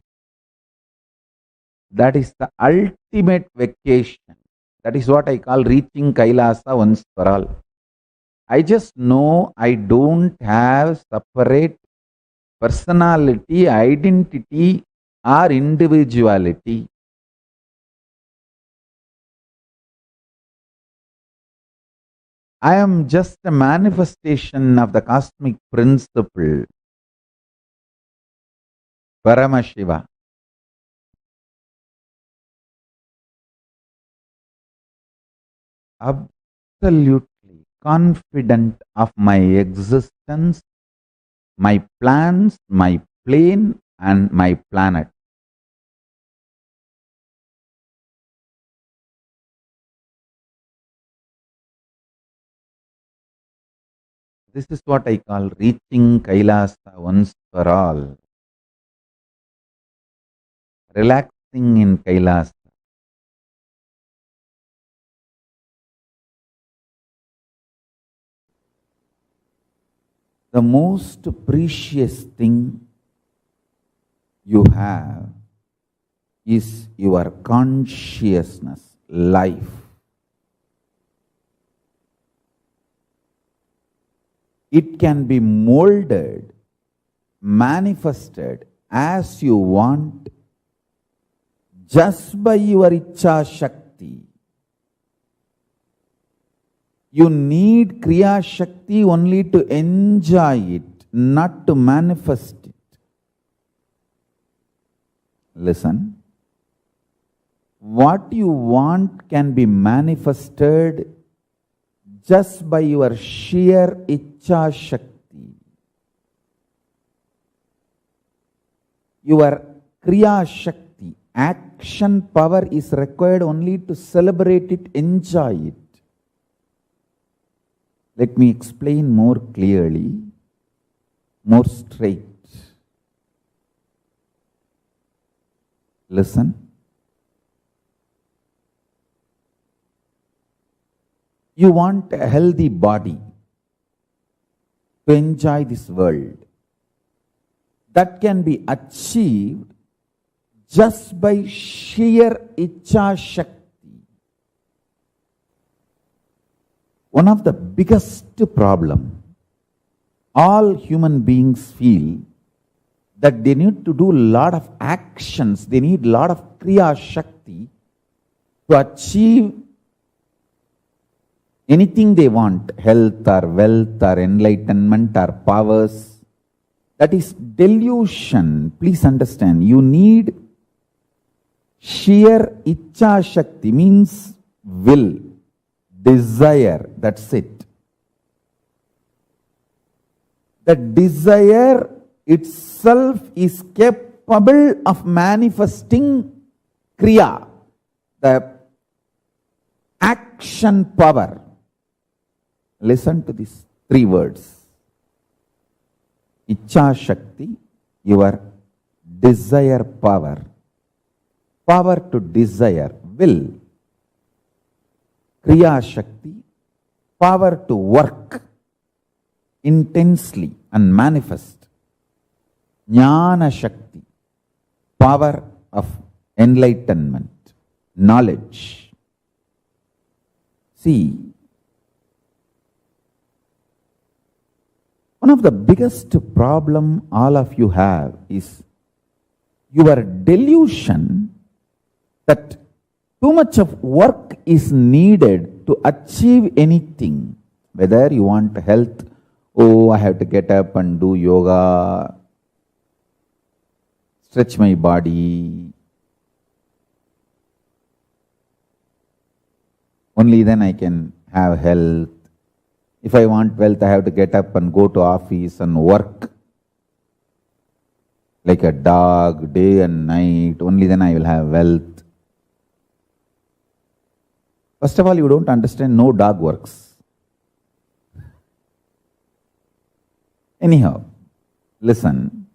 S8: That is the ultimate vacation. That is what I call reaching Kailasa once for all. I just know I don't have separate personality, identity or individuality. I am just a manifestation of the cosmic principle, Paramashiva. Absolutely confident of my existence, my plans, my plane and my planet. This is what I call reaching Kailasa once for all. Relaxing in Kailasa. The most precious thing you have is your consciousness, life. It can be molded, manifested as you want just by your Ichcha Shakti. You need Kriya Shakti only to enjoy it, not to manifest it. Listen. What you want can be manifested just by your sheer Ichcha Shakti. Your Kriya Shakti, action power is required only to celebrate it, enjoy it. Let me explain more clearly, more straight. Listen. You want a healthy body to enjoy this world. That can be achieved just by sheer Ichcha Shakti. One of the biggest problem all human beings feel that they need to do a lot of actions, they need a lot of Kriya Shakti to achieve anything they want, health or wealth or enlightenment or powers. That is delusion. Please understand, you need sheer Ichcha Shakti, means will, desire, that's it. The desire itself is capable of manifesting Kriya, the action power. Listen to these three words. Ichcha Shakti, your desire power. Power to desire, will. Kriya Shakti, power to work intensely and manifest. Jnana Shakti, power of enlightenment, knowledge. See, one of the biggest problem all of you have is your delusion that too much of work is needed to achieve anything. Whether you want health, oh, I have to get up and do yoga, stretch my body, only then I can have health. If I want wealth, I have to get up and go to office and work like a dog, day and night. Only then I will have wealth. First of all, you don't understand, no dog works. Anyhow, listen.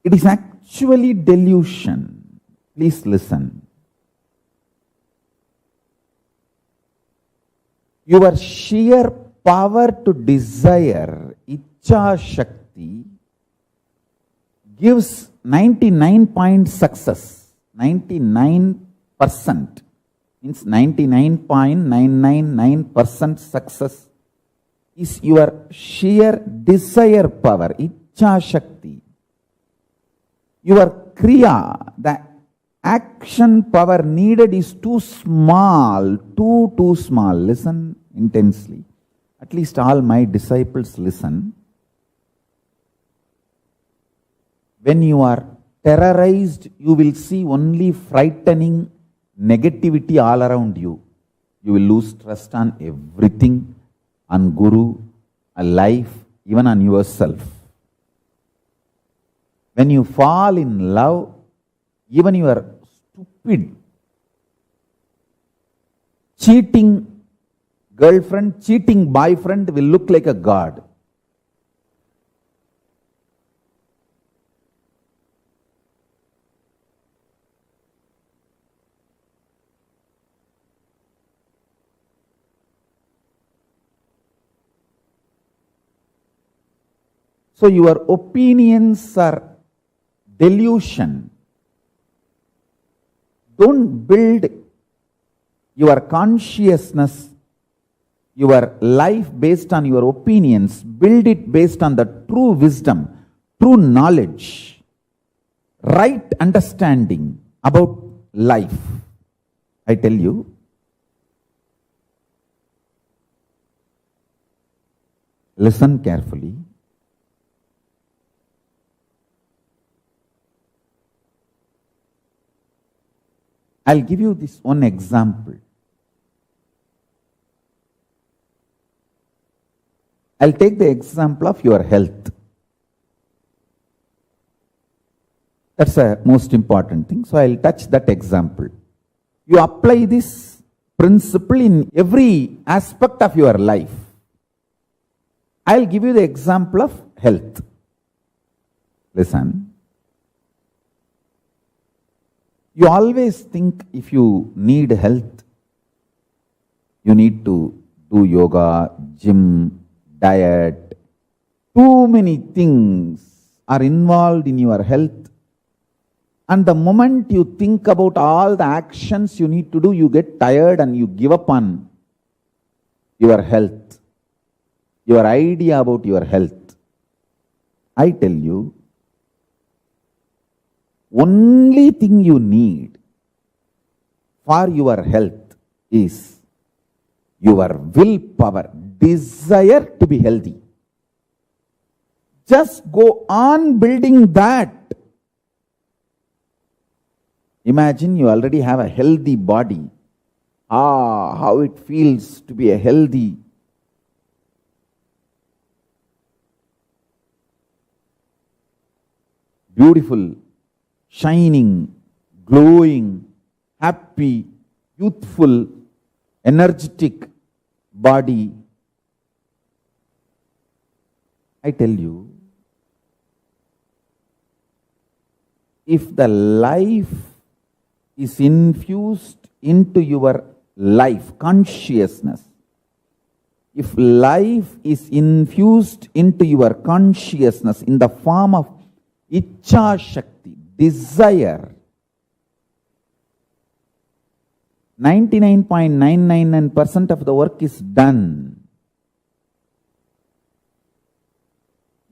S8: It is actually delusion. Please listen. Your sheer power to desire, Icha Shakti, gives 99% success. 99% means 99.999% success is your sheer desire power, Icha Shakti. Your Kriya, the action power needed is too small, too small. Listen intensely. At least all my disciples listen. When you are terrorized, you will see only frightening negativity all around you. You will lose trust on everything, on Guru, on life, even on yourself. When you fall in love, even your stupid, cheating girlfriend, cheating boyfriend will look like a god. So your opinions are delusion. Don't build your consciousness, your life based on your opinions. Build it based on the true wisdom, true knowledge, right understanding about life. I tell you, listen carefully. I'll give you this one example. I'll take the example of your health. That's the most important thing. So I'll touch that example. You apply this principle in every aspect of your life. I'll give you the example of health. Listen. You always think if you need health, you need to do yoga, gym, diet. Too many things are involved in your health. And the moment you think about all the actions you need to do, you get tired and you give up on your health, your idea about your health. I tell you, only thing you need for your health is your willpower, desire to be healthy. Just go on building that. Imagine you already have a healthy body. How it feels to be a healthy. Beautiful, shining, glowing, happy, youthful, energetic body. I tell you, if the life is infused into your life, consciousness, if life is infused into your consciousness in the form of Icha Shakti, desire, 99.999% of the work is done.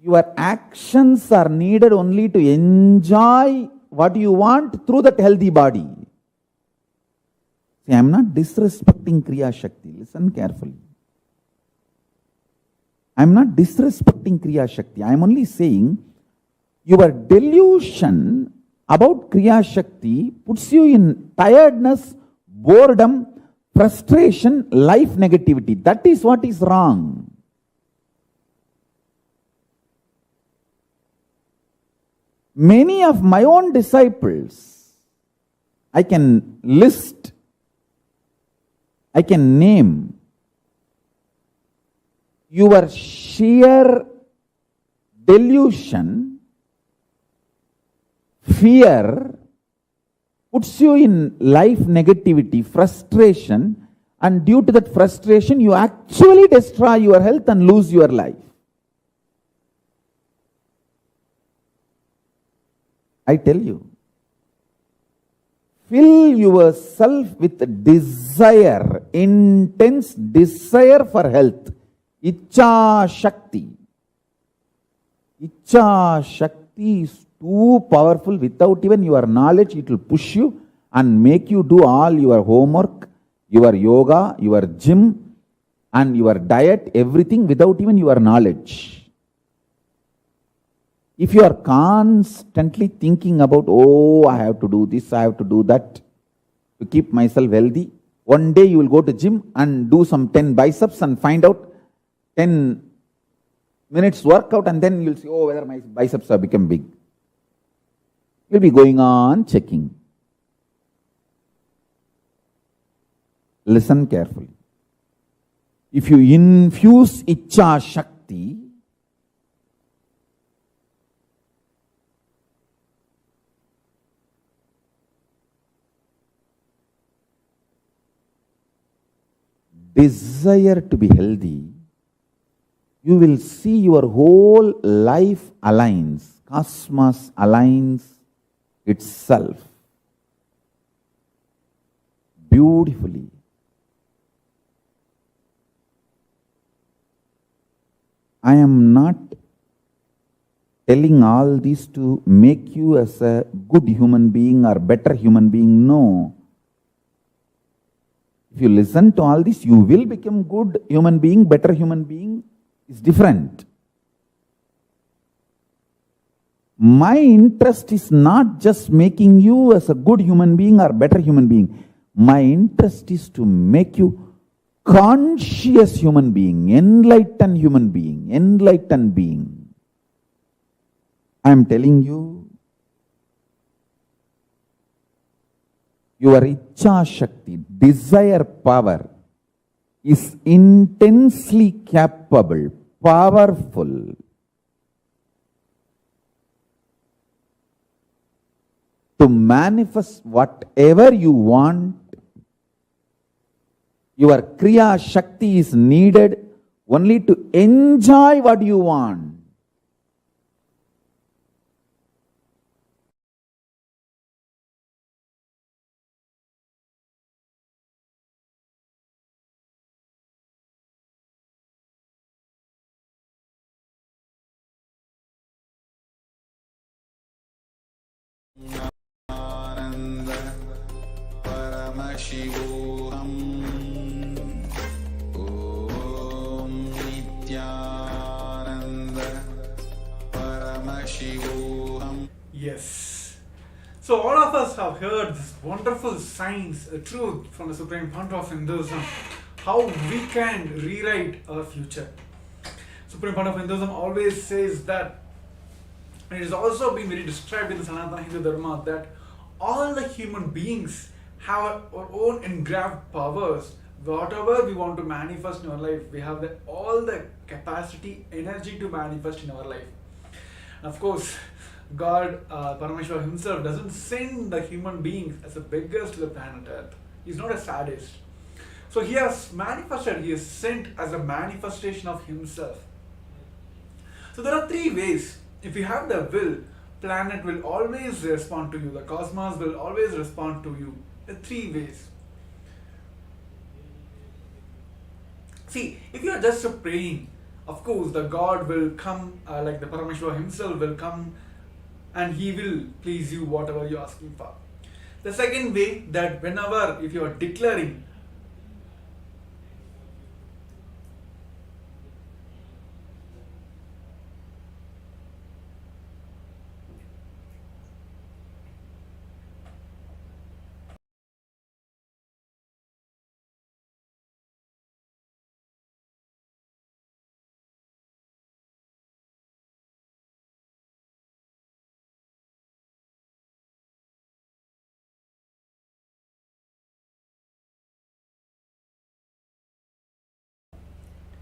S8: Your actions are needed only to enjoy what you want through that healthy body. See, I am not disrespecting Kriya Shakti. Listen carefully. I am not disrespecting Kriya Shakti. I am only saying your delusion about Kriya Shakti puts you in tiredness, boredom, frustration, life negativity. That is what is wrong. Many of my own disciples, I can list, I can name, your sheer delusion, fear, puts you in life negativity, frustration, and due to that frustration, you actually destroy your health and lose your life. I tell you, fill yourself with desire, intense desire for health. Icha Shakti. Icha Shakti is too powerful. Without even your knowledge, it will push you and make you do all your homework, your yoga, your gym, and your diet, everything without even your knowledge. If you are constantly thinking about, oh, I have to do this, I have to do that to keep myself healthy, one day you will go to gym and do some 10 biceps and find out 10 minutes workout, and then you'll see, oh, whether my biceps have become big. You'll be going on checking. Listen carefully. If you infuse Icha Shakti, desire to be healthy, you will see your whole life aligns, cosmos aligns itself beautifully. I am not telling all this to make you as a good human being or better human being. No. If you listen to all this, you will become good human being, better human being. It's different. My interest is not just making you as a good human being or better human being. My interest is to make you conscious human being, enlightened human being, enlightened being. I am telling you, your Icha Shakti, desire power, is intensely capable, powerful to manifest whatever you want. Your Kriya Shakti is needed only to enjoy what you want.
S4: Paramashivoham. Om Nithyananda. Paramashivoham.
S7: Yes. So all of us have heard this wonderful science, a truth from the Supreme Pontiff of Hinduism, how we can rewrite our future. Supreme Pontiff of Hinduism always says that, and it has also been very described in the Sanatana Hindu Dharma, that all the human beings have our own engraved powers. Whatever we want to manifest in our life, we have all the capacity, energy to manifest in our life. And of course, God, Paramashivoham himself, doesn't send the human beings as the beggars to the planet Earth. He's not a sadist. So he has manifested, he is sent as a manifestation of himself. So there are three ways. If you have the will, planet will always respond to you. The cosmos will always respond to you. There are three ways. See, if you are just praying, of course the God will come, like the Paramashivoham himself will come and he will please you whatever you are asking for. The second way, that whenever, if you are declaring,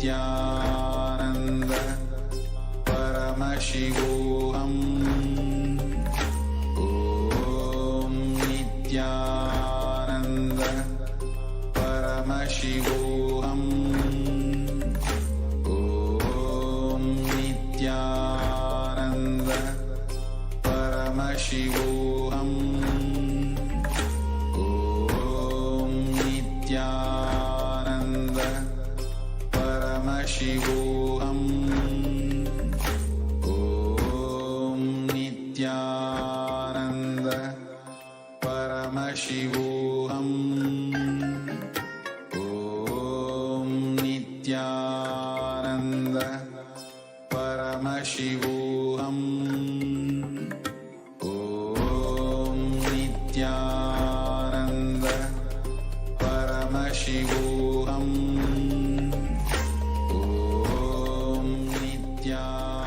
S4: Nithyananda Paramashivoham. Om Nithyananda Paramashivoham. Om Nithyananda Paramashivoham. Om Nithyananda Paramashivoham. Om Nithyananda Paramashivoham. Om Nithyananda Paramashivoham. Om Nithyananda Paramashivoham. Om Nithyananda.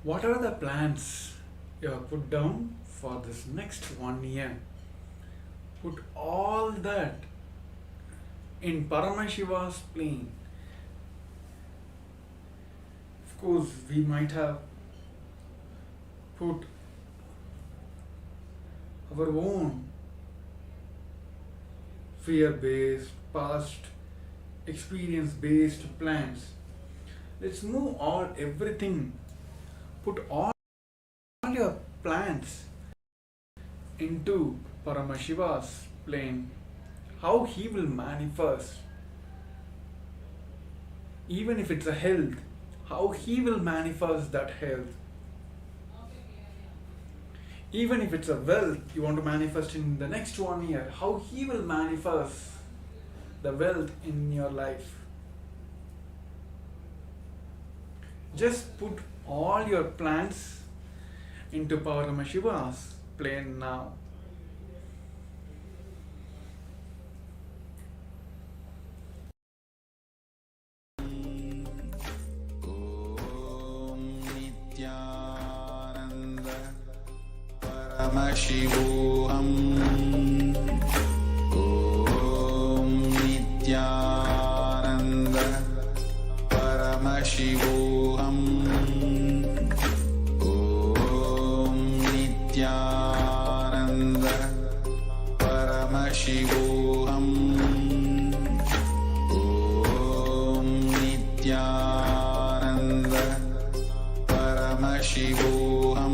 S7: What are the plans you have put down for this next 1 year? Put all that in Paramashiva's plane. Of course, we might have put our own fear-based, past experience-based plans. Let's move everything. Put all your plans into Paramashiva's plane. How he will manifest. Even if it's a health, how he will manifest that health. Even if it's a wealth you want to manifest in the next 1 year, how he will manifest the wealth in your life. Just put all your plans into Paramashiva's plane now.
S4: Om Nithyananda Paramashivoham. Om Nithyananda Paramashivoham. Om Nithyananda Paramashivoham. Om Nithyananda Paramashivoham.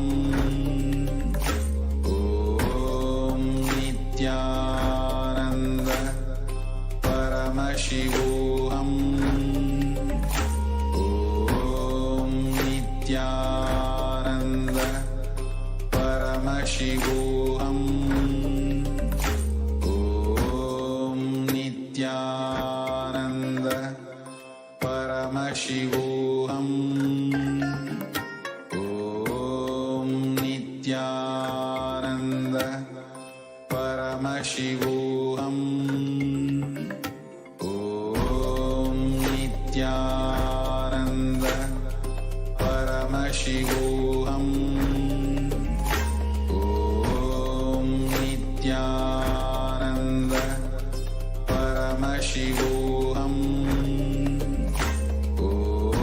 S4: Om Nithyananda Paramashivoham. Om Nithyananda Paramashivoham. Om Nithyananda Paramashivoham. Om Nithyananda Paramashivoham. Om Nithyananda Paramashivoham. Om Nithyananda Paramashivoham.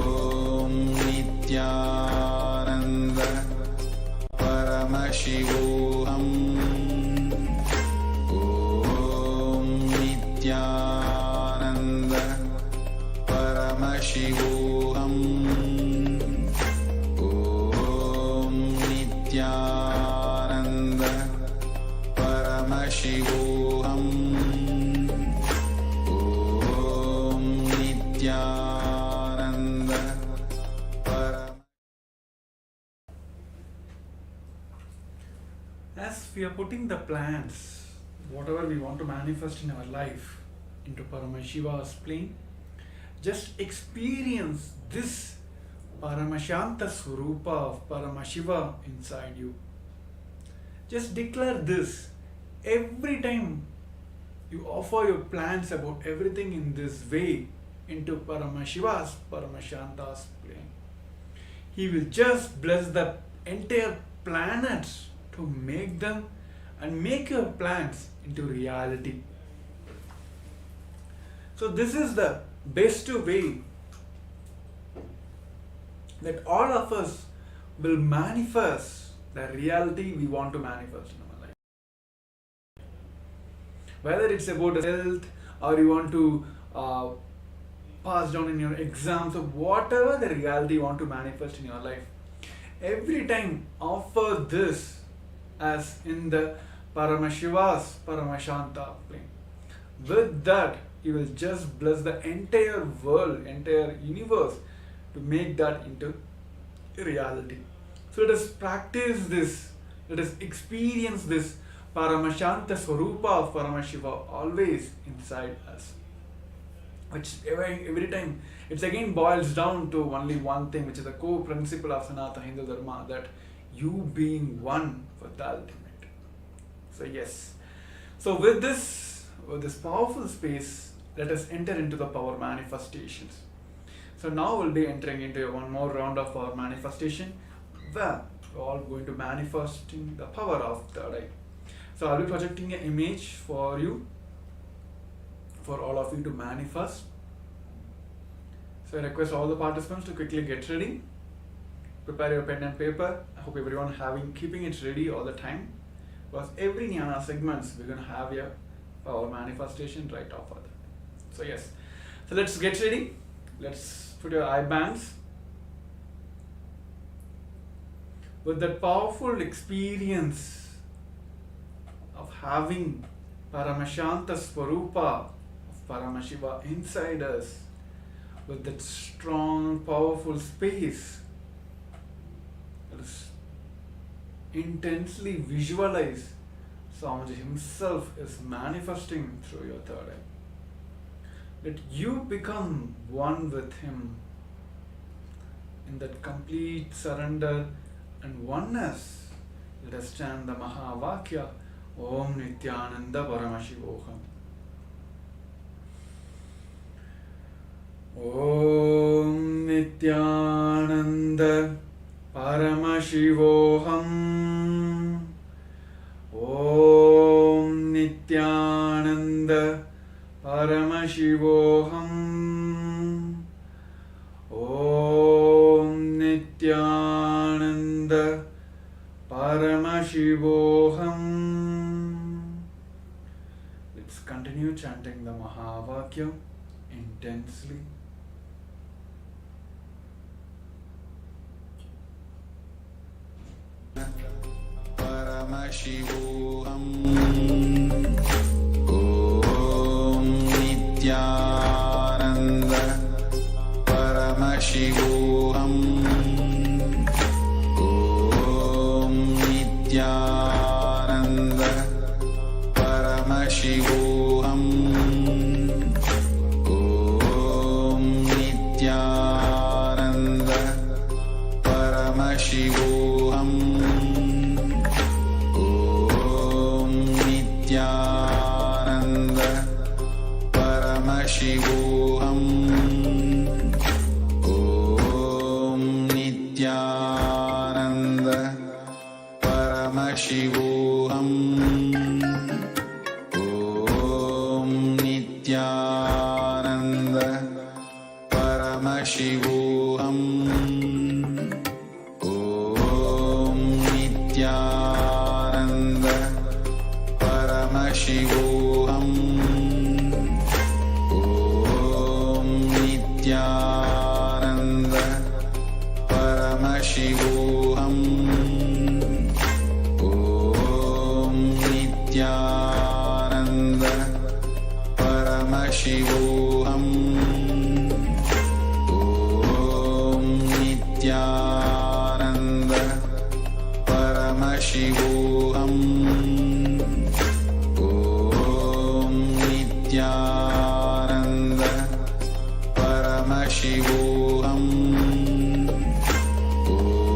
S4: Om Nithyananda Paramashivoham. Om Nithyananda Paramashivoham. Om Nithyananda Paramashivoham. Om Nithyananda
S7: As we are putting the plans, whatever we want to manifest in our life, into Paramashiva's plane, just experience this Paramashanta Swarupa of Paramashiva inside you. Just declare this every time you offer your plans about everything in this way into Paramashiva's, Paramashanta's plane. He will just bless the entire planets to make them and make your plans into reality. So this is the best way that all of us will manifest the reality we want to manifest in our life. Whether it's about health, or you want to pass down in your exams, or whatever the reality you want to manifest in your life, every time offer this as in the Paramashiva's Paramashanta plane. With that, you will just bless the entire world, entire universe, to make that into reality. So let us practice this, let us experience this Paramashanta Swarupa of Paramashiva always inside us. Which every time, it again boils down to only one thing, which is the core principle of Sanatana Hindu Dharma, that you being one with the ultimate. So yes. So with this powerful space, let us enter into the power manifestations. So now we'll be entering into one more round of our manifestation, where we're all going to manifesting the power of third eye. So I'll be projecting an image for you, for all of you to manifest. So I request all the participants to quickly get ready. Prepare your pen and paper. I hope everyone keeping it ready all the time, because every Jnana segments we're going to have here for our manifestation right off of that. So yes, so let's get ready. Let's put your eye bands. With that powerful experience of having Paramashanta Swarupa of Paramashiva inside us, with that strong, powerful space, let us intensely visualize Swamiji himself is manifesting through your third eye. Let you become one with him in that complete surrender and oneness. Let us chant the Mahavakya, Om Nithyananda Paramashivoham. Om Nithyananda Paramashivoham. Om Nithyananda Paramashivoham. Om Nithyananda Paramashivoham. Let's continue chanting the Mahavakya intensely.
S4: Paramashivoham. Om Nithyananda Paramashivoham. Om Nithyananda Paramashivoham. Om Nithyananda Paramashivoham. Nithyananda Paramashivoham. Om Nithyananda Paramashivoham. Om Nithyananda Paramashivoham. Om Nithyananda Paramashivoham. Om Nithyananda Paramashivoham. Om Nithyananda Paramashivoham. Om Nithyananda Paramashivoham. Om Nithyananda Paramashivoham.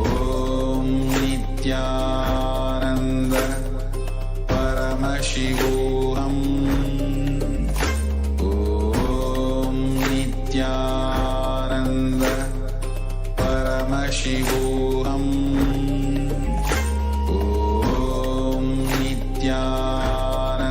S4: Om Nithyananda Paramashivoham. Om Nithyananda Paramashivoham. Om Nithyananda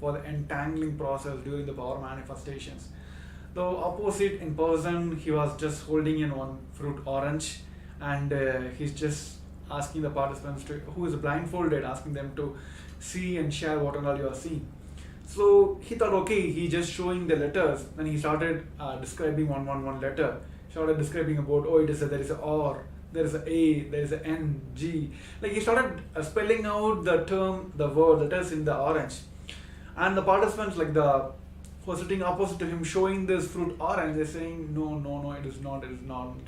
S7: for the entangling process during the power manifestations. The opposite in person, he was just holding in one fruit orange, and he's just asking the participants to, who is blindfolded, asking them to see and share what and all you are seeing. So he thought, okay, he just showing the letters. Then he started describing one letter. Started describing about, oh, there is a R, there is a A, there is a N, G. Like he started spelling out the term, the word, letters in the orange. And the participants, like the who are sitting opposite to him, showing this fruit orange, they're saying, no, it is not. And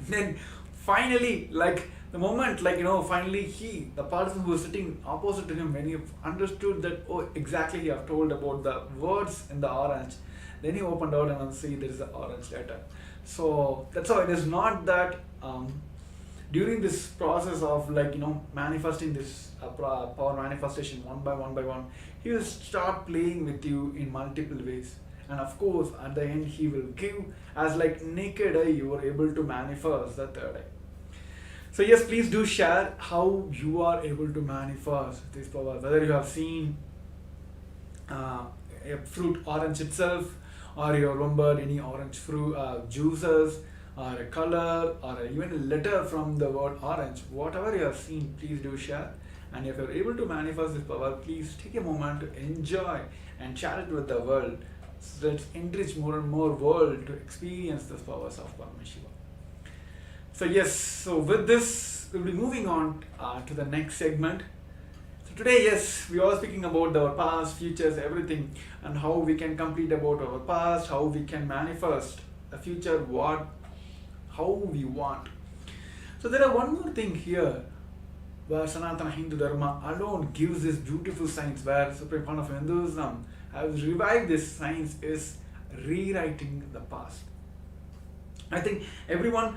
S7: then finally, like the moment, finally the person who was sitting opposite to him, when he understood that, oh, exactly, he have told about the words in the orange, then he opened out and see there is an orange letter. So that's how it is not that during this process of manifesting this power manifestation one by one, he will start playing with you in multiple ways. And of course, at the end, he will give as like naked eye, you are able to manifest the third eye. So yes, please do share how you are able to manifest this power. Whether you have seen a fruit orange itself, or you remembered any orange fruit juices, or a color, or even a letter from the word orange. Whatever you have seen, please do share. And if you're able to manifest this power, please take a moment to enjoy and share it with the world. So let's enrich more and more world to experience the powers of Paramashiva. So yes, so with this, we'll be moving on to the next segment. So today, yes, we are speaking about our past, futures, everything, and how we can complete about our past, how we can manifest a future, how we want. So there are one more thing here, where Sanatana Hindu Dharma alone gives this beautiful science, where Supreme Pontiff of Hinduism has revived this science, is rewriting the past. I think everyone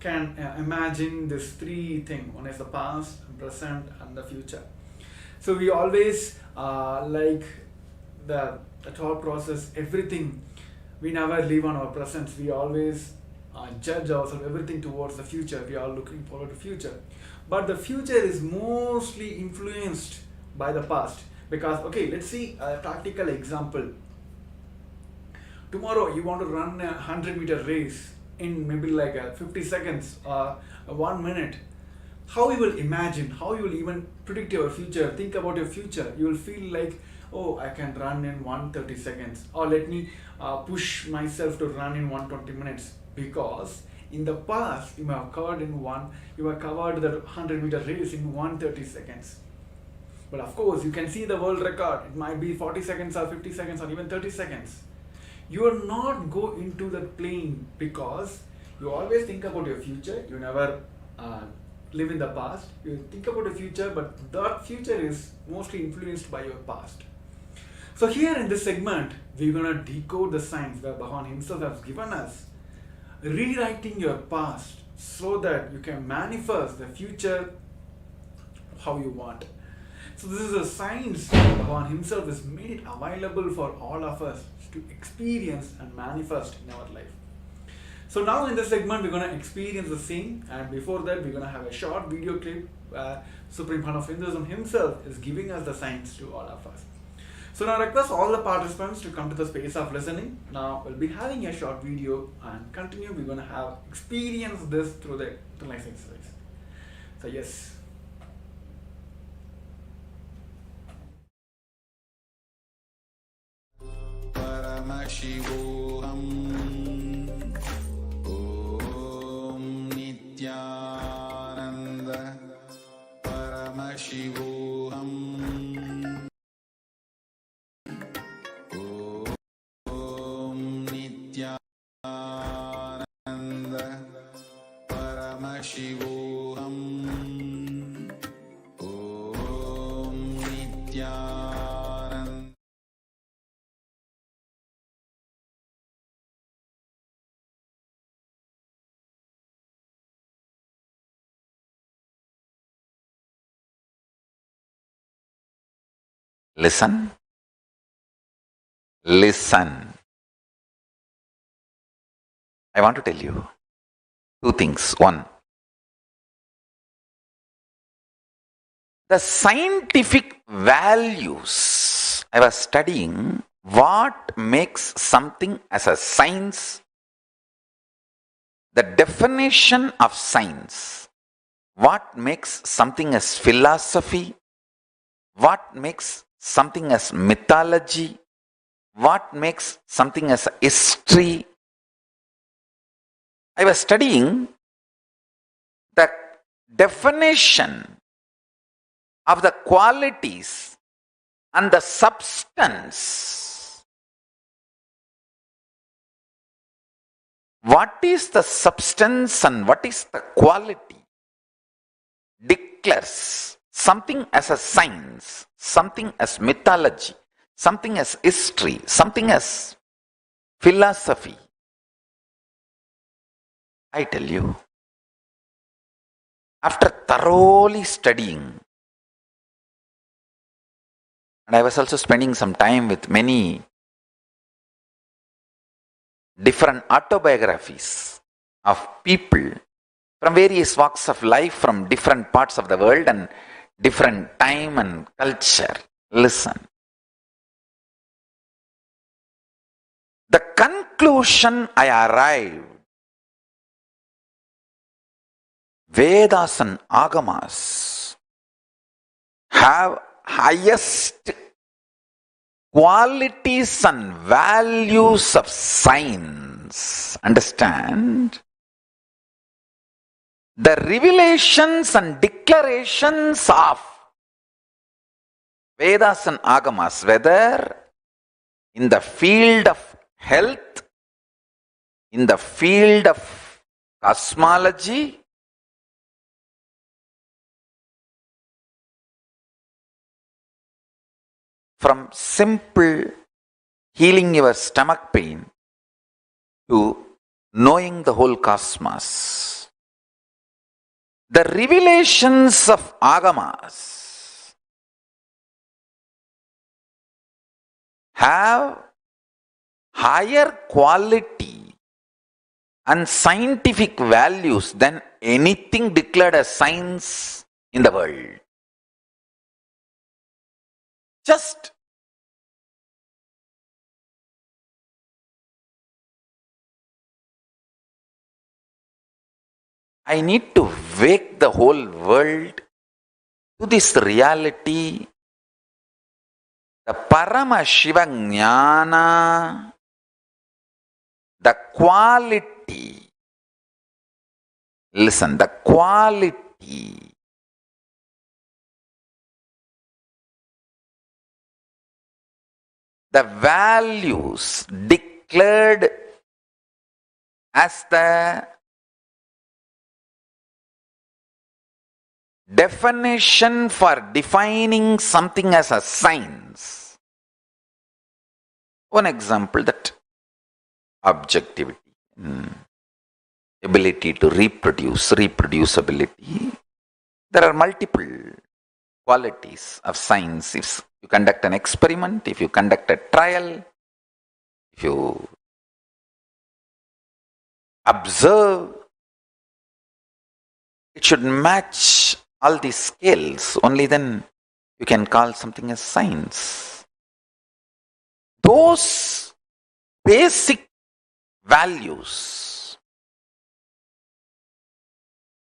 S7: can imagine this three things. One is the past, present, and the future. So we always like the thought process, everything. We never live on our present. We always judge ourselves, everything towards the future. We are looking forward to future. But the future is mostly influenced by the past. Because, okay, let's see a practical example. Tomorrow you want to run a 100-meter race in maybe like 50 seconds or 1 minute. How you will imagine, how you will even predict your future, think about your future. You will feel like, oh, I can run in 130 seconds, or let me push myself to run in 120 minutes. Because in the past, you have covered the 100-meter race in 130 seconds. But of course, you can see the world record. It might be 40 seconds or 50 seconds or even 30 seconds. You will not go into that plane because you always think about your future. You never live in the past. You think about the future, but that future is mostly influenced by your past. So here in this segment, we're going to decode the science where Bhagavan himself has given us, rewriting your past so that you can manifest the future how you want. So this is a science Bhagavan himself has made it available for all of us to experience and manifest in our life. So now in this segment, we're going to experience the same, and before that, we're going to have a short video clip where Supreme Pontiff of Hinduism himself is giving us the science to all of us. So now I request all the participants to come to the space of listening. Now we'll be having a short video and continue. We're going to have experience this through the life exercise. So yes.
S4: Paramashivoham. Om Nithyananda. Paramashivoham. Om Nithyananda. Paramashivoham. Om Nithyananda. Listen. Listen. I want to tell you two things. One,
S8: The scientific values, I was studying what makes something as a science, the definition of science, what makes something as philosophy, what makes something as mythology, what makes something as history. I was studying the definition of the qualities and the substance. What is the substance and what is the quality declares something as a science, something as mythology, something as history, something as philosophy. I tell you, after thoroughly studying, and I was also spending some time with many different autobiographies of people from various walks of life, from different parts of the world and different time and culture. Listen. The conclusion I arrived, Vedas and Agamas have highest qualities and values of science. Understand? The revelations and declarations of Vedas and Agamas, whether in the field of health, in the field of cosmology, from simple healing your stomach pain to knowing the whole cosmos. The revelations of Agamas have higher quality and scientific values than anything declared as science in the world. Just I need to wake the whole world to this reality. The Paramashiva Jnana, the quality, listen, the quality the values declared as the definition for defining something as a science. One example, that objectivity, ability to reproduce, reproducibility. There are multiple qualities of science. If you conduct an experiment, if you conduct a trial, if you observe, it should match all these scales. Only then you can call something as science. Those basic values,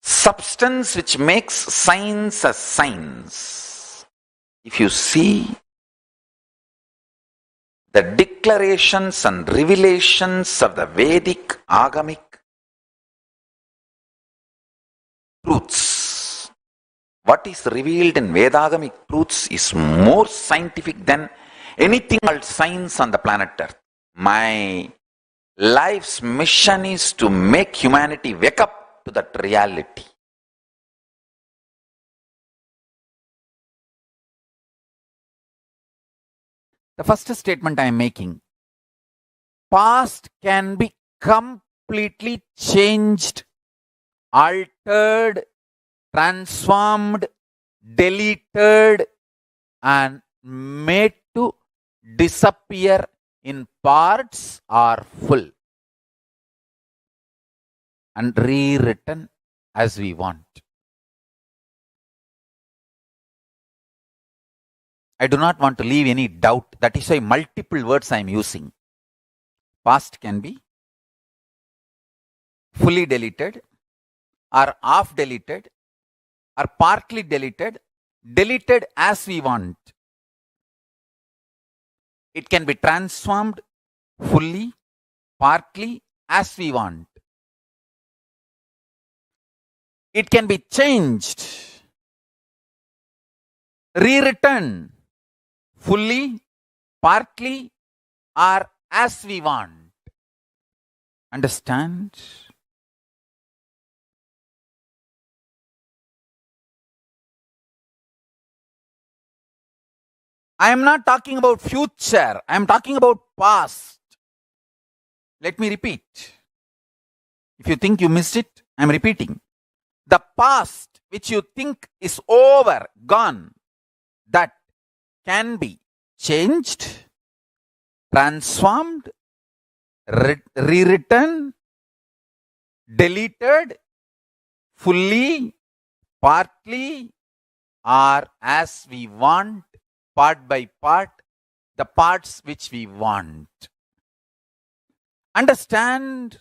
S8: substance which makes science a science, if you see the declarations and revelations of the Vedic Agamic truths, what is revealed in Vedagamic truths is more scientific than anything called science on the planet Earth. My life's mission is to make humanity wake up to that reality. The first statement I am making, past can be completely changed, altered, transformed, deleted, and made to disappear in parts or full, and rewritten as we want. I do not want to leave any doubt. That is why multiple words I am using. Past can be fully deleted, or half deleted, or partly deleted, deleted as we want. It can be transformed fully, partly, as we want. It can be changed, rewritten fully, partly, or as we want. Understand? I am not talking about future. I am talking about past. Let me repeat. If you think you missed it, I am repeating. The past which you think is over, gone, that can be changed, transformed, rewritten, deleted, fully, partly, or as we want, part by part, the parts which we want. Understand?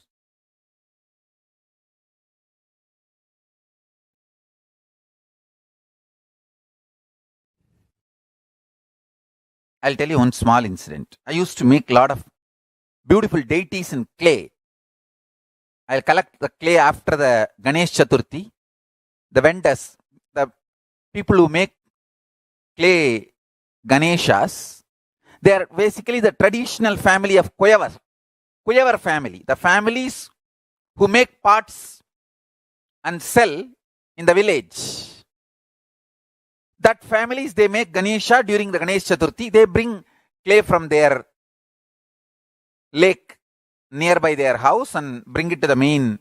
S8: I'll tell you one small incident. I used to make a lot of beautiful deities in clay. I'll collect the clay after the Ganesh Chaturthi. The vendors, the people who make clay Ganeshas, they are basically the traditional family of Kuyavar family. The families who make pots and sell in the village. That families, they make Ganesha during the Ganesh Chaturthi. They bring clay from their lake nearby their house and bring it to the main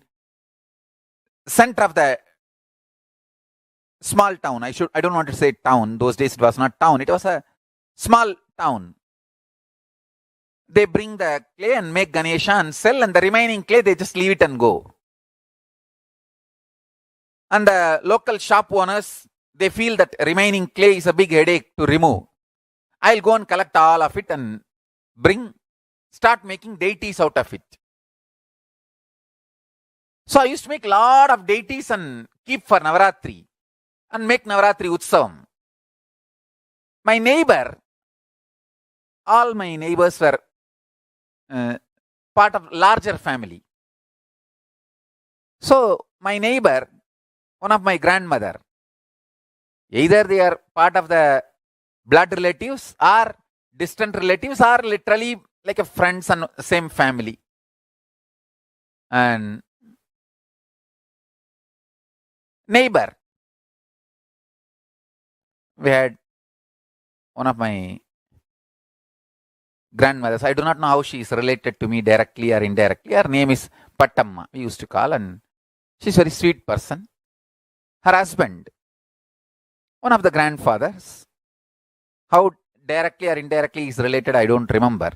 S8: center of the small town. I don't want to say town. Those days it was not town. It was a small town. They bring the clay and make Ganesha and sell, and the remaining clay they just leave it and go. And the local shop owners, they feel that remaining clay is a big headache to remove. I'll go and collect all of it and start making deities out of it. So I used to make a lot of deities and keep for Navaratri and make Navaratri Utsavam. My neighbor, all my neighbors were part of larger family. So my neighbor, one of my grandmother, either they are part of the blood relatives or distant relatives or literally like a friends and same family. And neighbor, we had one of my grandmothers. I do not know how she is related to me directly or indirectly. Her name is Pattamma, we used to call, and she's a very sweet person. Her husband, one of the grandfathers, how directly or indirectly is related, I don't remember.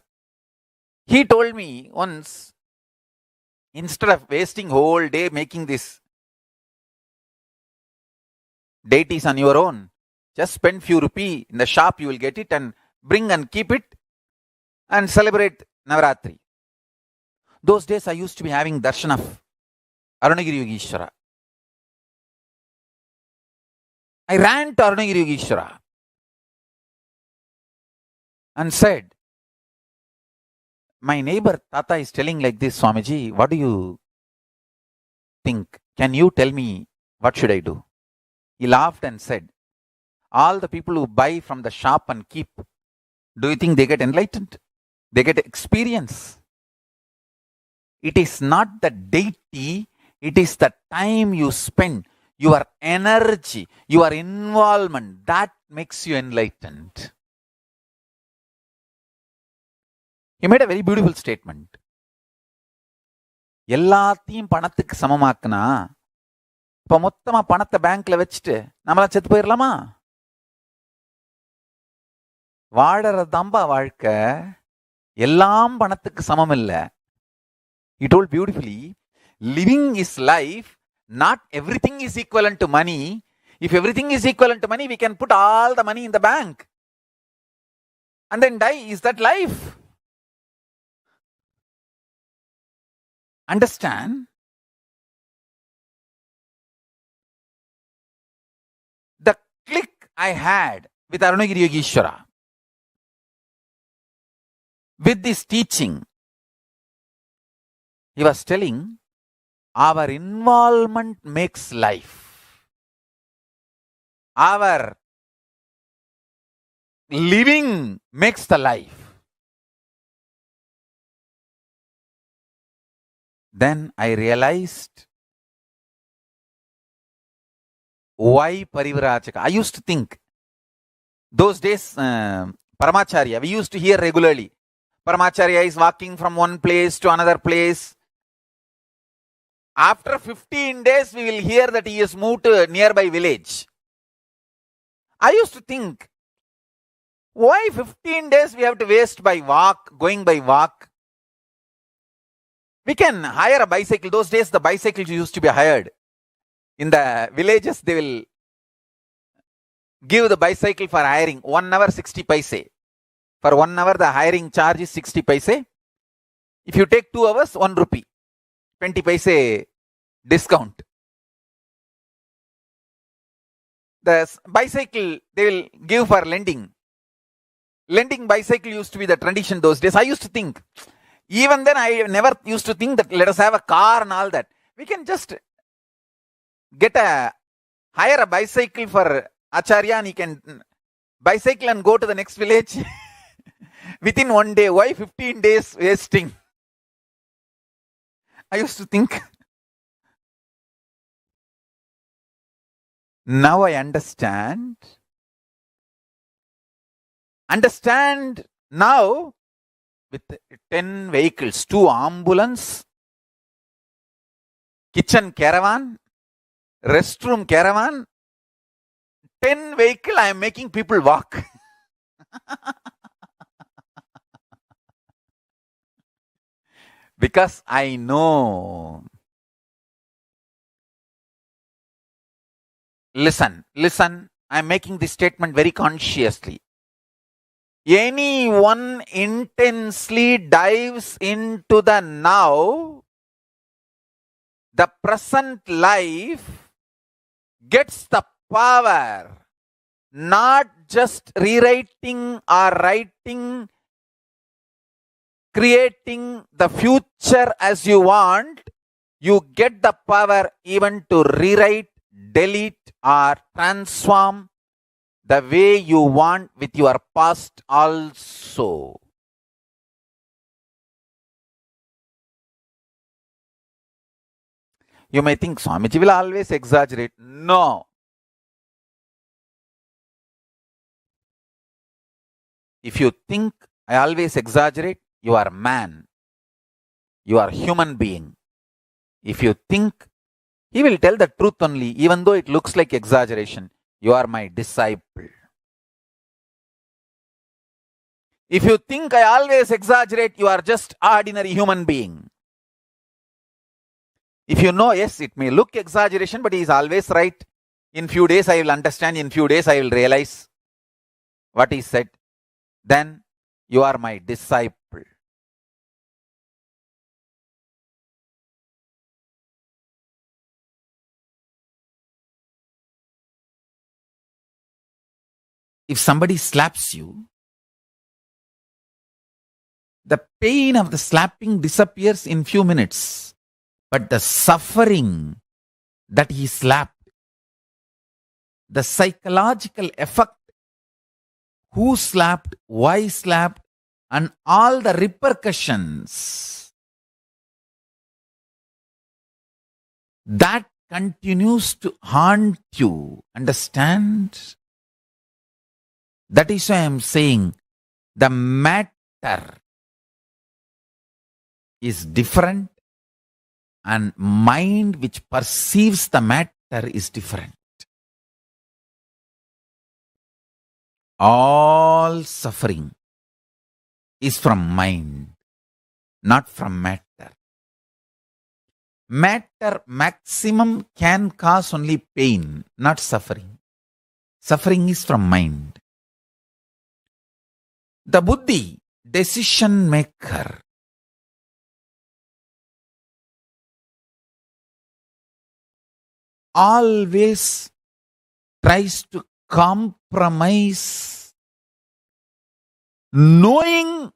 S8: He told me once, instead of wasting whole day making this deities on your own, just spend few rupee in the shop, you will get it and bring and keep it and celebrate Navaratri. Those days I used to be having darshan of Arunagiri Yogeshwara. I ran to Arunagiri Yogeshwara and said, my neighbor Tata is telling like this, Swamiji, what do you think? Can you tell me what should I do? He laughed and said, all the people who buy from the shop and keep, do you think they get enlightened? They get experience. It is not the deity, it is the time you spend, your energy, your involvement, that makes you enlightened. He made a very beautiful statement. எல்லாத்தையும் பணத்துக்கு சமமாக்குனா இப்ப மொத்தமா பணத்தை பேங்க்ல வச்சுட்டு நம்மளா செத்து போயிடலாமா? வாழறதாம்பா வாழ்க்கை, எல்லாம் பணத்துக்கு சமம் இல்ல. He told beautifully, living is life, not everything is equivalent to money. If everything is equivalent to money, we can put all the money in the bank. and then die. Is that life? Understand? The click I had with Arunagiri Yogeshwara, with this teaching, he was telling, our involvement makes life. Our living makes the life. Then I realized why Parivrajaka. I used to think, those days, Paramacharya, we used to hear regularly, Paramacharya is walking from one place to another place. After 15 days, we will hear that he has moved to a nearby village. I used to think, why 15 days we have to waste by walk, going by walk? We can hire a bicycle. Those days, the bicycles used to be hired. In the villages, they will give the bicycle for hiring. 1 hour, 60 paise. For 1 hour, the hiring charge is 60 paise. If you take 2 hours, 1 rupee. 20 paise discount. The bicycle, they will give for lending. Lending bicycle used to be the tradition those days. I used to think, even then I never used to think that let us have a car and all that. We can just hire a bicycle for Acharya and he can bicycle and go to the next village within 1 day. Why 15 days wasting? I used to think. Now I understand. Understand now with 10 vehicles, 2 ambulance, kitchen caravan, restroom caravan, 10 vehicle, I am making people walk. Because I know. Listen, I am making this statement very consciously. Anyone intensely dives into the now, the present life, gets the power, not just rewriting or writing, creating the future as you want. You get the power even to rewrite, delete or transform the way you want with your past also. You may think Swamiji will always exaggerate. No. If you think I always exaggerate, you are man. You are human being. If you think, he will tell the truth only, even though it looks like exaggeration. You are my disciple. If you think I always exaggerate, you are just ordinary human being. If you know, yes, it may look exaggeration, but he is always right. In few days I will understand, in few days I will realize what he said. Then you are my disciple. If somebody slaps you, the pain of the slapping disappears in few minutes. But the suffering that he slapped, the psychological effect, who slapped, why slapped, and all the repercussions, that continues to haunt you. Understand? That is why I am saying the matter is different and mind which perceives the matter is different. All suffering is from mind, not from matter. Matter maximum can cause only pain, not suffering. Suffering is from mind. The buddhi, decision maker, always tries to compromise, knowing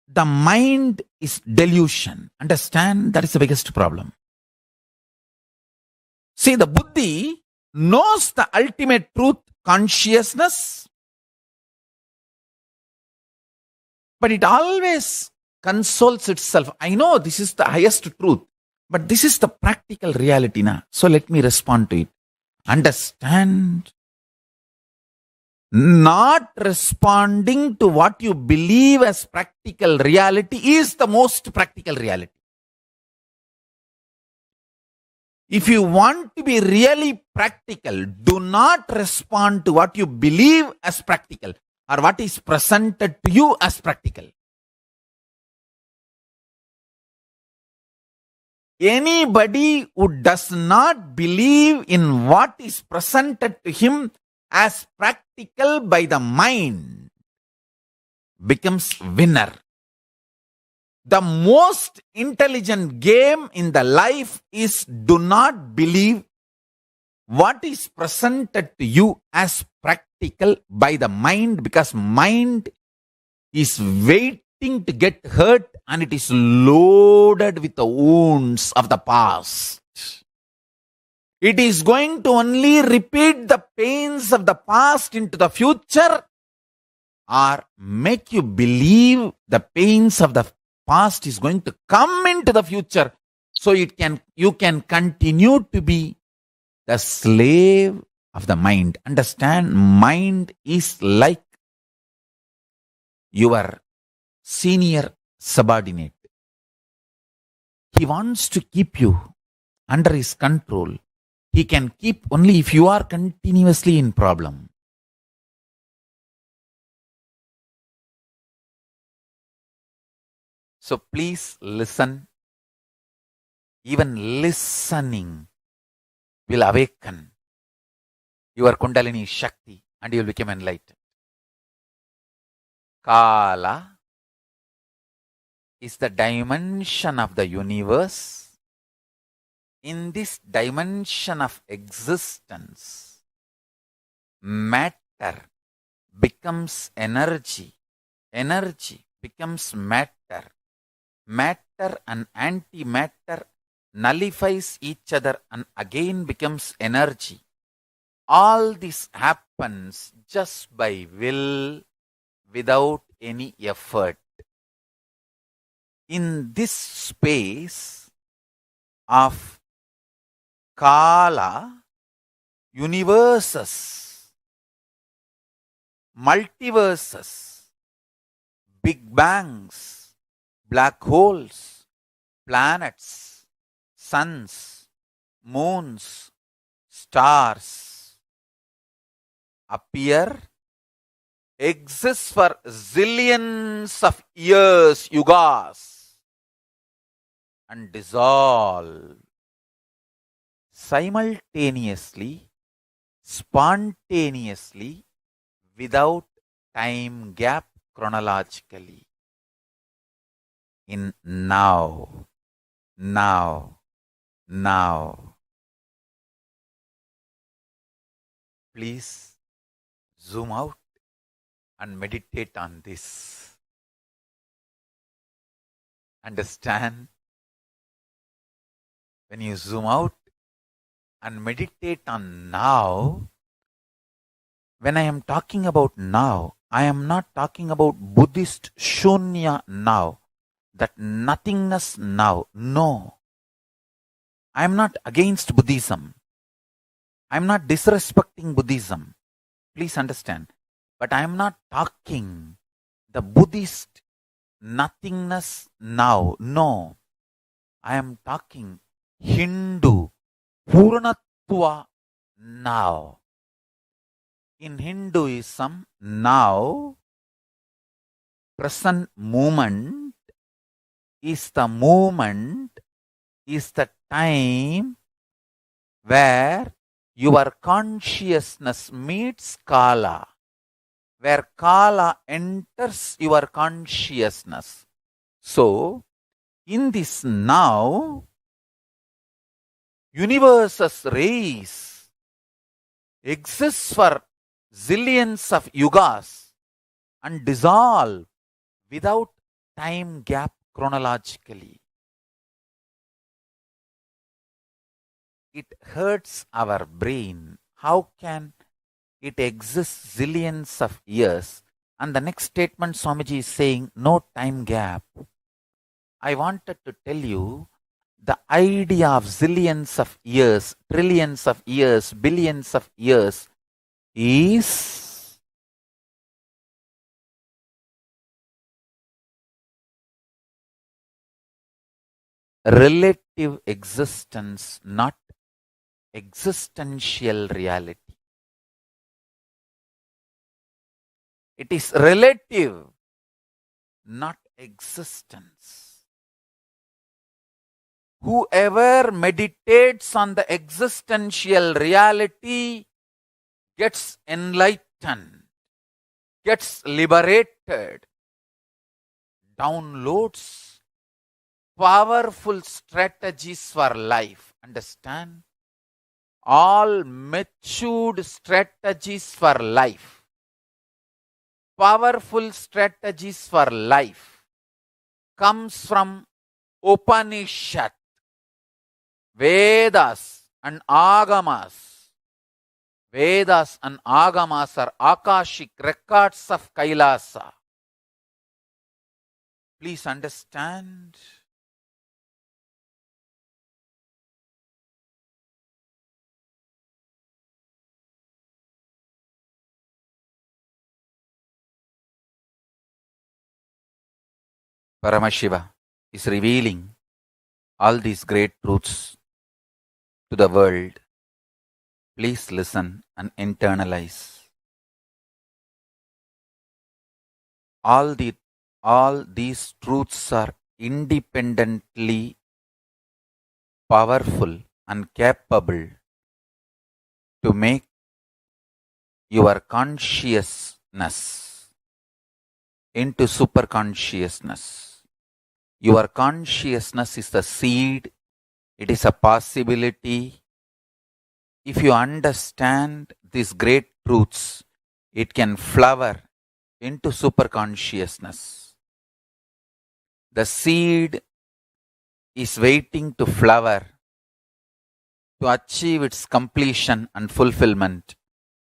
S8: the mind is delusion. Understand? That is the biggest problem. See, the buddhi knows the ultimate truth, consciousness, but it always consoles itself. I know this is the highest truth, but this is the practical reality now. So let me respond to it. Understand? Not responding to what you believe as practical reality is the most practical reality. If you want to be really practical, do not respond to what you believe as practical or what is presented to you as practical. Anybody who does not believe in what is presented to him as practical by the mind becomes winner. The most intelligent game in the life is do not believe what is presented to you as practical by the mind, because mind is waiting to get hurt and it is loaded with the wounds of the past. It is going to only repeat the pains of the past into the future or make you believe the pains of the past is going to come into the future so you can continue to be the slave of the mind. Understand? Mind is like your senior subordinate. He wants to keep you under his control. He can keep only if you are continuously in problem. So please listen. Even listening will awaken your Kundalini Shakti and you will become enlightened. Kala is the dimension of the universe. In this dimension of existence, matter becomes energy. Energy becomes matter. Matter and antimatter nullifies each other and again becomes energy. All this happens just by will, without any effort. In this space of Kala, universes, multiverses, big bangs, black holes, planets, suns, moons, stars appear, exist for zillions of years, yugas, and dissolve simultaneously, spontaneously, without time gap chronologically. In now. Please zoom out and meditate on this. Understand? When you zoom out and meditate on now, when I am talking about now, I am not talking about Buddhist Shunya now, that nothingness now. No. I am not against Buddhism. I am not disrespecting Buddhism. Please understand. But I am not talking the Buddhist nothingness now. No. I am talking Hindu Purnatva now. In Hinduism, now, present moment is the time where your consciousness meets Kala, where Kala enters your consciousness. So, in this now, universe's race exists for zillions of yugas and dissolve without time gap chronologically. It hurts our brain. How can it exist zillions of years? And the next statement Swamiji is saying, no time gap. I wanted to tell you, the idea of zillions of years, trillions of years, billions of years is relative existence, not existential reality. It is relative, not existence. Whoever meditates on the existential reality gets enlightened, gets liberated, downloads powerful strategies for life. Understand? All matured strategies for life, powerful strategies for life comes from Upanishad, Vedas and Agamas. Vedas and Agamas are Akashic records of Kailasa. Please understand. Paramashiva is revealing all these great truths to the world. Please listen and internalize. All these truths are independently powerful and capable to make your consciousness into superconsciousness. Your consciousness is the seed. It is a possibility. If you understand these great truths, it can flower into superconsciousness. The seed is waiting to flower to achieve its completion and fulfillment.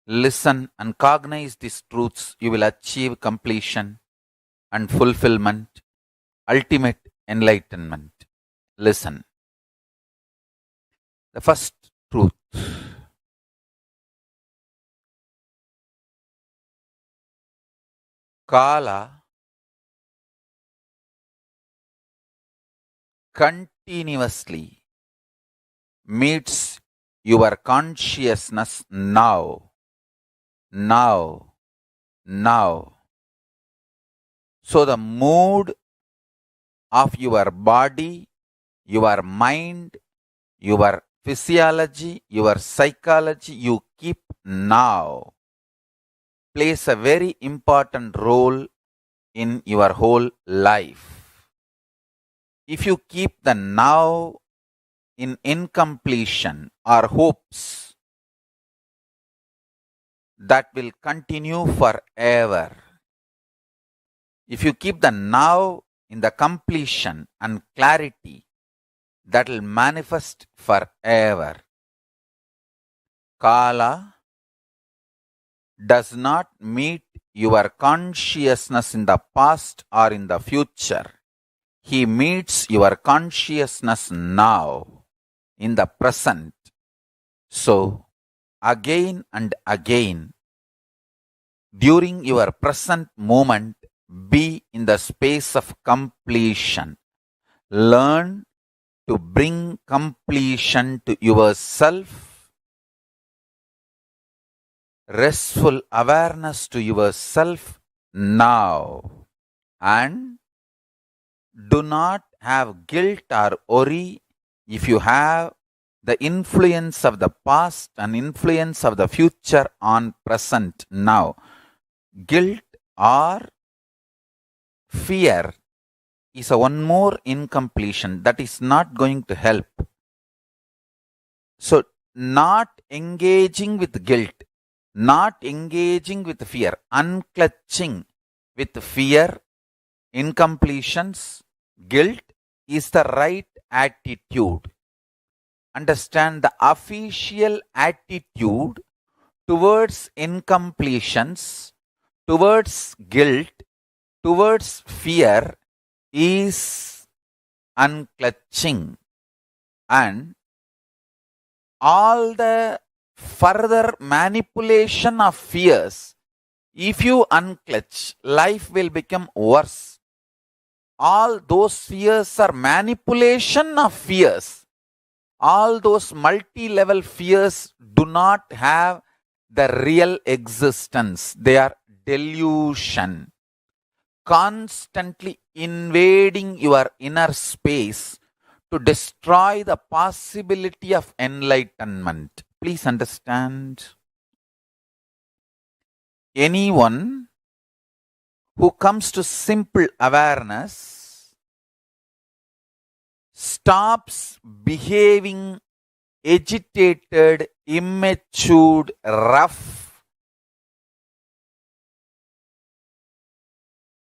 S8: Listen and cognize these truths. You will achieve completion and fulfillment, ultimate enlightenment. Listen. The first truth. Kala continuously meets your consciousness now. So the mood of your body, your mind, your physiology, your psychology, you keep now, plays a very important role in your whole life. If you keep the now in incompletion or hopes, that will continue forever. If you keep the now in the completion and clarity, that will manifest forever. Kala does not meet your consciousness in the past or in the future. He meets your consciousness now, in the present. So, again and again, during your present moment, be in the space of completion. Learn to bring completion to yourself, restful awareness to yourself now, and do not have guilt or worry if you have the influence of the past and influence of the future on present now. guilt or fear is a one more incompletion that is not going to help. So, not engaging with guilt, not engaging with fear, unclutching with fear, incompletions, guilt is the right attitude. Understand the official attitude towards incompletions, towards guilt, towards fear is unclutching, and all the further manipulation of fears, if you unclutch, life will become worse. All those fears are manipulation of fears. All those multi-level fears do not have the real existence. They are delusion, constantly invading your inner space to destroy the possibility of enlightenment. Please understand. Anyone who comes to simple awareness stops behaving agitated, immature, rough,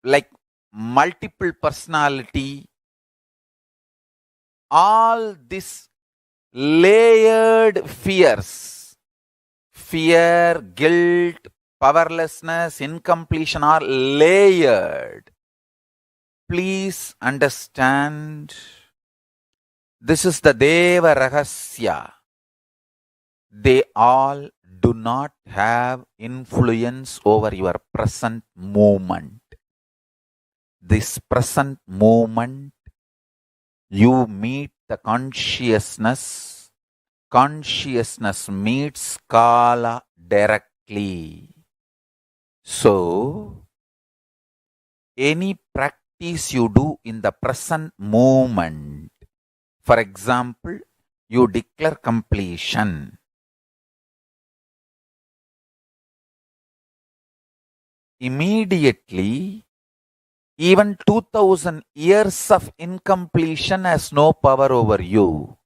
S8: like multiple personality, all this layered fears, fear, guilt, powerlessness, incompletion are layered. Please understand, this is the Deva Rahasya. They all do not have influence over your present moment. This present moment, you meet the consciousness. Consciousness meets Kala directly. So, any practice you do in the present moment, for example, you declare completion. Immediately, even 2000 years of incompletion has no power over you.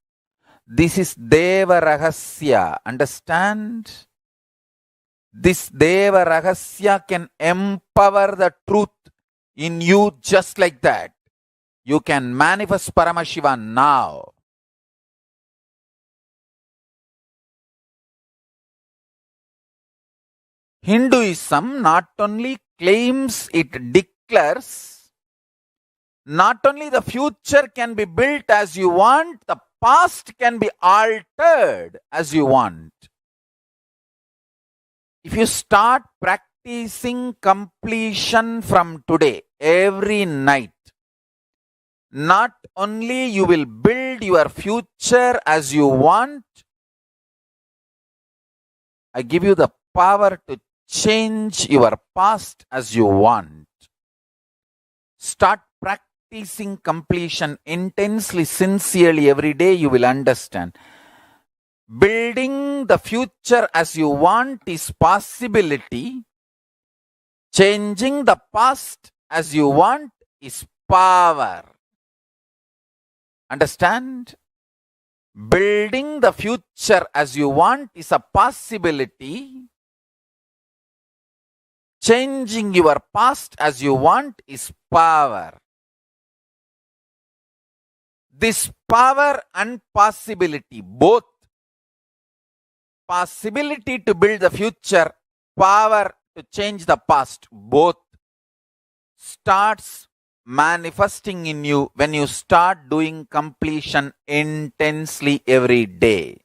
S8: This is Deva Rahasya. Understand? This Deva Rahasya can empower the truth in you just like that. You can manifest Paramashiva now. Hinduism not only claims, it declares, not only the future can be built as you want, the past can be altered as you want. If you start practicing completion from today, every night, not only you will build your future as you want, I give you the power to change your past as you want. Start practicing completion intensely, sincerely every day, you will understand. Building the future as you want is possibility. Changing the past as you want is power. Understand? Building the future as you want is a possibility. Changing your past as you want is power. This power and possibility, both possibility to build the future, power to change the past, both starts manifesting in you when you start doing completion intensely every day.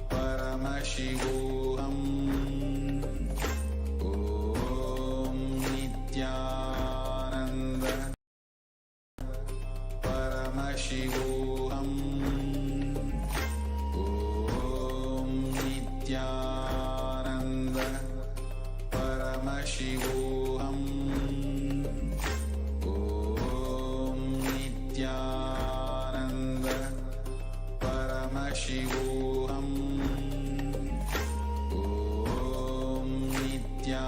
S4: Paramashivoham. Om Nithyananda. Paramashivoham. Om Nithyananda. Paramashivoham. Om Nithyananda. Paramashivoham. Om Nithyananda.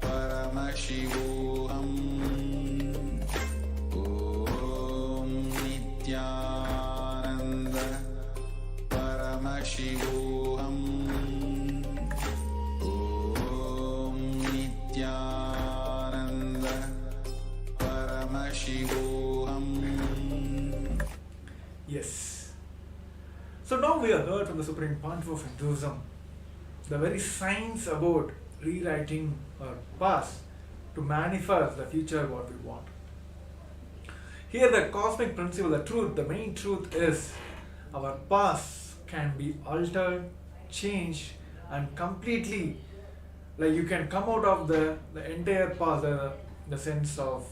S4: Paramashivoham. Om Nithyananda. Paramashivoham. Om Nithyananda. Paramashivoham.
S7: Yes. So now we have heard from the Supreme Pontiff of Hinduism the very science about rewriting our past to manifest the future what we want. Here the cosmic principle, the truth, the main truth is our past can be altered, changed and completely, like you can come out of the entire past, the sense of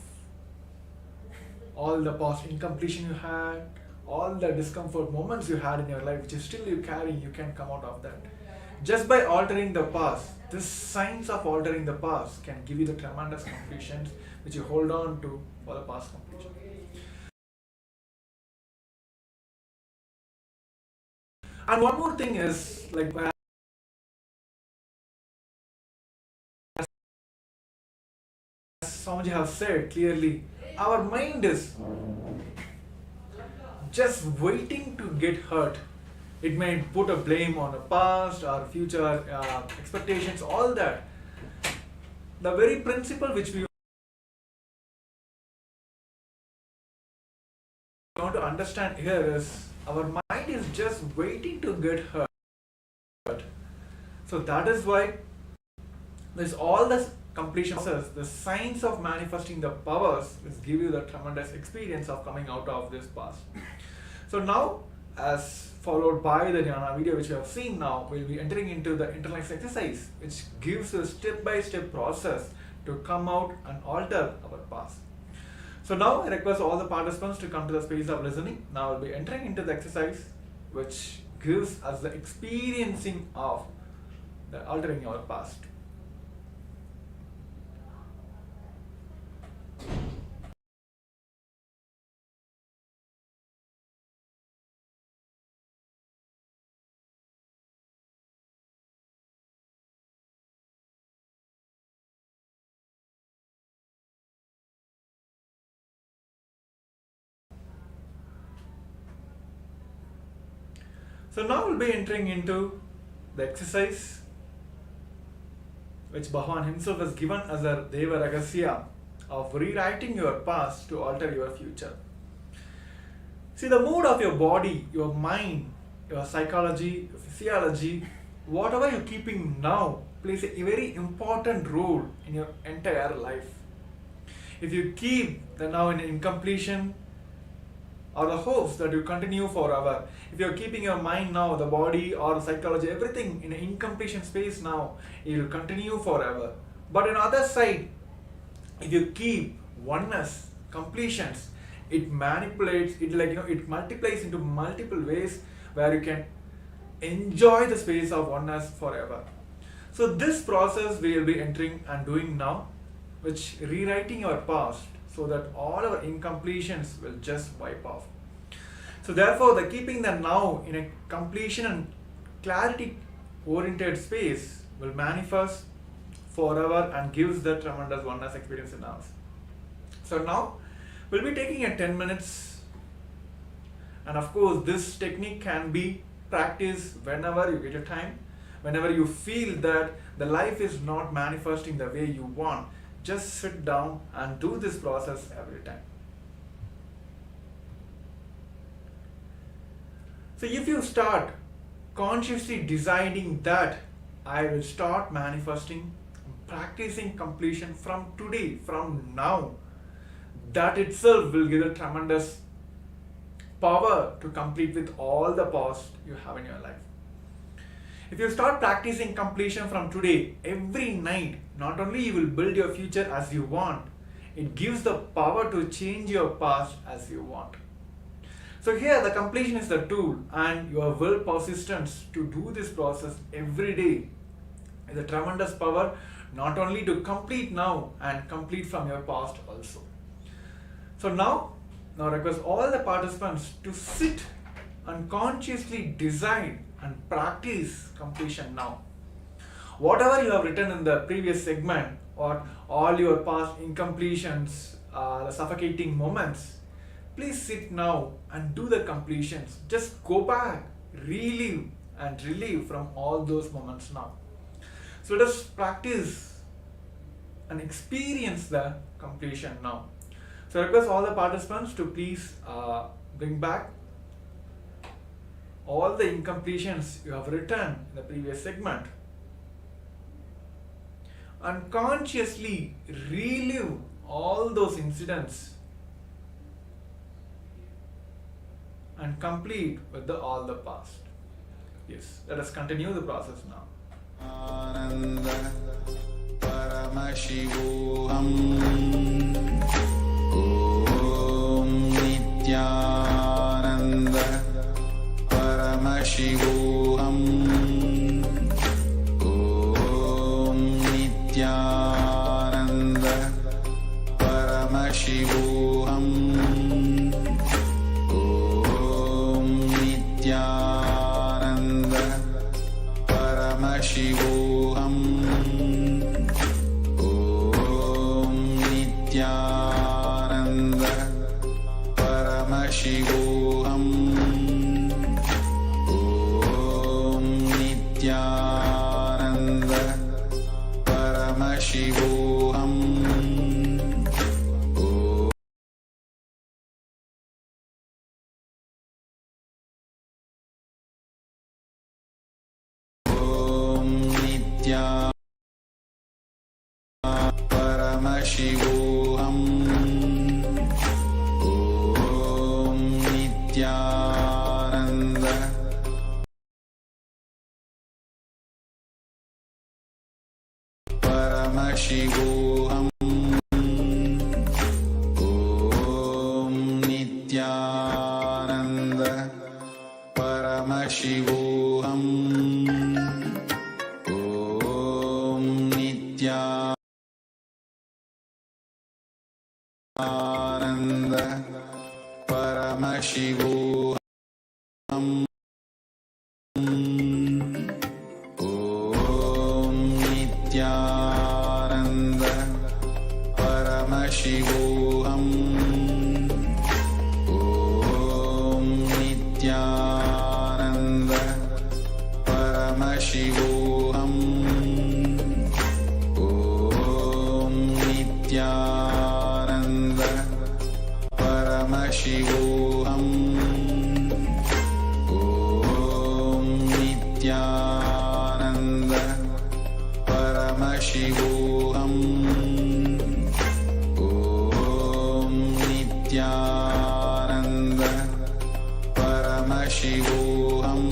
S7: all the past incompletion you had, all the discomfort moments you had in your life, which is still you carry, you can come out of that. Just by altering the past, this science of altering the past can give you the tremendous completions which you hold on to for the past completion. And one more thing is, like as Swamiji has said clearly, our mind is just waiting to get hurt. It may put a blame on the past or future expectations, all that. The very principle which we want to understand here is our mind is just waiting to get hurt. So that is why there's all this completion process, the science of manifesting the powers which give you the tremendous experience of coming out of this past. So now, as followed by the Jnana video which we have seen now, we'll be entering into the intellect exercise which gives a step-by-step process to come out and alter our past. So now I request all the participants to come to the space of listening. Now we'll be entering into the exercise which gives us the experiencing of the altering our past. So now we'll be entering into the exercise which Bhagavan himself has given as a Deva Ragasya of rewriting your past to alter your future. See, the mood of your body, your mind, your psychology, your physiology, whatever you're keeping now plays a very important role in your entire life. If you keep the now in incompletion or the hopes that you continue forever, if you're keeping your mind now, the body or psychology, everything in an incompletion space now, it will continue forever. But on the other side, if you keep oneness, completions, it manipulates, it it multiplies into multiple ways where you can enjoy the space of oneness forever. So this process we will be entering and doing now, which rewriting our past so that all our incompletions will just wipe off. So therefore, the keeping the now in a completion and clarity oriented space will manifest forever and gives the tremendous oneness experience in us. So now we'll be taking a 10 minutes, and of course this technique can be practiced whenever you get your time, whenever you feel that the life is not manifesting the way you want. Just sit down and do this process every time. So if you start consciously deciding that I will start manifesting, practicing completion from today, from now, that itself will give a tremendous power to complete with all the past you have in your life. If you start practicing completion from today, every night, not only you will build your future as you want, it gives the power to change your past as you want. So here the completion is the tool, and your will persistence to do this process every day is a tremendous power, not only to complete now and complete from your past also. So now request all the participants to sit and consciously decide and practice completion now. Whatever you have written in the previous segment, or all your past incompletions, the suffocating moments, please sit now and do the completions. Just go back, relive and relive from all those moments now. So let us practice and experience the completion now. So I request all the participants to please bring back all the incompletions you have written in the previous segment and consciously relive all those incidents and complete with all the past. Yes, let us continue the process now.
S4: Ananda Paramashivoham Om Nithyananda Paramashivoham Om Nithyananda Paramashivoham Om Nithyananda Paramashivoham Om Nithyananda Paramashivoham Om Nithyananda Paramashivoham Om Nithyananda Paramashivoham Om Nithyananda Paramashivoham Om Nithyananda Paramashivoham Om Nithyananda Paramashivoham Om Nithyananda Paramashivoham Om Nithyananda Paramashivoham Om Nithyananda Paramashivoham Om Nithyananda Paramashivoham Om Nithyananda Paramashivoham Om Nithyananda Paramashivoham Om Nithyananda Paramashivoham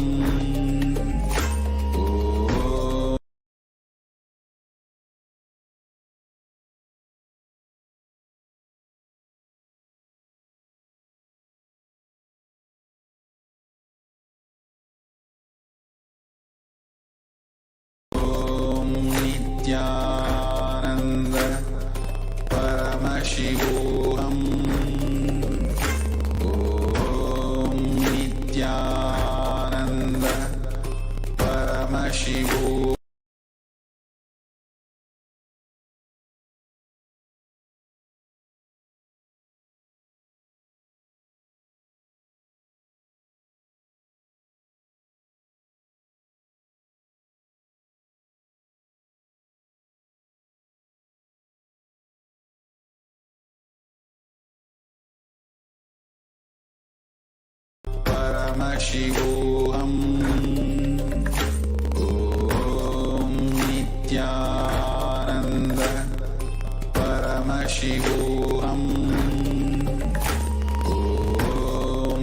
S4: Paramashivoham Om Nithyananda Paramashivoham Om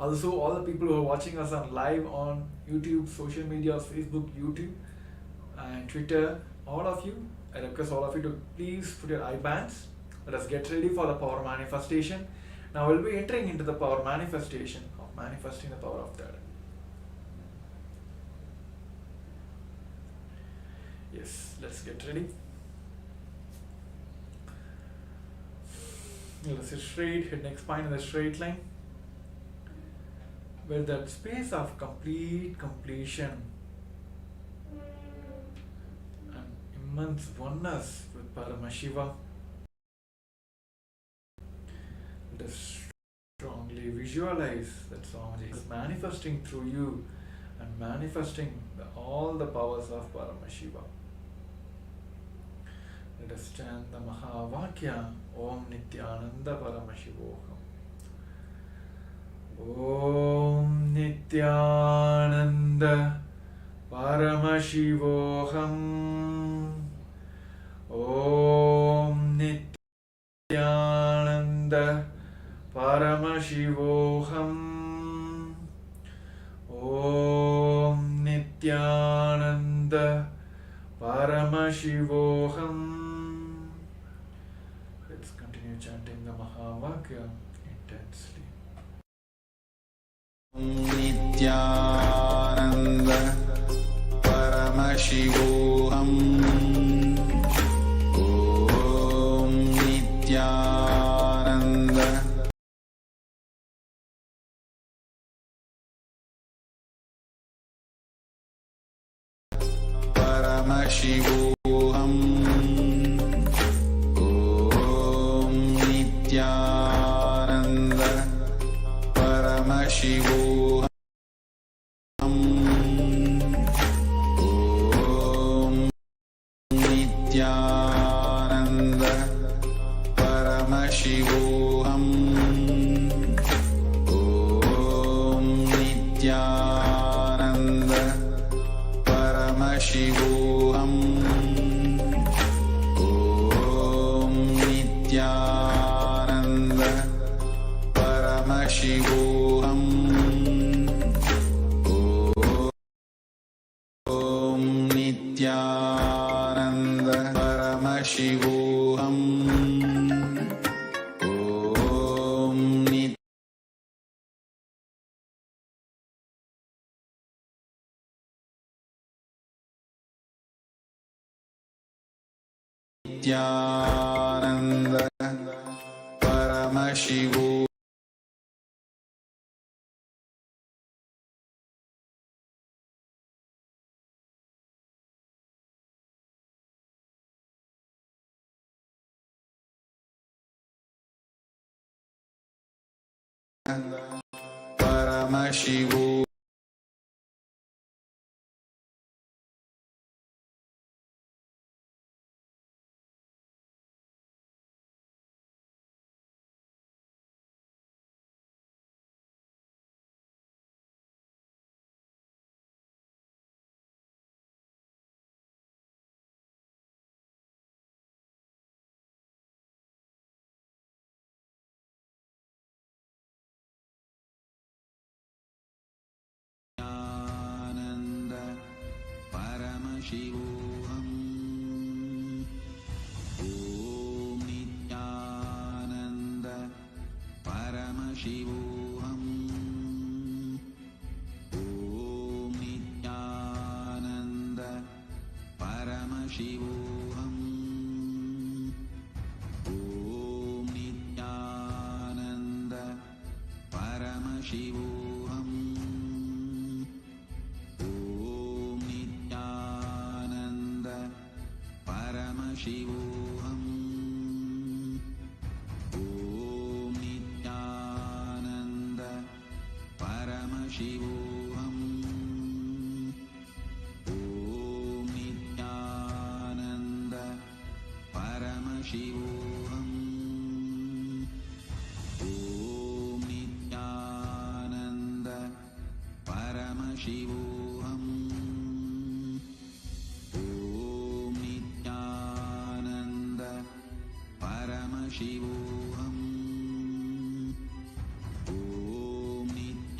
S7: Also, all the people who are watching us on live on YouTube, social media, Facebook, YouTube, and Twitter, all of you, I request all of you to please put your eye bands. Let us get ready for the power manifestation. Now we'll be entering into the power manifestation of manifesting the power of that. Yes, let's get ready. Let's sit straight, head neck spine in a straight line. Where that space of complete completion and immense oneness with Paramashiva. Let us strongly visualize that Swamiji is manifesting through you and manifesting all the powers of Paramashiva. Let us chant the Mahavakya Om Nithyananda Paramashivoham. Om Nithyananda Paramashivoham. Om Nithyananda Paramashivoham. Om Nithyananda Paramashivoham. Let's continue chanting the Mahavakya intensely.
S4: Nithyananda Paramashivoham. Om Nithyananda Paramashivoham. Om Nithyananda Paramashivoham. Om Nithyananda Paramashivoham. Om Nithyananda Paramashivoham. Om Nithyananda Paramashivoham. Om Nithyananda Paramashivoham. Om Nithyananda Paramashivoham. Paramashivoham. Nithyananda Paramashivoham. Om Nithyananda Paramashivoham. Om Nithyananda Paramashivoham. Om Nithyananda Paramashivoham. Om Nithyananda Paramashivoham. Om Nithyananda Paramashivoham. Om Nithyananda Paramashivoham. Om Nithyananda Paramashivoham. Om Nithyananda Paramashivoham. Om Nithyananda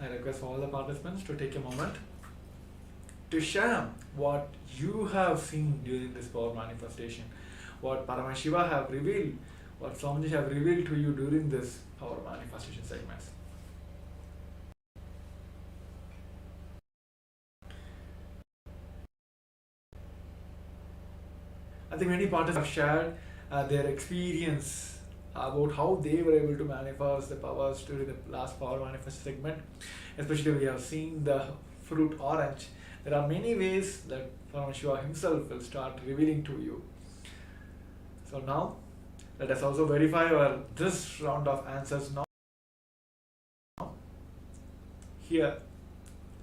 S7: I request all the participants to take a moment to share what you have seen during this power manifestation, what Paramashiva have revealed, what Swamiji have revealed to you during this power manifestation segments. I think many participants have shared their experience about how they were able to manifest the powers during the last power manifest segment. Especially we have seen the fruit orange. There are many ways that Paramashiva himself will start revealing to you. So now, let us also verify this round of answers now. Here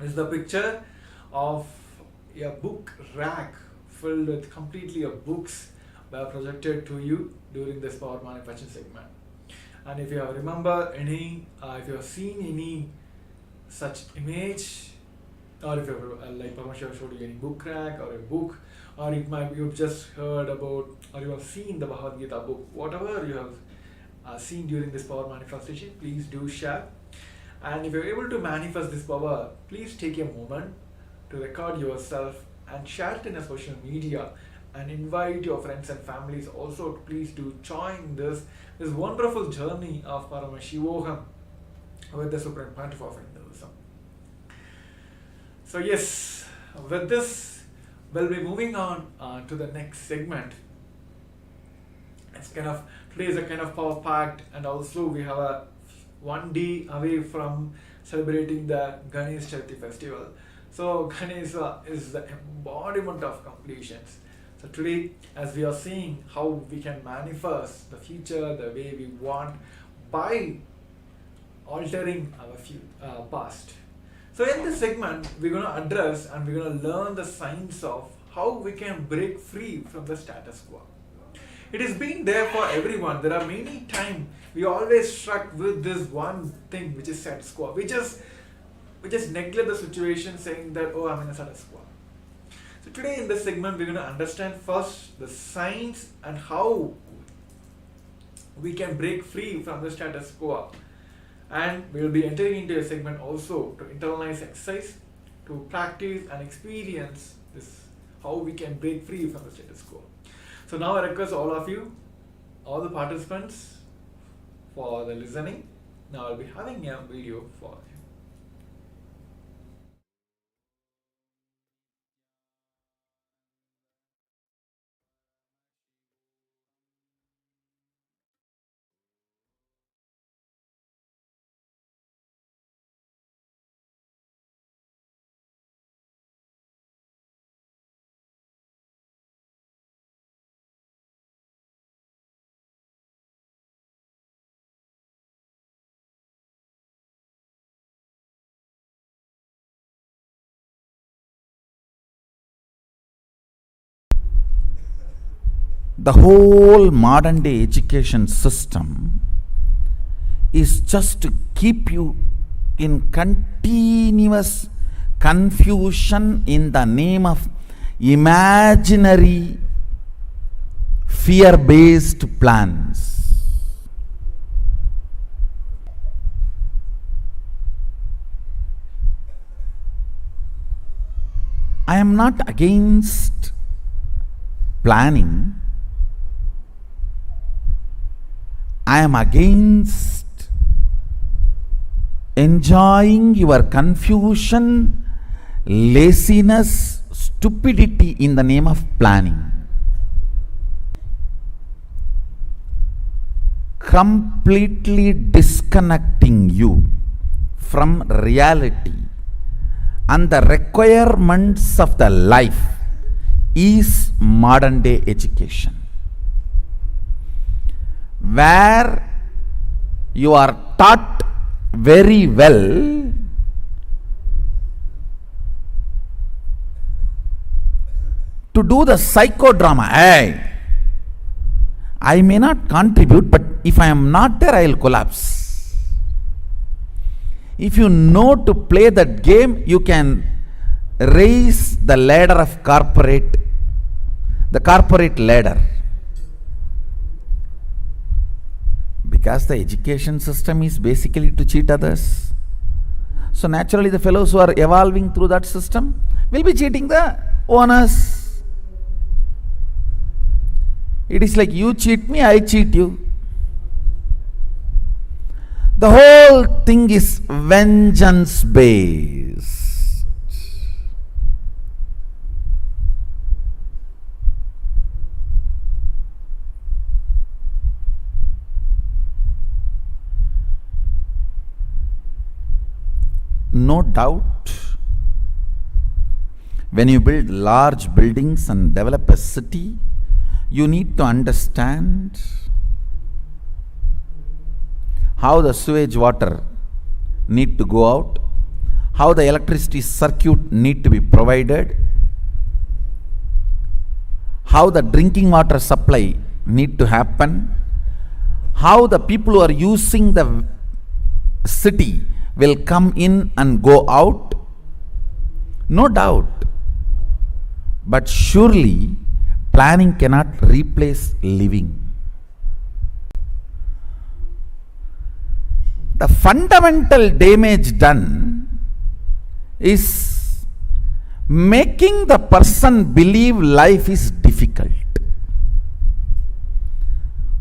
S7: is the picture of a book rack filled with completely of books were projected to you during this power manifestation segment. And if you have remember any, if you have seen any such image, or if you have, like Paramashiva showed you any book rack or a book, or it might be you've just heard about, or you have seen the Bhagavad Gita book, whatever you have seen during this power manifestation, please do share. And if you're able to manifest this power, please take a moment to record yourself and share it in a social media, and invite your friends and families also to please do join this wonderful journey of Paramashivoham with the Supreme Pontiff of Hinduism. So yes, with this, we'll be moving on to the next segment. It's today is a kind of power packed, and also we have a 1 day away from celebrating the Ganesh Chaturthi festival. So Ganesha is the embodiment of completions. So today, as we are seeing how we can manifest the future the way we want by altering our past. So in this segment, we're going to address and we're going to learn the science of how we can break free from the status quo. It has been there for everyone. There are many times we always struck with this one thing which is status quo. We just neglect the situation saying that, oh, I'm in a status quo. So today in this segment, we're going to understand first the science and how we can break free from the status quo. And we will be entering into a segment also to internalize exercise, to practice and experience this, how we can break free from the status quo. So now I request all of you, all the participants, for the listening. Now I'll be having a video for you.
S8: The whole modern day education system is just to keep you in continuous confusion in the name of imaginary fear-based plans. I am not against planning. I am against enjoying your confusion, laziness, stupidity in the name of planning. Completely disconnecting you from reality and the requirements of the life is modern day education, where you are taught very well to do the psychodrama. Hey, I may not contribute, but if I am not there, I will collapse. If you know to play that game, you can raise the ladder of the corporate ladder. Because the education system is basically to cheat others. So naturally the fellows who are evolving through that system will be cheating the owners. It is like you cheat me, I cheat you. The whole thing is vengeance based. No doubt, when you build large buildings and develop a city, you need to understand how the sewage water need to go out, how the electricity circuit need to be provided, how the drinking water supply need to happen, how the people who are using the city will come in and go out. No doubt. But surely planning cannot replace living. The fundamental damage done is making the person believe life is difficult.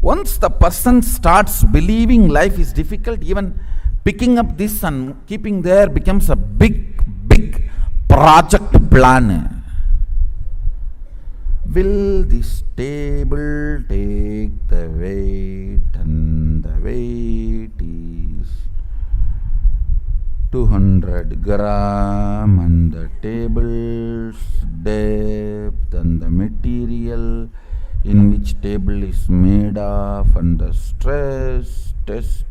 S8: Once the person starts believing life is difficult, even picking up this and keeping there becomes a big project plan. Will this table take the weight, and the weight is 200 gram, and the table's depth and the material in which table is made of, and the stress test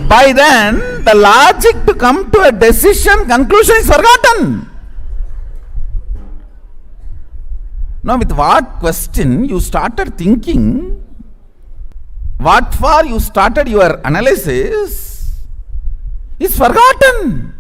S8: by then the logic to come to a decision, conclusion is forgotten. Now, with what question you started thinking, what for you started your analysis is forgotten.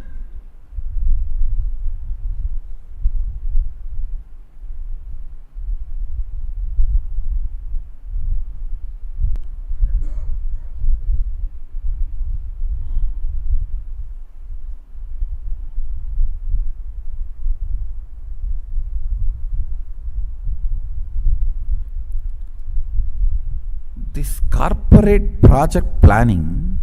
S8: This corporate project planning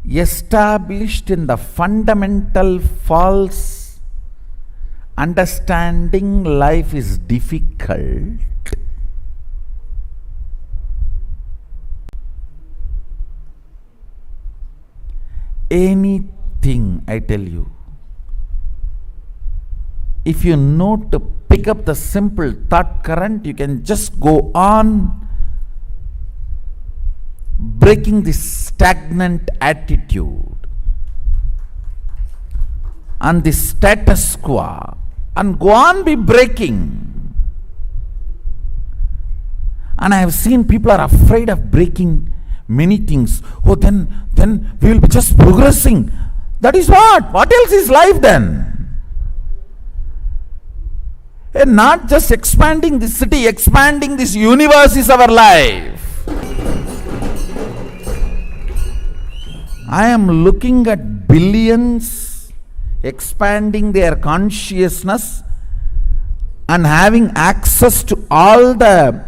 S8: established in the fundamental false understanding life is difficult. Anything, I tell you, if you know to pick up the simple thought current, you can just go on breaking this stagnant attitude and this status quo, and go on be breaking. And I have seen people are afraid of breaking many things. Oh, then we will be just progressing. That is what? What else is life then? And not just expanding this city, expanding this universe is our life. I am looking at billions expanding their consciousness and having access to all the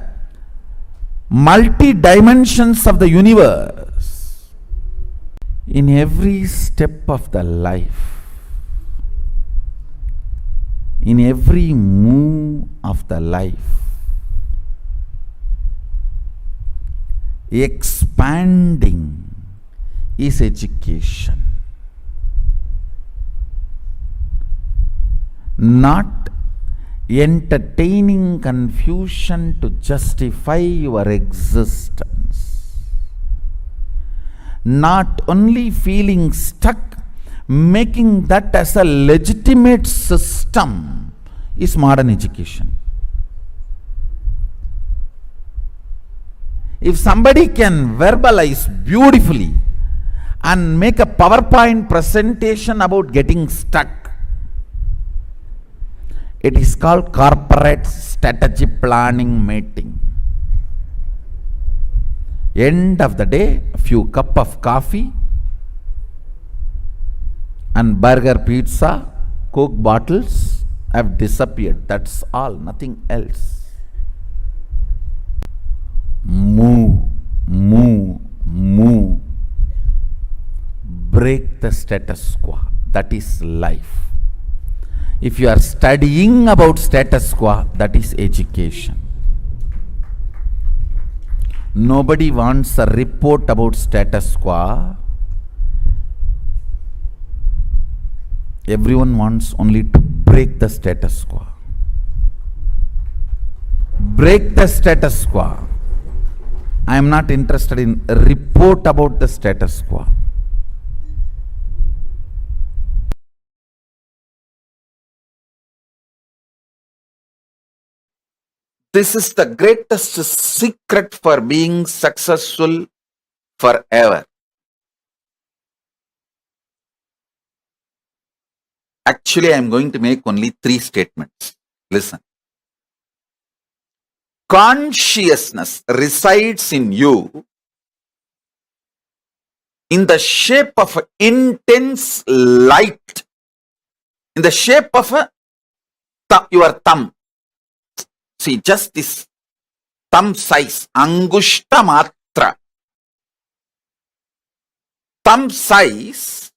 S8: multi-dimensions of the universe. In every step of the life, in every move of the life, expanding is education, not entertaining confusion to justify your existence, not only feeling stuck, making that as a legitimate system is modern education. If somebody can verbalize beautifully and make a PowerPoint presentation about getting stuck, it is called corporate strategy planning meeting. End of the day, a few cup of coffee and burger, pizza, Coke bottles have disappeared. That's all, nothing else. Move, move, move. Break the status quo. That is life. If you are studying about status quo, that is education. Nobody wants a report about status quo. Everyone wants only to break the status quo. Break the status quo. I am not interested in a report about the status quo. This is the greatest secret for being successful forever. Actually, I am going to make only 3 statements. Listen. Consciousness resides in you in the shape of intense light, in the shape of your thumb. See, just this thumb size, angushta matra. Thumb size,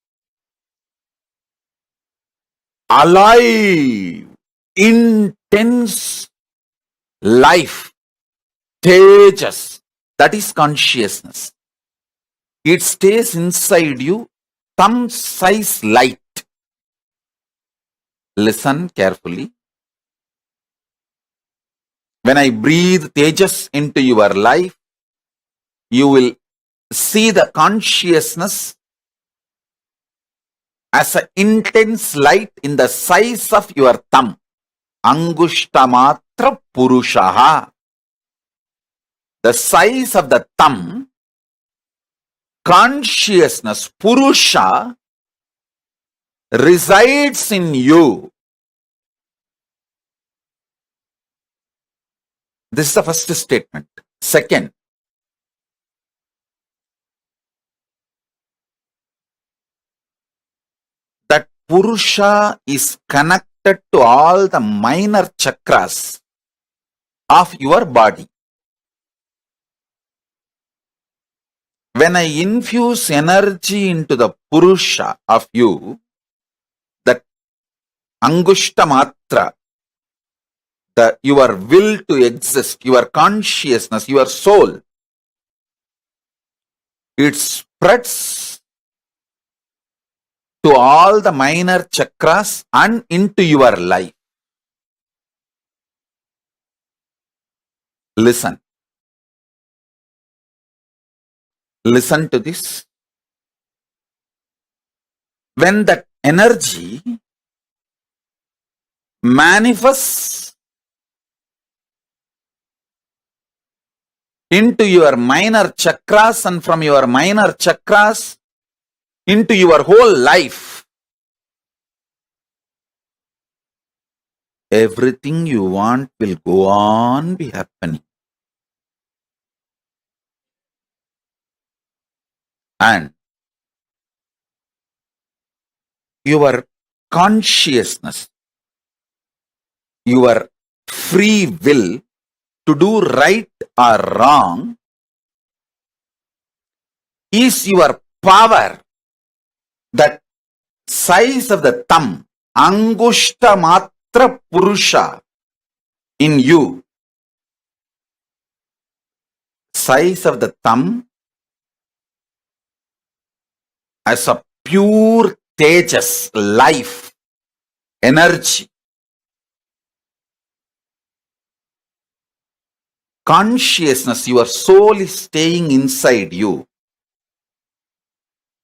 S8: alive, intense life, tejas. That is consciousness. It stays inside you, thumb size light. Listen carefully. When I breathe tejas into your life, you will see the consciousness as an intense light in the size of your thumb. Angushtamatra purushaha. The size of the thumb, consciousness, purusha, resides in you. This is the first statement. Second, that Purusha is connected to all the minor chakras of your body. When I infuse energy into the Purusha of you, that Angushta Matra, your will to exist, your consciousness, your soul, it spreads to all the minor chakras and into your life. Listen. Listen to this. When that energy manifests into your minor chakras and from your minor chakras into your whole life, everything you want will go on be happening. And your consciousness, your free will to do right or wrong is your power. That size of the thumb, Angushta Matra Purusha in you, size of the thumb as a pure tejas, life, energy. Consciousness, your soul is staying inside you,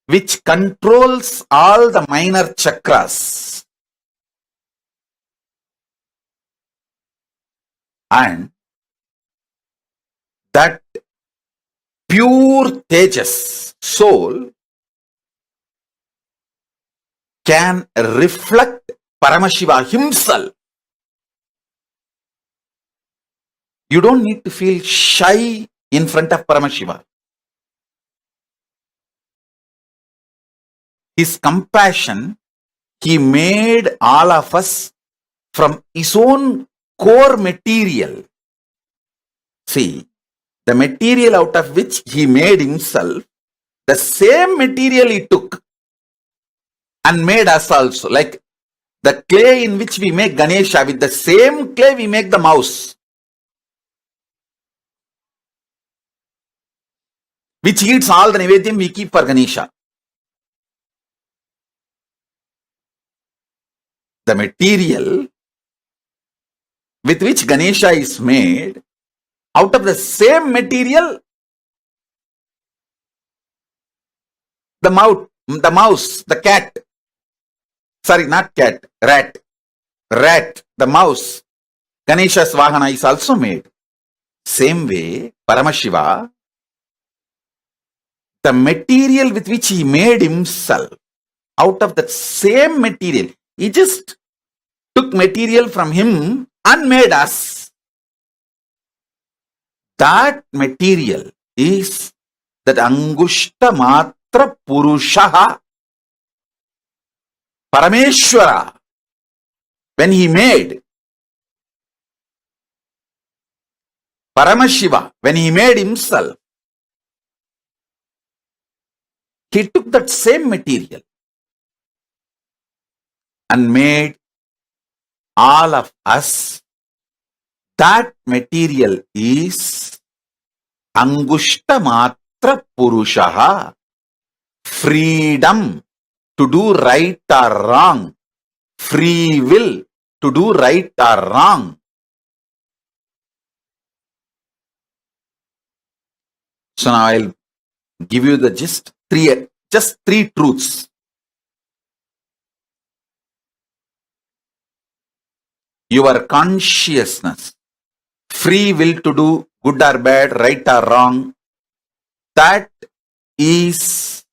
S8: which controls all the minor chakras. And that pure Tejas soul can reflect Paramashiva himself. You don't need to feel shy in front of Paramashiva. His compassion, he made all of us from his own core material. See, the material out of which he made himself, the same material he took and made us also. Like the clay in which we make Ganesha, with the same clay we make the mouse, which eats all the Nivedyam we keep for Ganesha. The material with which Ganesha is made, out of the same material, the mouse, the cat, sorry, not cat, rat, the mouse, Ganesha's Vahana is also made. Same way, Paramashiva, the material with which he made himself, out of that same material, he just took material from him and made us. That material is that Angushta Matra Purushaha, Parameshwara. When he made Paramashiva, when he made himself, he took that same material and made all of us. That material is Angushta Matra Purushaha, freedom to do right or wrong, free will to do right or wrong. So now I'll give you the just three truths. Your consciousness, free will to do good or bad, right or wrong, that is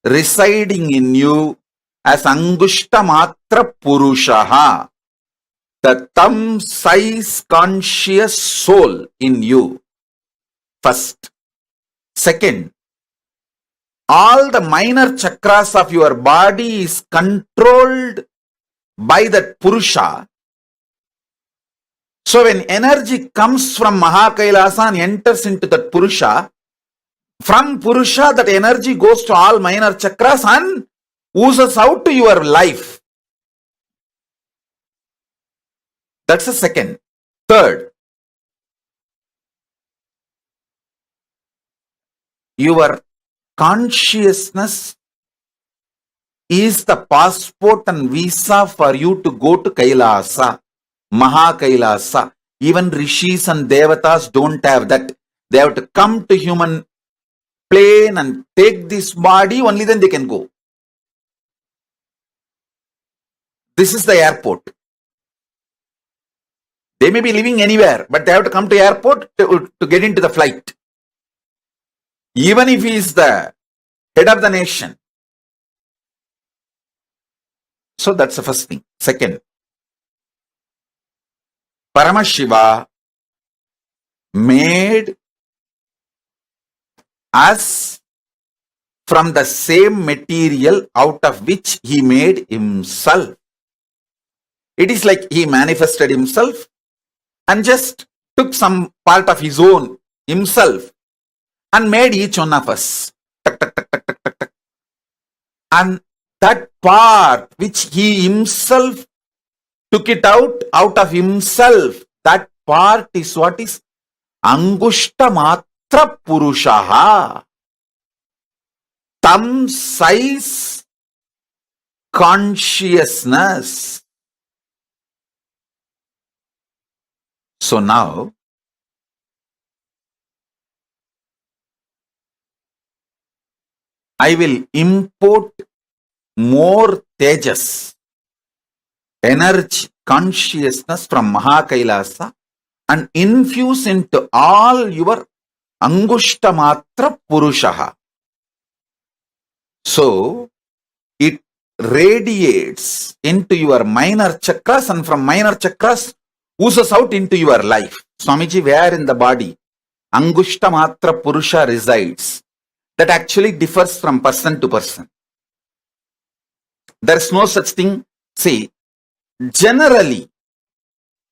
S8: residing in you as Angushta Matra Purushaha, the thumb size conscious soul in you. First. Second, all the minor chakras of your body is controlled by that Purusha. So when energy comes from Mahakailasa and enters into that Purusha, from Purusha that energy goes to all minor chakras and oozes out to your life. That's the second. Third, your consciousness is the passport and visa for you to go to Kailasa, Mahakailasa. Even Rishis and Devatas don't have that. They have to come to human plane and take this body, only then they can go. This is the airport. They may be living anywhere, but they have to come to airport to get into the flight. Even if he is the head of the nation. So that's the first thing. Second, Paramashiva made us from the same material out of which he made himself. It is like he manifested himself and just took some part of his own himself and made each one of us. And that part which he himself took it out of himself, that part is what is Angushta Matra Purushaha, thumb size consciousness. So now, I will import more Tejas, energy, consciousness from Mahakailasa and infuse into all your Angushtamatra Purushaha. So, it radiates into your minor chakras, and from minor chakras oozes out into your life. Swamiji, where in the body Angushtamatra Purusha resides, that actually differs from person to person. There is no such thing. See, generally,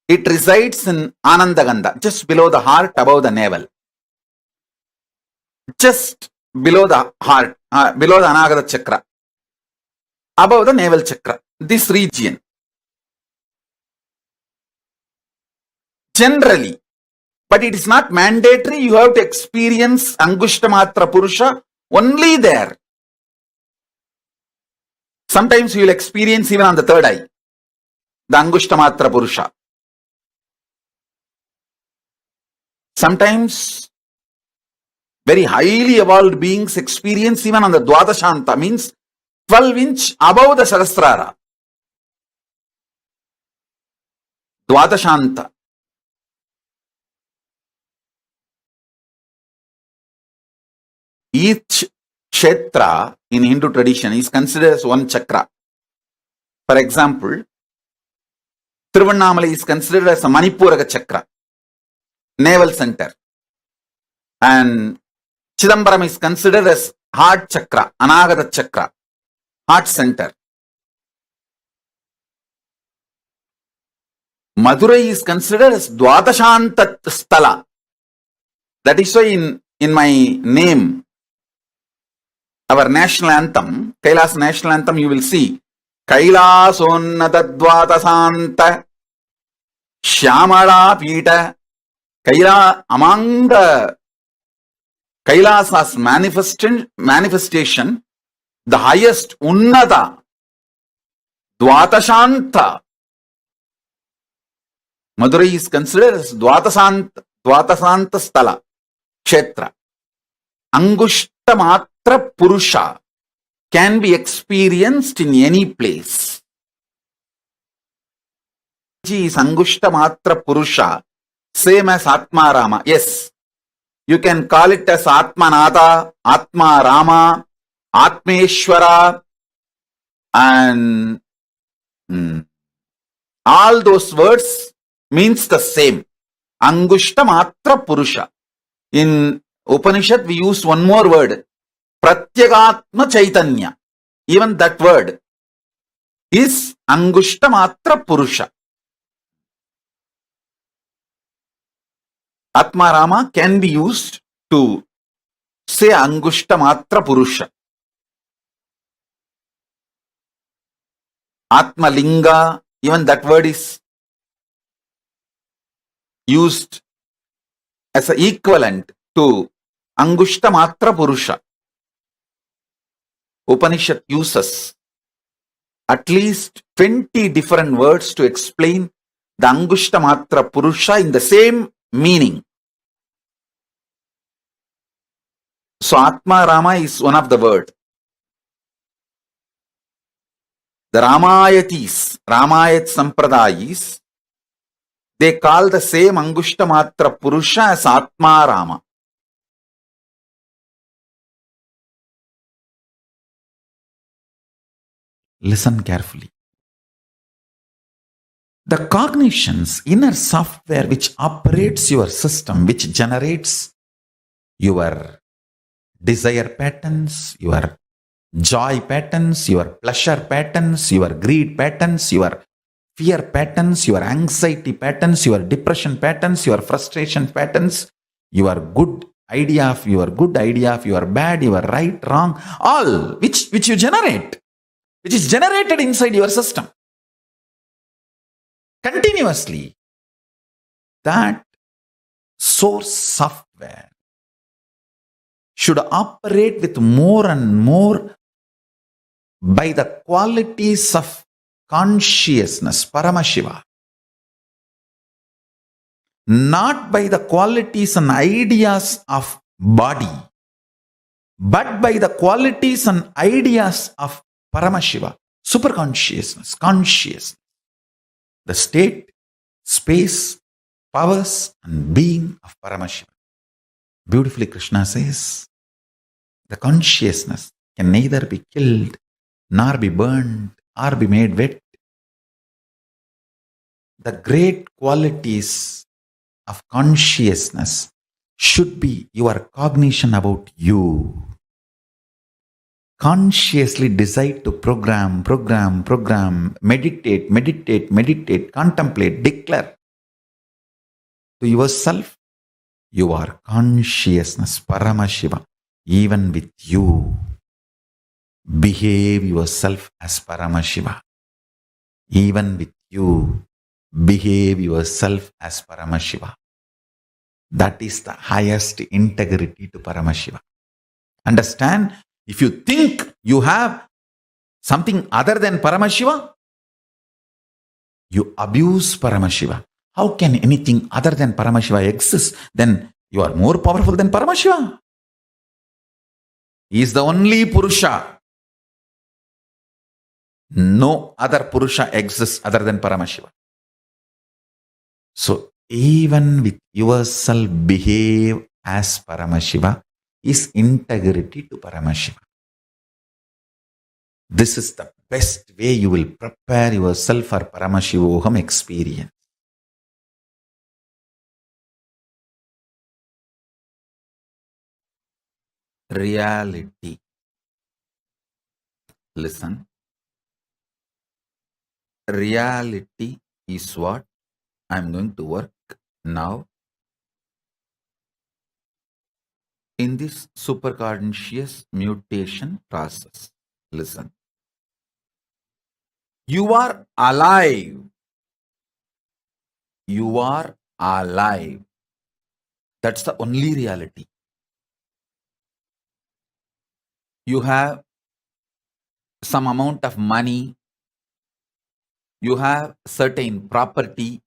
S8: it resides in Anandagandha, just below the heart, above the navel. Just below the heart, below the Anagata chakra, above the navel chakra, this region. Generally, but it is not mandatory. You have to experience Angushtamatra Purusha only there. Sometimes you will experience even on the third eye, the Angushtamatra Purusha. Sometimes very highly evolved beings experience even on the Dwadashanta, means 12 inch above the Sahasrara. Dwadashanta. Each kshetra in Hindu tradition is considered as one chakra. For example, Tiruvannamalai is considered as a Manipuraka chakra, navel center. And Chidambaram is considered as heart chakra, Anagata chakra, heart center. Madurai is considered as Dwadashanta Stala. That is why in my name, our national anthem, Kailasa national anthem, you will see Kailasonnata Dwadasanta Shyamala Pita. Kaila, among the Kailasa's manifestation, the highest Unnata, Dvatashanta. Madurai is considered as Dvatasanta Stala, Kshetra. Angushtamatra Purusha can be experienced in any place. Is Angushtamatra Purusha same as Atma Rama? Yes. You can call it as Atmanada, Atma Rama, Atmeshwara, and all those words means the same. Angushtamatra Purusha. In Upanishad, we use one more word, Pratyagatma Chaitanya. Even that word is Angushtamatra Purusha. Atma Rama can be used to say Angushtamatra Purusha. Atma Linga, even that word is used as an equivalent to Angushtamatra Purusha. Upanishad uses at least 20 different words to explain the Angushtamatra Purusha in the same meaning. So Atma Rama is one of the word. The Ramayatis, Ramayat Sampradayis, they call the same Angushtamatra Purusha as Atma Rama. Listen carefully. The cognition's inner software which operates your system, which generates your desire patterns, your joy patterns, your pleasure patterns, your greed patterns, your fear patterns, your anxiety patterns, your depression patterns, your frustration patterns, your good idea of your bad, your right, wrong, all which you generate, which is generated inside your system continuously. That source software should operate with more and more by the qualities of consciousness, Paramashiva, not by the qualities and ideas of body, but by the qualities and ideas of Paramashiva, superconsciousness, consciousness, the state, space, powers, and being of Paramashiva. Beautifully, Krishna says, the consciousness can neither be killed, nor be burned, or be made wet. The great qualities of consciousness should be your cognition about you. Consciously decide to program, meditate, contemplate, declare to yourself, you are consciousness, Paramashiva, even with you. Behave yourself as Paramashiva. Even with you, behave yourself as Paramashiva. That is the highest integrity to Paramashiva. Understand? If you think you have something other than Paramashiva, you abuse Paramashiva. How can anything other than Paramashiva exist? Then you are more powerful than Paramashiva. He is the only Purusha. No other Purusha exists other than Paramashiva. So even with yourself, behave as Paramashiva is integrity to Paramashiva. This is the best way you will prepare yourself for Paramashivoham experience. Reality. Listen. Reality is what I'm going to work now in this superconscious mutation process. Listen. You are alive. You are alive. That's the only reality. You have some amount of money. You have certain property.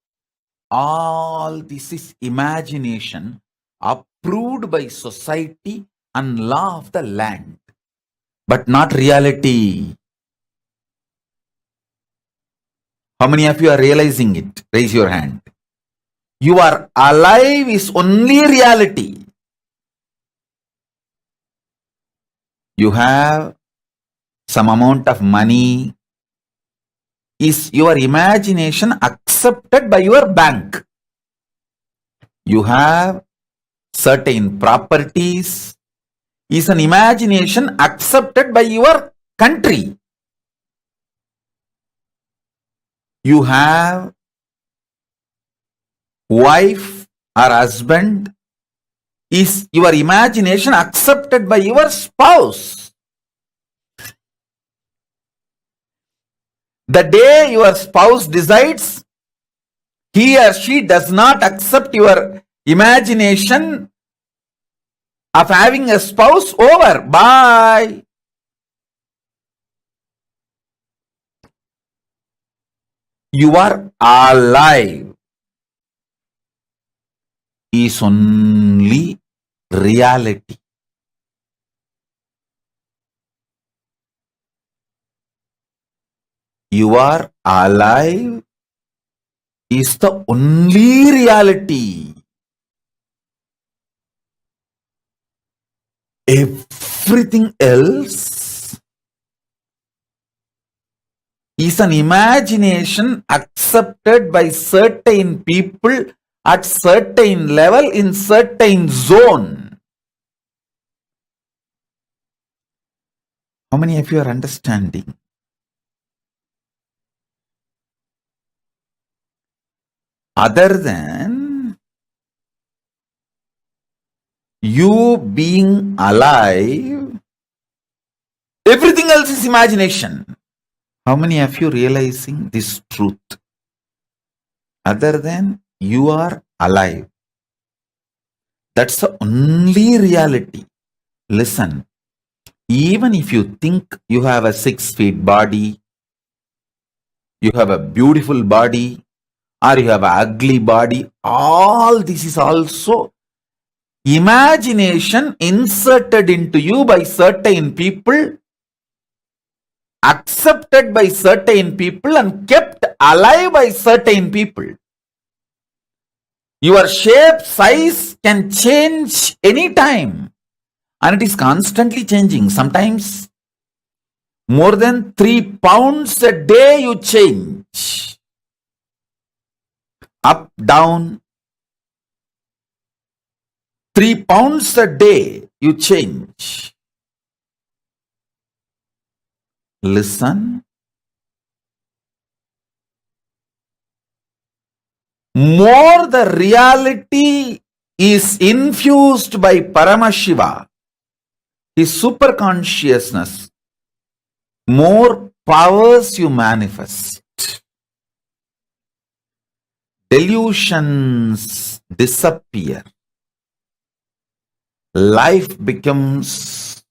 S8: All this is imagination approved by society and law of the land, but not reality. How many of you are realizing it? Raise your hand. You are alive is only reality. You have some amount of money. Is your imagination accepted by your bank? You have certain properties. Is an imagination accepted by your country? You have wife or husband. Is your imagination accepted by your spouse? The day your spouse decides he or she does not accept your imagination of having a spouse, over. Bye. You are alive is only reality. You are alive is the only reality. Everything else is an imagination accepted by certain people at certain level in certain zone. How many of you are understanding? Other than you being alive, everything else is imagination. How many of you realizing this truth? Other than you are alive. That's the only reality. Listen, even if you think you have a 6 feet body, you have a beautiful body, or you have an ugly body, all this is also imagination inserted into you by certain people, accepted by certain people, and kept alive by certain people. Your shape, size, can change any time, and it is constantly changing. Sometimes more than 3 pounds a day you change. Up, down. 3 pounds a day you change. Listen. More the reality is infused by Paramashiva, his superconsciousness, more powers you manifest. Delusions disappear. Life becomes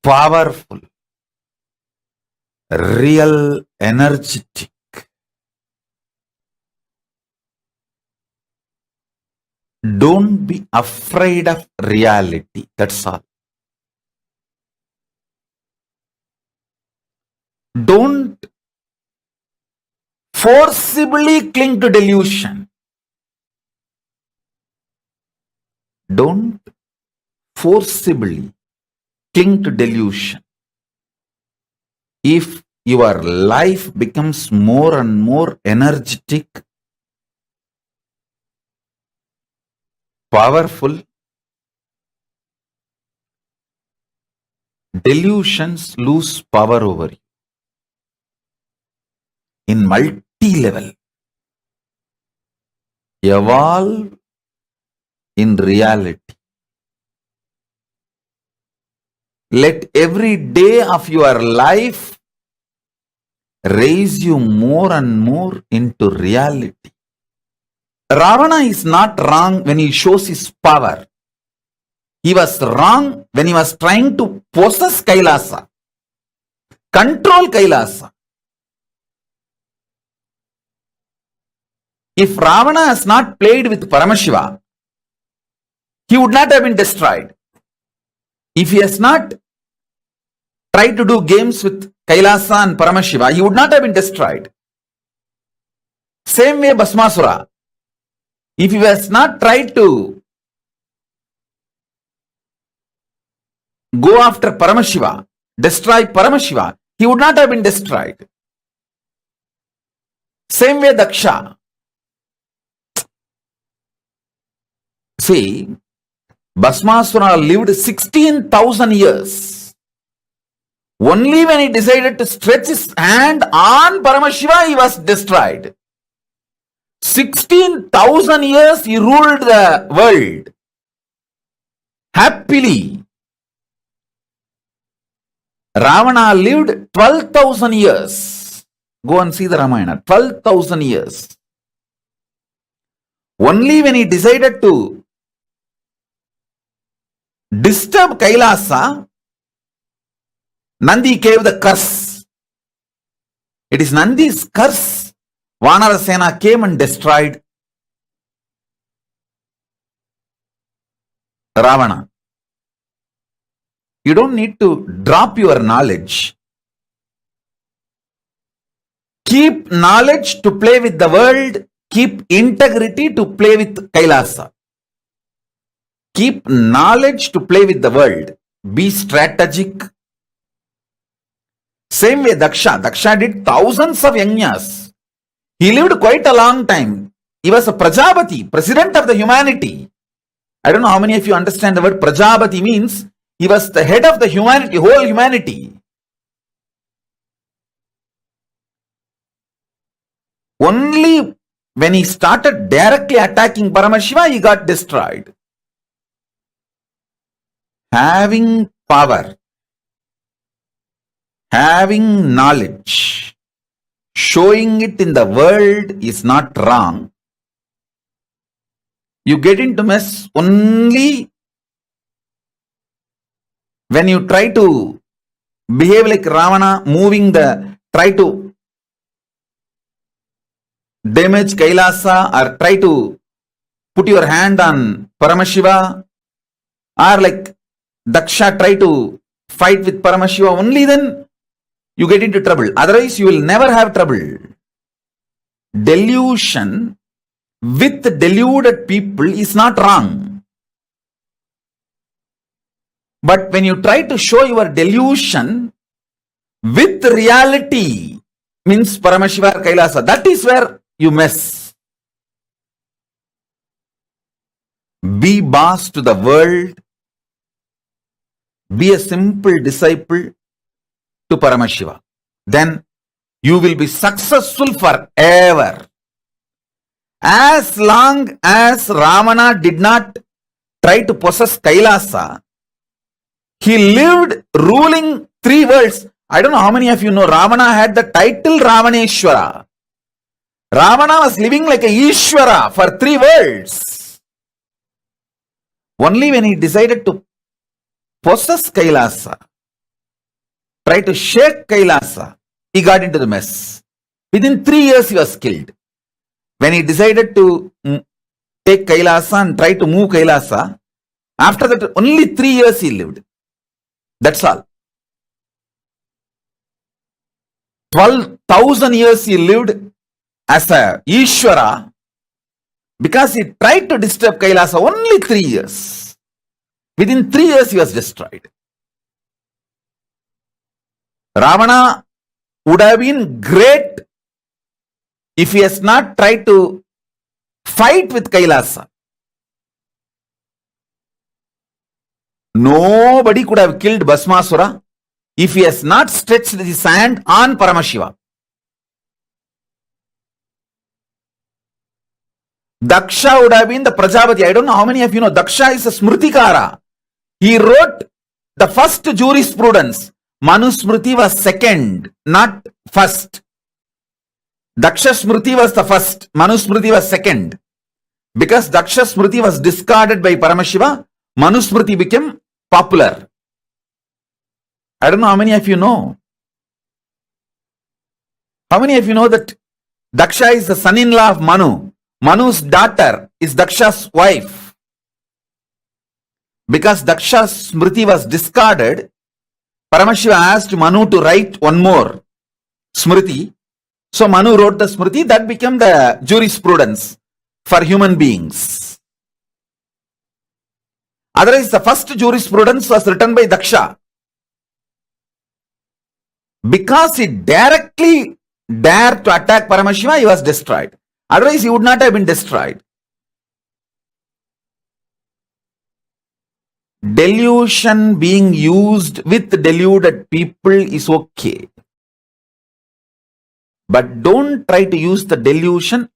S8: powerful, real, energetic. Don't be afraid of reality. That's all. Don't forcibly cling to delusion. Don't forcibly cling to delusion. If your life becomes more and more energetic, powerful, delusions lose power over you. In multi-level, evolve in reality. Let every day of your life raise you more and more into reality. Ravana is not wrong when he shows his power. He was wrong when he was trying to possess Kailasa, control Kailasa. If Ravana has not played with Paramashiva, he would not have been destroyed. If he has not tried to do games with Kailasa and Paramashiva, he would not have been destroyed. Same way Bhasmasura. If he has not tried to go after Paramashiva, destroy Paramashiva, he would not have been destroyed. Same way Daksha. See, Bhasmasura lived 16,000 years. Only when he decided to stretch his hand on Paramashiva, he was destroyed. 16,000 years he ruled the world happily. Ravana lived 12,000 years. Go and see the Ramayana. 12,000 years. Only when he decided to disturb Kailasa, Nandi gave the curse. It is Nandi's curse. Vanarasena came and destroyed Ravana. You don't need to drop your knowledge. Keep knowledge to play with the world. Keep integrity to play with Kailasa. Keep knowledge to play with the world. Be strategic. Same way Daksha. Daksha did thousands of yajnas. He lived quite a long time. He was a Prajapati, president of the humanity. I don't know how many of you understand the word Prajapati means. He was the head of the humanity, whole humanity. Only when he started directly attacking Paramashiva, he got destroyed. Having power, having knowledge, showing it in the world is not wrong. You get into mess only when you try to behave like Ravana, try to damage Kailasa or try to put your hand on Paramashiva, or like Daksha try to fight with Paramashiva, only then you get into trouble. Otherwise, you will never have trouble. Delusion with deluded people is not wrong. But when you try to show your delusion with reality, means Paramashiva or Kailasa, that is where you mess. Be boss to the world. Be a simple disciple to Paramashiva. Then you will be successful forever. As long as Ravana did not try to possess Kailasa, he lived ruling 3 worlds. I don't know how many of you know Ravana had the title Ravaneshwara. Ravana was living like a Ishwara for 3 worlds. Only when he decided to possess Kailasa, try to shake Kailasa, he got into the mess. Within 3 years he was killed. When he decided to take Kailasa and try to move Kailasa, after that only 3 years he lived. That's all. 12,000 years he lived as a Ishwara because he tried to disturb Kailasa only 3 years. Within 3 years he was destroyed. Ravana would have been great if he has not tried to fight with Kailasa. Nobody could have killed Bhasmasura if he has not stretched his hand on Paramashiva. Daksha would have been the Prajapati. I don't know how many of you know Daksha is a Smritikara. He wrote the first jurisprudence. Manusmriti was second, not first. Daksha Smriti was the first. Manusmriti was second. Because Daksha Smriti was discarded by Paramashiva, Manusmriti became popular. I don't know how many of you know. How many of you know that Daksha is the son-in-law of Manu? Manu's daughter is Daksha's wife. Because Daksha Smriti was discarded, Paramashiva asked Manu to write one more Smriti. So Manu wrote the Smriti, that became the jurisprudence for human beings. Otherwise, the first jurisprudence was written by Daksha. Because he directly dared to attack Paramashiva, he was destroyed. Otherwise, he would not have been destroyed. Delusion being used with deluded people is okay. But don't try to use the delusion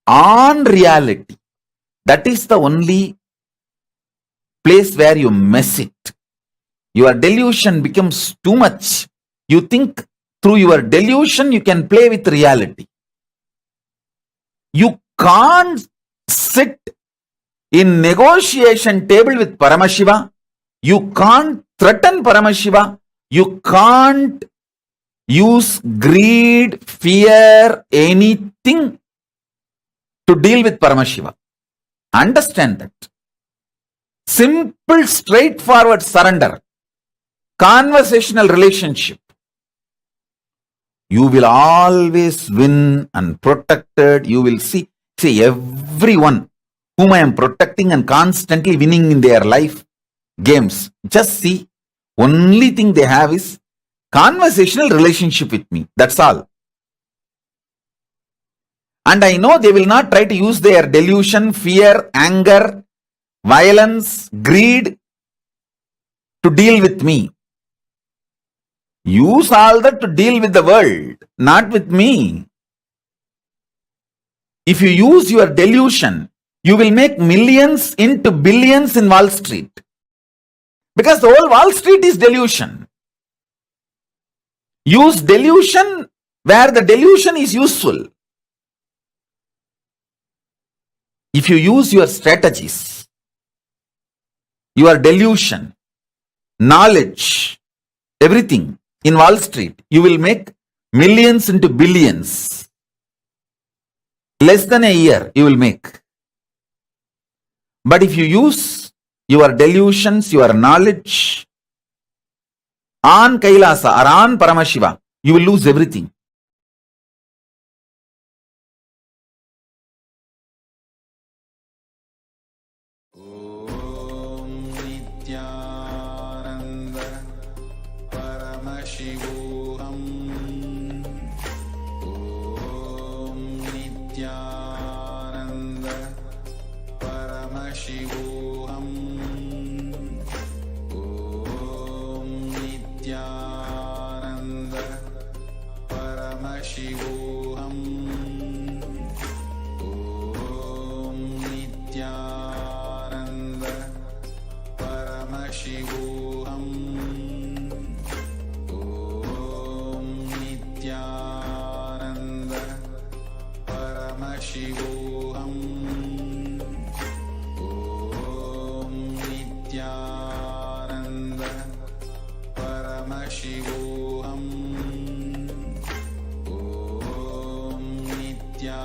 S8: on reality. That is the only place where you mess it. Your delusion becomes too much. You think through your delusion you can play with reality. You can't sit in negotiation table with Paramashiva. You can't threaten Paramashiva. You can't use greed, fear, anything to deal with Paramashiva. Understand that. Simple, straightforward surrender. Conversational relationship. You will always win and protected. You will see everyone whom I am protecting and constantly winning in their life games. Just see, only thing they have is conversational relationship with me. That's all. And I know they will not try to use their delusion, fear, anger, violence, greed to deal with me. Use all that to deal with the world, not with me. If you use your delusion, you will make millions into billions in Wall Street. Because the whole Wall Street is delusion. Use delusion where the delusion is useful. If you use your strategies, your delusion, knowledge, everything in Wall Street, you will make millions into billions. Less than a year you will make. But if you use your delusions, your knowledge on Kailasa or on Paramashiva, you will lose everything. Om Nithyananda
S4: Paramashivoham. Om Nithyananda Paramashivoham. Om Nithyananda Paramashivoham. Om Nithyananda Paramashivoham. Om Nithyananda Paramashivoham. Om Nithyananda Paramashivoham. Om Nithyananda Nityananda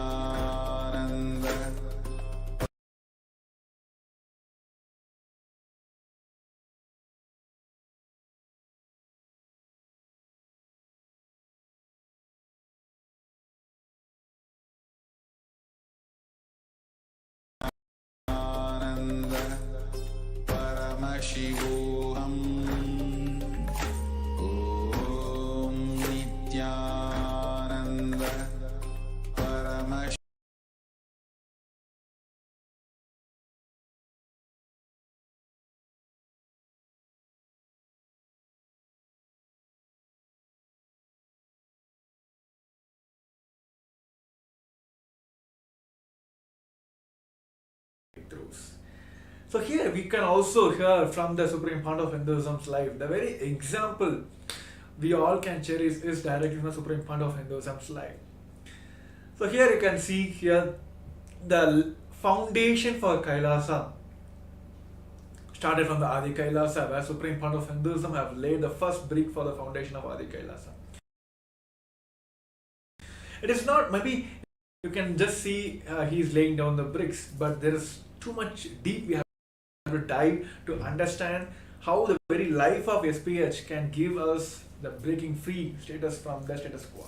S4: Paramashivoham. Om Nityananda Paramashivoham.
S7: breakthroughs. So here we can also hear from the Supreme Pontiff of Hinduism's life, the very example we all can cherish is directly from the Supreme Pontiff of Hinduism's life. So here you can see here the foundation for Kailasa started from the Adi Kailasa, where Supreme Pontiff of Hinduism have laid the first brick for the foundation of Adi Kailasa. It is not, maybe you can just see he is laying down the bricks, but there is too much deep we have to dive to understand how the very life of SPH can give us the breaking free status from the status quo.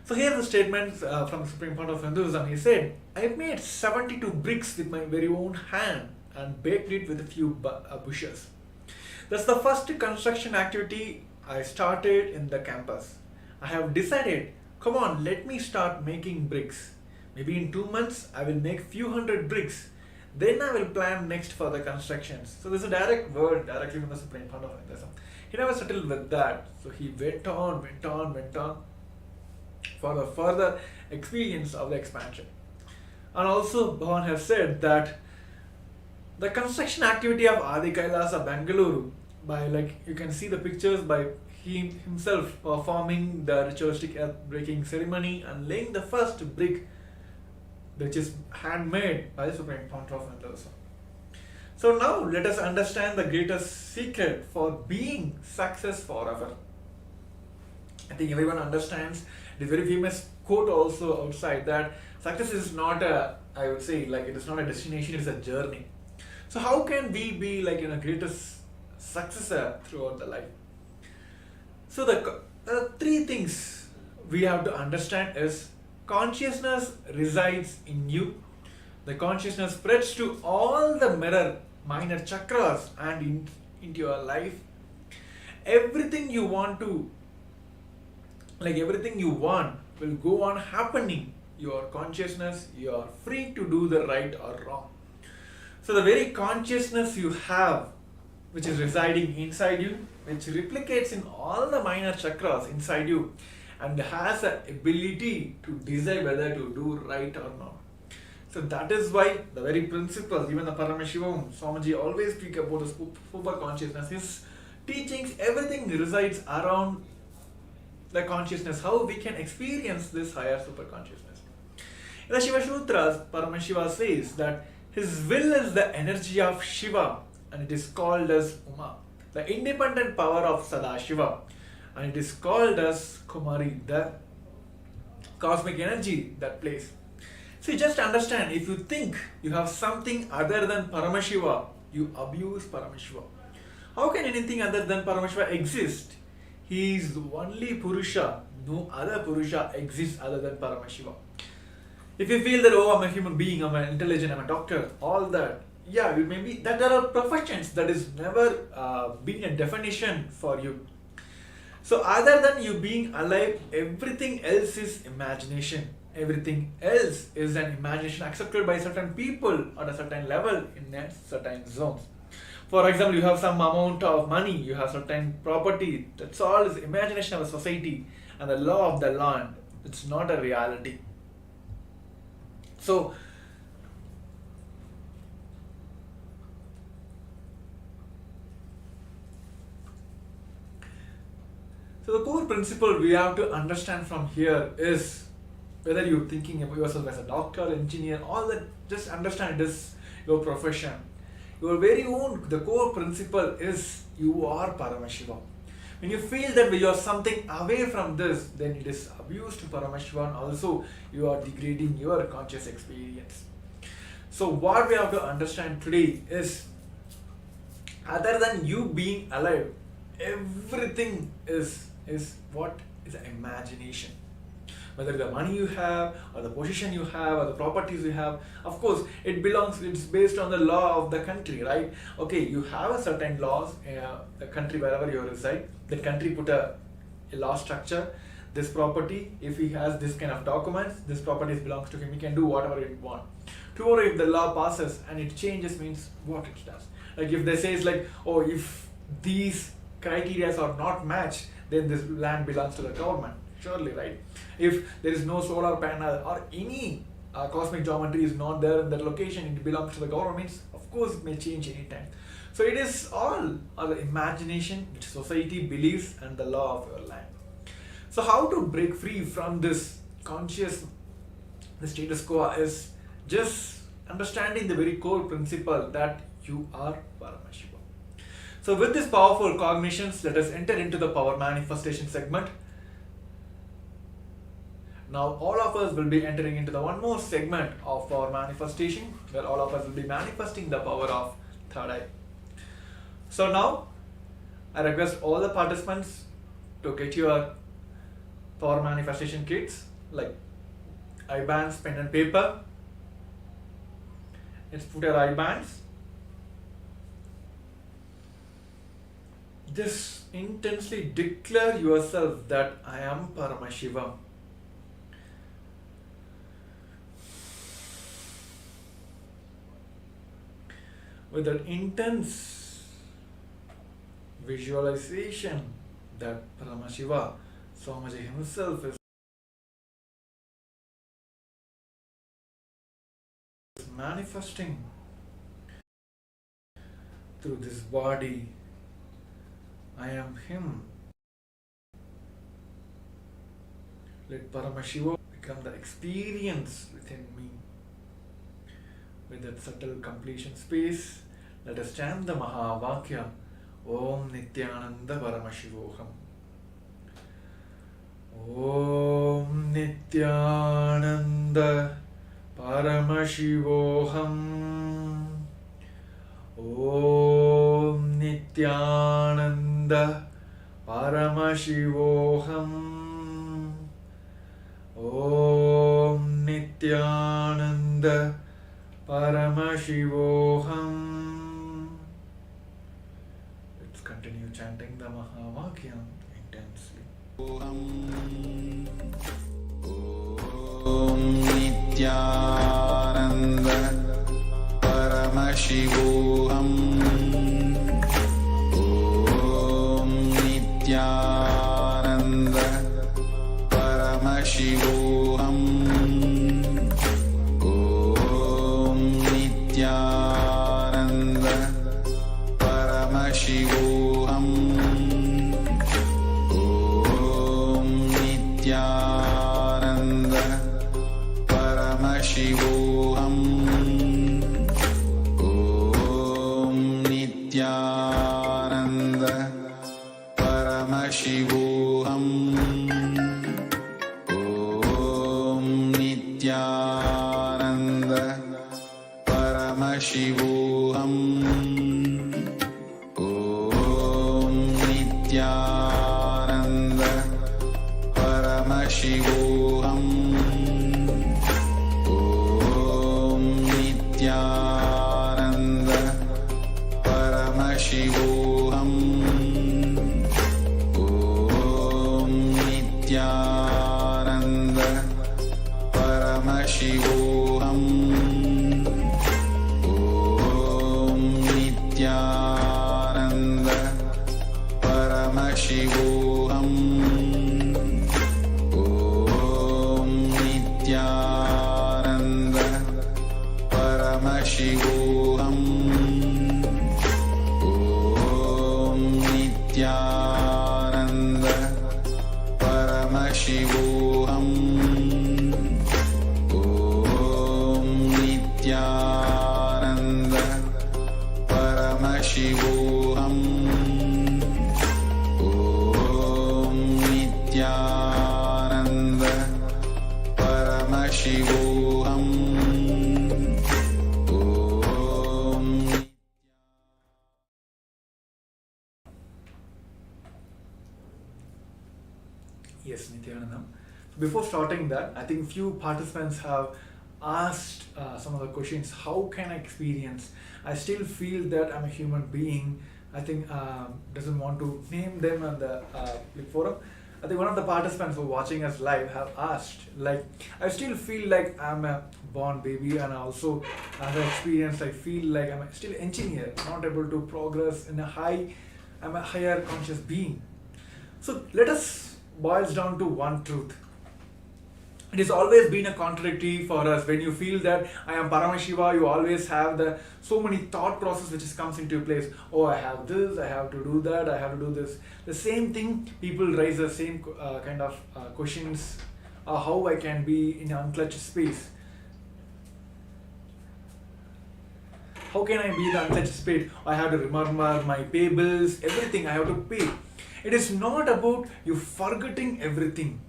S7: So here the statement from the Supreme Pontiff of Hinduism. He said, I made 72 bricks with my very own hand and baked it with a few bushes. That's the first construction activity I started in the campus. I have decided, come on, let me start making bricks. Maybe in 2 months I will make few hundred bricks. Then I will plan next for the constructions. So there's a direct word directly from the Supreme Pontiff of Hinduism. He never settled with that. So he went on for the further experience of the expansion. And also Bhavan has said that the construction activity of Adi Kailasa Bengaluru, by you can see the pictures by he himself performing the ritualistic earth breaking ceremony and laying the first brick, which is handmade by the Supreme Pontiff of Hinduism. So now let us understand the greatest secret for being success forever. I think everyone understands the very famous quote also outside that success is not a, I would say, it is not a destination, it is a journey. So how can we be greatest successor throughout the life? So the three things we have to understand is consciousness resides in you. The consciousness spreads to all the mirror minor chakras and into your life. Everything you want will go on happening. Your consciousness, you are free to do the right or wrong. So the very consciousness you have, which is residing inside you, which replicates in all the minor chakras inside you and has the ability to decide whether to do right or not. So that is why the very principles, even the Paramashivoham, Swamiji always speak about the super consciousness. His teachings, everything resides around the consciousness, how we can experience this higher super consciousness. In the Shiva Sutras, Paramashiva says that his will is the energy of Shiva and it is called as Uma, the independent power of Sadashiva, and it is called as Kumari, the cosmic energy that plays. So you just understand, if you think you have something other than Paramashiva, you abuse Paramashiva. How can anything other than Paramashiva exist? He is the only Purusha. No other Purusha exists other than Paramashiva. If you feel that, oh, I'm a human being, I'm an intelligent, I'm a doctor, all that, yeah, maybe that there are professions that is never been a definition for you. So other than you being alive, everything else is imagination. Everything else is an imagination accepted by certain people at a certain level in a certain zones. For example, you have some amount of money, you have certain property. That's all is imagination of a society and the law of the land. It's not a reality. So the core principle we have to understand from here is, whether you're thinking about yourself as a doctor, engineer, all that, just understand it is your profession. Your very own, the core principle is you are Paramashiva. When you feel that you are something away from this, then it is abuse to Paramashiva, and also you are degrading your conscious experience. So what we have to understand today is, other than you being alive, everything is what is an imagination. Whether the money you have, or the position you have, or the properties you have, of course it's based on the law of the country, right? Okay, you have a certain laws, the country wherever you reside, the country put a law structure. This property, if he has this kind of documents, this property belongs to him, he can do whatever he wants. Tomorrow if the law passes and it changes, means what it does. Like if they says like, oh, if these criteria are not matched, then this land belongs to the government. Surely, right? If there is no solar panel or any cosmic geometry is not there in that location, it belongs to the government, of course it may change anytime. So it is all the imagination which society believes and the law of your land. So how to break free from this conscious, the status quo, is just understanding the very core principle that you are Paramashiva. So with this powerful cognitions, let us enter into the power manifestation segment. Now all of us will be entering into the one more segment of power manifestation, where all of us will be manifesting the power of third eye. So now I request all the participants to get your power manifestation kits, like eye bands, pen and paper. Let's put your eye bands. Just intensely declare yourself that I am Paramashivam. With that intense visualization that Paramashiva, Swamiji himself, is manifesting through this body. I am him. Let Paramashiva become the experience within me. With that subtle completion space, let us chant the Mahavakya, Om Nithyananda Paramashivoham. Om Nithyananda Paramashivoham. Om Nithyananda Paramashivoham. Om Nithyananda Paramashivoham. Let's continue chanting the Mahavakya intensely.
S4: Om Nithyananda Paramashivoham. Om Nithyananda Paramashivoham. Om Nithyananda Paramashivoham. Om Nithyananda Paramashivoham. Om Nithyananda Paramashivoham. Om Nithyananda Paramashivoham. Om Nithyananda Paramashivoham. Om Nithyananda Paramashivoham. Om Nithyananda Paramashivoham. Om Nithyananda Paramashivoham. Om Nithyananda Paramashivoham. Om Nithyananda Paramashivoham. Om Nithyananda Paramashivoham. Om Nithyananda Paramashivoham. Om
S7: Yes, Nithyananda. Before starting that, I think few participants have asked some of the questions. How can I experience? I still feel that I'm a human being. I think doesn't want to name them on the forum. I think one of the participants who are watching us live have asked, like, I still feel like I'm a born baby, and also as I experience, I feel like I'm still engineer, not able to progress in a high. I'm a higher conscious being. So let us boils down to one truth. It has always been a contradictory for us. When you feel that I am Paramashiva, you always have the so many thought process which just comes into place. Oh, I have this, I have to do that, I have to do this. The same thing, people raise the same kind of questions. How I can be in an unclutched space? How can I be in the unclutched space? I have to remember my pay bills, everything I have to pay. It is not about you forgetting everything.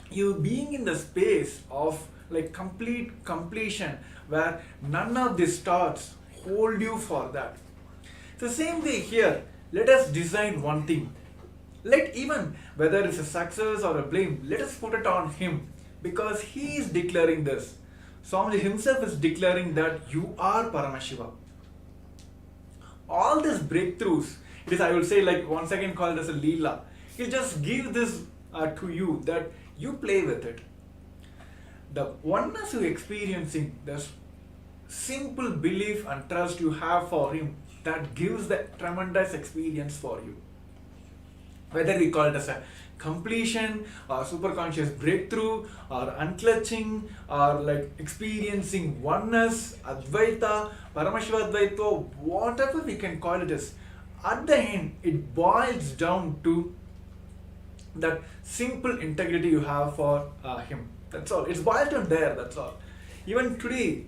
S7: You being in the space of like complete completion where none of these thoughts hold you for that. The same way here, let us decide one thing. Let even whether it's a success or a blame, let us put it on him, because he is declaring this. Swamiji himself is declaring that you are Paramashiva. All these breakthroughs, it is, I will say, like once again called as a Leela. He'll just give this to you, that you play with it. The oneness you're experiencing, the simple belief and trust you have for him, that gives the tremendous experience for you. Whether we call it as a completion or superconscious breakthrough or unclutching or like experiencing oneness, Advaita, Paramashiva Advaita, whatever we can call it as, at the end it boils down to that simple integrity you have for him. That's all. It's boiled down there, that's all. Even today,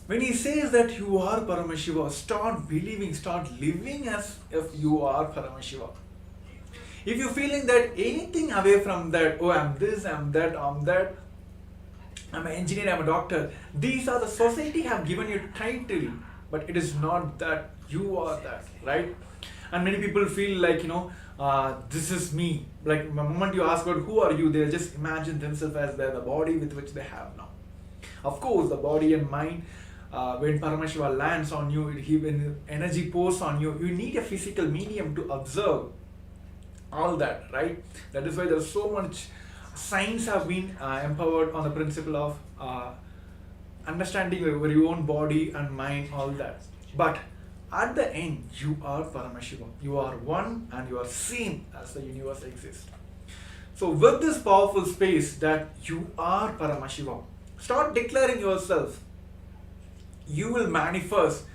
S7: when he says that you are Paramashiva, start believing, start living as if you are Paramashiva. If you're feeling that anything away from that, oh, I'm this, I'm that, I'm that, I'm an engineer, I'm a doctor, these are the society have given you title, but it is not that, you are that, right? And many people feel like, this is me. Like the moment you ask about who are you, they'll just imagine themselves as the body with which they have now. Of course, the body and mind, when Paramashiva lands on you, when energy pours on you, you need a physical medium to observe all that, right? That is why there's so much science have been empowered on the principle of understanding your own body and mind, all that. But at the end, you are Paramashiva. You are one and you are same as the universe exists. So with this powerful space that you are Paramashiva, start declaring yourself. You will manifest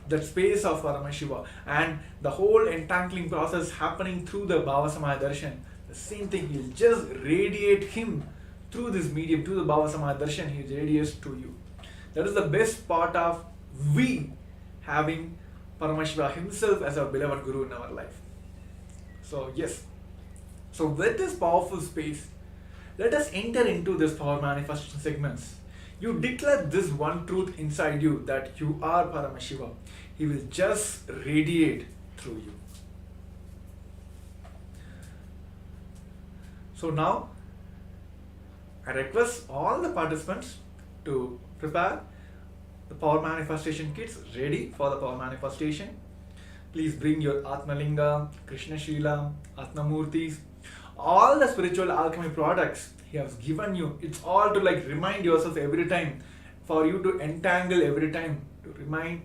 S7: that space of Paramashiva, and the whole entangling process happening through the Bhavasamaya Darshan. The same thing, he'll just radiate him through this medium, through the Bhavasamaya Darshan, he radiates to you. That is the best part of we having Paramashiva himself as our beloved Guru in our life. So yes, so with this powerful space, let us enter into this power manifestation segments. You declare this one truth inside you, that you are Paramashiva. He will just radiate through you. So now, I request all the participants to prepare the power manifestation kits ready for the power manifestation. Please bring your Atmalinga, Krishna Shila, Atmamurtis, all the spiritual alchemy products he has given you. It's all to like remind yourself every time, for you to entangle every time, to remind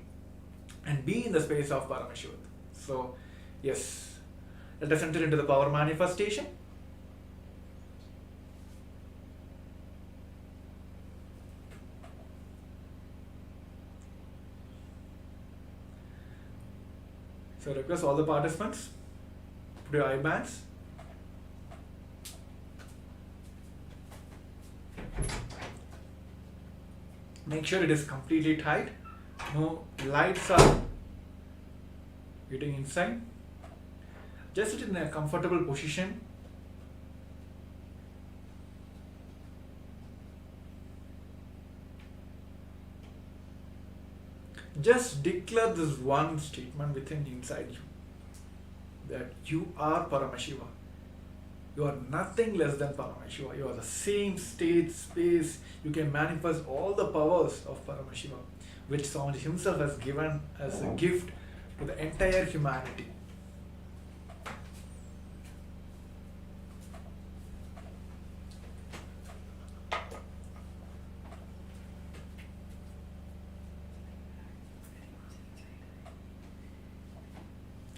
S7: and be in the space of Paramashivoham. So, yes, let us enter into the power manifestation. So, I request all the participants, put your eye bands. Make sure it is completely tight. No lights are getting inside. Just sit in a comfortable position. Just declare this one statement within inside you, that you are Paramashiva. You are nothing less than Paramashiva. You are the same state, space. You can manifest all the powers of Paramashiva, which Swamiji himself has given as a gift to the entire humanity.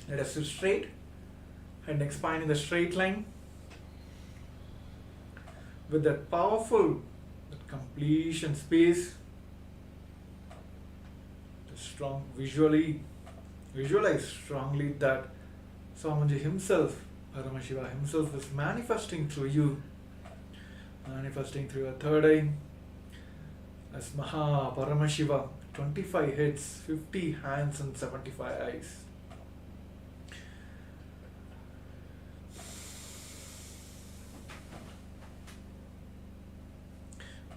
S7: Let us sit straight, head and spine in the straight line. With that powerful, that completion space, the strong visualize strongly that Swamiji himself, Paramashiva himself, is manifesting through you, manifesting through your third eye as Maha Paramashiva, 25 heads, 50 hands and 75 eyes.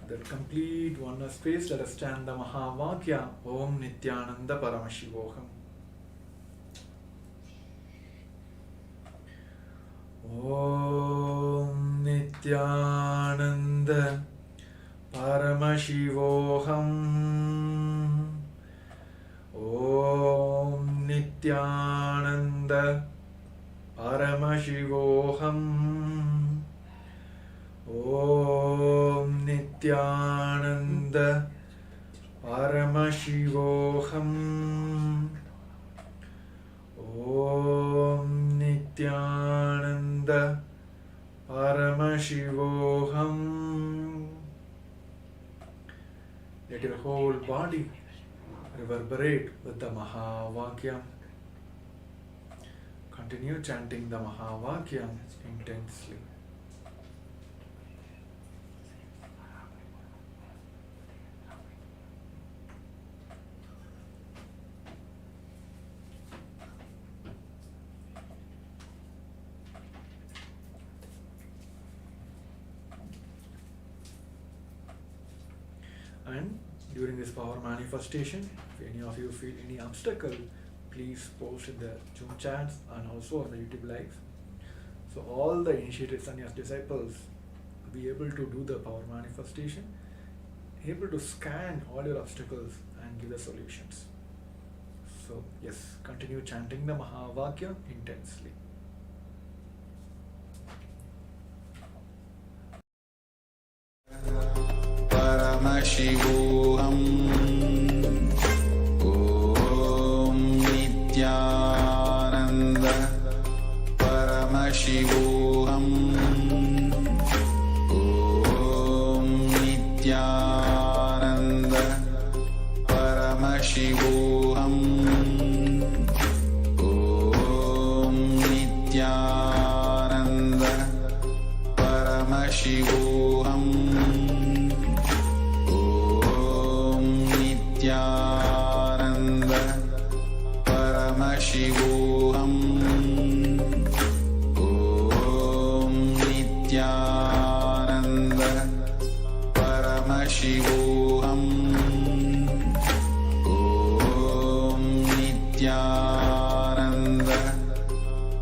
S7: That complete oneness space, let us chant the Mahavakya, Om Nithyananda Paramashivoham. Om Nithyananda Paramashivoham. Om Nithyananda Paramashivoham. Om Nithyananda Paramashivoham. Om Nithyananda Paramashivoham. Let your whole body reverberate with the Mahavakya. Continue chanting the Mahavakya intensely. And during this power manifestation, if any of you feel any obstacle, please post in the Zoom chats and also on the YouTube lives. So all the initiated sannyas disciples will be able to do the power manifestation, able to scan all your obstacles and give the solutions. So yes, continue chanting the Mahavakya intensely.
S4: Paramashivoham. Om Nithyananda Paramashivoham. Om Nithyananda Paramashivoham. Om Nithyananda Paramashivoham. Nithyananda Paramashivoham. Om Nithyananda Paramashivoham. Om Nithyananda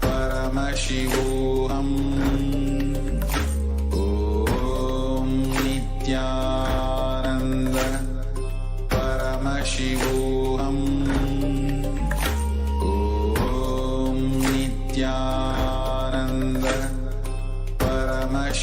S4: Paramashivoham. Om Nithyananda Paramashivoham. Om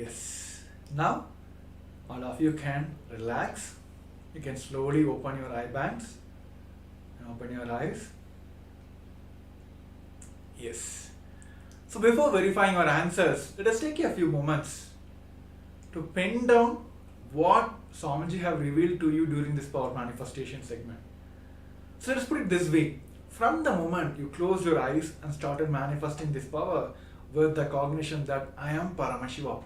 S7: Yes. Now, all of you can relax. You can slowly open your eye bands and open your eyes. Yes. So before verifying your answers, let us take a few moments to pen down what Swamiji have revealed to you during this power manifestation segment. So let's put it this way. From the moment you closed your eyes and started manifesting this power with the cognition that I am Paramashiva,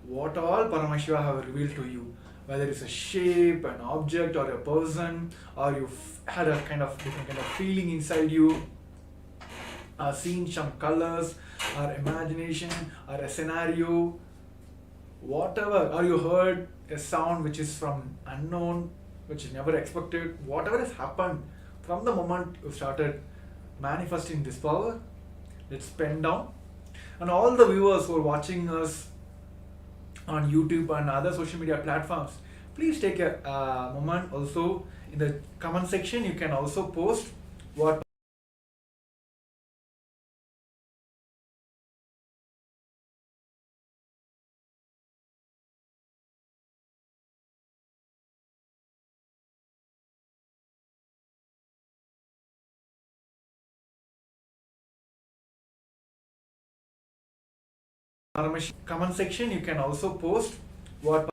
S7: what all Paramashiva have revealed to you, whether it's a shape, an object, or a person, or you had a kind of different kind of feeling inside you, seen some colors, or imagination, or a scenario, whatever, or you heard a sound which is from unknown, which you never expected, whatever has happened from the moment you started manifesting this power, let's pen down. And all the viewers who are watching us on YouTube and other social media platforms, please take a moment also in the comment section. You can also post what comment section. You can also post what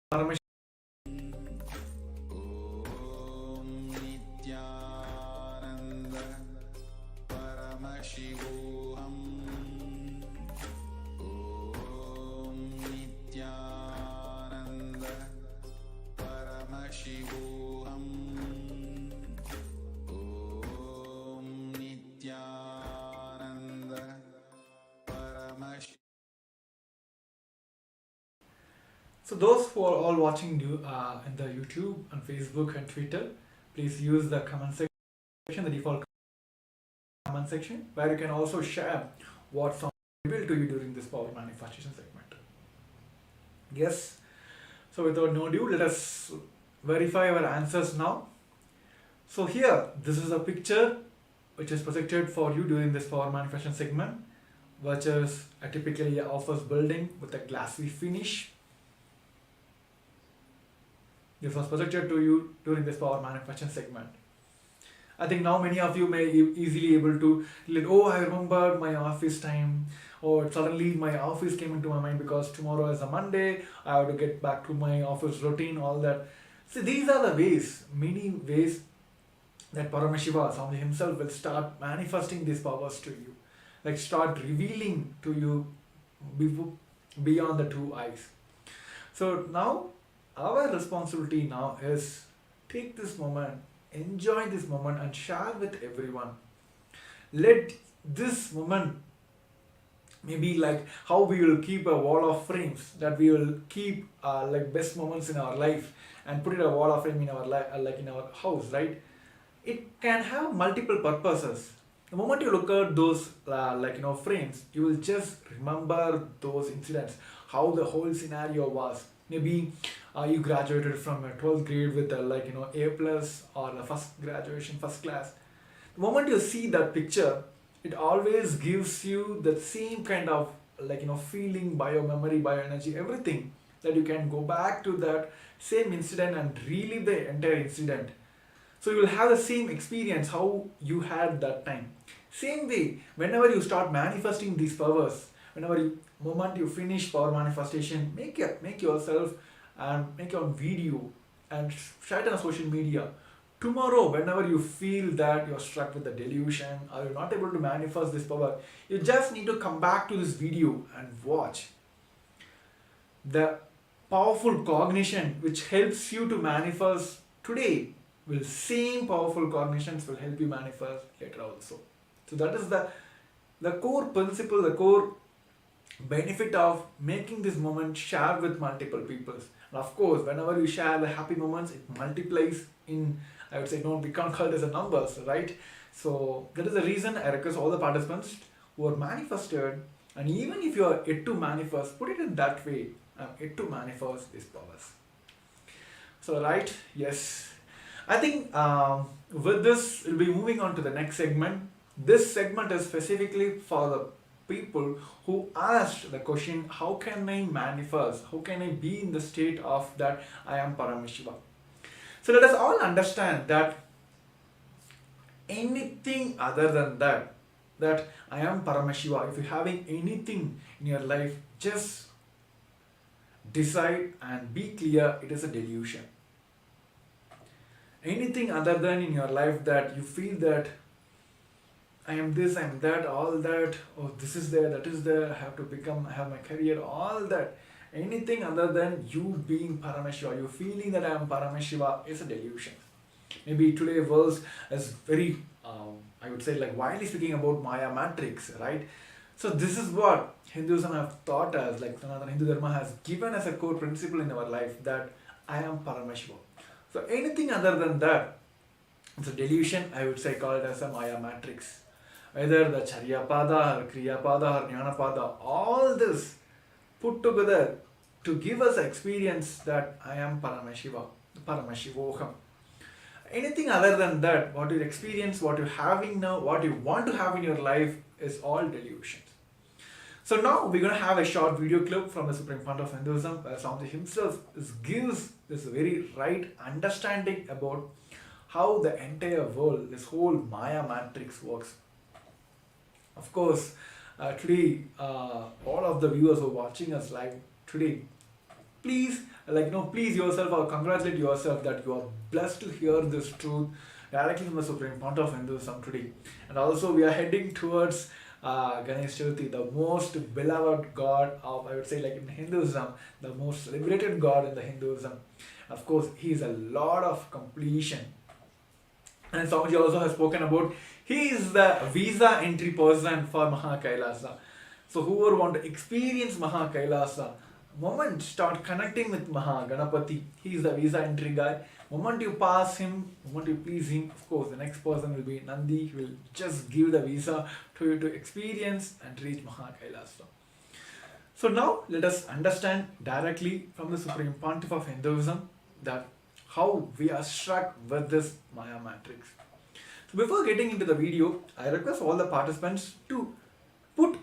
S7: Paramashivam.
S4: Om Nithyananda Paramashivoham. Om Nithyananda Paramashivoham. Om Nithyananda Paramashivoham.
S7: So those who are all watching in the YouTube and Facebook and Twitter, please use the comment section, the default comment section, where you can also share what someone revealed to you during this power manifestation segment. Yes. So without no ado, let us verify our answers now. So here, this is a picture which is projected for you during this power manifestation segment, which is a typically office building with a glassy finish. This was projected to you during this power manifestation segment. I think now many of you may easily able to relate, oh, I remembered my office time, or suddenly my office came into my mind because tomorrow is a Monday, I have to get back to my office routine, all that. See, these are the ways, many ways that Paramashiva, Swami himself, will start manifesting these powers to you. Like start revealing to you beyond the two eyes. So now, our responsibility now is take this moment, enjoy this moment and share with everyone. Let this moment maybe like how we will keep a wall of frames, that we will keep like best moments in our life and put it a wall of frame in our like in our house, right? It can have multiple purposes. The moment you look at those frames, you will just remember those incidents, how the whole scenario was. Maybe you graduated from a 12th grade with a A plus or the first graduation, first class. The moment you see that picture, it always gives you the same kind of feeling, bio memory, bio energy, everything, that you can go back to that same incident and relive the entire incident. So you will have the same experience how you had that time. Same way, whenever you start manifesting these powers, moment you finish power manifestation, make yourself and make your own video and share it on social media. Tomorrow, whenever you feel that you're struck with the delusion or you're not able to manifest this power, you just need to come back to this video and watch. The powerful cognition which helps you to manifest today will same powerful cognitions will help you manifest later also. So that is the core principle, the core benefit of making this moment share with multiple peoples. And of course, whenever you share the happy moments, it multiplies in, I would say, no, we can't call it as a numbers, right? So that is the reason I request all the participants who are manifested, and even if you are yet to manifest, put it in that way. I'm yet to manifest these powers. So right, yes. I think with this, we'll be moving on to the next segment. This segment is specifically for the people who asked the question, how can I manifest? How can I be in the state of that I am Paramashiva? So let us all understand that anything other than that I am Paramashiva, if you're having anything in your life, just decide and be clear, it is a delusion. Anything other than in your life that you feel that I am this, I am that, all that, oh, this is there, that is there, I have to become, I have my career, all that. Anything other than you being Paramashiva, you feeling that I am Paramashiva is a delusion. Maybe today world is very, I would say, like widely speaking about Maya matrix, right? So this is what Hinduism have taught us, like Sanatana Hindu Dharma has given us a core principle in our life, that I am Paramashiva. So anything other than that, it's a delusion, I would say, called as a Maya matrix. Either the Charya Pada or Kriya Pada or Jnana Pada, all this put together to give us experience that I am Paramashiva, Paramashivoham. Anything other than that, what you experience, what you're having now, what you want to have in your life is all delusions. So now we're going to have a short video clip from the Supreme Pontiff of Hinduism, where Swamiji himself gives this very right understanding about how the entire world, this whole Maya matrix works. Of course, today, all of the viewers who are watching us live today, please, please yourself or congratulate yourself that you are blessed to hear this truth directly from the Supreme Pontiff of Hinduism today. And also, we are heading towards Ganesh Chaturthi, the most beloved god of, I would say, like in Hinduism, the most celebrated god in the Hinduism. Of course, he is a lot of completion. And Swamiji also has spoken about, he is the visa entry person for KAILASA. So whoever want to experience KAILASA, moment start connecting with Ganapati, he is the visa entry guy. Moment you pass him, moment you please him, of course the next person will be Nandi. He will just give the visa to you to experience and reach KAILASA. So now let us understand directly from the Supreme Pontiff of Hinduism that how we are struck with this Maya matrix. So before getting into the video, I request all the participants to put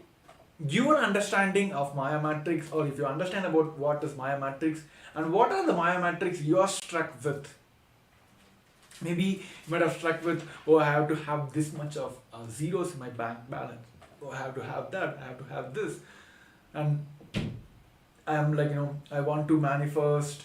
S7: your understanding of Maya matrix, or if you understand about what is Maya matrix and what are the Maya matrix you are struck with. Maybe you might have struck with, oh, I have to have this much of zeros in my bank balance. Oh, I have to have that, I have to have this. And I am like, I want to manifest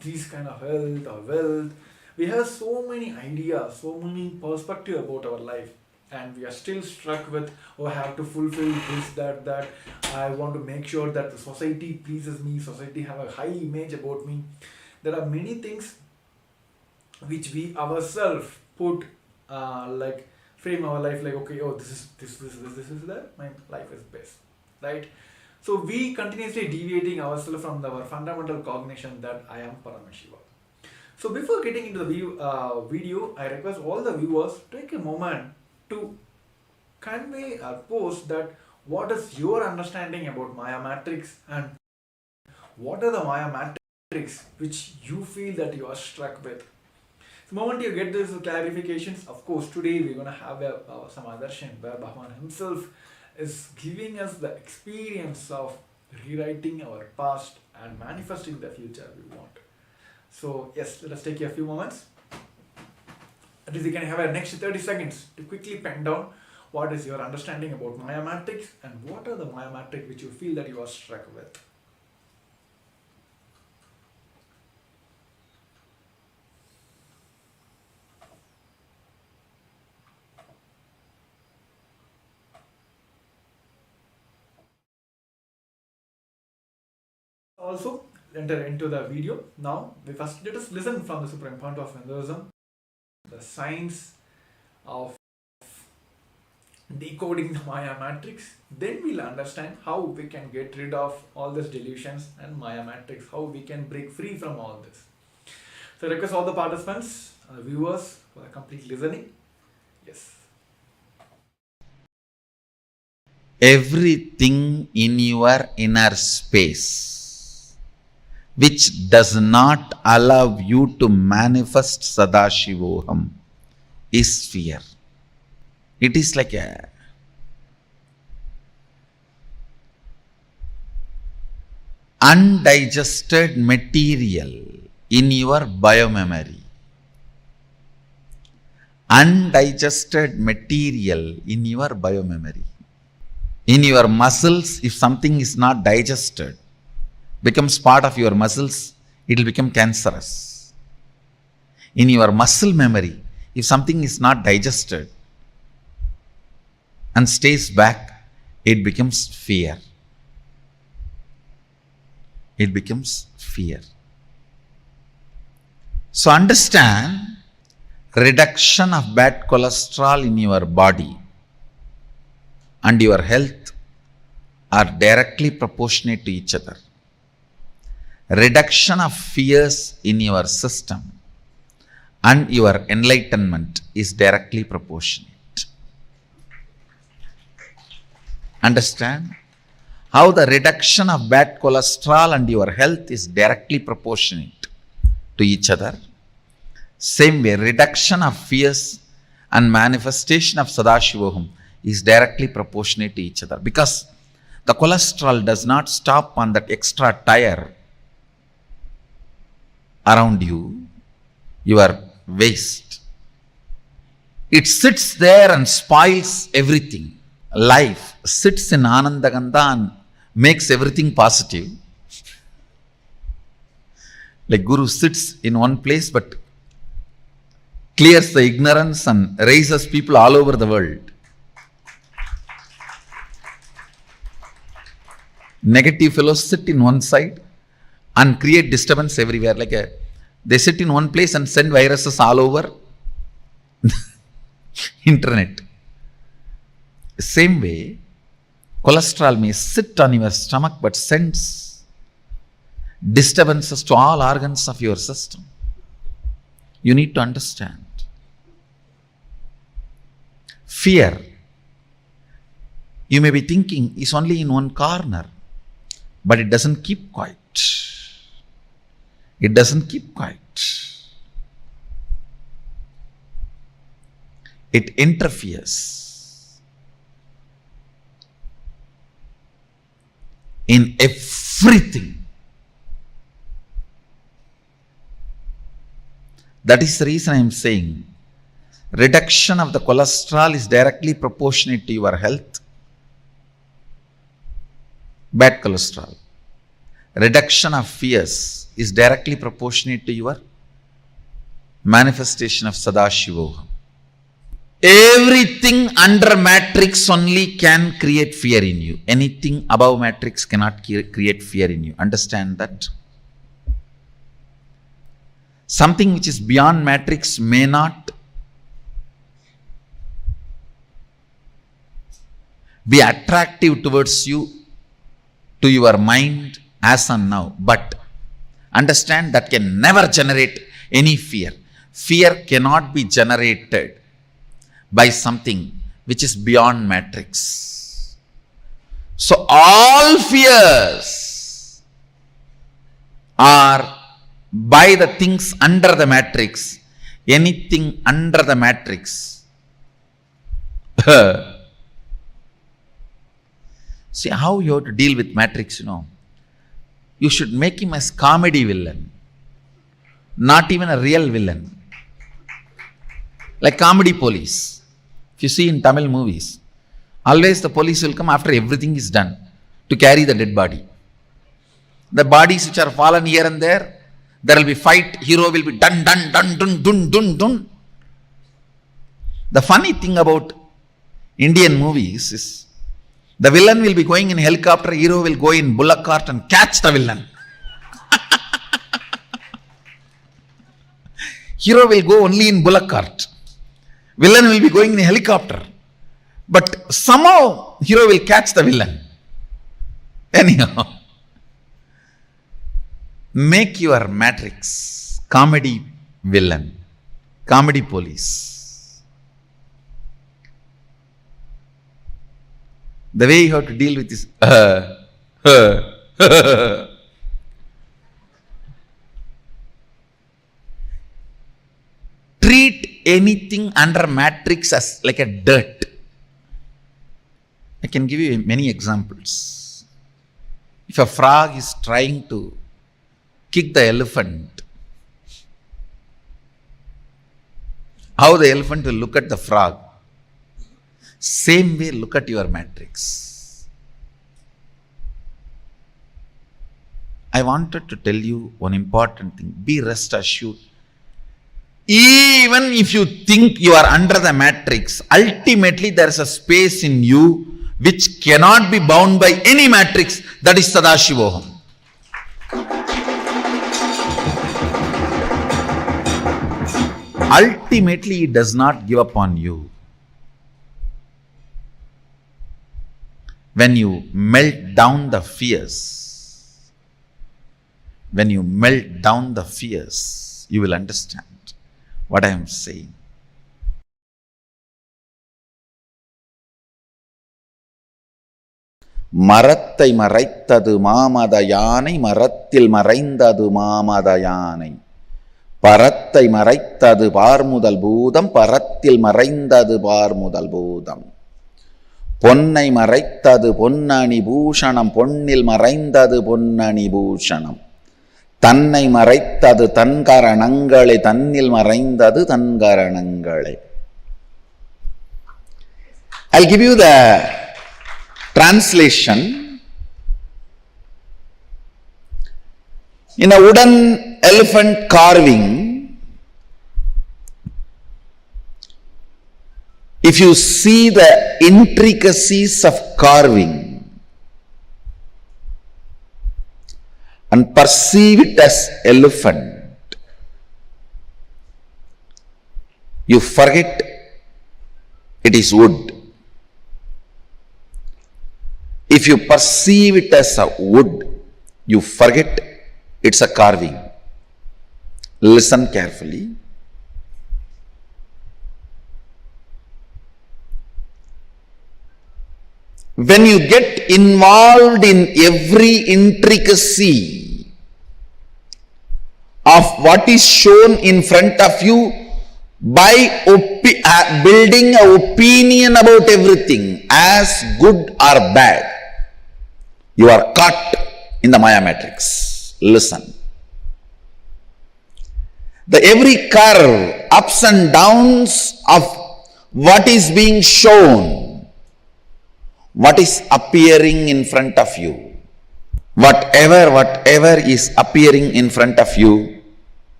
S7: these kind of health or wealth. We have so many ideas, so many perspectives about our life, and we are still struck with, oh, I have to fulfill this, that. I want to make sure that the society pleases me, society have a high image about me. There are many things which we ourselves put, frame our life like, okay, oh, this is that, my life is best, right? So we continuously deviating ourselves from our fundamental cognition that I am Paramashiva. So before getting into the video, I request all the viewers take a moment to convey or post that what is your understanding about Maya matrix and what are the Maya matrix which you feel that you are struck with. The moment you get these clarifications, of course, today we're going to have some darshan where Bhagavan himself is giving us the experience of rewriting our past and manifesting the future we want. So yes, let us take a few moments. At least you can have a next 30 seconds to quickly pen down what is your understanding about Maya matrix and what are the Maya matrix which you feel that you are struck with. Also enter into the video. Now we first let us listen from the Supreme Pontiff of Hinduism, the science of decoding the Maya matrix, then we'll understand how we can get rid of all these delusions and Maya matrix, how we can break free from all this. So I request all the participants, viewers, for a complete listening. Yes.
S8: Everything in your inner space which does not allow you to manifest Sadashivoham is fear. It is like a undigested material in your biomemory. Undigested material in your biomemory. In your muscles, if something is not digested, becomes part of your muscles, it will become cancerous. In your muscle memory, if something is not digested and stays back, it becomes fear. It becomes fear. So understand, reduction of bad cholesterol in your body and your health are directly proportionate to each other. Reduction of fears in your system and your enlightenment is directly proportionate. Understand how the reduction of bad cholesterol and your health is directly proportionate to each other. Same way, reduction of fears and manifestation of Sadashivoham is directly proportionate to each other, because the cholesterol does not stop on that extra tire around you, your waist. It sits there and spoils everything. Life sits in Anandagandha and makes everything positive. Like Guru sits in one place but clears the ignorance and raises people all over the world. Negative fellows sit in one side and create disturbance everywhere. They sit in one place and send viruses all over internet. Same way, cholesterol may sit on your stomach but sends disturbances to all organs of your system. You need to understand. Fear, you may be thinking, is only in one corner, but it doesn't keep quiet. It doesn't keep quiet. It interferes in everything. That is the reason I am saying reduction of the cholesterol is directly proportionate to your health. Bad cholesterol. Reduction of fears is directly proportionate to your manifestation of Sadashivoham. Everything under matrix only can create fear in you. Anything above matrix cannot create fear in you. Understand that? Something which is beyond matrix may not be attractive towards you, to your mind as and now, but understand that can never generate any fear. Fear cannot be generated by something which is beyond matrix. So all fears are by the things under the matrix. Anything under the matrix. See how you have to deal with matrix, You should make him as comedy villain, not even a real villain. Like comedy police. If you see in Tamil movies, always the police will come after everything is done to carry the dead body. The bodies which are fallen here and there will be fight, hero will be dun dun dun dun dun dun dun. The funny thing about Indian movies is the villain will be going in helicopter, hero will go in bullock cart and catch the villain. Hero will go only in bullock cart. Villain will be going in helicopter.
S4: But somehow hero will catch the villain. Anyhow, make your matrix comedy villain, comedy police. The way you have to deal with this, treat anything under matrix as like a dirt. I can give you many examples. If a frog is trying to kick the elephant, how the elephant will look at the frog, same way look at your matrix. I wanted to tell you one important thing. Be rest assured. Even if you think you are under the matrix, ultimately there is a space in you which cannot be bound by any matrix, that is Sadashivoham. Ultimately, it does not give up on you. When you melt down the fears, you will understand what I am saying. மரத்தை மறைத்தது மாமத யானை, மரத்தில் மறைந்தது மாமத யானை. பரத்தை மறைத்தது பார்முதல் பூதம், பரத்தில் மறைந்தது பார்முதல் பூதம். பொன்னை மறைத்தது பொன்னணி பூஷணம், பொன்னில் மறைந்தது பொன்னணி பூஷணம். தன்னை மறைத்தது தன்கரணங்களே, தன்னில் மறைந்தது தன்கரணங்களே. I'll give you the translation. In a wooden elephant carving, if you see the intricacies of carving and perceive it as elephant, you forget it is wood. If you perceive it as a wood, you forget it's a carving. Listen carefully. When you get involved in every intricacy of what is shown in front of you by building an opinion about everything as good or bad, you are caught in the Maya matrix. Listen. The every curve, ups and downs of what is being shown, what is appearing in front of you, whatever is appearing in front of you,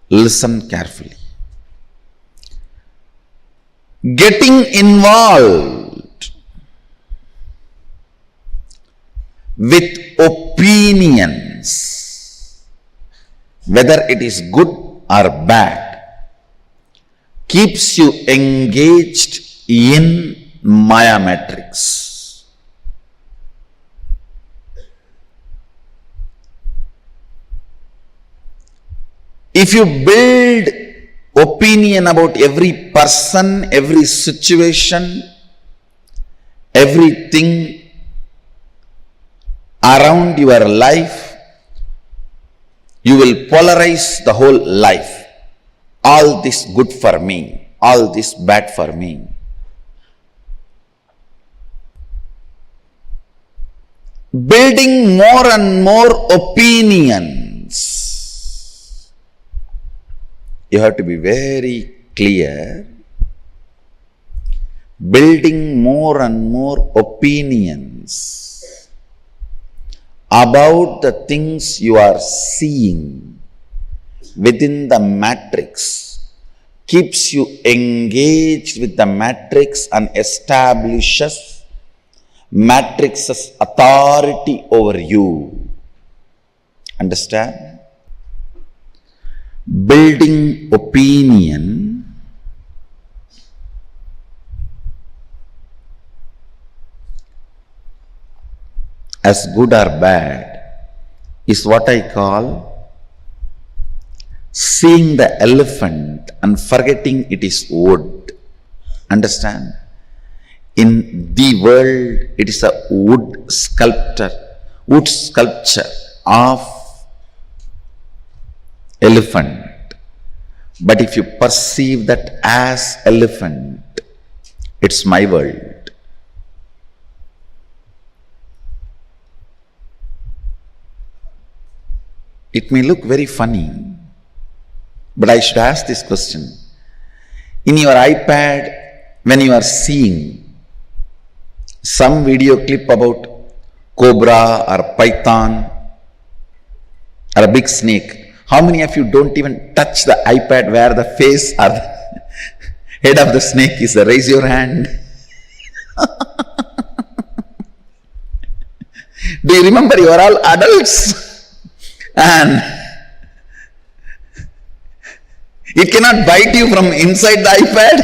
S4: listen carefully. Getting involved with opinions, whether it is good or bad, keeps you engaged in Maya matrix. If you build opinion about every person, every situation, everything around your life, you will polarize the whole life. All this good for me, all this bad for me. Building more and more opinions. You have to be very clear. Building more and more opinions about the things you are seeing within the matrix keeps you engaged with the matrix and establishes matrix's authority over you. Understand? Building opinion
S8: as good or bad is what I call seeing the elephant and forgetting it is wood. Understand? In the world, it is a wood sculpture of elephant. But if you perceive that as elephant, it's my world. It may look very funny, but I should ask this question. In your iPad, when you are seeing some video clip about cobra or python or a big snake, how many of you don't even touch the iPad where the face or the head of the snake is? Raise your hand. Do you remember you are all adults? And it cannot bite you from inside the iPad.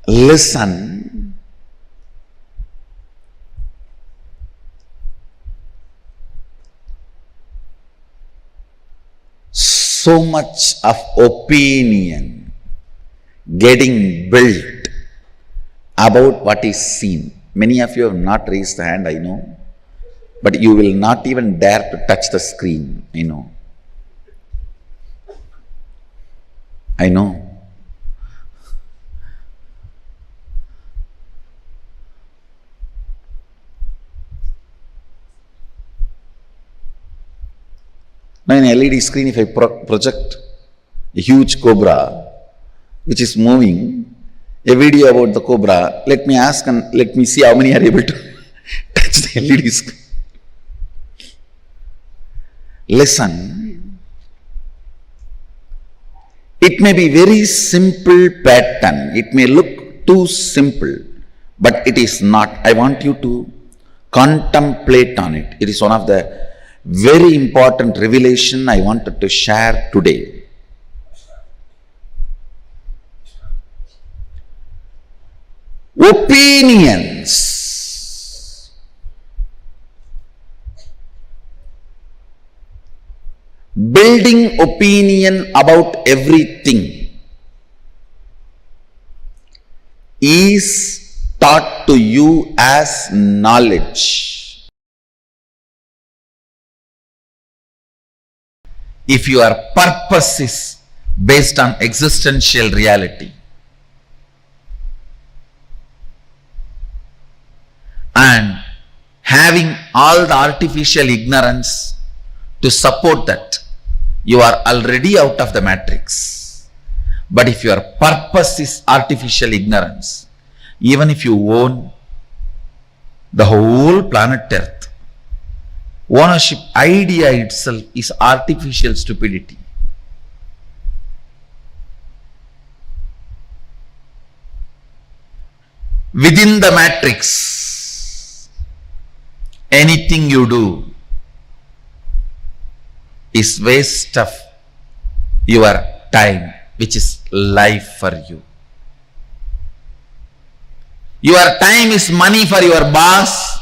S8: Listen. So much of opinion getting built about what is seen. Many of you have not raised the hand, I know, but you will not even dare to touch the screen, I know. I know. Now in LED screen, if I project a huge cobra which is moving, a video about the cobra, let me ask and let me see how many are able to touch the LED screen. Listen. It may be very simple pattern. It may look too simple, but it is not. I want you to contemplate on it. It is one of the very important revelation I wanted to share today. Opinions. Building opinion about everything is taught to you as knowledge. If your purpose is based on existential reality, and having all the artificial ignorance to support that, you are already out of the matrix. But if your purpose is artificial ignorance, even if you own the whole planet Earth, ownership idea itself is artificial stupidity. Within the matrix, anything you do is waste of your time, which is life for you. Your time is money for your boss,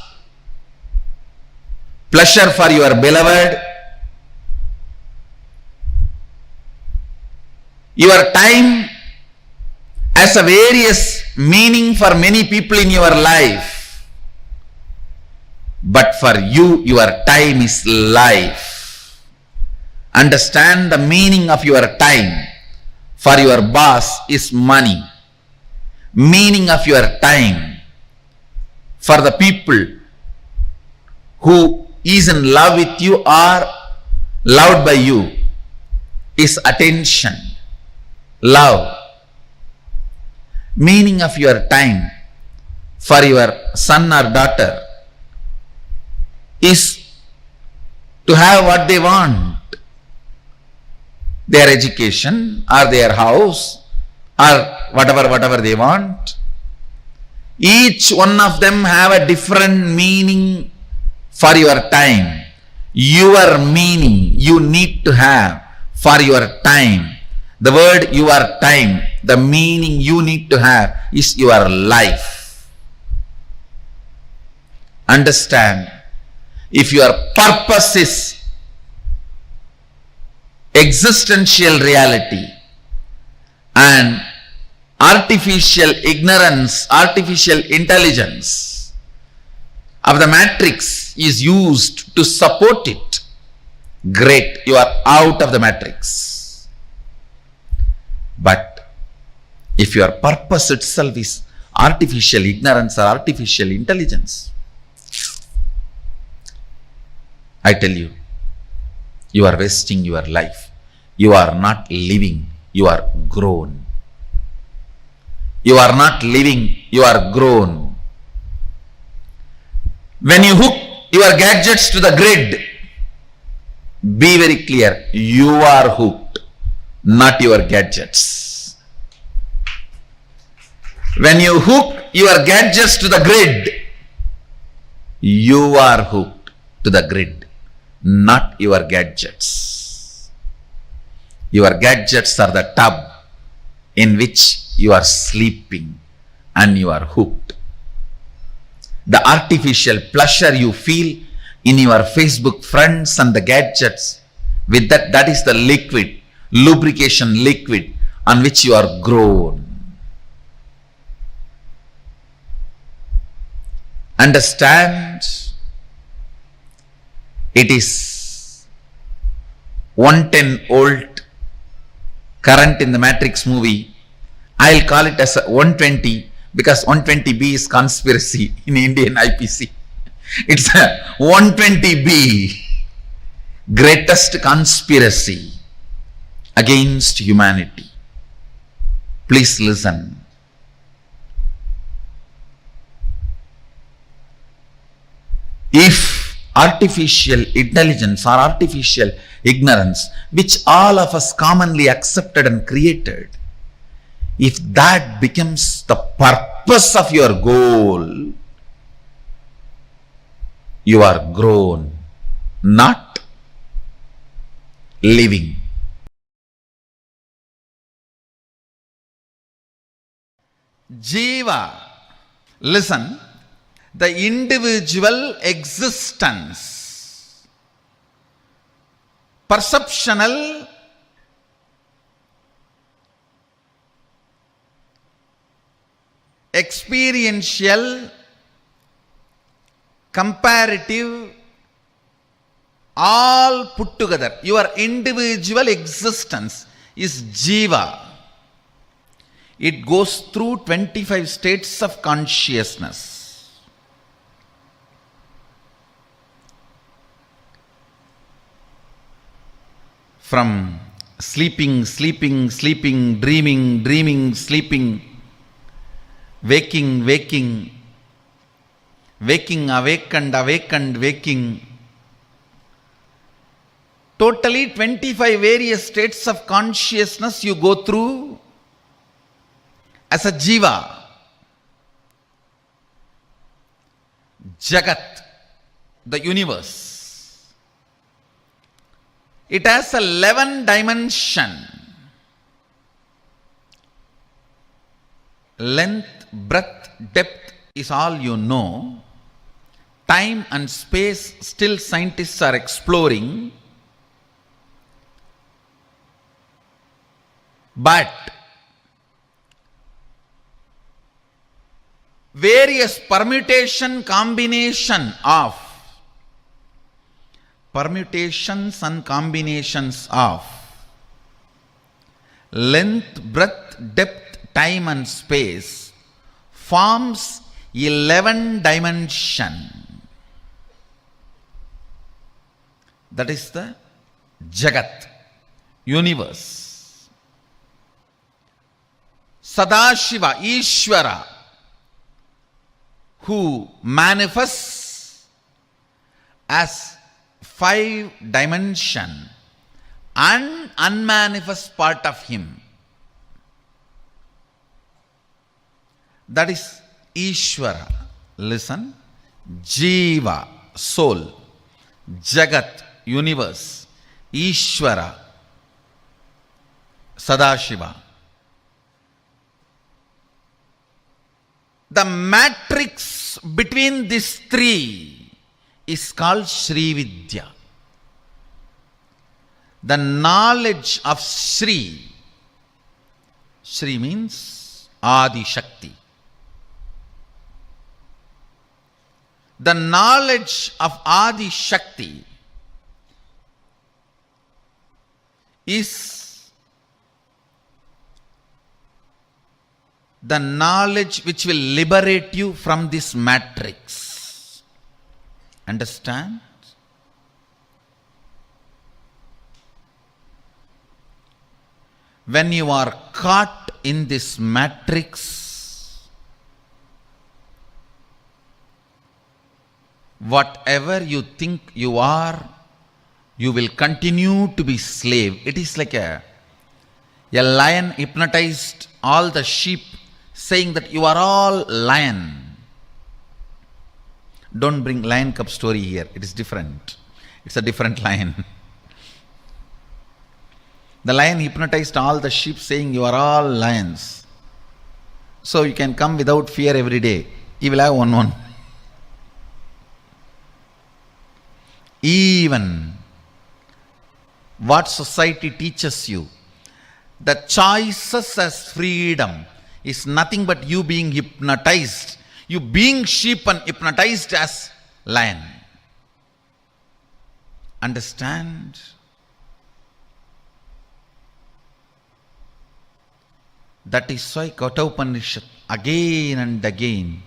S8: pleasure for your beloved. Your time has a various meaning for many people in your life, but for you, your time is life. Understand the meaning of your time. For your boss is money. Meaning of your time for the people who is in love with you or loved by you is attention, love. Meaning of your time for your son or daughter is to have what they want, their education or their house or whatever they want. Each one of them have a different meaning for your time. Your meaning you need to have for your time. The word your time, the meaning you need to have is your life. understand, if your purpose is existential reality and artificial ignorance, artificial intelligence of the matrix is used to support it, great, you are out of the matrix. But if your purpose itself is artificial ignorance or artificial intelligence, I tell you, you are wasting your life. You are not living, you are grown. You are not living, you are grown. When you hook your gadgets to the grid, be very clear, you are hooked, not your gadgets. When you hook your gadgets to the grid, you are hooked to the grid, not your gadgets. Your gadgets are the tub in which you are sleeping and you are hooked. The artificial pleasure you feel in your Facebook friends and the gadgets, with that is the liquid, lubrication liquid on which you are grown. Understand, it is 110 volt current in the Matrix movie. I'll call it as a 120 because 120B is conspiracy in Indian IPC. It's a 120B, greatest conspiracy against humanity. Please listen. If artificial intelligence or artificial ignorance, which all of us commonly accepted and created, if that becomes the purpose of your goal, you are grown, not living. Jiva, listen, the individual existence, perceptional, experiential, comparative, all put together, your individual existence is Jiva. It goes through 25 states of consciousness. From sleeping, sleeping, sleeping, dreaming, dreaming, sleeping, waking, waking, waking, awakened, awakened, waking. Totally 25 various states of consciousness you go through as a jiva. Jagat, the universe. It has 11 dimension. Length, breadth, depth is all you know. Time and space still scientists are exploring. But various permutations and combinations of length, breadth, depth, time and space forms 11 dimension. That is the Jagat, universe. Sadashiva, Ishvara, who manifests as 5 dimension and unmanifest part of him. That is Ishvara. Listen. Jiva, soul. Jagat, universe. Ishvara, Sadashiva. The matrix between these three is called Sri Vidya. The knowledge of Sri. Sri means Adi Shakti. The knowledge of Adi Shakti is the knowledge which will liberate you from this matrix. Understand? When you are caught in this matrix, whatever you think you are, you will continue to be slave. It is like a lion hypnotized all the sheep, saying that you are all lion. Don't bring lion cub story here. It is different. It's a different lion. The lion hypnotized all the sheep, saying you are all lions. So you can come without fear every day. You will have one. Even what society teaches you, the choices as freedom is nothing but you being hypnotized. You being sheep and hypnotized as lion. Understand? That is why Kathopanishad again and again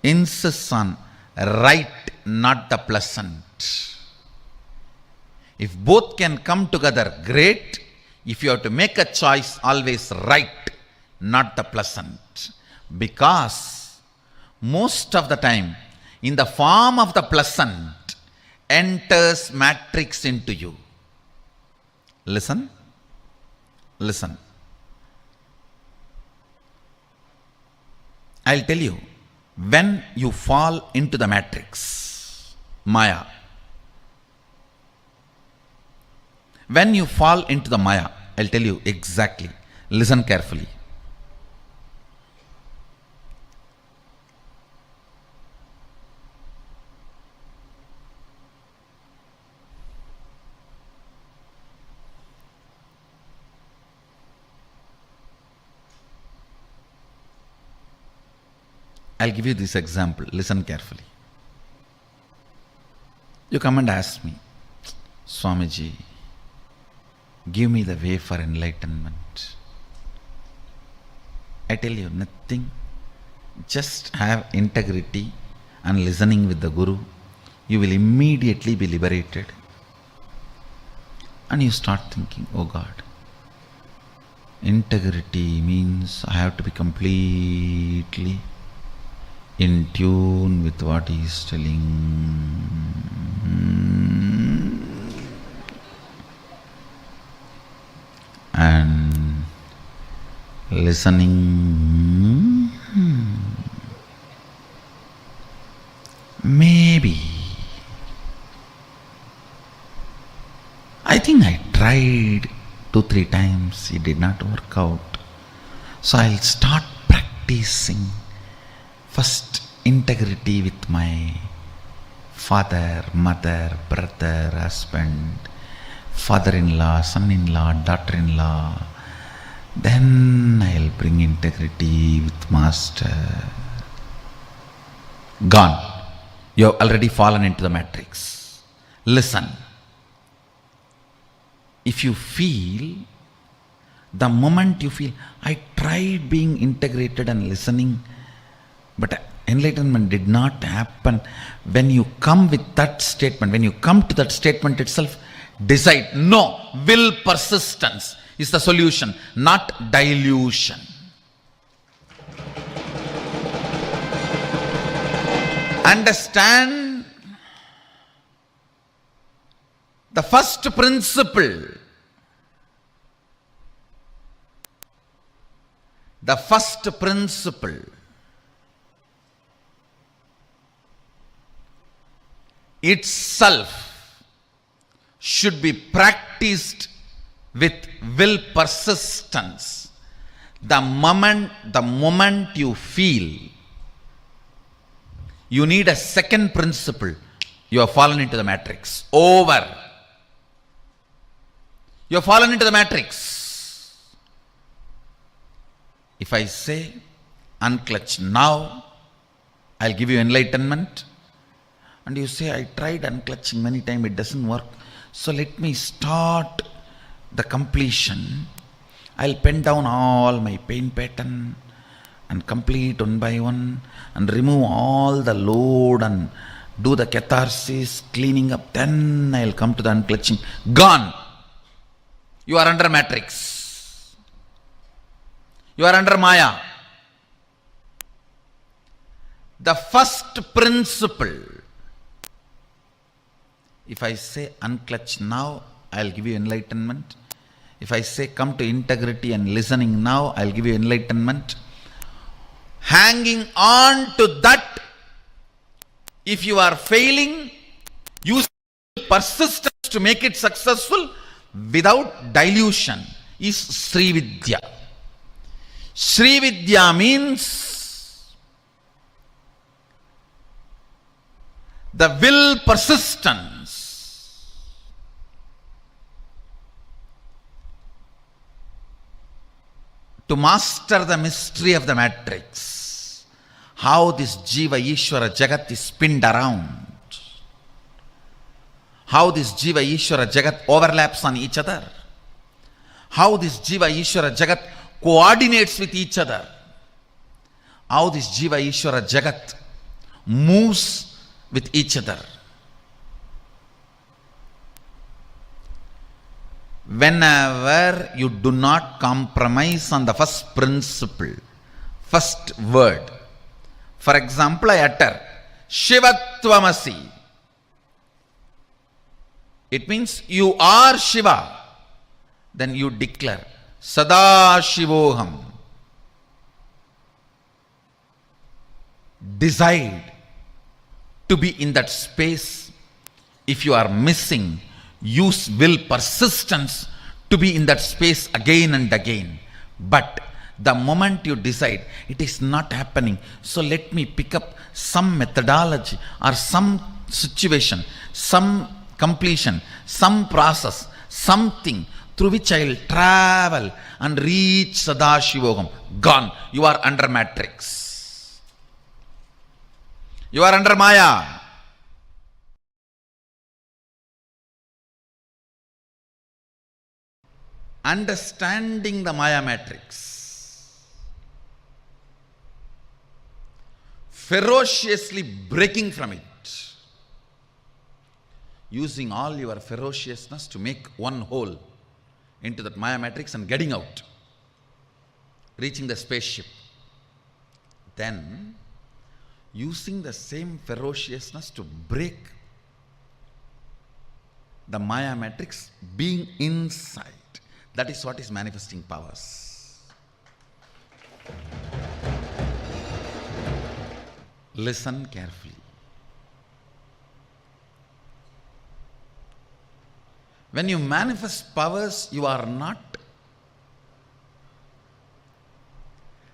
S8: insists on right, not the pleasant. If both can come together, great. If you have to make a choice, always right, not the pleasant. Because most of the time, in the form of the pleasant, enters matrix into you. Listen. Listen. I'll tell you, when you fall into the matrix, Maya, when you fall into the Maya, I'll tell you exactly. Listen carefully. I'll give you this example. Listen carefully. You come and ask me, Swamiji, give me the way for enlightenment. I tell you nothing. Just have integrity and listening with the Guru. You will immediately be liberated. And you start thinking, oh God, integrity means I have to be completely in tune with what he is telling. And listening. Maybe. I think I tried 2-3 times. It did not work out. So I'll start practicing. First, integrity with my father, mother, brother, husband, father-in-law, son-in-law, daughter-in-law. Then I'll bring integrity with master. Gone. You have already fallen into the matrix. Listen. If you feel, the moment you feel, I tried being integrated and listening, but enlightenment did not happen. When you come with that statement, when you come to that statement itself, decide, no, will persistence is the solution, not delusion. Understand the first principle. The first principle itself should be practiced with will persistence. The moment you feel You need a second principle. You have fallen into the matrix. Over. You have fallen into the matrix. If I say, unclutch now, I'll give you enlightenment. And you say, I tried unclutching many times, it doesn't work. So let me start the completion. I'll pen down all my pain pattern and complete one by one and remove all the load and do the catharsis, cleaning up. Then I'll come to the unclutching. Gone. You are under matrix. You are under Maya. The first principle. If I say unclutch now, I'll give you enlightenment. If I say come to integrity and listening now, I'll give you enlightenment. Hanging on to that, if you are failing, use persistence to make it successful without dilution is Sri Vidya. Sri Vidya means the will persistence. To master the mystery of the matrix, how this Jiva Ishvara Jagat is spinned around, how this Jiva Ishvara Jagat overlaps on each other, how this Jiva Ishvara Jagat coordinates with each other, how this Jiva Ishvara Jagat moves with each other. Whenever you do not compromise on the first principle, first word. For example, I utter Shivatvamasi. It means you are Shiva. Then you declare Sadashivoham. Decide to be in that space. If you are missing, use will persistence to be in that space again and again. But the moment you decide, it is not happening, so let me pick up some methodology or some situation, some completion, some process, something through which I will travel and reach Sadashivoham. Gone. You are under matrix. You are under Maya. Understanding the Maya matrix, ferociously breaking from it, using all your ferociousness to make one hole into that Maya matrix and getting out, reaching the spaceship. Then, using the same ferociousness to break the Maya matrix, being inside. That is what is manifesting powers. Listen carefully. When you manifest powers, you are not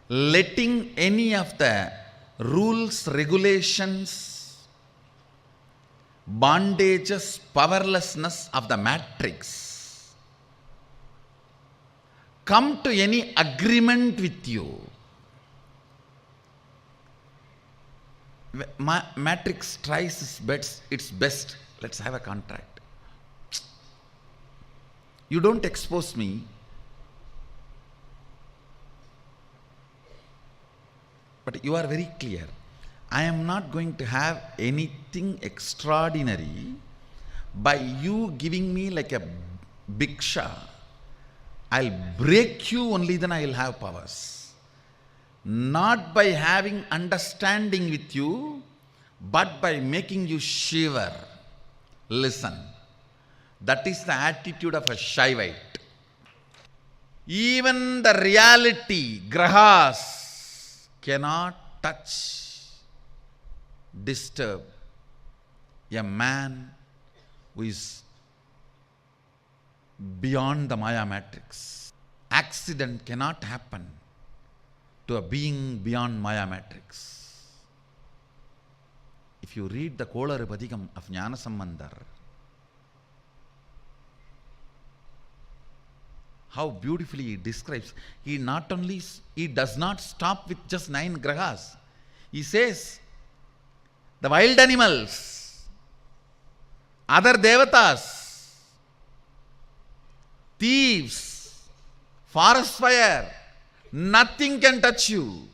S8: letting any of the rules, regulations, bondages, powerlessness of the matrix come to any agreement with you. Matrix tries its best. Let's have a contract. You don't expose me, but you are very clear. I am not going to have anything extraordinary by you giving me like a bhiksha. I'll break you, only then I'll have powers. Not by having understanding with you, but by making you shiver. Listen, that is the attitude of a Shaivite. Even the reality, grahas, cannot touch, disturb a man who is beyond the Maya matrix. Accident cannot happen to a being beyond Maya matrix. if you read the Kolarpadikam of Jnana Sambandar, how beautifully he describes. He does not stop with just 9 grahas. He says, the wild animals, other devatas, thieves, forest fire, nothing can touch you.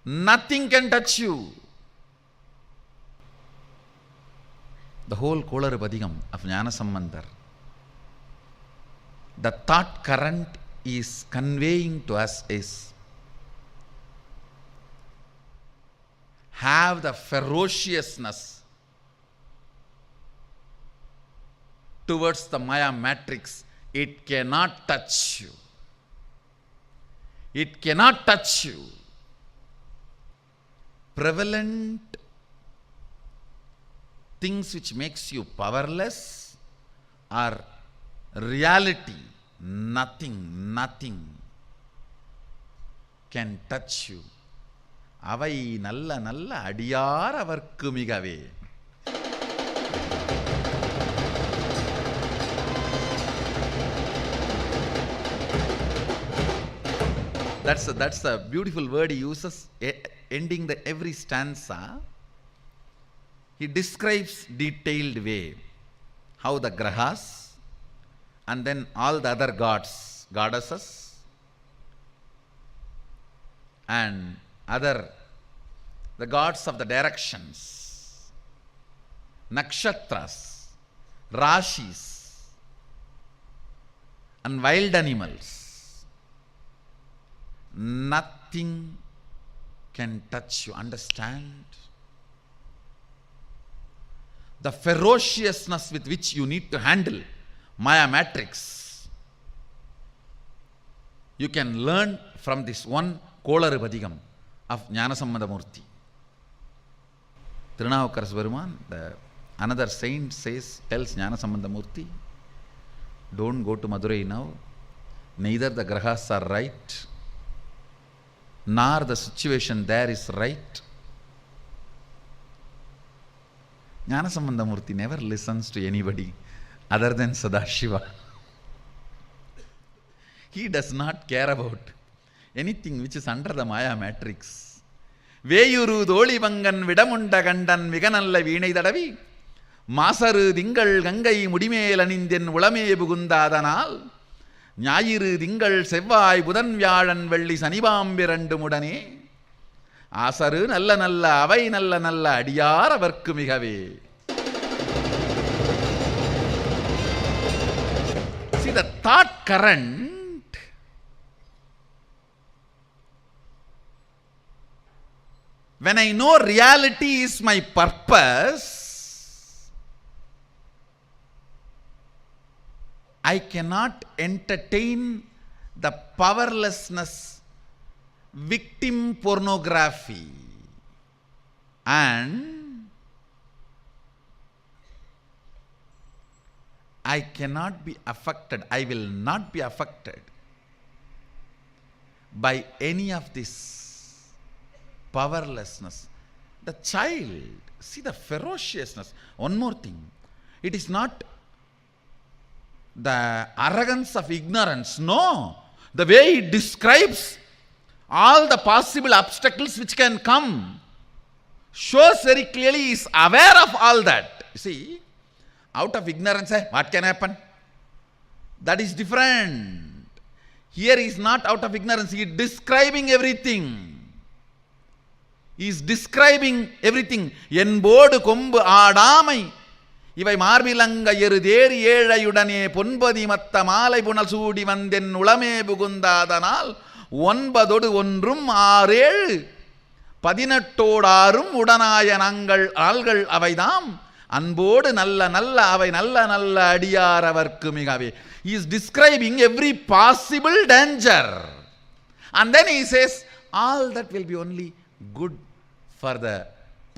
S8: Nothing can touch you. The whole Kolarpadikam of Jnana Sambandar, the thought current is conveying to us is, have the ferociousness towards the Maya matrix. It cannot touch you. It cannot touch you. Prevalent things which makes you powerless are reality. Nothing can touch you. Avai nalla adiyar avarkku migave. That's a beautiful word he uses, ending every stanza. He describes detailed way how the grahas and then all the other gods, goddesses and the gods of the directions, nakshatras, rashis and wild animals, nothing can touch you. Understand? The ferociousness with which you need to handle Maya matrix, you can learn from this one Kolarpadikam of Jnanasambandamurti. Tirunavukkaras Peruman, another saint tells Jnanasambandamurti, don't go to Madurai now. Neither the grahas are right, nor the situation there is right. Jnanasambandamurti never listens to anybody other than Sadashiva. He does not care about anything which is under the Maya matrix. Veyuru doli vangan vidamunda gandan miganalla veenai dadavi masaru dingal gangai mudimelanindian ulame bugundaadanal ஞாயிறு திங்கள் செவ்வாய் புதன் வியாழன் வெள்ளி சனிபாம்பிரண்டு முடனே ஆசரு நல்ல அவை நல்ல அடியார் அவர்க்கு மிகவே. See the thought current when I know reality is my purpose, I cannot entertain the powerlessness, victim pornography, and I cannot be affected, I will not be affected by any of this powerlessness. The child, see the ferociousness. One more thing, it is not the arrogance of ignorance. No. The way he describes all the possible obstacles which can come shows very clearly he is aware of all that. You see, out of ignorance, what can happen? That is different. Here he is not out of ignorance, he is describing everything. He is describing everything. Enbodu kombu aadamai இவை மார்பிலங்க எருதேறி ஏழையுடனே பொன்பதி மத்த மாலை புனல் சூடி வந்தென் உளமே புகுந்தாதனால் 9 ஒன்றும் 6 18 உடனாய நாங்கள் ஆள்கள் அவைதாம் அன்போடு நல்ல அவை நல்ல அடியார் அவர்க்கு மிகவே. He is describing every possible danger and then he says all that will be only good for the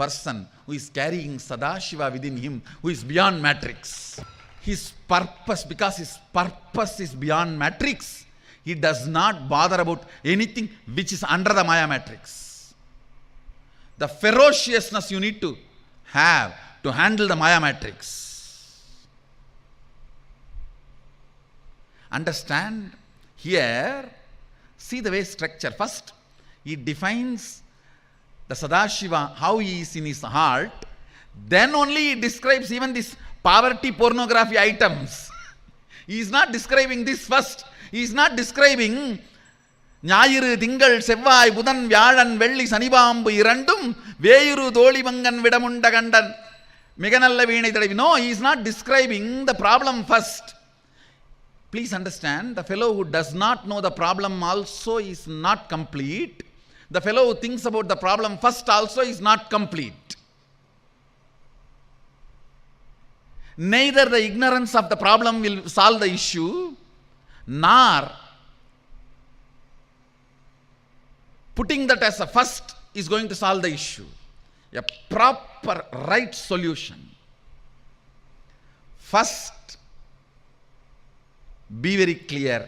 S8: person who is carrying Sadashiva within him, who is beyond matrix. His purpose, because his purpose is beyond matrix, he does not bother about anything which is under the Maya matrix.
S4: the ferociousness you need to have to handle the Maya matrix. Understand? Here, see the way structure. First, he defines the Sadashiva, how he is in his heart. Then only he describes even this poverty pornography items. He is not describing this first. He is not describing ஞாயிறு திங்கள் செவ்வாய் புதன் வியாழன் வெள்ளி சனிபாம்பு இரண்டும் வேயுரு தோழிமங்கன் விடமுண்ட கண்டன் மிக நல்ல வீணை தடவி. No, he is not describing the problem first. Please understand, the fellow who does not know the problem also is not complete. The fellow who thinks about the problem first also is not complete. Neither the ignorance of the problem will solve the issue, nor putting that as a first is going to solve the issue. A proper right solution. First, be very clear.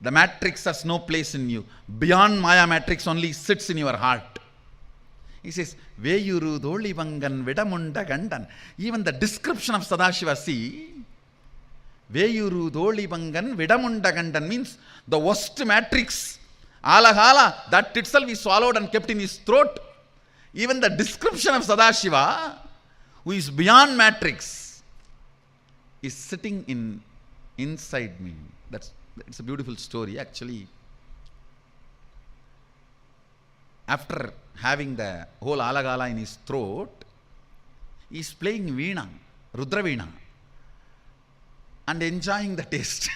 S4: The matrix has no place in you. Beyond Maya matrix only sits in your heart. He says, Veyuru Dolivangan Vidamunda Gandan. Even the description of Sadashiva, see, Veyuru Dolivangan Vidamunda Gandan means the worst matrix. Alahala, that itself he swallowed and kept in his throat. Even the description of Sadashiva, who is beyond matrix, is sitting inside me. It's a beautiful story actually. After having the whole alagala in his throat, he is playing veena, Rudra veena, and enjoying the taste.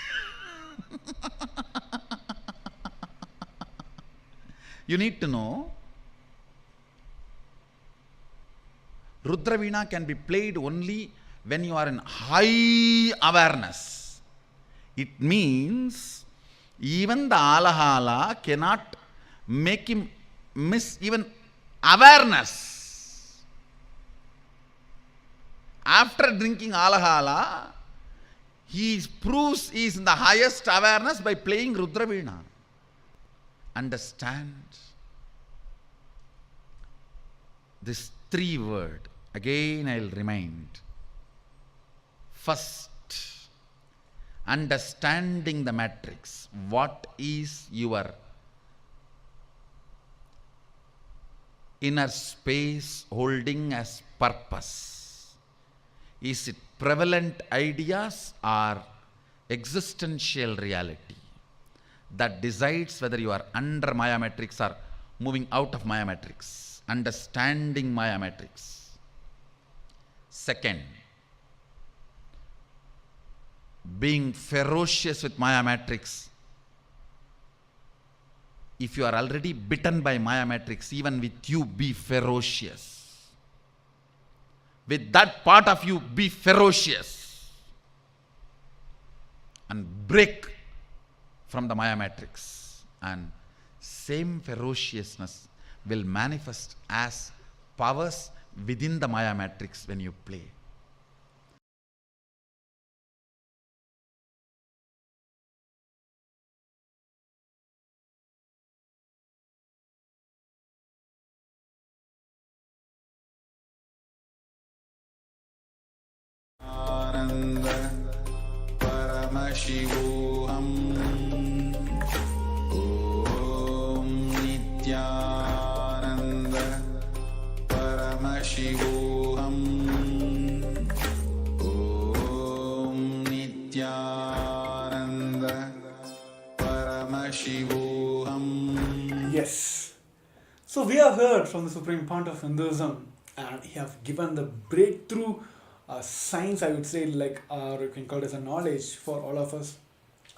S4: You need to know, Rudra veena can be played only when you are in high awareness. It means even the alahala cannot make him miss even awareness. After drinking alahala, he proves he is in the highest awareness by playing Rudra veena. Understand this 3 word. Again I will remind. First, understanding the matrix. What is your inner space holding as purpose? Is it prevalent ideas or existential reality that decides whether you are under Maya matrix or moving out of Maya matrix? Understanding Maya matrix. Second, being ferocious with Maya matrix. If you are already bitten by Maya matrix, even with you, be ferocious. With that part of you, be ferocious. And break from the Maya matrix. And same ferociousness will manifest as powers within the Maya matrix when you play. Paramashivoham. Om Nithyananda Paramashivoham. Om Nithyananda Paramashivoham.
S7: Yes. So we have heard from the Supreme Pontiff of Hinduism, and he have given the breakthrough science, I would say, or you can call it as a knowledge for all of us,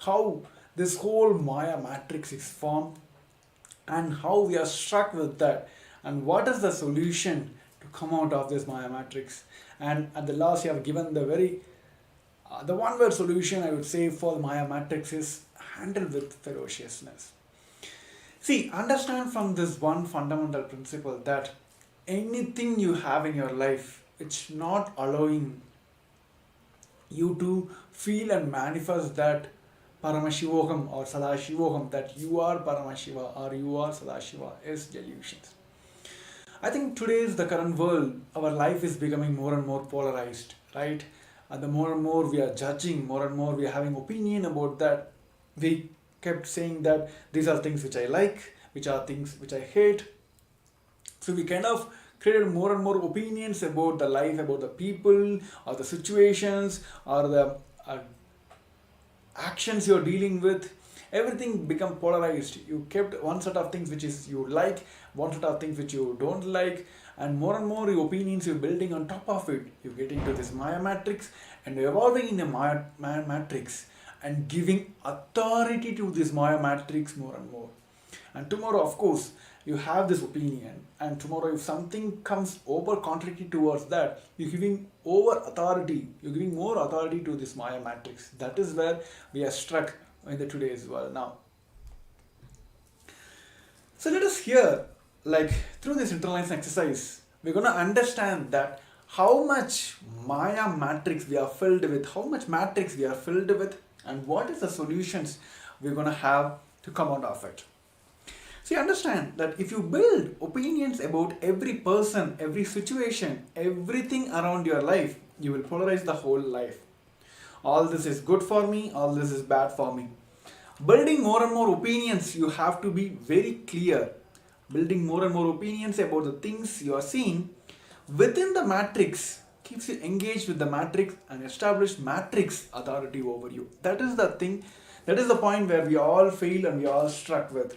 S7: how this whole Maya matrix is formed and how we are struck with that, and what is the solution to come out of this Maya matrix. And at the last, you have given the the one word solution, I would say, for the Maya matrix is handle with ferociousness. See, understand from this one fundamental principle that anything you have in your life, it's not allowing you to feel and manifest that Paramashivoham or Sadashivoham, that you are Paramashiva or you are Sadashiva, is delusions. I think today's the current world, our life is becoming more and more polarized, right? And the more and more we are judging, more and more we are having opinion about that. We kept saying that these are things which I like, which are things which I hate. So we kind of created more and more opinions about the life, about the people, or the situations, or the actions you're dealing with. Everything become polarized. You kept one set of things which is you like, one set of things which you don't like, and more your opinions you're building on top of it. You get into this Maya matrix, and you're evolving in a Maya matrix and giving authority to this Maya matrix more and more. And tomorrow, of course, you have this opinion, and tomorrow if something comes over contradictory towards that, you're giving over authority, you're giving more authority to this Maya matrix. That is where we are struck in the today's world now. So let us hear, like through this internalizing exercise, we're going to understand that how much Maya matrix we are filled with, how much matrix we are filled with, and what is the solutions we're going to have to come out of it. So you understand that if you build opinions about every person, every situation, everything around your life, you will polarize the whole life. All this is good for me, all this is bad for me. Building more and more opinions, you have to be very clear. Building more and more opinions about the things you are seeing within the matrix keeps you engaged with the matrix and establish matrix authority over you. That is the thing, that is the point where we all fail and we all struck with.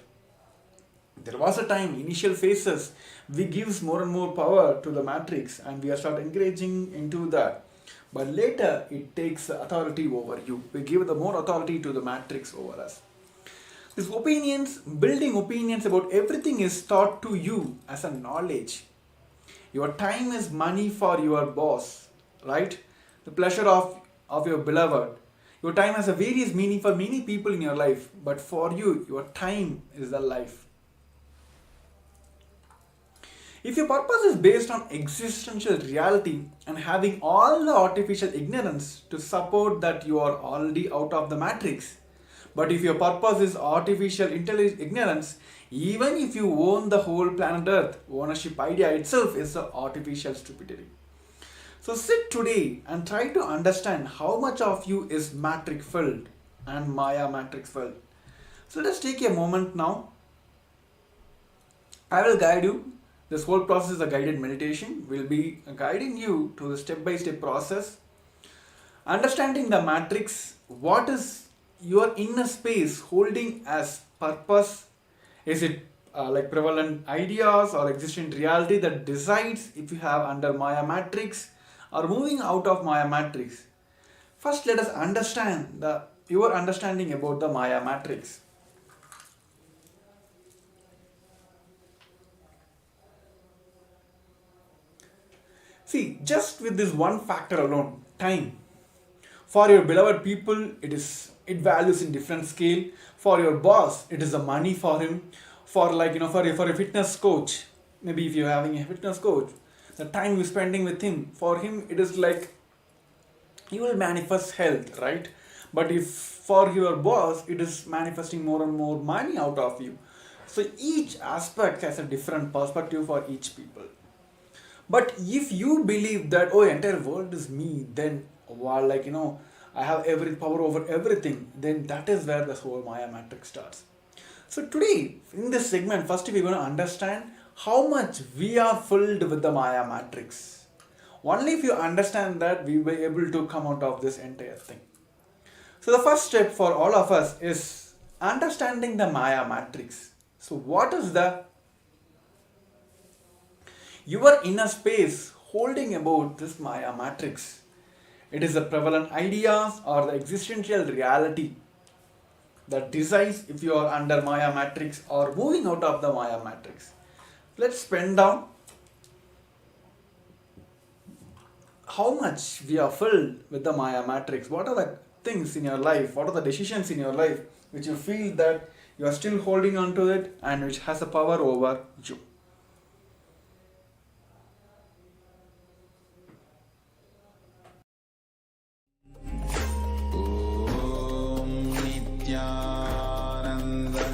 S7: There was a time, initial phases, we gives more and more power to the matrix and we are start engaging into that. But later it takes authority over you. We give the more authority to the matrix over us. These opinions, building opinions about everything is taught to you as a knowledge. Your time is money for your boss, right? The pleasure of your beloved. Your time has a various meaning for many people in your life, but for you, your time is the life. If your purpose is based on existential reality and having all the artificial ignorance to support that you are already out of the matrix, but if your purpose is artificial ignorance, even if you own the whole planet Earth, ownership idea itself is an artificial stupidity. So sit today and try to understand how much of you is matrix filled and Maya matrix filled. So let us take a moment now. I will guide you. This whole process is a guided meditation. We'll be guiding you to the step-by-step process. Understanding the matrix, what is your inner space holding as purpose? Is it like prevalent ideas or existent reality that decides if you have under Maya matrix or moving out of Maya matrix? First, let us understand your understanding about the Maya matrix. See, just with this one factor alone, time. For your beloved people, it values in different scale. For your boss, it is the money for him. For a fitness coach, maybe if you're having a fitness coach, the time you're spending with him, for him it is like you will manifest health, right? But if for your boss, it is manifesting more and more money out of you. So each aspect has a different perspective for each people. But if you believe that, oh, entire world is me, then I have every power over everything, then that is where the whole Maya matrix starts. So today, in this segment, first we're going to understand how much we are filled with the Maya matrix. Only if you understand that, we will be able to come out of this entire thing. So the first step for all of us is understanding the Maya matrix. So what is your inner space holding about this Maya matrix? It is the prevalent ideas or the existential reality that decides if you are under Maya matrix or moving out of the Maya matrix. Let's pen down how much we are filled with the Maya matrix. What are the things in your life, what are the decisions in your life which you feel that you are still holding on to it and which has a power over you.
S4: Nithyananda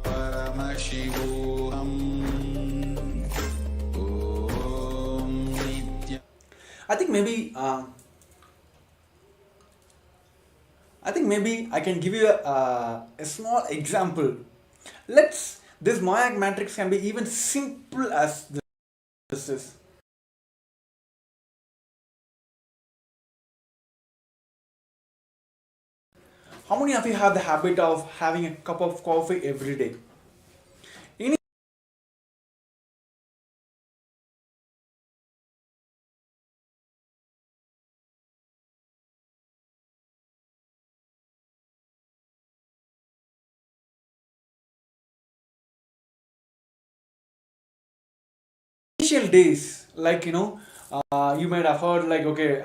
S4: Paramashivoham
S7: I think maybe I can give you a small example. This Maya matrix can be even simple as this is. How many of you have the habit of having a cup of coffee every day? Initial days, like you might have heard, like, okay,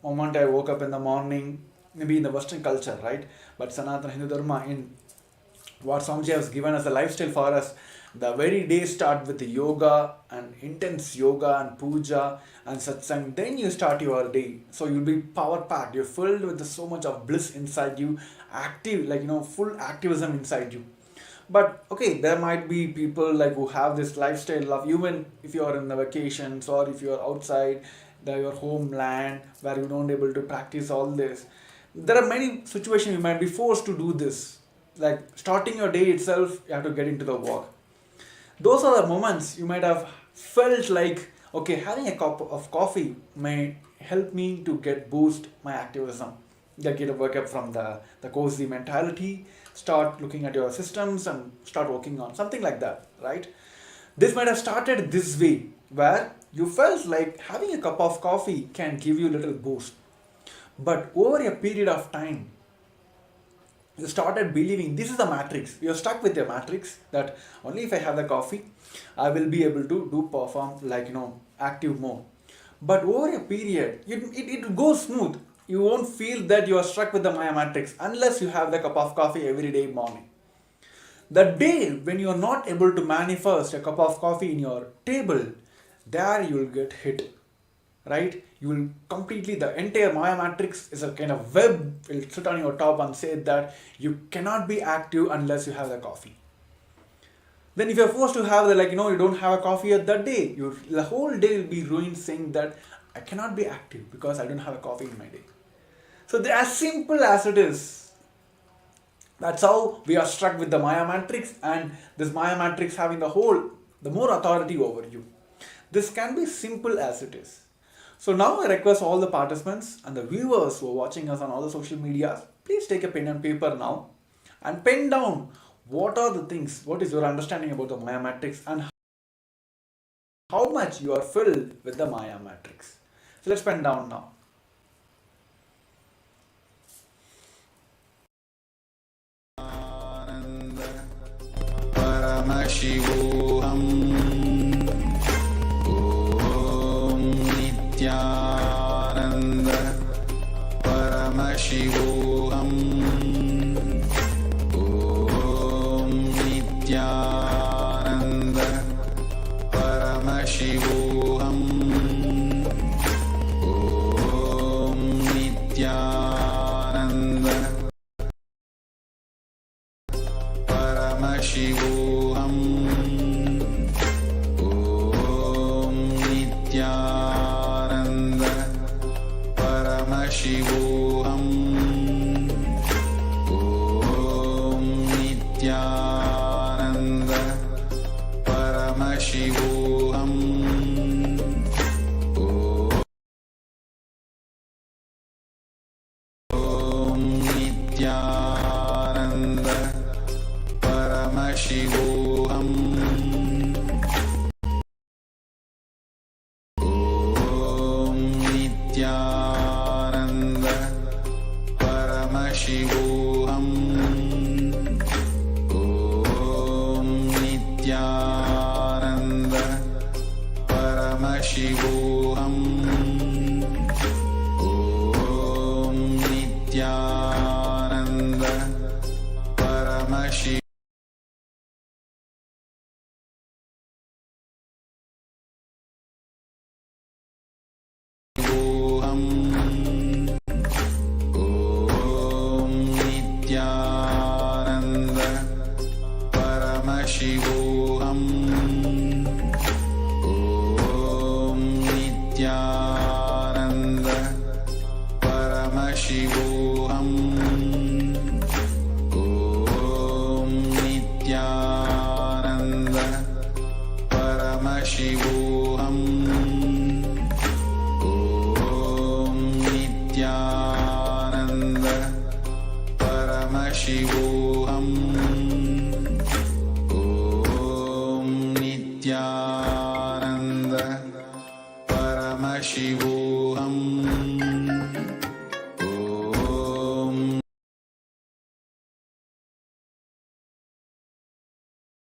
S7: moment I woke up in the morning, maybe in the Western culture, right? But Sanatana Hindu Dharma, in what Swamiji has given as a lifestyle for us, the very day start with the yoga and intense yoga and puja and satsang. Then you start your day. So you'll be power packed. You're filled with so much of bliss inside you, active, like full activism inside you. But okay, there might be people like who have this lifestyle of, even if you are in the vacations or if you are outside your homeland where you don't able to practice all this. There are many situations you might be forced to do this. Like starting your day itself, you have to get into the work. Those are the moments you might have felt like, okay, having a cup of coffee may help me to boost my activism. Get a work up from the cozy mentality, start looking at your systems and start working on something like that, right? This might have started this way, where you felt like having a cup of coffee can give you a little boost. But over a period of time, you started believing this is the matrix. You're stuck with your matrix that only if I have the coffee, I will be able to perform like, active mode. But over a period, it goes smooth. You won't feel that you are stuck with the Maya matrix unless you have the cup of coffee every day morning. The day when you are not able to manifest a cup of coffee in your table, there you will get hit, right? You will completely, the entire Maya matrix is a kind of web, will sit on your top and say that you cannot be active unless you have the coffee. Then if you're forced to have you don't have a coffee at that day, the whole day will be ruined saying that I cannot be active because I don't have a coffee in my day. So as simple as it is, that's how we are struck with the Maya matrix, and this Maya matrix having the more authority over you. This can be simple as it is. So now I request all the participants and the viewers who are watching us on all the social medias, please take a pen and paper now and pen down what is your understanding about the Maya matrix and how much you are filled with the Maya matrix. So let's pen down now.
S4: Paramashivoham. Om Nithyananda. Paramashivoham. Om Nithyananda. Paramashivoham. Om Nithyananda. Paramashivoham. Om Nithyananda. Paramashivoham. Om Nithyananda. Paramashivoham. Om Nithyananda. Paramashivoham. Om Nithyananda. Paramashivoham. Om Nithyananda. Paramashivoham. Om Nithyananda. Paramashivoham. Om Nithyananda. Paramashivoham. Om Nithyananda.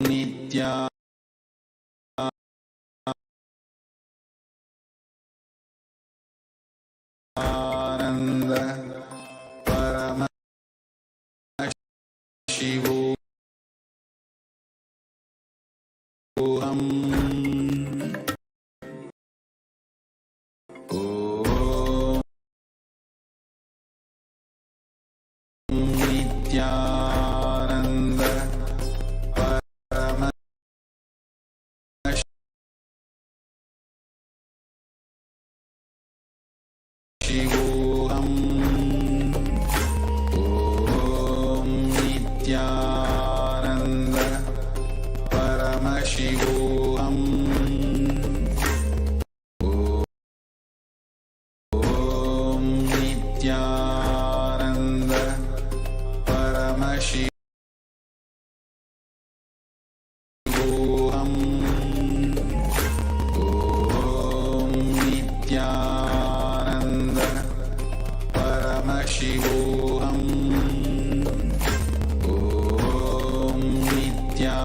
S4: Nithyananda Paramashivoham. Om Nithyananda Paramashivoham. Om Nithyananda Paramashivoham. Om Nithyananda Paramashivoham. Om Nithyananda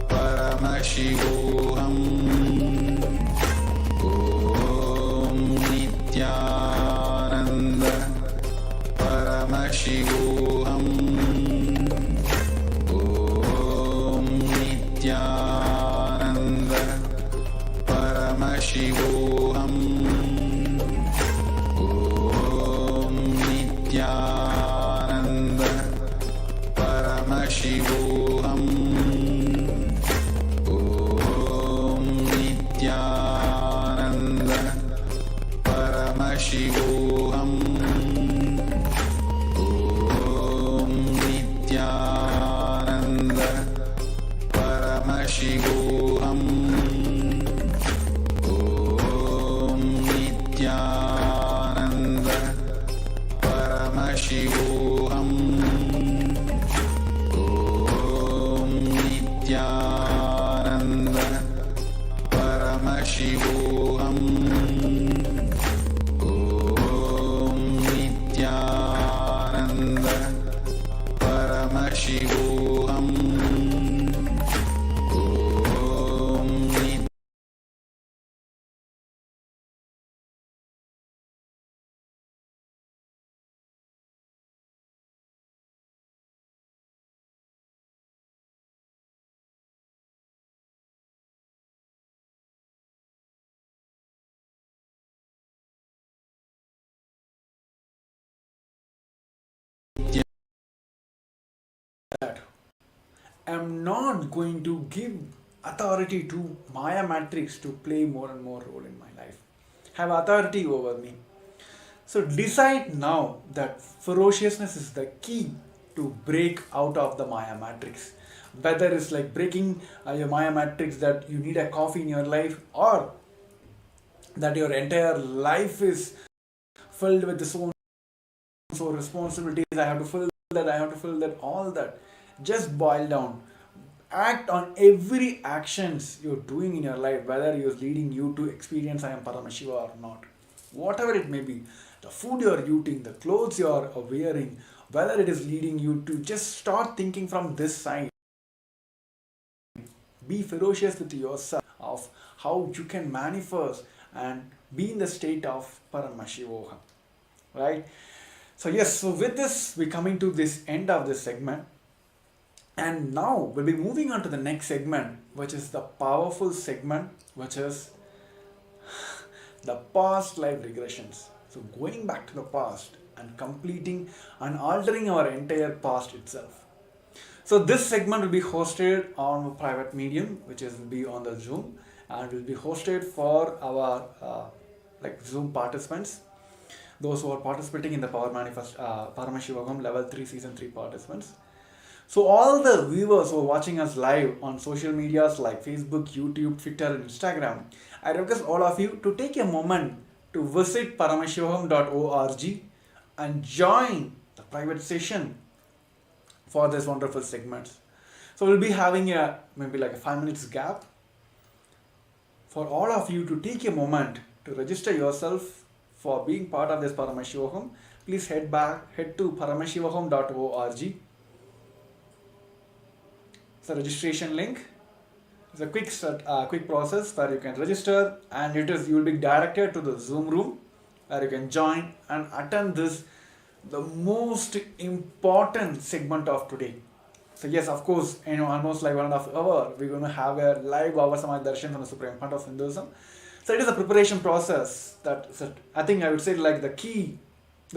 S4: Paramashivoham. Om Nithyananda Paramashivoham. Om Nithyananda Paramashivoham. Om Nithyananda Paramashivoham. Om Nithyananda Paramashivoham. Om Nithyananda Paramashivoham. Om Nithyananda Paramashivoham. Om Nithyananda Paramashivoham. Om Nithyananda Paramashivoham. Om Nithyananda Paramashivoham. Om
S7: am not going to give authority to Maya matrix to play more and more role in my life. Have authority over me. So decide now that ferociousness is the key to break out of the Maya matrix. Whether it's like breaking your Maya matrix that you need a coffee in your life, or that your entire life is filled with so responsibilities, I have to fill that, I have to fill that, all that. Just boil down. Act on every actions you're doing in your life, whether you're leading you to experience I am Paramashiva or not. Whatever it may be, the food you're eating, the clothes you're wearing, whether it is leading you to just start thinking from this side. Be ferocious with yourself of how you can manifest and be in the state of Paramashivoham. Right? So yes, so with this, we're coming to this end of this segment. And now we'll be moving on to the next segment, which is the powerful segment, which is the past life regressions. So going back to the past and completing and altering our entire past itself. So this segment will be hosted on a private medium, which will be on the Zoom, and will be hosted for our Zoom participants, those who are participating in the Paramashivoham Level 3 Season 3 participants. So all the viewers who are watching us live on social medias like Facebook, YouTube, Twitter and Instagram, I request all of you to take a moment to visit paramashivoham.org and join the private session for this wonderful segments. So we'll be having maybe like a 5 minutes gap for all of you to take a moment to register yourself for being part of this Paramashivoham. Please head to paramashivoham.org It's a registration link. It's a quick process where you can register, and you will be directed to the Zoom room where you can join and attend this, the most important segment of today. So yes, of course, almost like 1.5 hours, we're going to have a live Baba Samaj Darshan from the Supreme Pontiff of Hinduism. So it is a preparation process I think I would say like the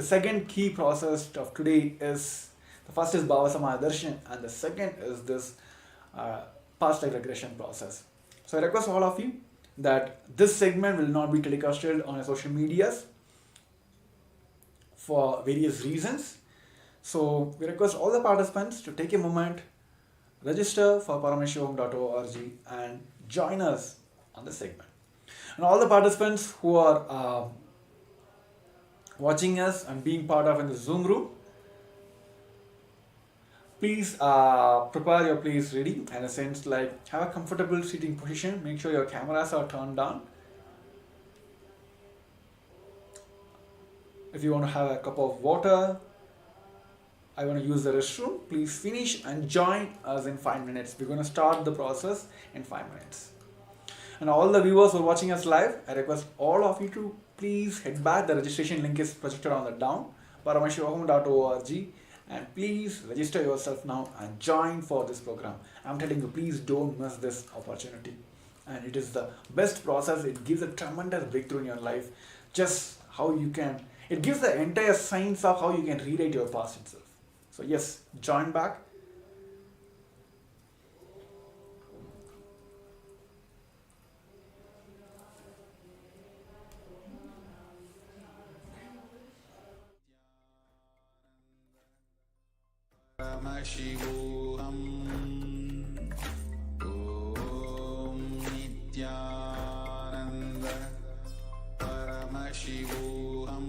S7: second key process of today is, the first is Baba Samaj Darshan, and the second is this past life regression process. So I request all of you that this segment will not be telecasted on your social medias for various reasons. So we request all the participants to take a moment, register for paramashivoham.org and join us on the segment. And all the participants who are watching us and being part of in the Zoom room, please prepare your place ready, in a sense like have a comfortable seating position, make sure your cameras are turned down. If you want to have a cup of water, I want to use the restroom, please finish and join us in 5 minutes. We're going to start the process in 5 minutes. And all the viewers who are watching us live, I request all of you to please head back. The registration link is projected on the down, paramashivoham.org, and please register yourself now and join for this program. I'm telling you, please don't miss this opportunity. And it is the best process. It gives a tremendous breakthrough in your life. Just how you can, it gives the entire science of how you can rewrite your past itself. So yes, join back.
S4: Paramashivoham. Om Nithyananda. Paramashivoham.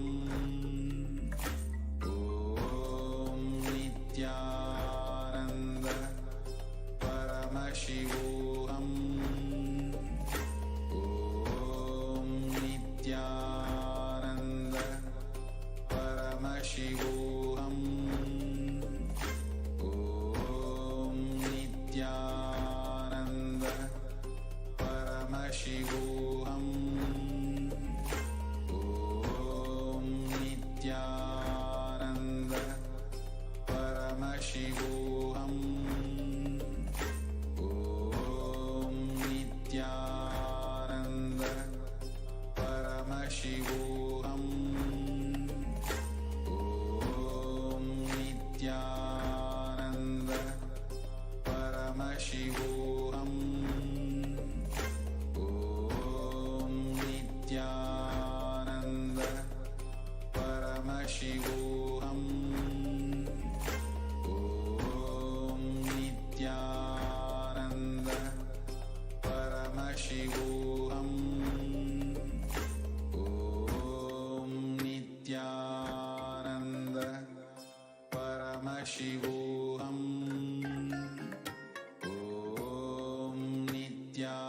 S4: Om Nithyananda. Paramashivoham. Om Nithyananda. Paramashivoham. Nithyananda. Paramashivoham. Om Nithyananda. Paramashivoham. Om Nithyananda. Paramashivoham. Om Nithyananda. Paramashivoham. Om Nithyananda. Paramashivoham. Om Nithyananda. Paramashivoham. Om Nithyananda. Paramashivoham. Om Nithyananda. Paramashivoham. Om Nithyananda. Paramashivoham. Om Nithyananda.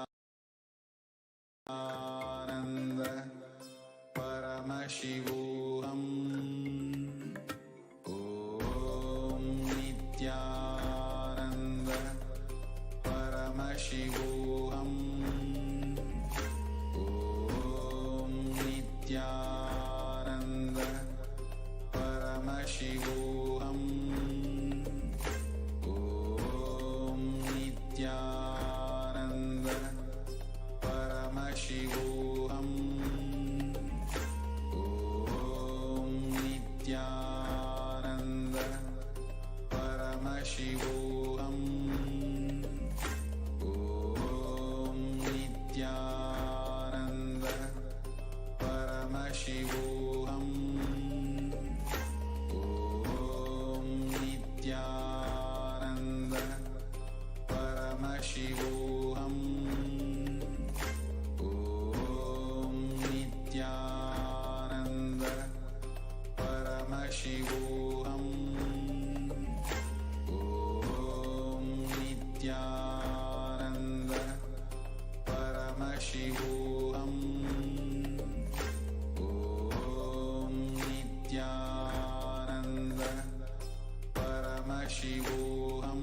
S4: Paramashivoham. Om Nithyananda. Paramashivoham. Om Nithyananda. Paramashivoham. Om Nithyananda. Paramashivoham. Om Nithyananda. Paramashivoham. Om Nithyananda. Paramashivoham. Om Nithyananda. Paramashivoham. Om Nithyananda. Paramashivoham.